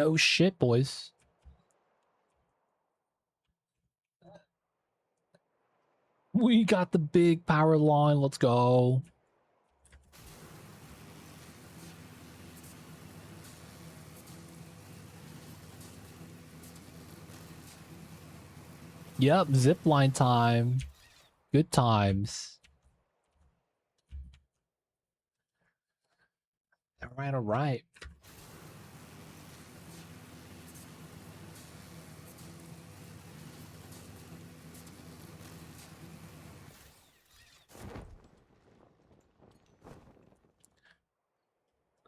Speaker 1: Oh shit, boys. We got the big power line. Let's go. Yep, zip line time. Good times. All right, all right.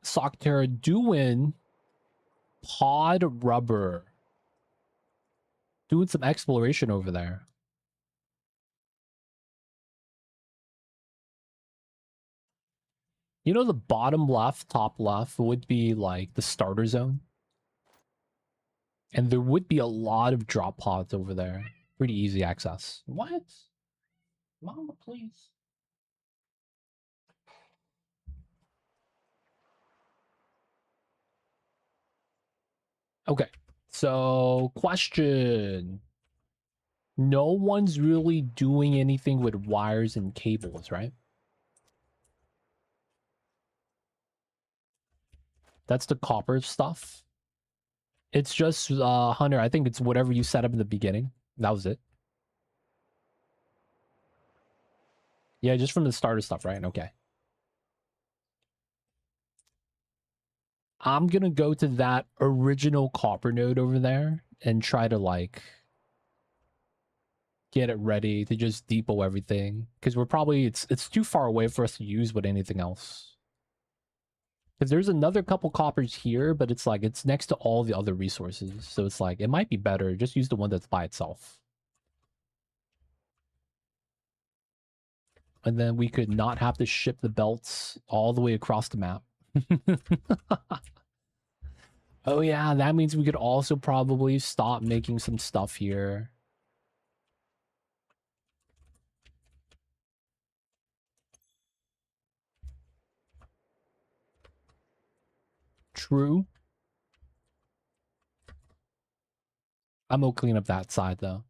Speaker 1: Sockterra doing pod rubber. Doing some exploration over there. You know, the bottom left, top left would be like the starter zone. And there would be a lot of drop pods over there. Pretty easy access. What? Mama, please. Okay. So, question. No one's really doing anything with wires and cables, right? That's the copper stuff. It's just, Hunter, I think it's whatever you set up in the beginning. That was it. Yeah, just from the starter stuff, right? Okay. I'm gonna go to that original copper node over there and try to, like, get it ready to just depot everything. Because we're probably, it's too far away for us to use with anything else. Because there's another couple coppers here, but it's like it's next to all the other resources. So it's like it might be better just use the one that's by itself. And then we could not have to ship the belts all the way across the map. Oh yeah, that means we could also probably stop making some stuff here. True. I'm gonna clean up that side though.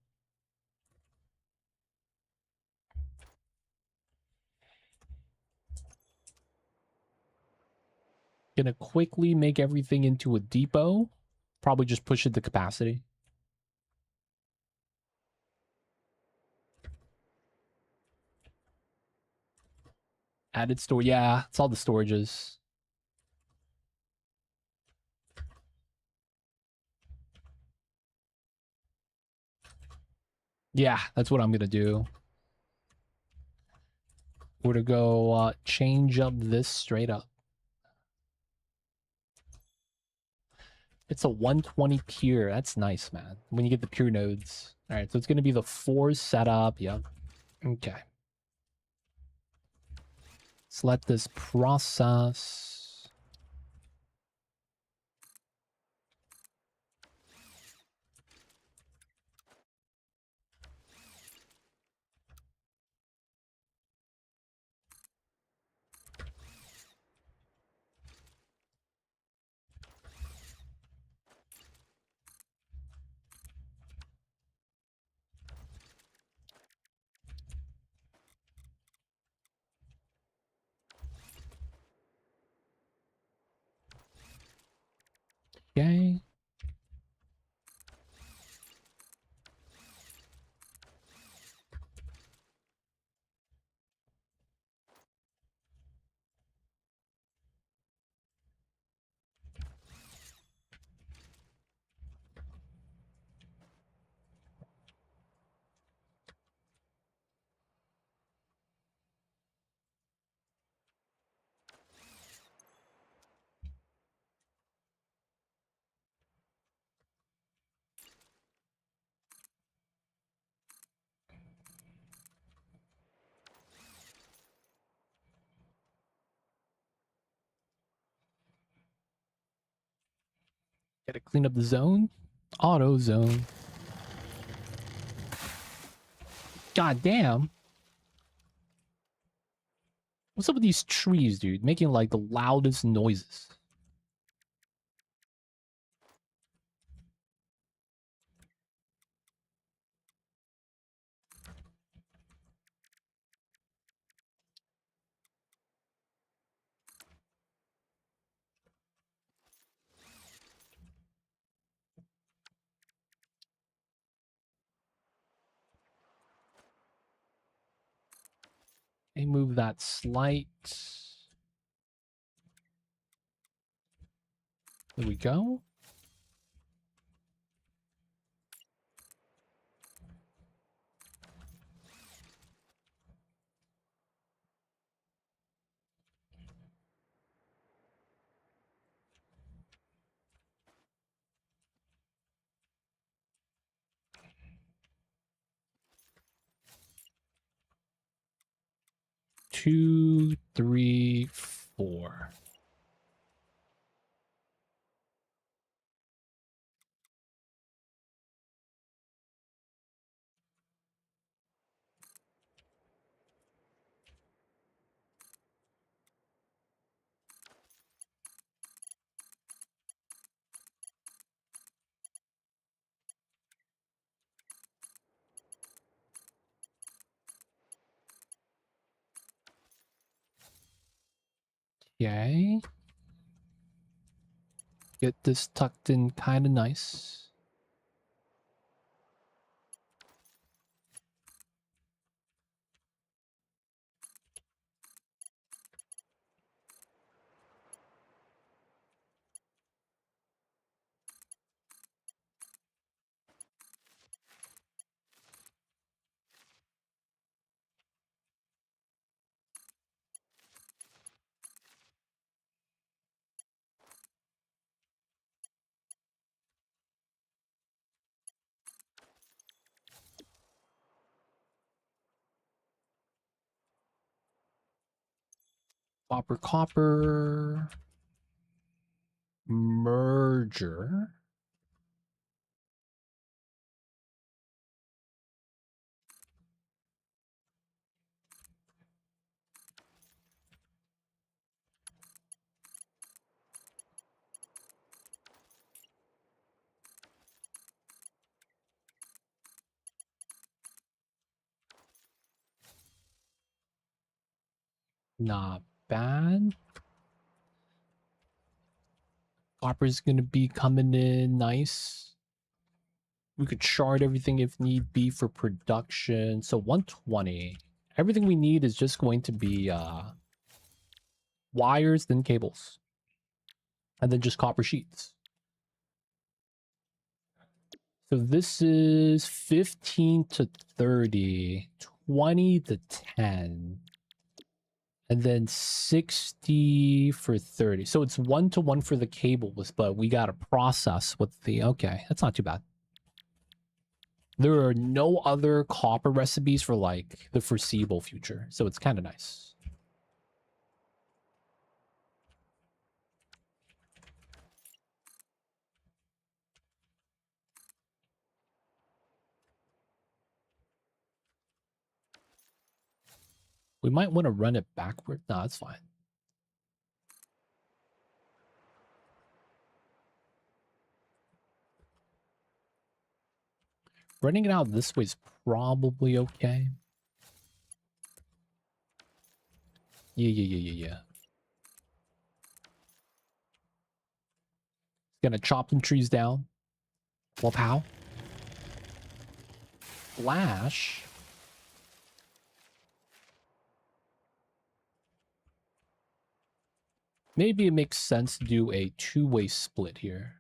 Speaker 1: Gonna quickly make everything into a depot. Probably just push it to capacity. Added store. Yeah, it's all the storages. Yeah, that's what I'm gonna do. We're gonna go change up this straight up. It's a 120 pure. That's nice, man. When you get the pure nodes. All right, so it's gonna be the 4 setup. Yep. Okay. Let's let this process. Okay. Gotta clean up the zone. Auto zone. God damn. What's up with these trees, dude? Making like the loudest noises. They move that slight. There we go. Two, three, four. Okay. Get this tucked in kind of nice. Copper, copper. Merger. Not bad. Copper's gonna be coming in nice. We could shard everything if need be for production. So 120. Everything we need is just going to be wires, then cables. And then just copper sheets. So this is 15 to 30, 20 to 10. And then 60 for 30. So it's 1-to-1 for the cables, but we got to process with the... Okay, that's not too bad. There are no other copper recipes for, like, the foreseeable future. So it's kind of nice. We might want to run it backward. No, that's fine. Running it out this way is probably okay. Yeah. Gonna chop some trees down. Well, pow. Flash. Maybe it makes sense to do a two-way split here.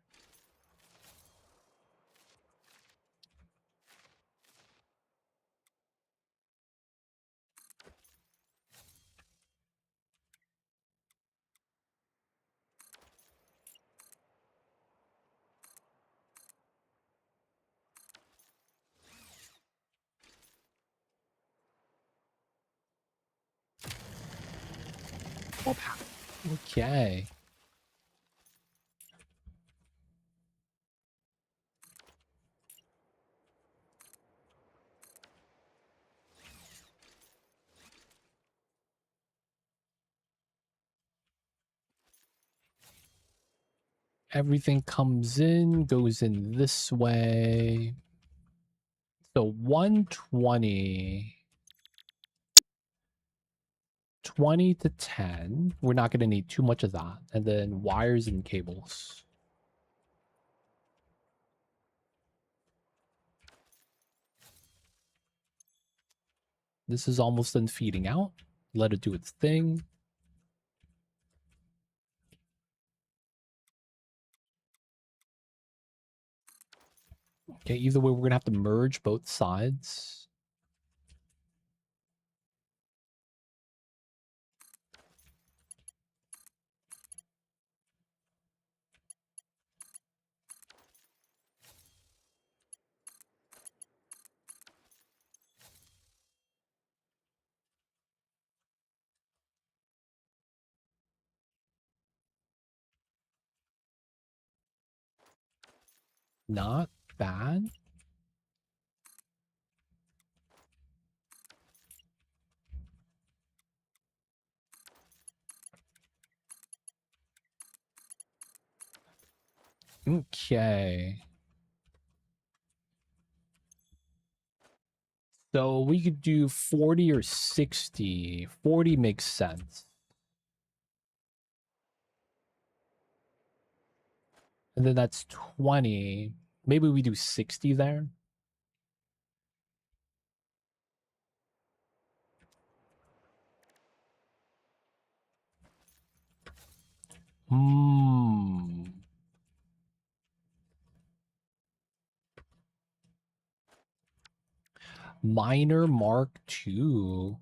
Speaker 1: Well, pow. Okay. Everything comes in, goes in this way. So 120. 20 to 10. We're not going to need too much of that. And then wires and cables. This is almost done feeding out. Let it do its thing. Okay, either way, we're going to have to merge both sides. Not bad. Okay. So we could do 40 or 60. 40 makes sense. And then that's 20. Maybe we do 60 there. Miner Mark II.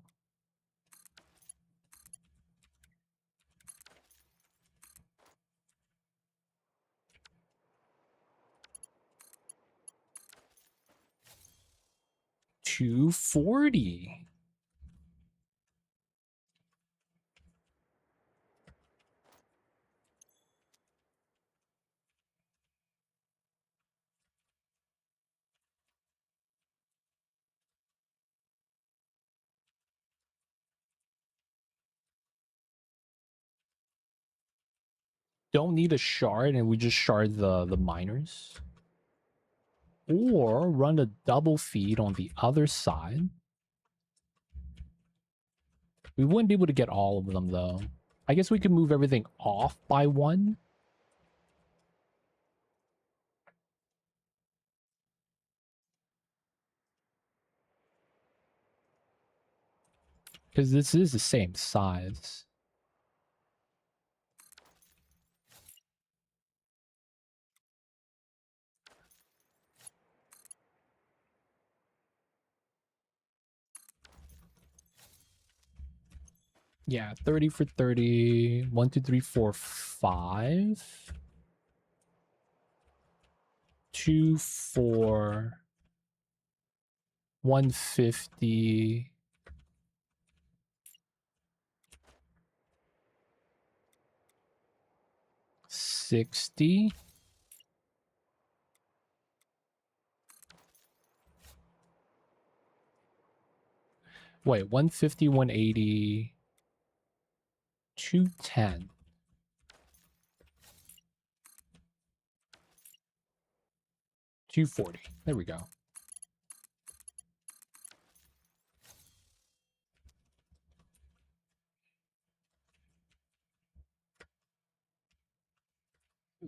Speaker 1: $240. don't need a shard and we just shard the miners. Or run a double feed on the other side. We wouldn't be able to get all of them though. I guess we could move everything off by one. Because this is the same size. Yeah, 30 for 30. 1, 2, 3, 4, 5. 2 for 150. 60. Wait, 150, 180. 210. 240. There we go.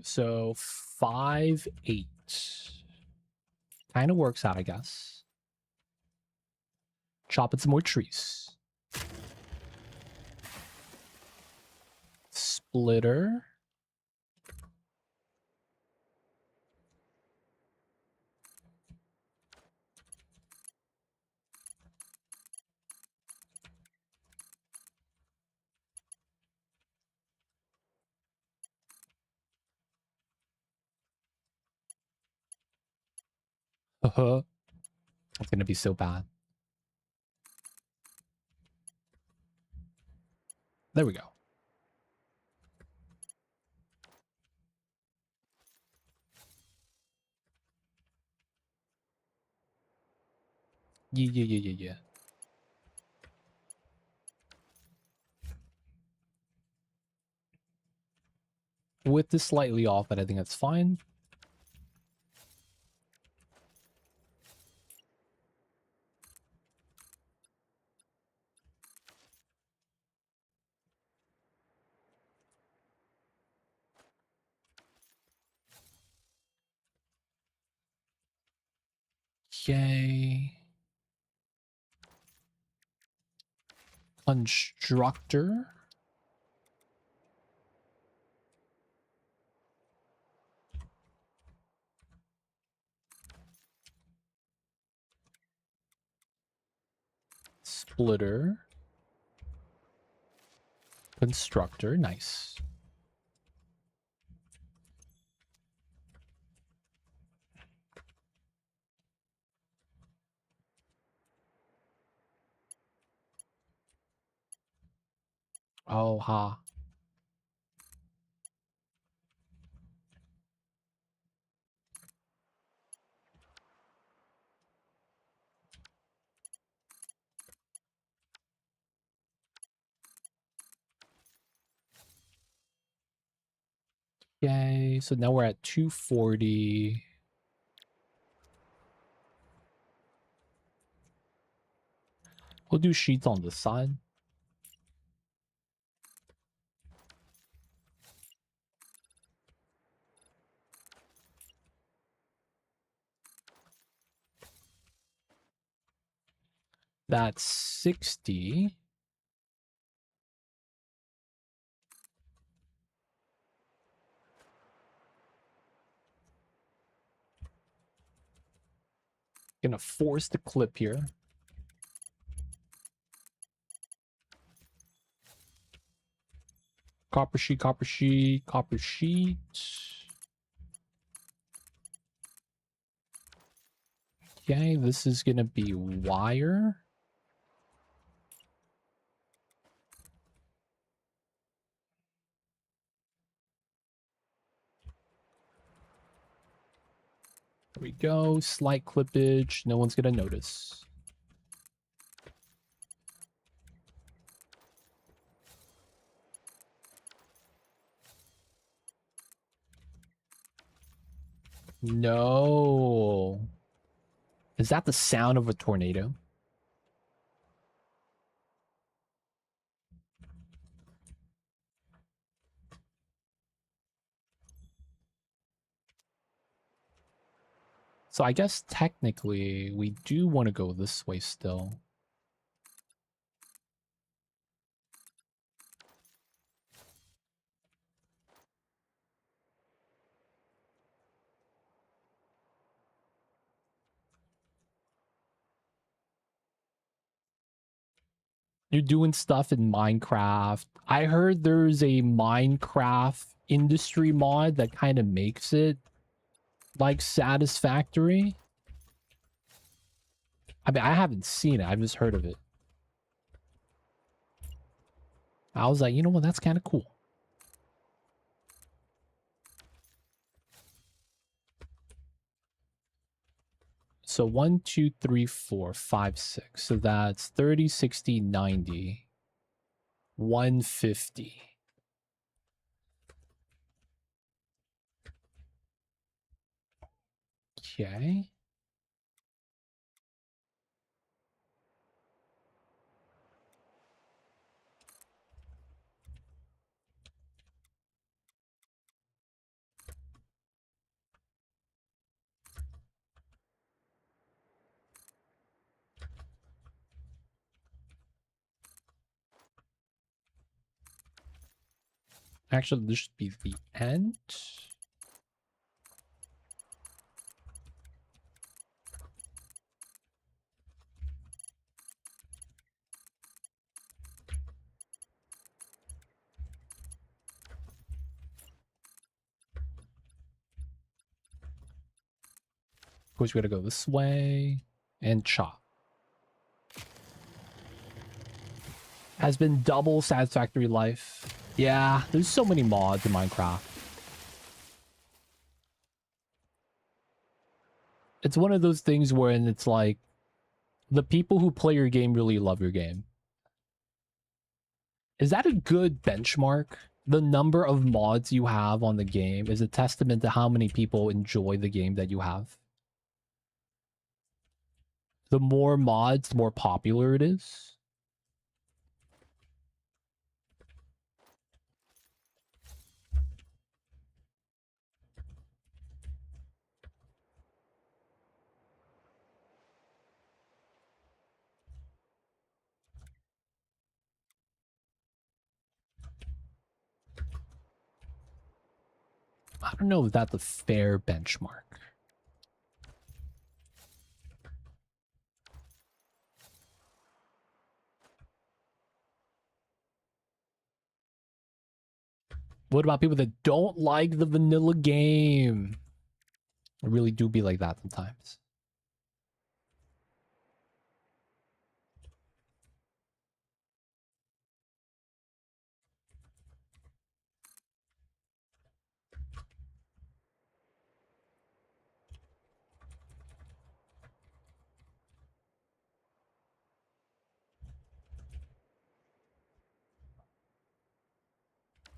Speaker 1: So 5, 8. Kind of works out, I guess. Chopping some more trees. Splitter. It's gonna be so bad. There we go. Yeah. With this slightly off, but I think that's fine. Okay. Constructor. Splitter. Constructor. Nice. Oh, ha. Okay, so now we're at 240. We'll do sheets on the side. That's 60. Gonna force the clip here. Copper sheet, copper sheet, copper sheet. Okay, this is gonna be wire. There we go. Slight clippage. No one's gonna notice. No. Is that the sound of a tornado? So I guess technically we do want to go this way still. You're doing stuff in Minecraft. I heard there's a Minecraft industry mod that kind of makes it like Satisfactory. I mean, I haven't seen it. I've just heard of it. I was like, you know what? That's kind of cool. So 1, 2, 3, 4, 5, 6. So that's 30, 60, 90, 150. Okay. Actually, this should be the end. Of course, we gotta go this way and chop. Has been double Satisfactory life. Yeah, there's so many mods in Minecraft. It's one of those things wherein it's like the people who play your game really love your game. Is that a good benchmark? The number of mods you have on the game is a testament to how many people enjoy the game that you have. The more mods, the more popular it is. I don't know if that's a fair benchmark. What about people that don't like the vanilla game? I really do be like that sometimes.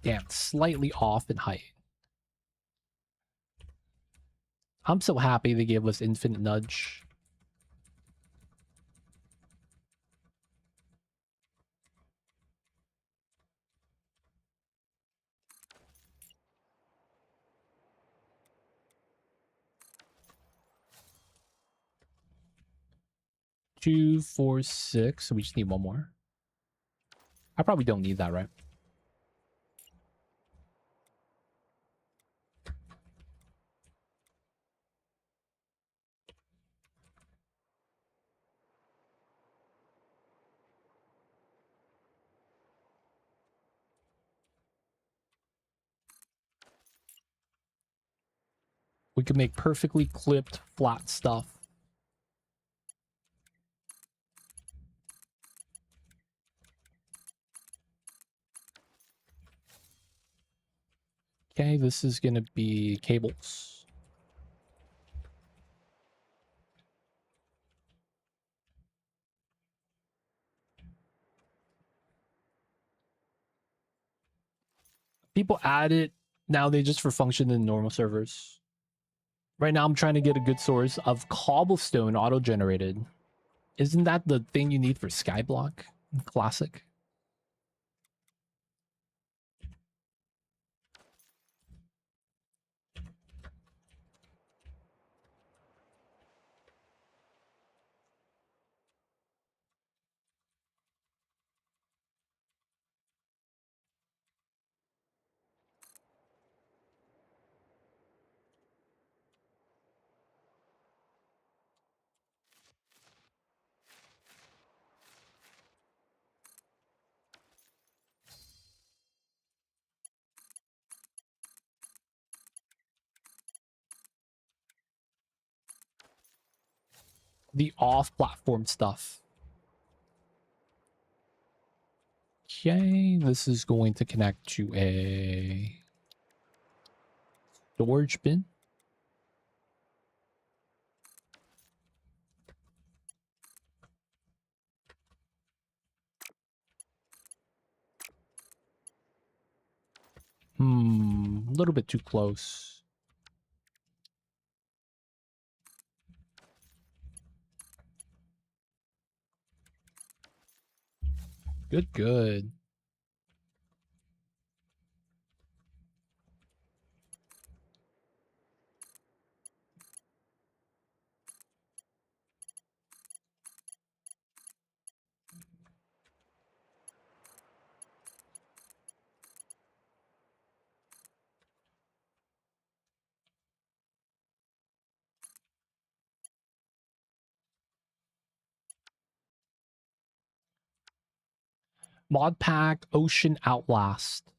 Speaker 1: Damn, slightly off in height. I'm so happy they gave us Infinite Nudge. Two, four, six. So we just need one more. I probably don't need that, right? We could make perfectly clipped, flat stuff. Okay, this is going to be cables. People add it now, they just for function in normal servers. Right now, I'm trying to get a good source of cobblestone auto-generated. Isn't that the thing you need for Skyblock Classic? The off-platform stuff. Okay, this is going to connect to a storage bin. A little bit too close. Good, good. Mod pack, Ocean Outlast.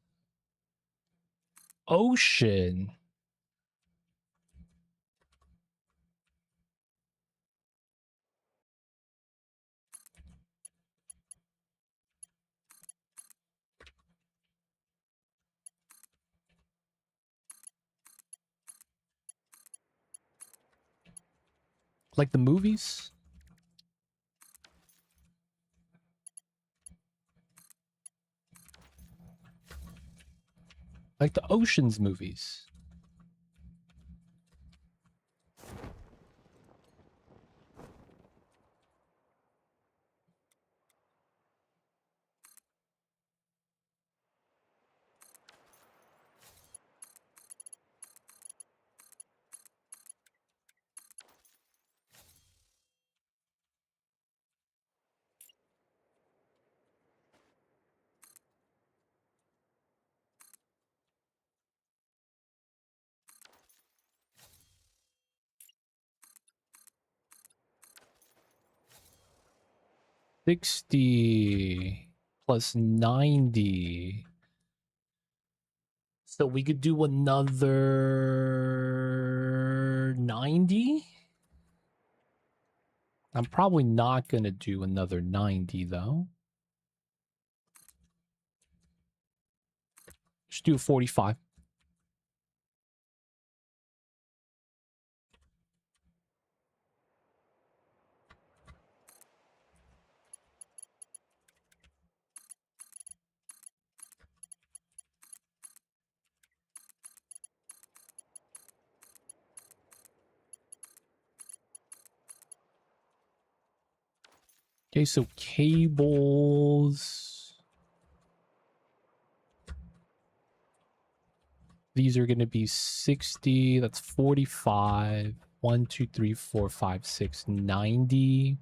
Speaker 1: Ocean. Like the movies? Like the Oceans movies. $60 plus $90. So we could do another $90? I'm probably not going to do another $90 though. Just do 45. Okay, so cables. These are going to be 60. That's 45. 1, 2, 3, 4, 5, 6, 90.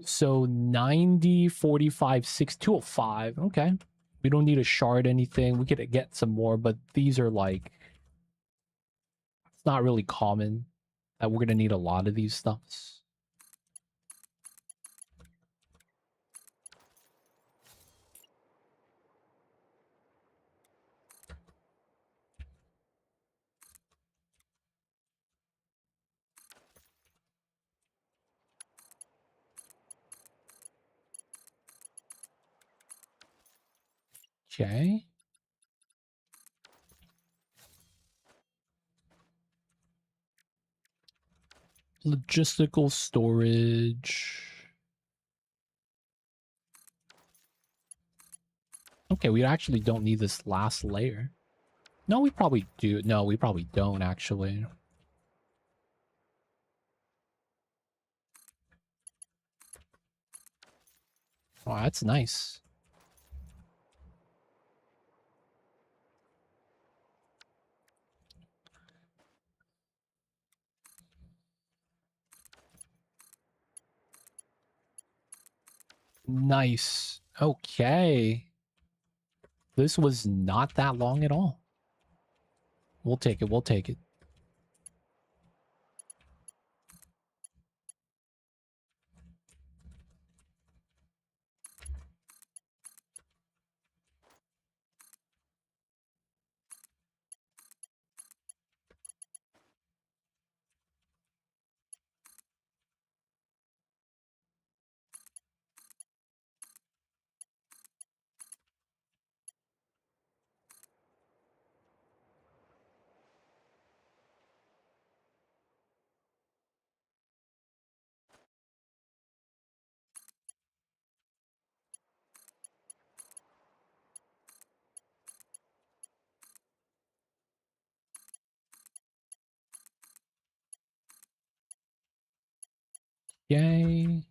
Speaker 1: So 90, 45, 6, 205. Okay. We don't need to shard anything. We could get some more, but these are like, it's not really common that we're going to need a lot of these stuffs. Okay. Logistical storage. Okay, we actually don't need this last layer. No, we probably do. No, we probably don't, actually. Oh, that's nice. Nice. Okay. This was not that long at all. We'll take it. We'll take it. Yay.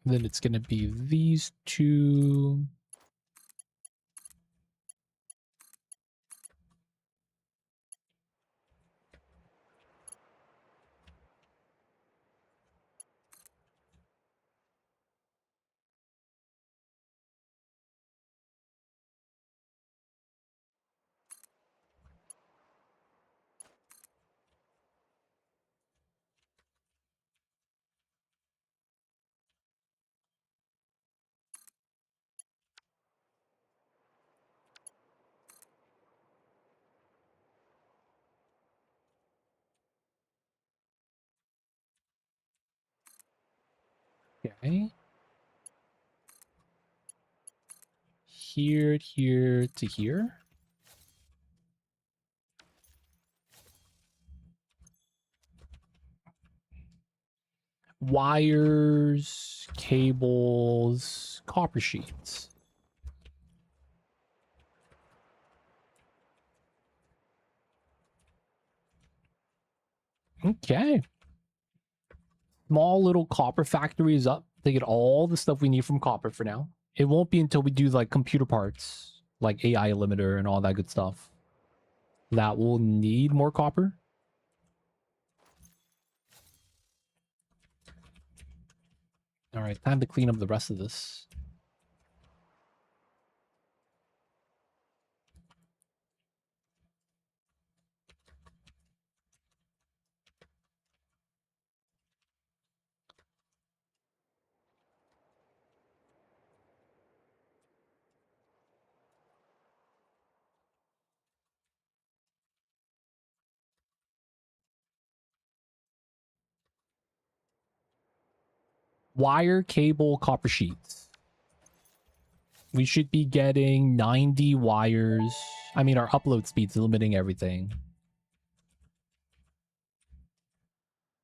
Speaker 1: Then it's going to be these two. Okay. Here to here. Wires, cables, copper sheets. Okay. Small little copper factory is up. They get all the stuff we need from copper for now. It won't be until we do like computer parts, like AI limiter and all that good stuff, that will need more copper. All right, time to clean up the rest of this. Wire, cable, copper sheets. We should be getting 90 wires. I mean, our upload speed's limiting everything.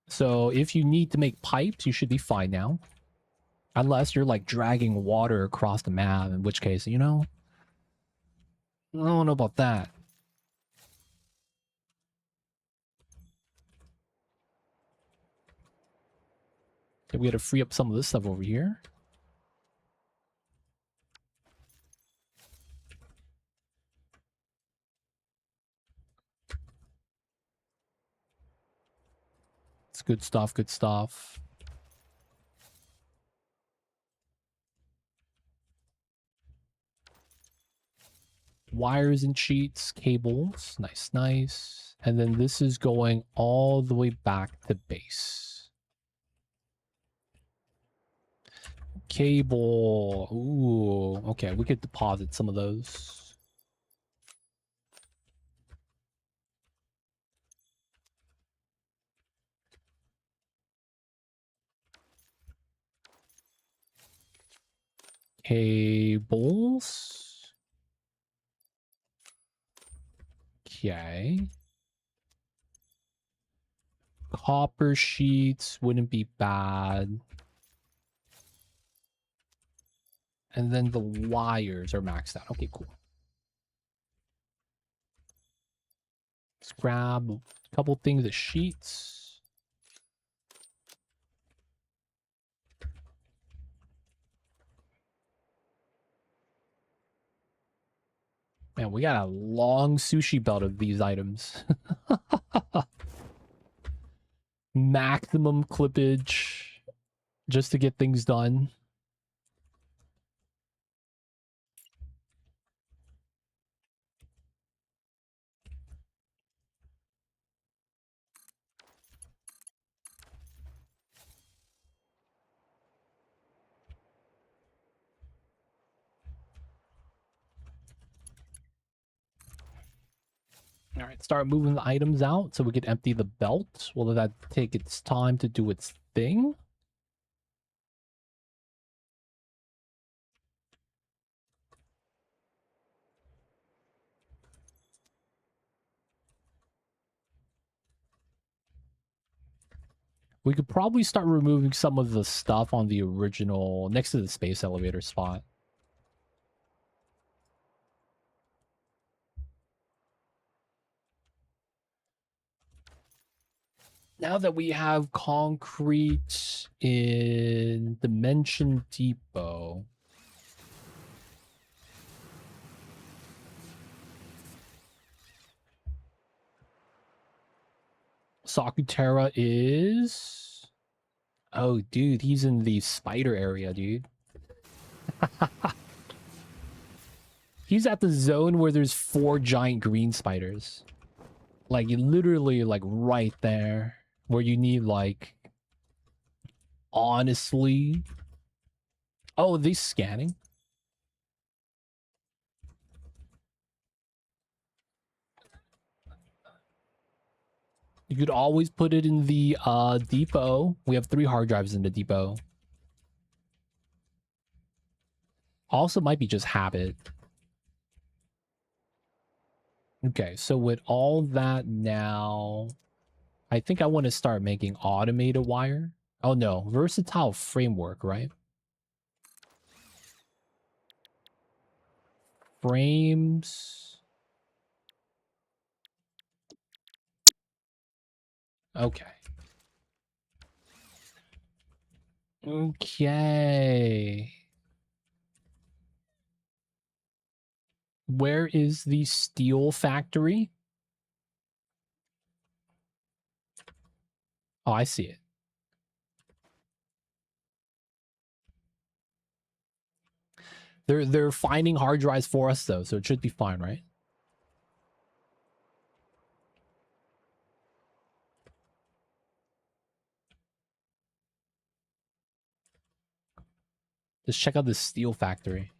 Speaker 1: So if you need to make pipes, you should be fine now. Unless you're like dragging water across the map, in which case, you know, I don't know about that. Okay, we gotta free up some of this stuff over here. It's good stuff, good stuff. Wires and sheets, cables. Nice, nice. And then this is going all the way back to base. Cable. Ooh, okay, we could deposit some of those. Cables. Okay. Copper sheets wouldn't be bad. And then the wires are maxed out. Okay, cool. Let's grab a couple things of sheets. Man, we got a long sushi belt of these items. Maximum clippage just to get things done. All right, start moving the items out so we can empty the belt. Will that take its time to do its thing? We could probably start removing some of the stuff on the original, next to the space elevator spot. Now that we have concrete in Dimension Depot, Sakutera is... Oh, dude, he's in the spider area, dude. He's at the zone where there's 4 giant green spiders. Like, literally, like, right there. Where you need, like... Honestly... Oh, are they scanning? You could always put it in the depot. We have 3 hard drives in the depot. Also might be just habit. Okay, so with all that now, I think I want to start making automated wire. Oh no, versatile framework, right? Frames. Okay. Okay. Where is the steel factory? Oh, I see it. They're finding hard drives for us though, so it should be fine, right? Let's check out this steel factory.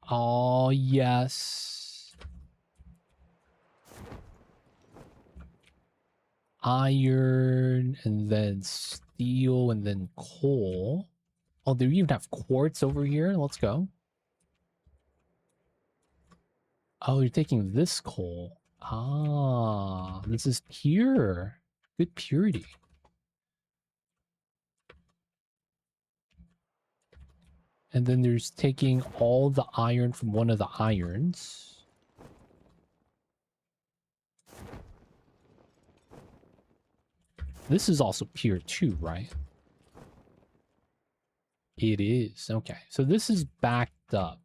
Speaker 1: Oh, yes. Iron, and then steel, and then coal. Oh, they even have quartz over here. Let's go. Oh, you're taking this coal. Ah, this is pure. Good purity. And then there's taking all the iron from one of the irons. This is also pure too, right? It is. Okay, so this is backed up.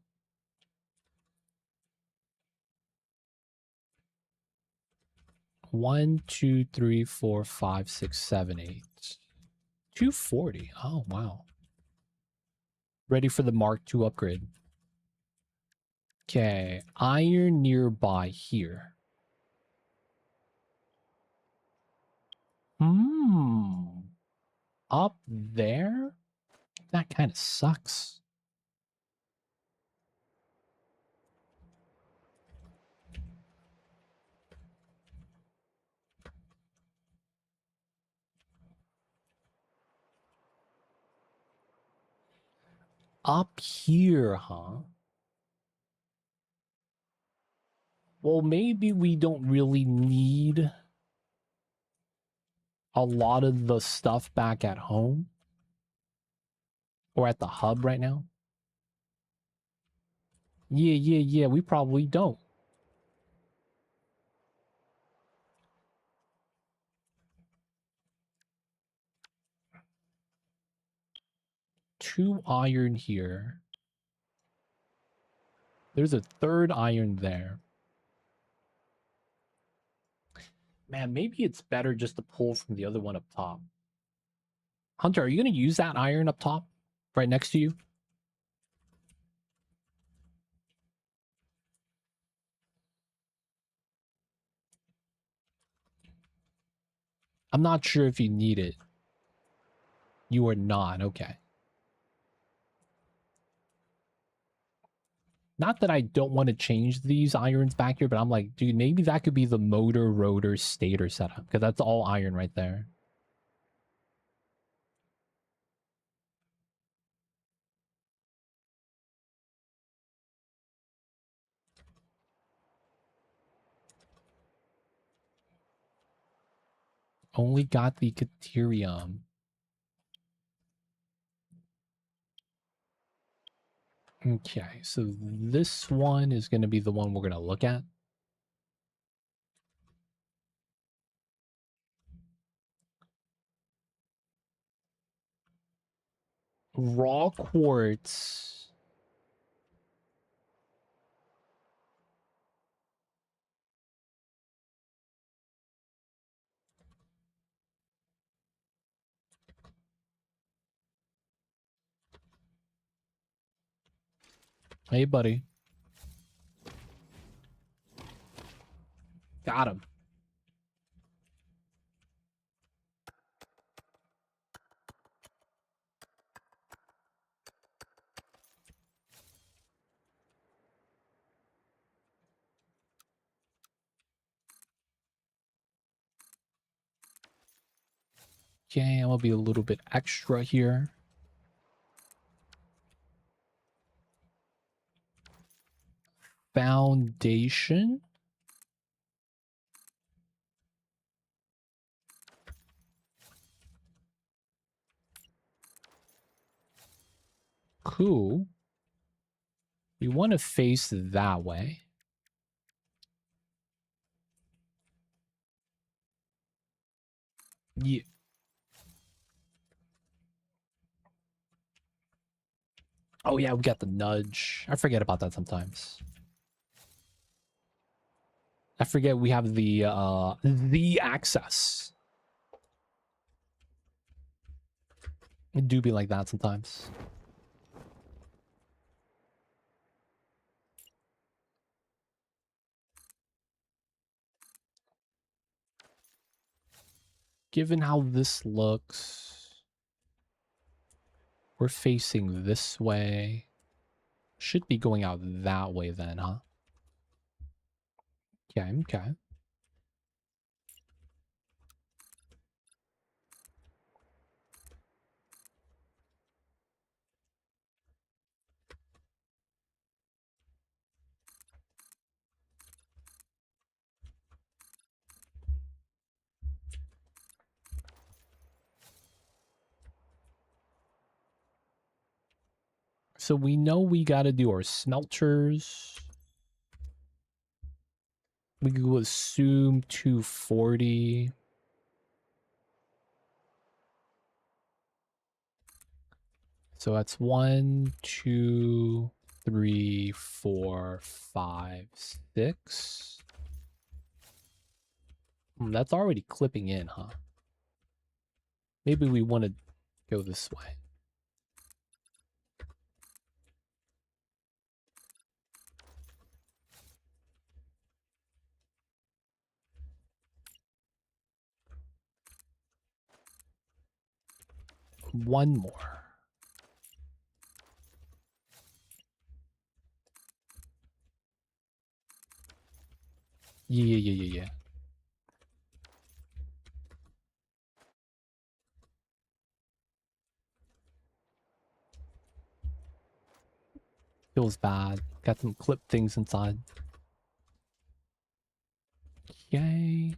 Speaker 1: One, two, three, four, five, six, seven, eight. 240. Oh, wow. Ready for the Mark II upgrade. Okay, iron nearby here. Up there? That kind of sucks. Up here, huh? Well, maybe we don't really need a lot of the stuff back at home or at the hub right now? Yeah, we probably don't. Two iron here. There's a third iron there. Man, maybe it's better just to pull from the other one up top. Hunter, are you going to use that iron up top? Right next to you? I'm not sure if you need it. You are not. Okay. Not that I don't want to change these irons back here, but I'm like, dude, maybe that could be the motor, rotor, stator setup. Because that's all iron right there. Only got the Caterium. Okay, so this one is going to be the one we're going to look at. Raw quartz. Hey, buddy. Got him. Okay, I'm going to be a little bit extra here. Foundation. Cool. We want to face that way. Yeah. Oh yeah, we got the nudge. I forget about that sometimes. I forget we have the access. It do be like that sometimes. Given how this looks, we're facing this way. Should be going out that way then, huh? Okay. So we know we got to do our smelters. We could assume 240. So that's 1, 2, 3, 4, 5, 6. That's already clipping in, huh? Maybe we want to go this way. One more. Yeah. Feels bad. Got some clip things inside. Okay.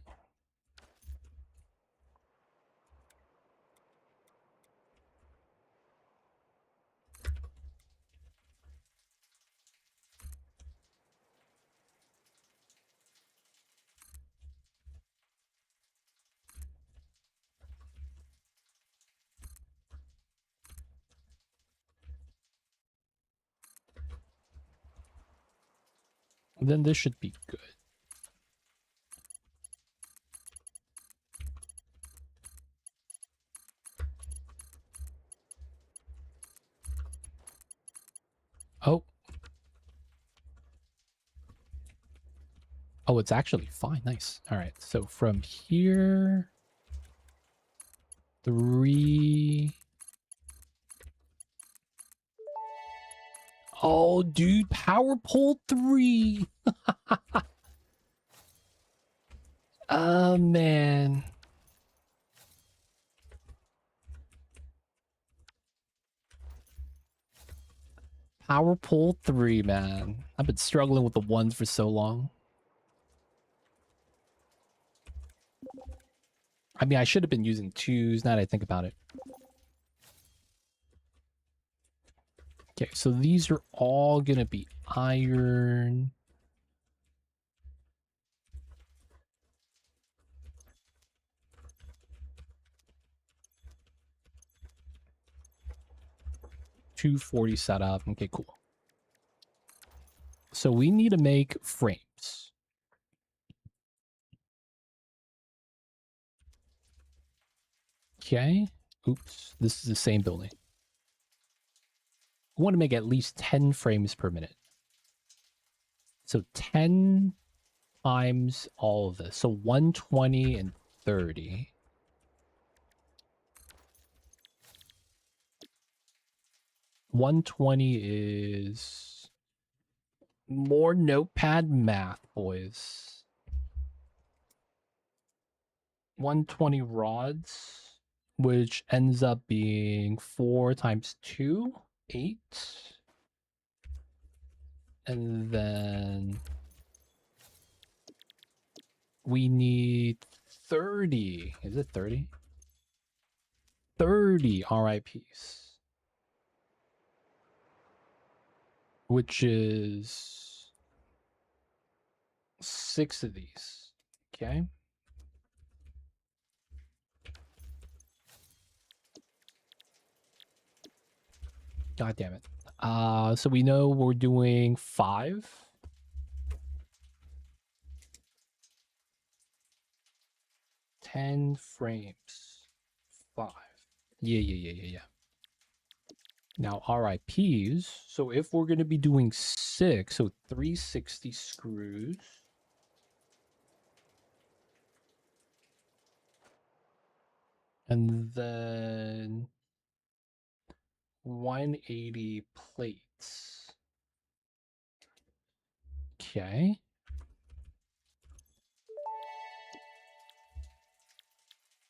Speaker 1: Then this should be good. Oh. Oh, it's actually fine. Nice. All right. So from here, 3. Oh, dude, power pole 3. Oh, man. Power pole 3, man. I've been struggling with the 1s for so long. I mean, I should have been using 2s, now that I think about it. Okay, so these are all going to be iron. $240 setup. Okay, cool. So we need to make frames. Okay. Oops. This is the same building. We want to make at least 10 frames per minute. So 10 times all of this. So 120 and 30. $120 is more notepad math, boys. 120 rods, which ends up being 4 times 2, 8. And then we need 30. Is it 30? 30 RIPs. Which is 6 of these. Okay. God damn it. So we know we're doing 5. 10 frames. 5. Yeah. Now RIPs. So if we're going to be doing 6, so 360 screws. And then 180 plates. Okay.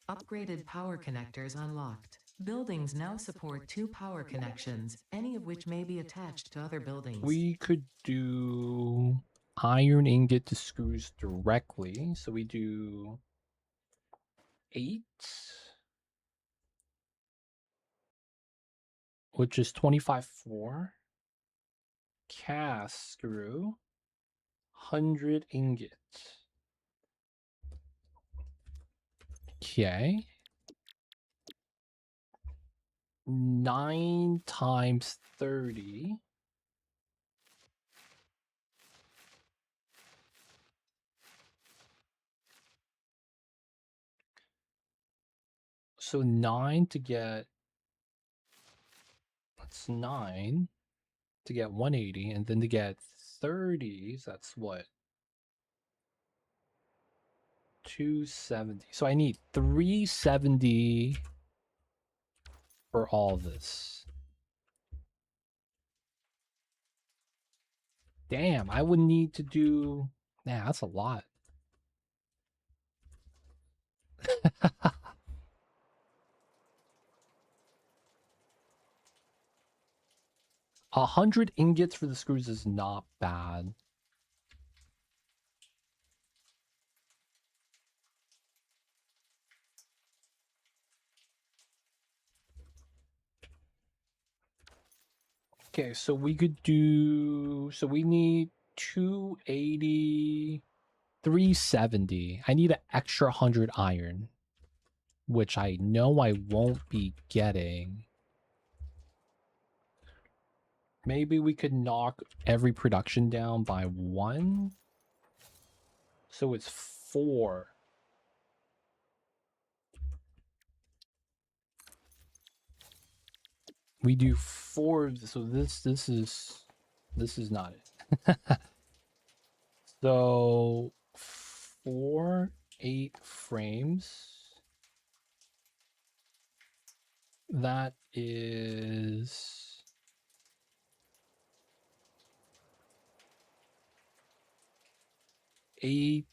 Speaker 2: Upgraded power connectors unlocked. Buildings now support 2 power connections, any of which may be attached to other buildings.
Speaker 1: We could do iron ingot to screws directly. So we do 8, which is 25.4. Cast screw, 100 ingot. Okay. 9 times 30. So 9 to get, that's 9 to get 180, and then to get 30s, that's what? 270. So I need 370 for all this. Damn, I would need to do... Nah, that's a lot. 100 ingots for the screws is not bad. Okay, so we could do... So we need 280... 370. I need an extra 100 iron, which I know I won't be getting. Maybe we could knock every production down by 1. So it's 4. We do 4. So this is not it. So 4, 8 frames. That is 8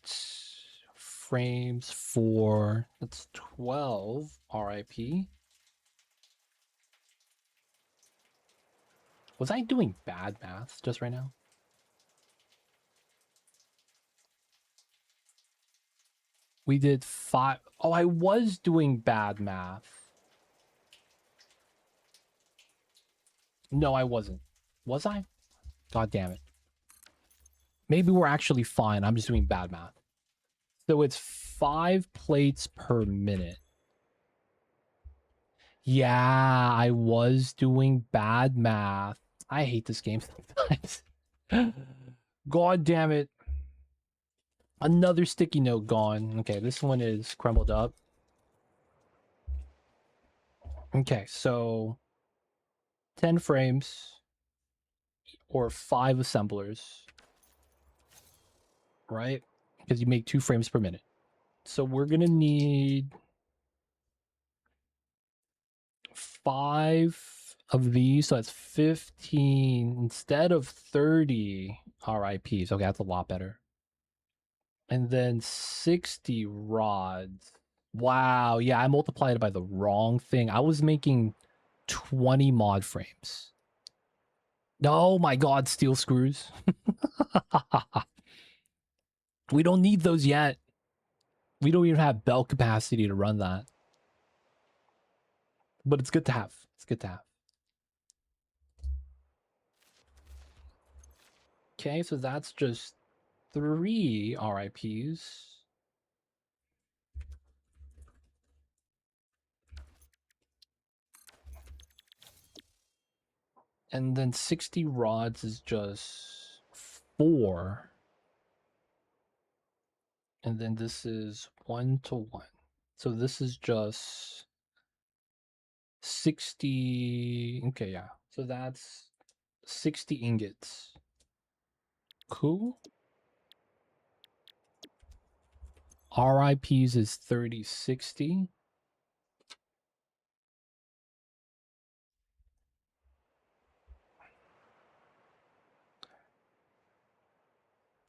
Speaker 1: frames for, that's 12 RIP. Was I doing bad math just right now? We did 5. Oh, I was doing bad math. No, I wasn't. Was I? God damn it. Maybe we're actually fine. I'm just doing bad math. So it's 5 plates per minute. Yeah, I was doing bad math. I hate this game sometimes. God damn it. Another sticky note gone. Okay, this one is crumbled up. Okay, so 10 frames or 5 assemblers, right? Because you make 2 frames per minute. So we're going to need 5 of these. So that's 15 instead of 30 RIPs. Okay, that's a lot better. And then 60 rods. Wow. Yeah, I multiplied it by the wrong thing. I was making 20 mod frames. Oh my god, steel screws. We don't need those yet. We don't even have belt capacity to run that. But it's good to have. It's good to have. Okay, so that's just 3 RIPs. And then 60 rods is just 4. And then this is 1 to 1. So this is just 60. Okay, yeah. So that's 60 ingots. Cool. RIPs is 3060.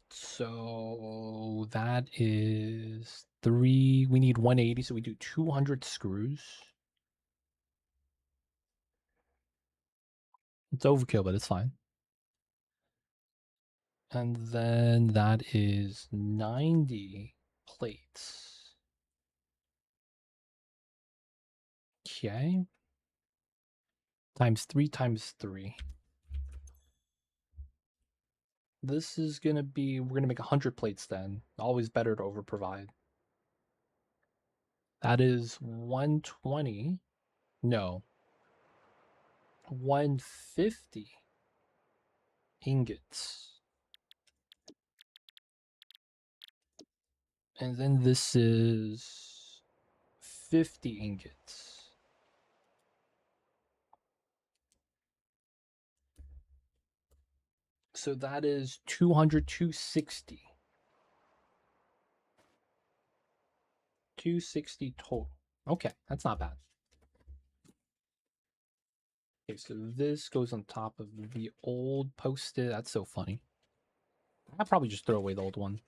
Speaker 1: So that is 3. We need 180, so we do 200 screws. It's overkill, but it's fine. And then that is 90 plates. Okay. Times 3 times 3. This is going to be, we're going to make 100 plates then. Always better to over provide. That is 120. No. 150 ingots. And then this is 50 ingots. So that is 200, 260. 260 total. Okay, that's not bad. Okay, so this goes on top of the old post-it. That's so funny. I'll probably just throw away the old one.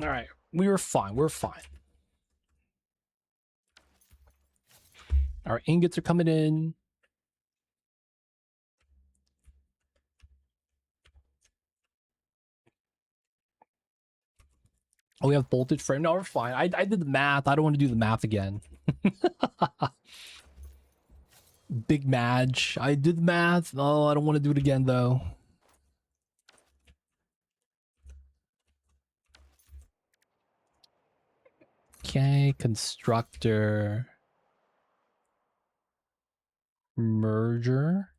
Speaker 1: All right, we were fine. We're fine. Our ingots are coming in. Oh, we have bolted frame. No, we're fine. I did the math. I don't want to do the math again. Big Madge. I did the math. Oh, I don't want to do it again, though. Okay, constructor. Merger.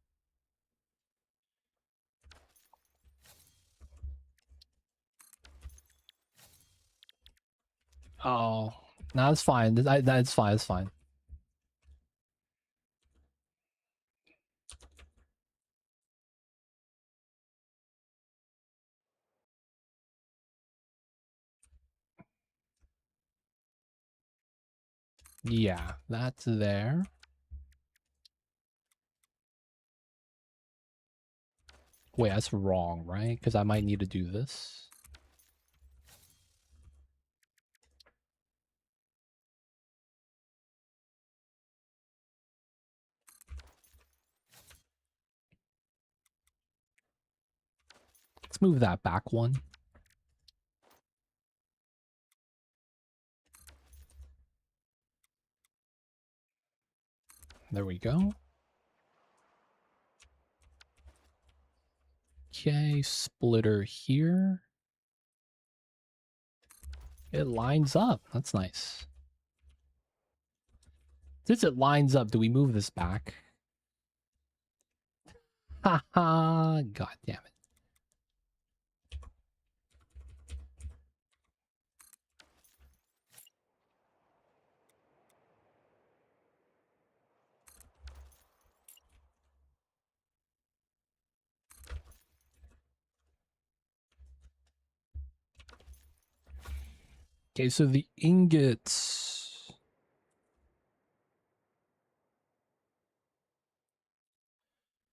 Speaker 1: Oh, no, that's fine. That's fine. That's fine. Yeah, that's there. Wait, that's wrong, right? Because I might need to do this. Let's move that back one. There we go. Okay, splitter here. It lines up. That's nice. Since it lines up, do we move this back? Haha, god damn it. Okay, so the ingots.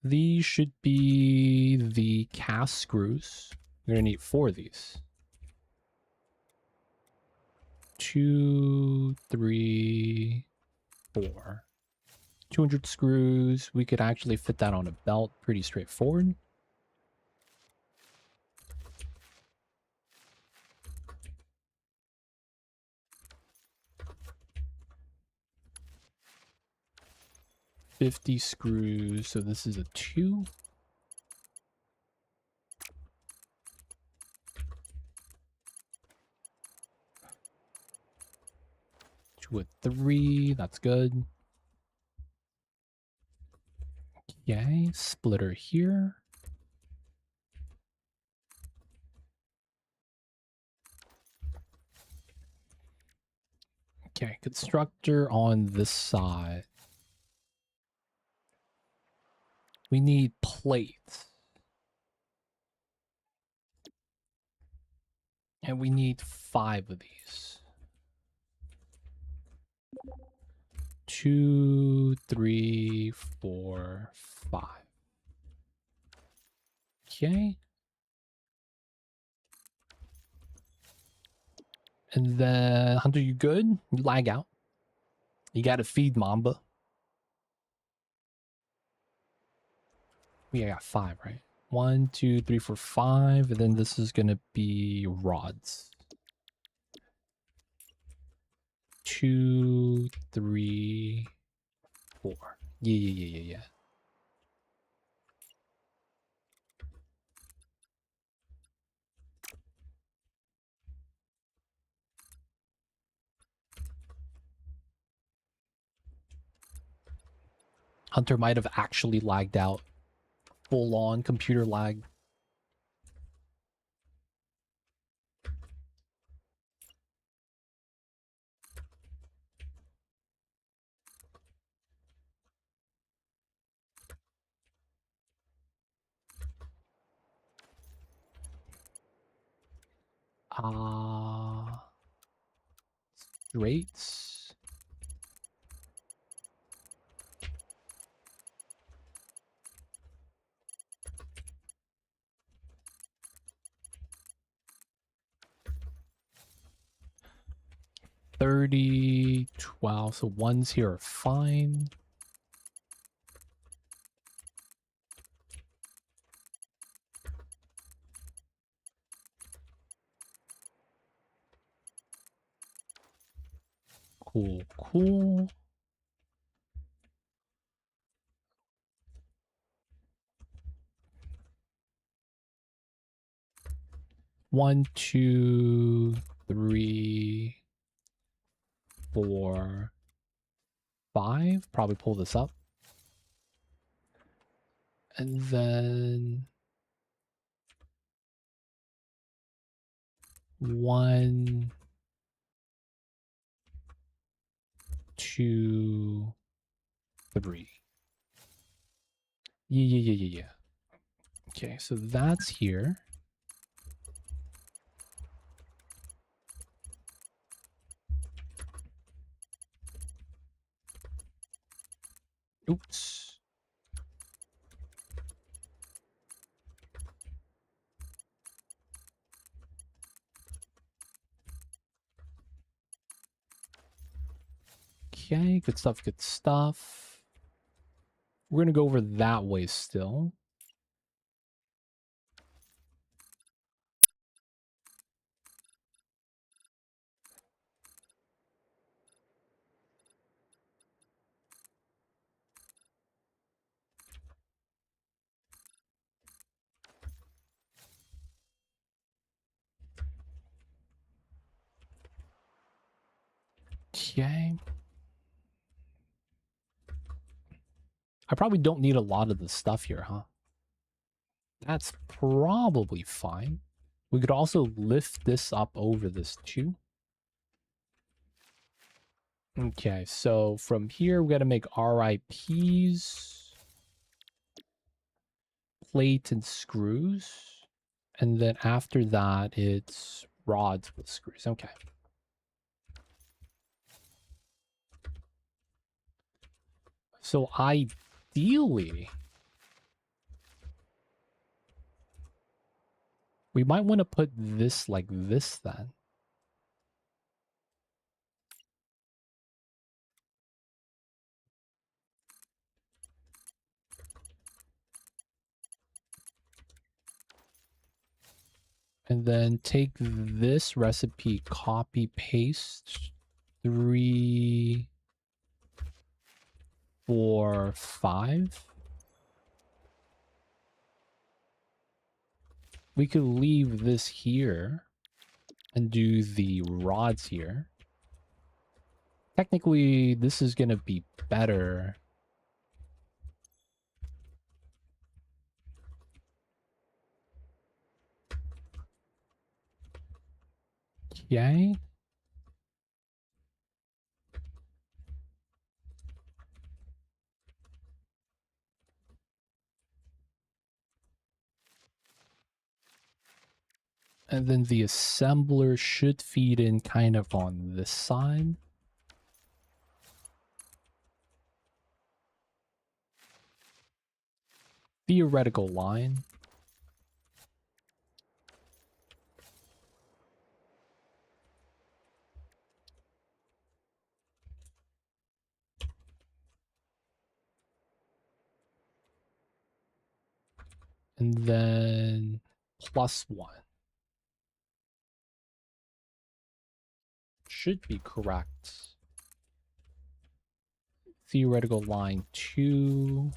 Speaker 1: These should be the cast screws. We're gonna need 4 of these. 2, 3, 4. 200 screws. We could actually fit that on a belt. Pretty straightforward. $50 screws. So this is a 2. To a 3. That's good. Okay, splitter here. Okay, constructor on this side. We need plates. And we need 5 of these. 2, 3, 4, 5. Okay. And then, Hunter, you good? You lag out. You gotta feed Mamba. We got 5, right? 1, 2, 3, 4, 5. And then this is gonna be rods. 2, 3, 4. Yeah. Hunter might have actually lagged out. Full on computer lag. Straights. $30, $12. So ones here are fine. Cool. 1, 2, 3, 4, 5. Probably pull this up. And then 1, 2, 3. Yeah. Okay, so that's here. Oops. Okay, good stuff, good stuff. We're going to go over that way still. Okay. I probably don't need a lot of the stuff here, huh? That's probably fine. We could also lift this up over this too. Okay, so from here, we got to make RIPs, plate and screws. And then after that, it's rods with screws. Okay. So ideally, we might want to put this like this then. And then take this recipe, copy, paste 3, 4, 5. We could leave this here and do the rods here. Technically, this is going to be better. Okay. And then the assembler should feed in kind of on this side. Theoretical line. And then +1. Should be correct. Theoretical line 2.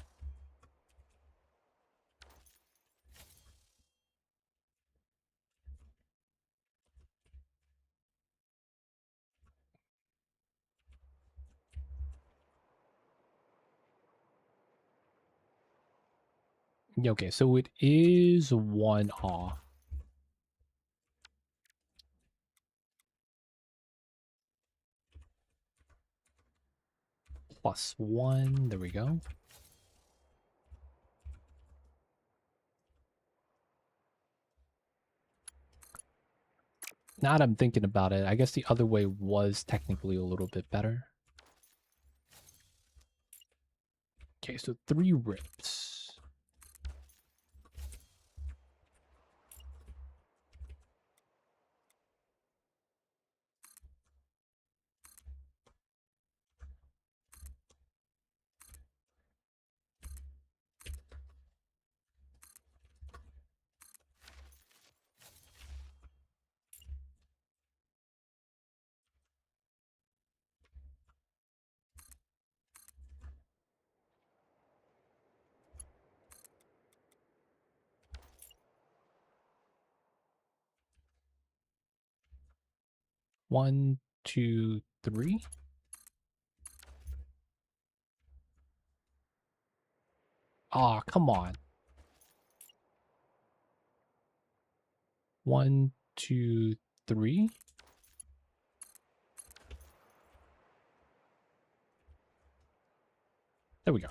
Speaker 1: Okay, so it is 1 off. +1. There we go. Now that I'm thinking about it, I guess the other way was technically a little bit better. Okay, so 3 rips. One, two, three. Aw, come on. 1, 2, 3. There we go.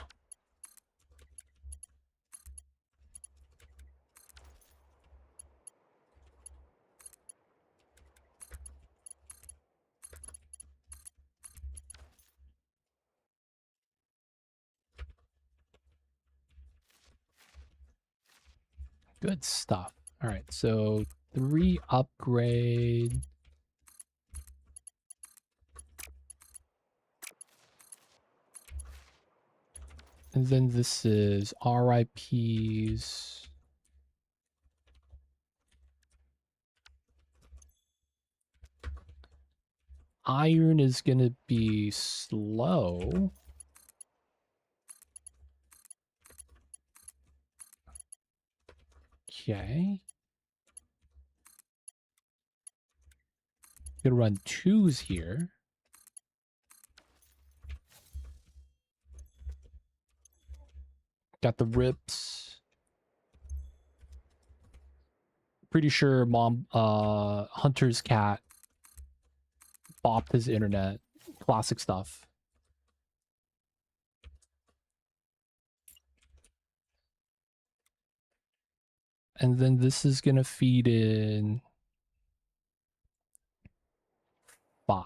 Speaker 1: Good stuff. All right, so 3 upgrade. And then this is RIPs. Iron is going to be slow. Okay. Gonna run 2s here. Got the rips. Pretty sure Hunter's cat bopped his internet. Classic stuff. And then this is gonna feed in 5.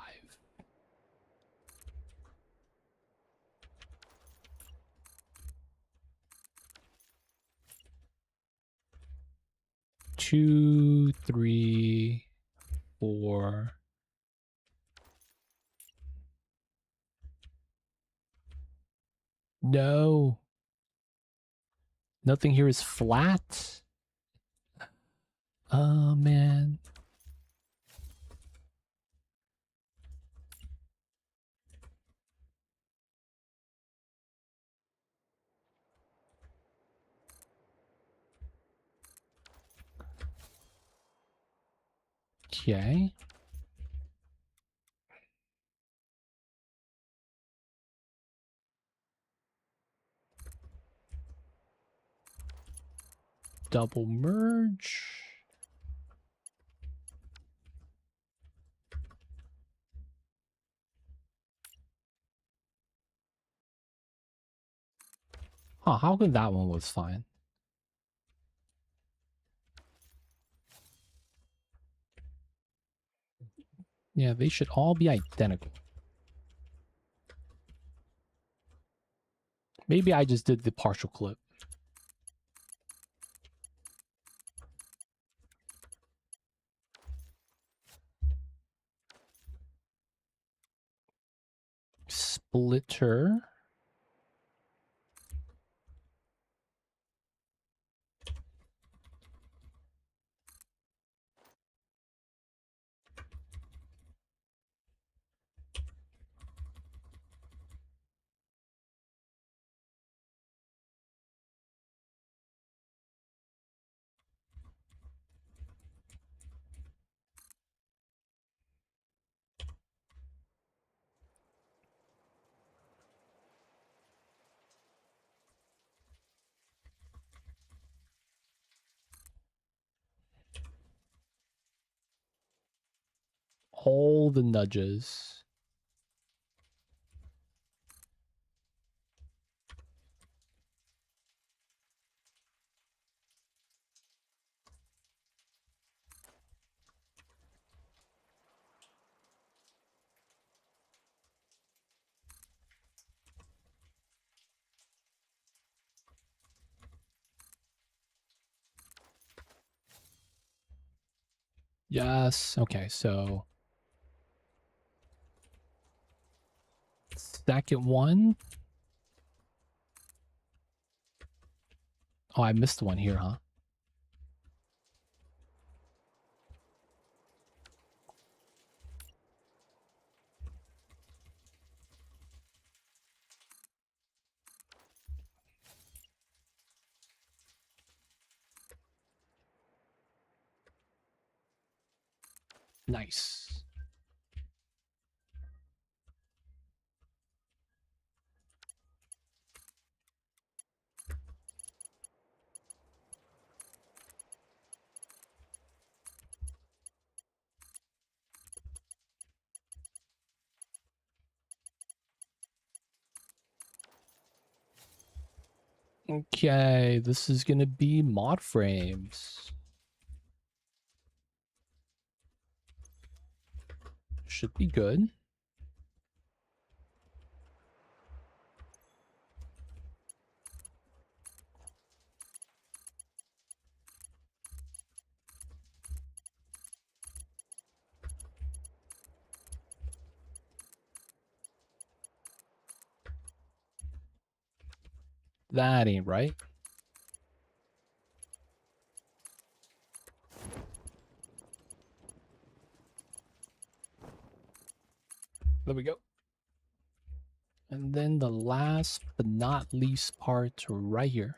Speaker 1: Two, 3, 4. No. Nothing here is flat. Oh, man. Okay. Double merge. Huh, how come that one was fine? Yeah, they should all be identical. Maybe I just did the partial clip. Splitter. All the nudges. Yes. Okay, so second one. Oh, I missed one here, huh? Nice. Okay, this is gonna be mod frames. Should be good. That ain't right. There we go. And then the last but not least part right here.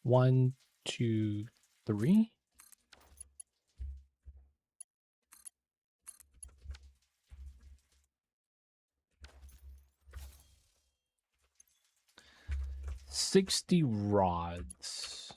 Speaker 1: 1, 2, 3. $60 rods.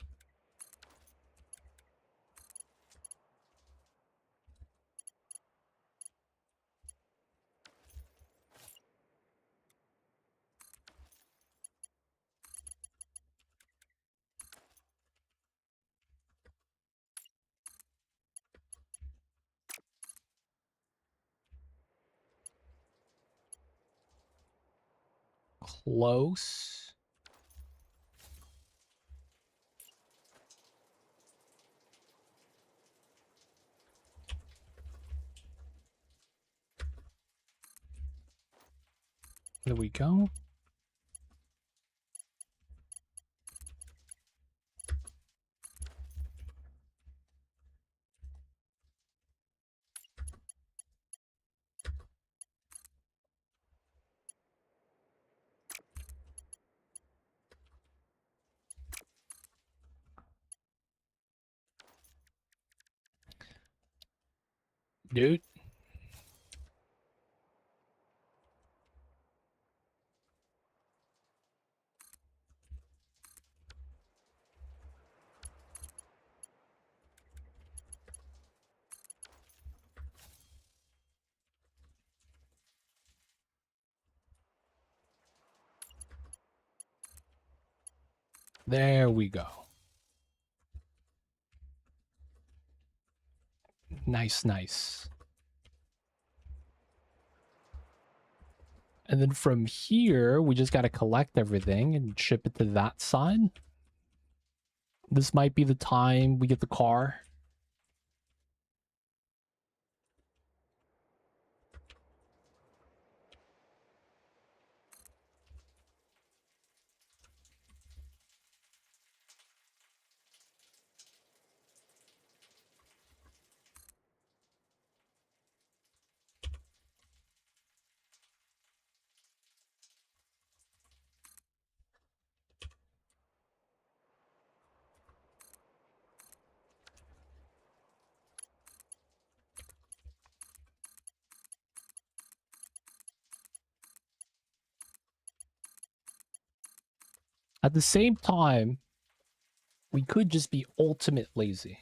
Speaker 1: Close. There we go. Dude. There we go. Nice, nice. And then from here, we just got to collect everything and ship it to that side. This might be the time we get the car. At the same time, we could just be ultimate lazy.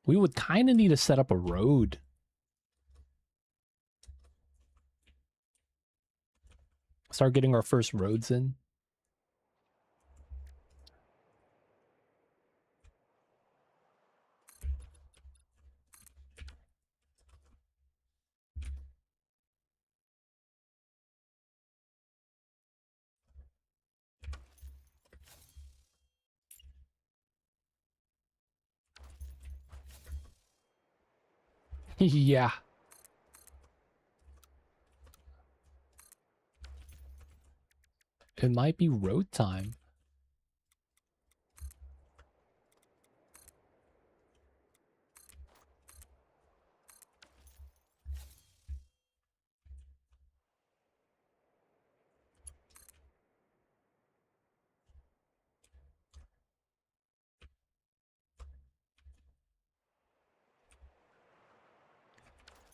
Speaker 1: We would kind of need to set up a road. Start getting our first roads in. Yeah. It might be road time.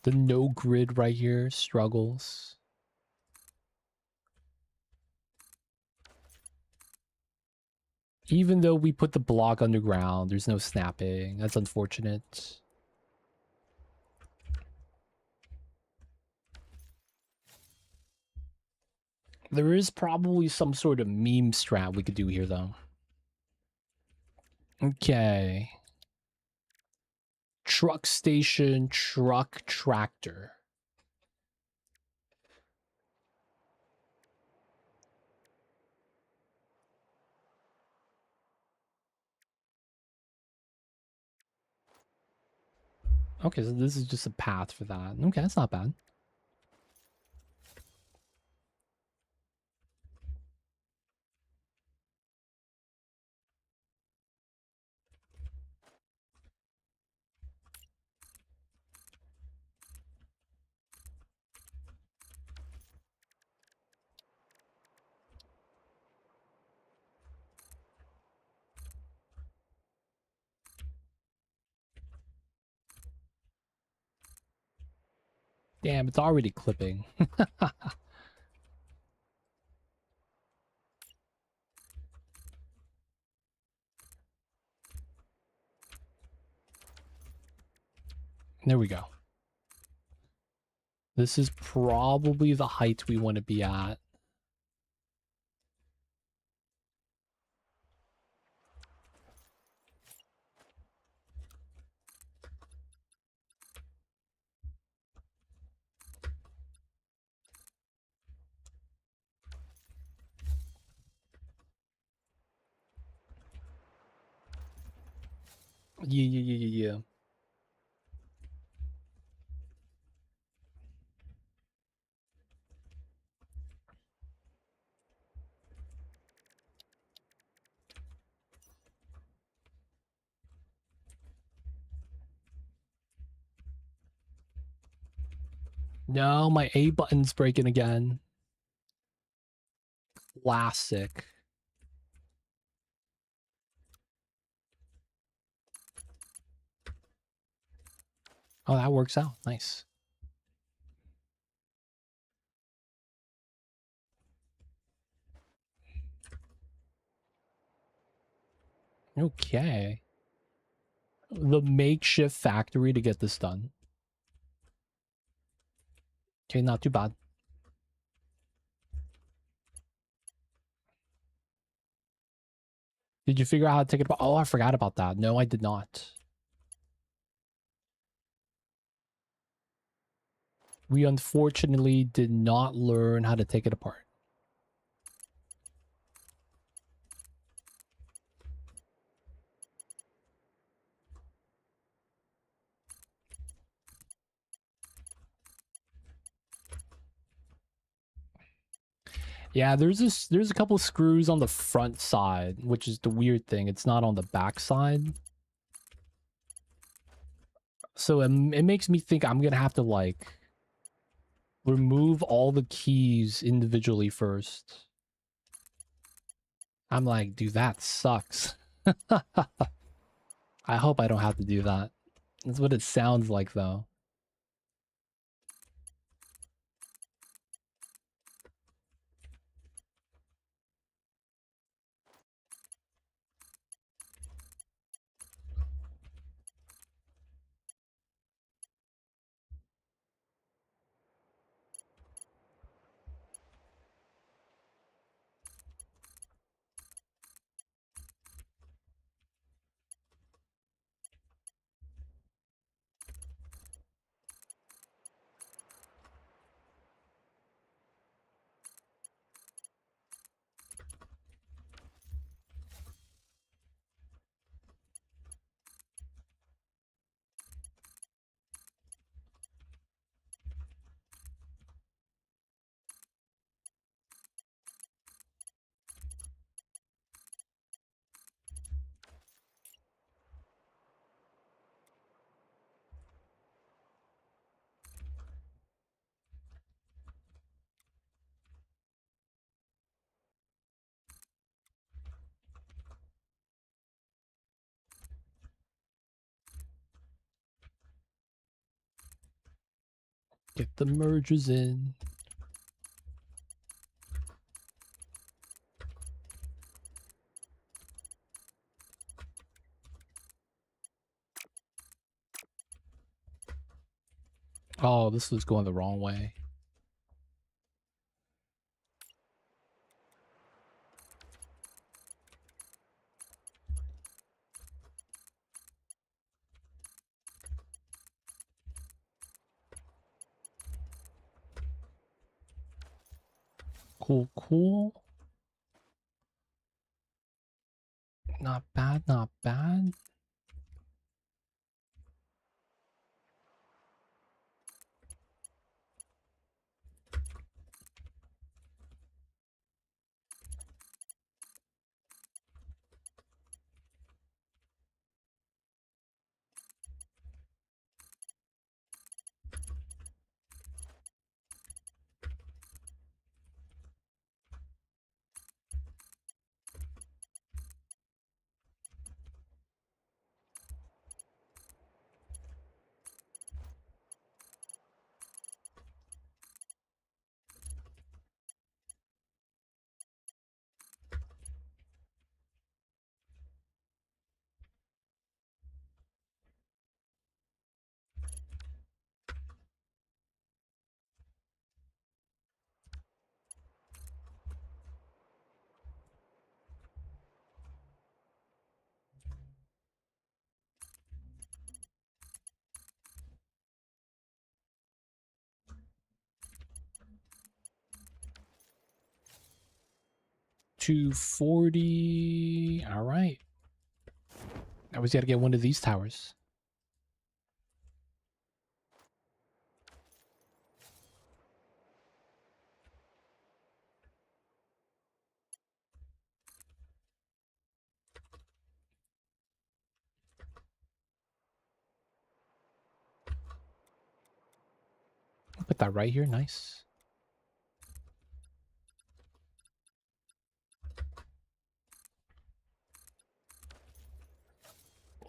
Speaker 1: The no grid right here struggles. Even though we put the block underground, there's no snapping. That's unfortunate. There is probably some sort of meme strat we could do here, though. Okay. Truck station, truck tractor. Okay, so this is just a path for that. Okay, that's not bad. Damn, it's already clipping. There we go. This is probably the height we want to be at. Yeah. No, my A button's breaking again. Classic. Oh, that works out. Nice. Okay. The makeshift factory to get this done. Okay, not too bad. Did you figure out how to take it apart? Oh, I forgot about that. No, I did not. We unfortunately did not learn how to take it apart. Yeah, there's a couple of screws on the front side, which is the weird thing. It's not on the back side. So it makes me think I'm gonna have to like remove all the keys individually first. I'm like, dude, that sucks. I hope I don't have to do that. That's what it sounds like, though. Get the mergers in. Oh, this was going the wrong way. Cool, cool. Not bad, not bad. $240. All right. Now we just got to get one of these towers. I'll put that right here. Nice.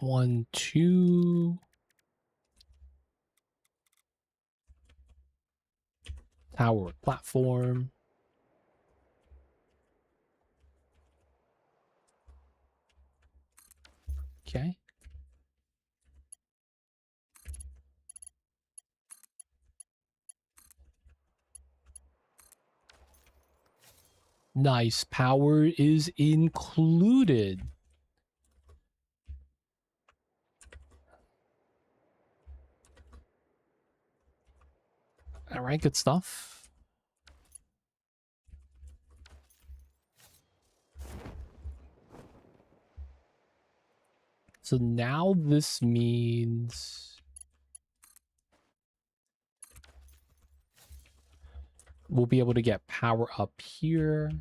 Speaker 1: One, two. Tower platform. Okay. Nice. Power is included. All right, good stuff. So now this means we'll be able to get power up here.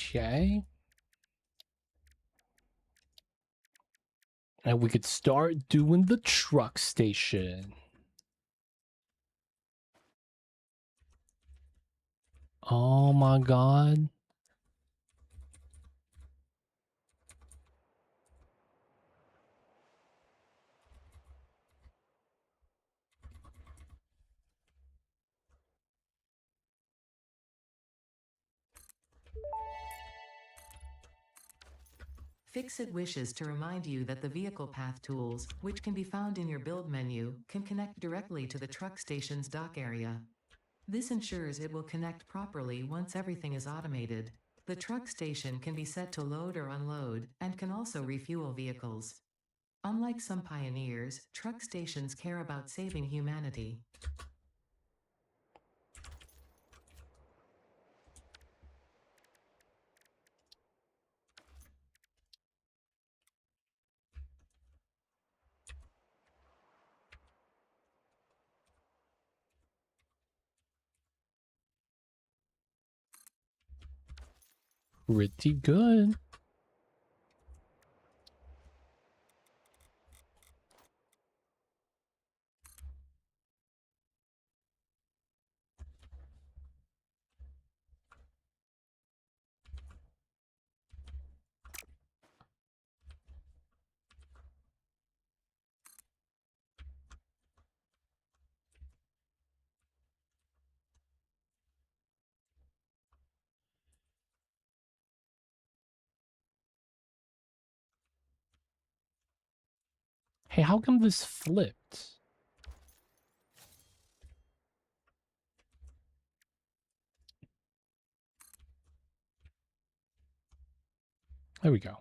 Speaker 1: Okay. And we could start doing the truck station. Oh my god.
Speaker 2: Fixit wishes to remind you that the vehicle path tools, which can be found in your build menu, can connect directly to the truck station's dock area. This ensures it will connect properly once everything is automated. The truck station can be set to load or unload, and can also refuel vehicles. Unlike some pioneers, truck stations care about saving humanity.
Speaker 1: Pretty good. Hey, how come this flipped? There we go.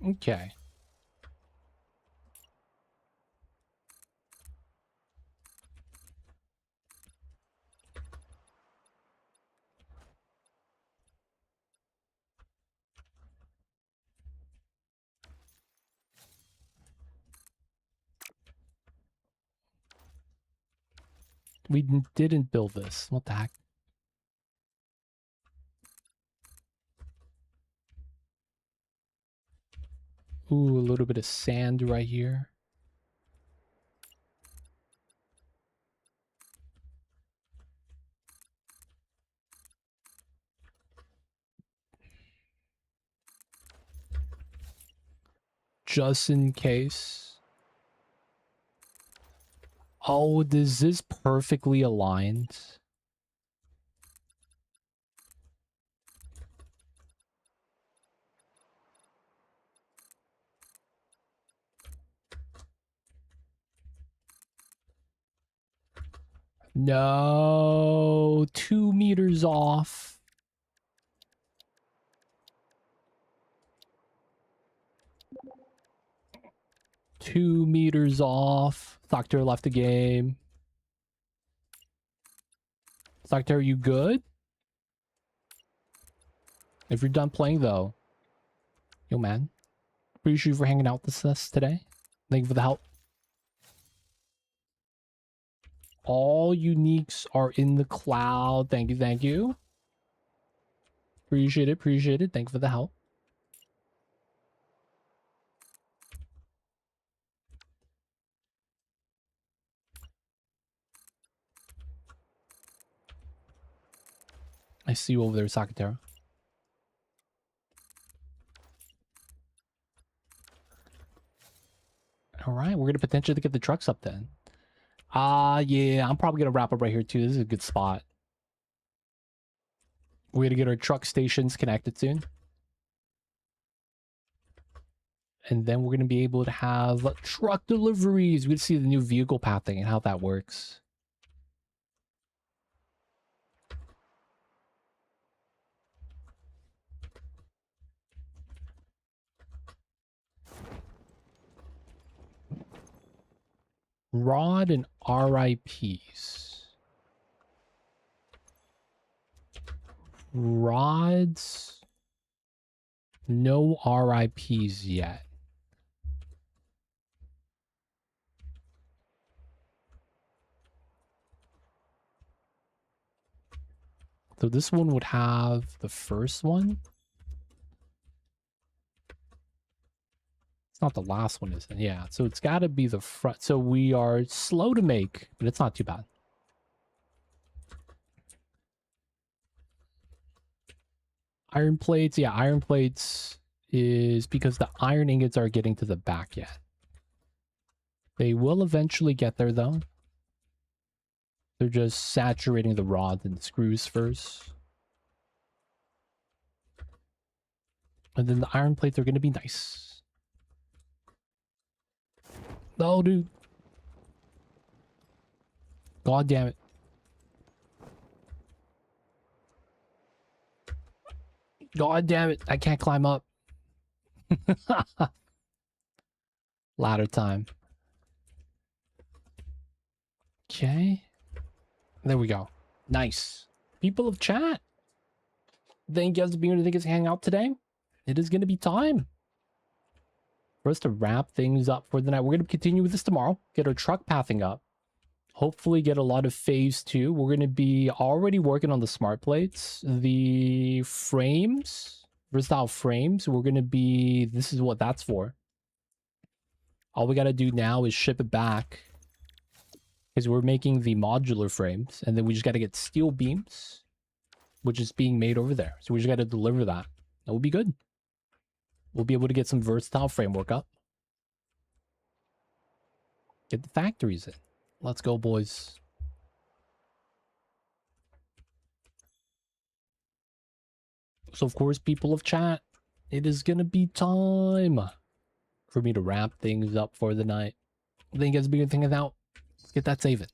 Speaker 1: Okay. We didn't build this. What the heck? Ooh, a little bit of sand right here. Just in case. Oh, is this perfectly aligned? No, 2 meters off. Two meters off. Doctor left the game. Doctor, are you good? If you're done playing, though. Yo, man. Appreciate you for hanging out with us today. Thank you for the help. All uniques are in the cloud. Thank you, thank you. Appreciate it, appreciate it. Thank you for the help. I see you over there, Sakatera. All right, we're gonna potentially get the trucks up then. Yeah, I'm probably gonna wrap up right here too. This is a good spot. We're gonna get our truck stations connected soon. And then we're gonna be able to have truck deliveries. We're gonna see the new vehicle path thing and how that works. Rod and RIPs. Rods. No RIPs yet. So this one would have the first one. It's not the last one, is it? Yeah, so it's got to be the front. So we are slow to make, but it's not too bad. Iron plates, yeah, iron plates is because the iron ingots are getting to the back yet. They will eventually get there, though. They're just saturating the rods and the screws first. And then the iron plates are going to be nice. Oh, dude. God damn it. God damn it. I can't climb up. Ladder time. Okay. There we go. Nice. People of chat. Thank you guys for being here. Thank you guys for hanging out today. It is going to be time for us to wrap things up for the night. We're going to continue with this tomorrow. Get our truck pathing up. Hopefully get a lot of phase 2. We're going to be already working on the smart plates. The frames, versatile frames, we're going to be... This is what that's for. All we got to do now is ship it back. Because we're making the modular frames. And then we just got to get steel beams, which is being made over there. So we just got to deliver that. That will be good. We'll be able to get some versatile framework up. Get the factories in. Let's go, boys. So, of course, people of chat, it is going to be time for me to wrap things up for the night. Thank you guys for being thinking out. Let's get that saving.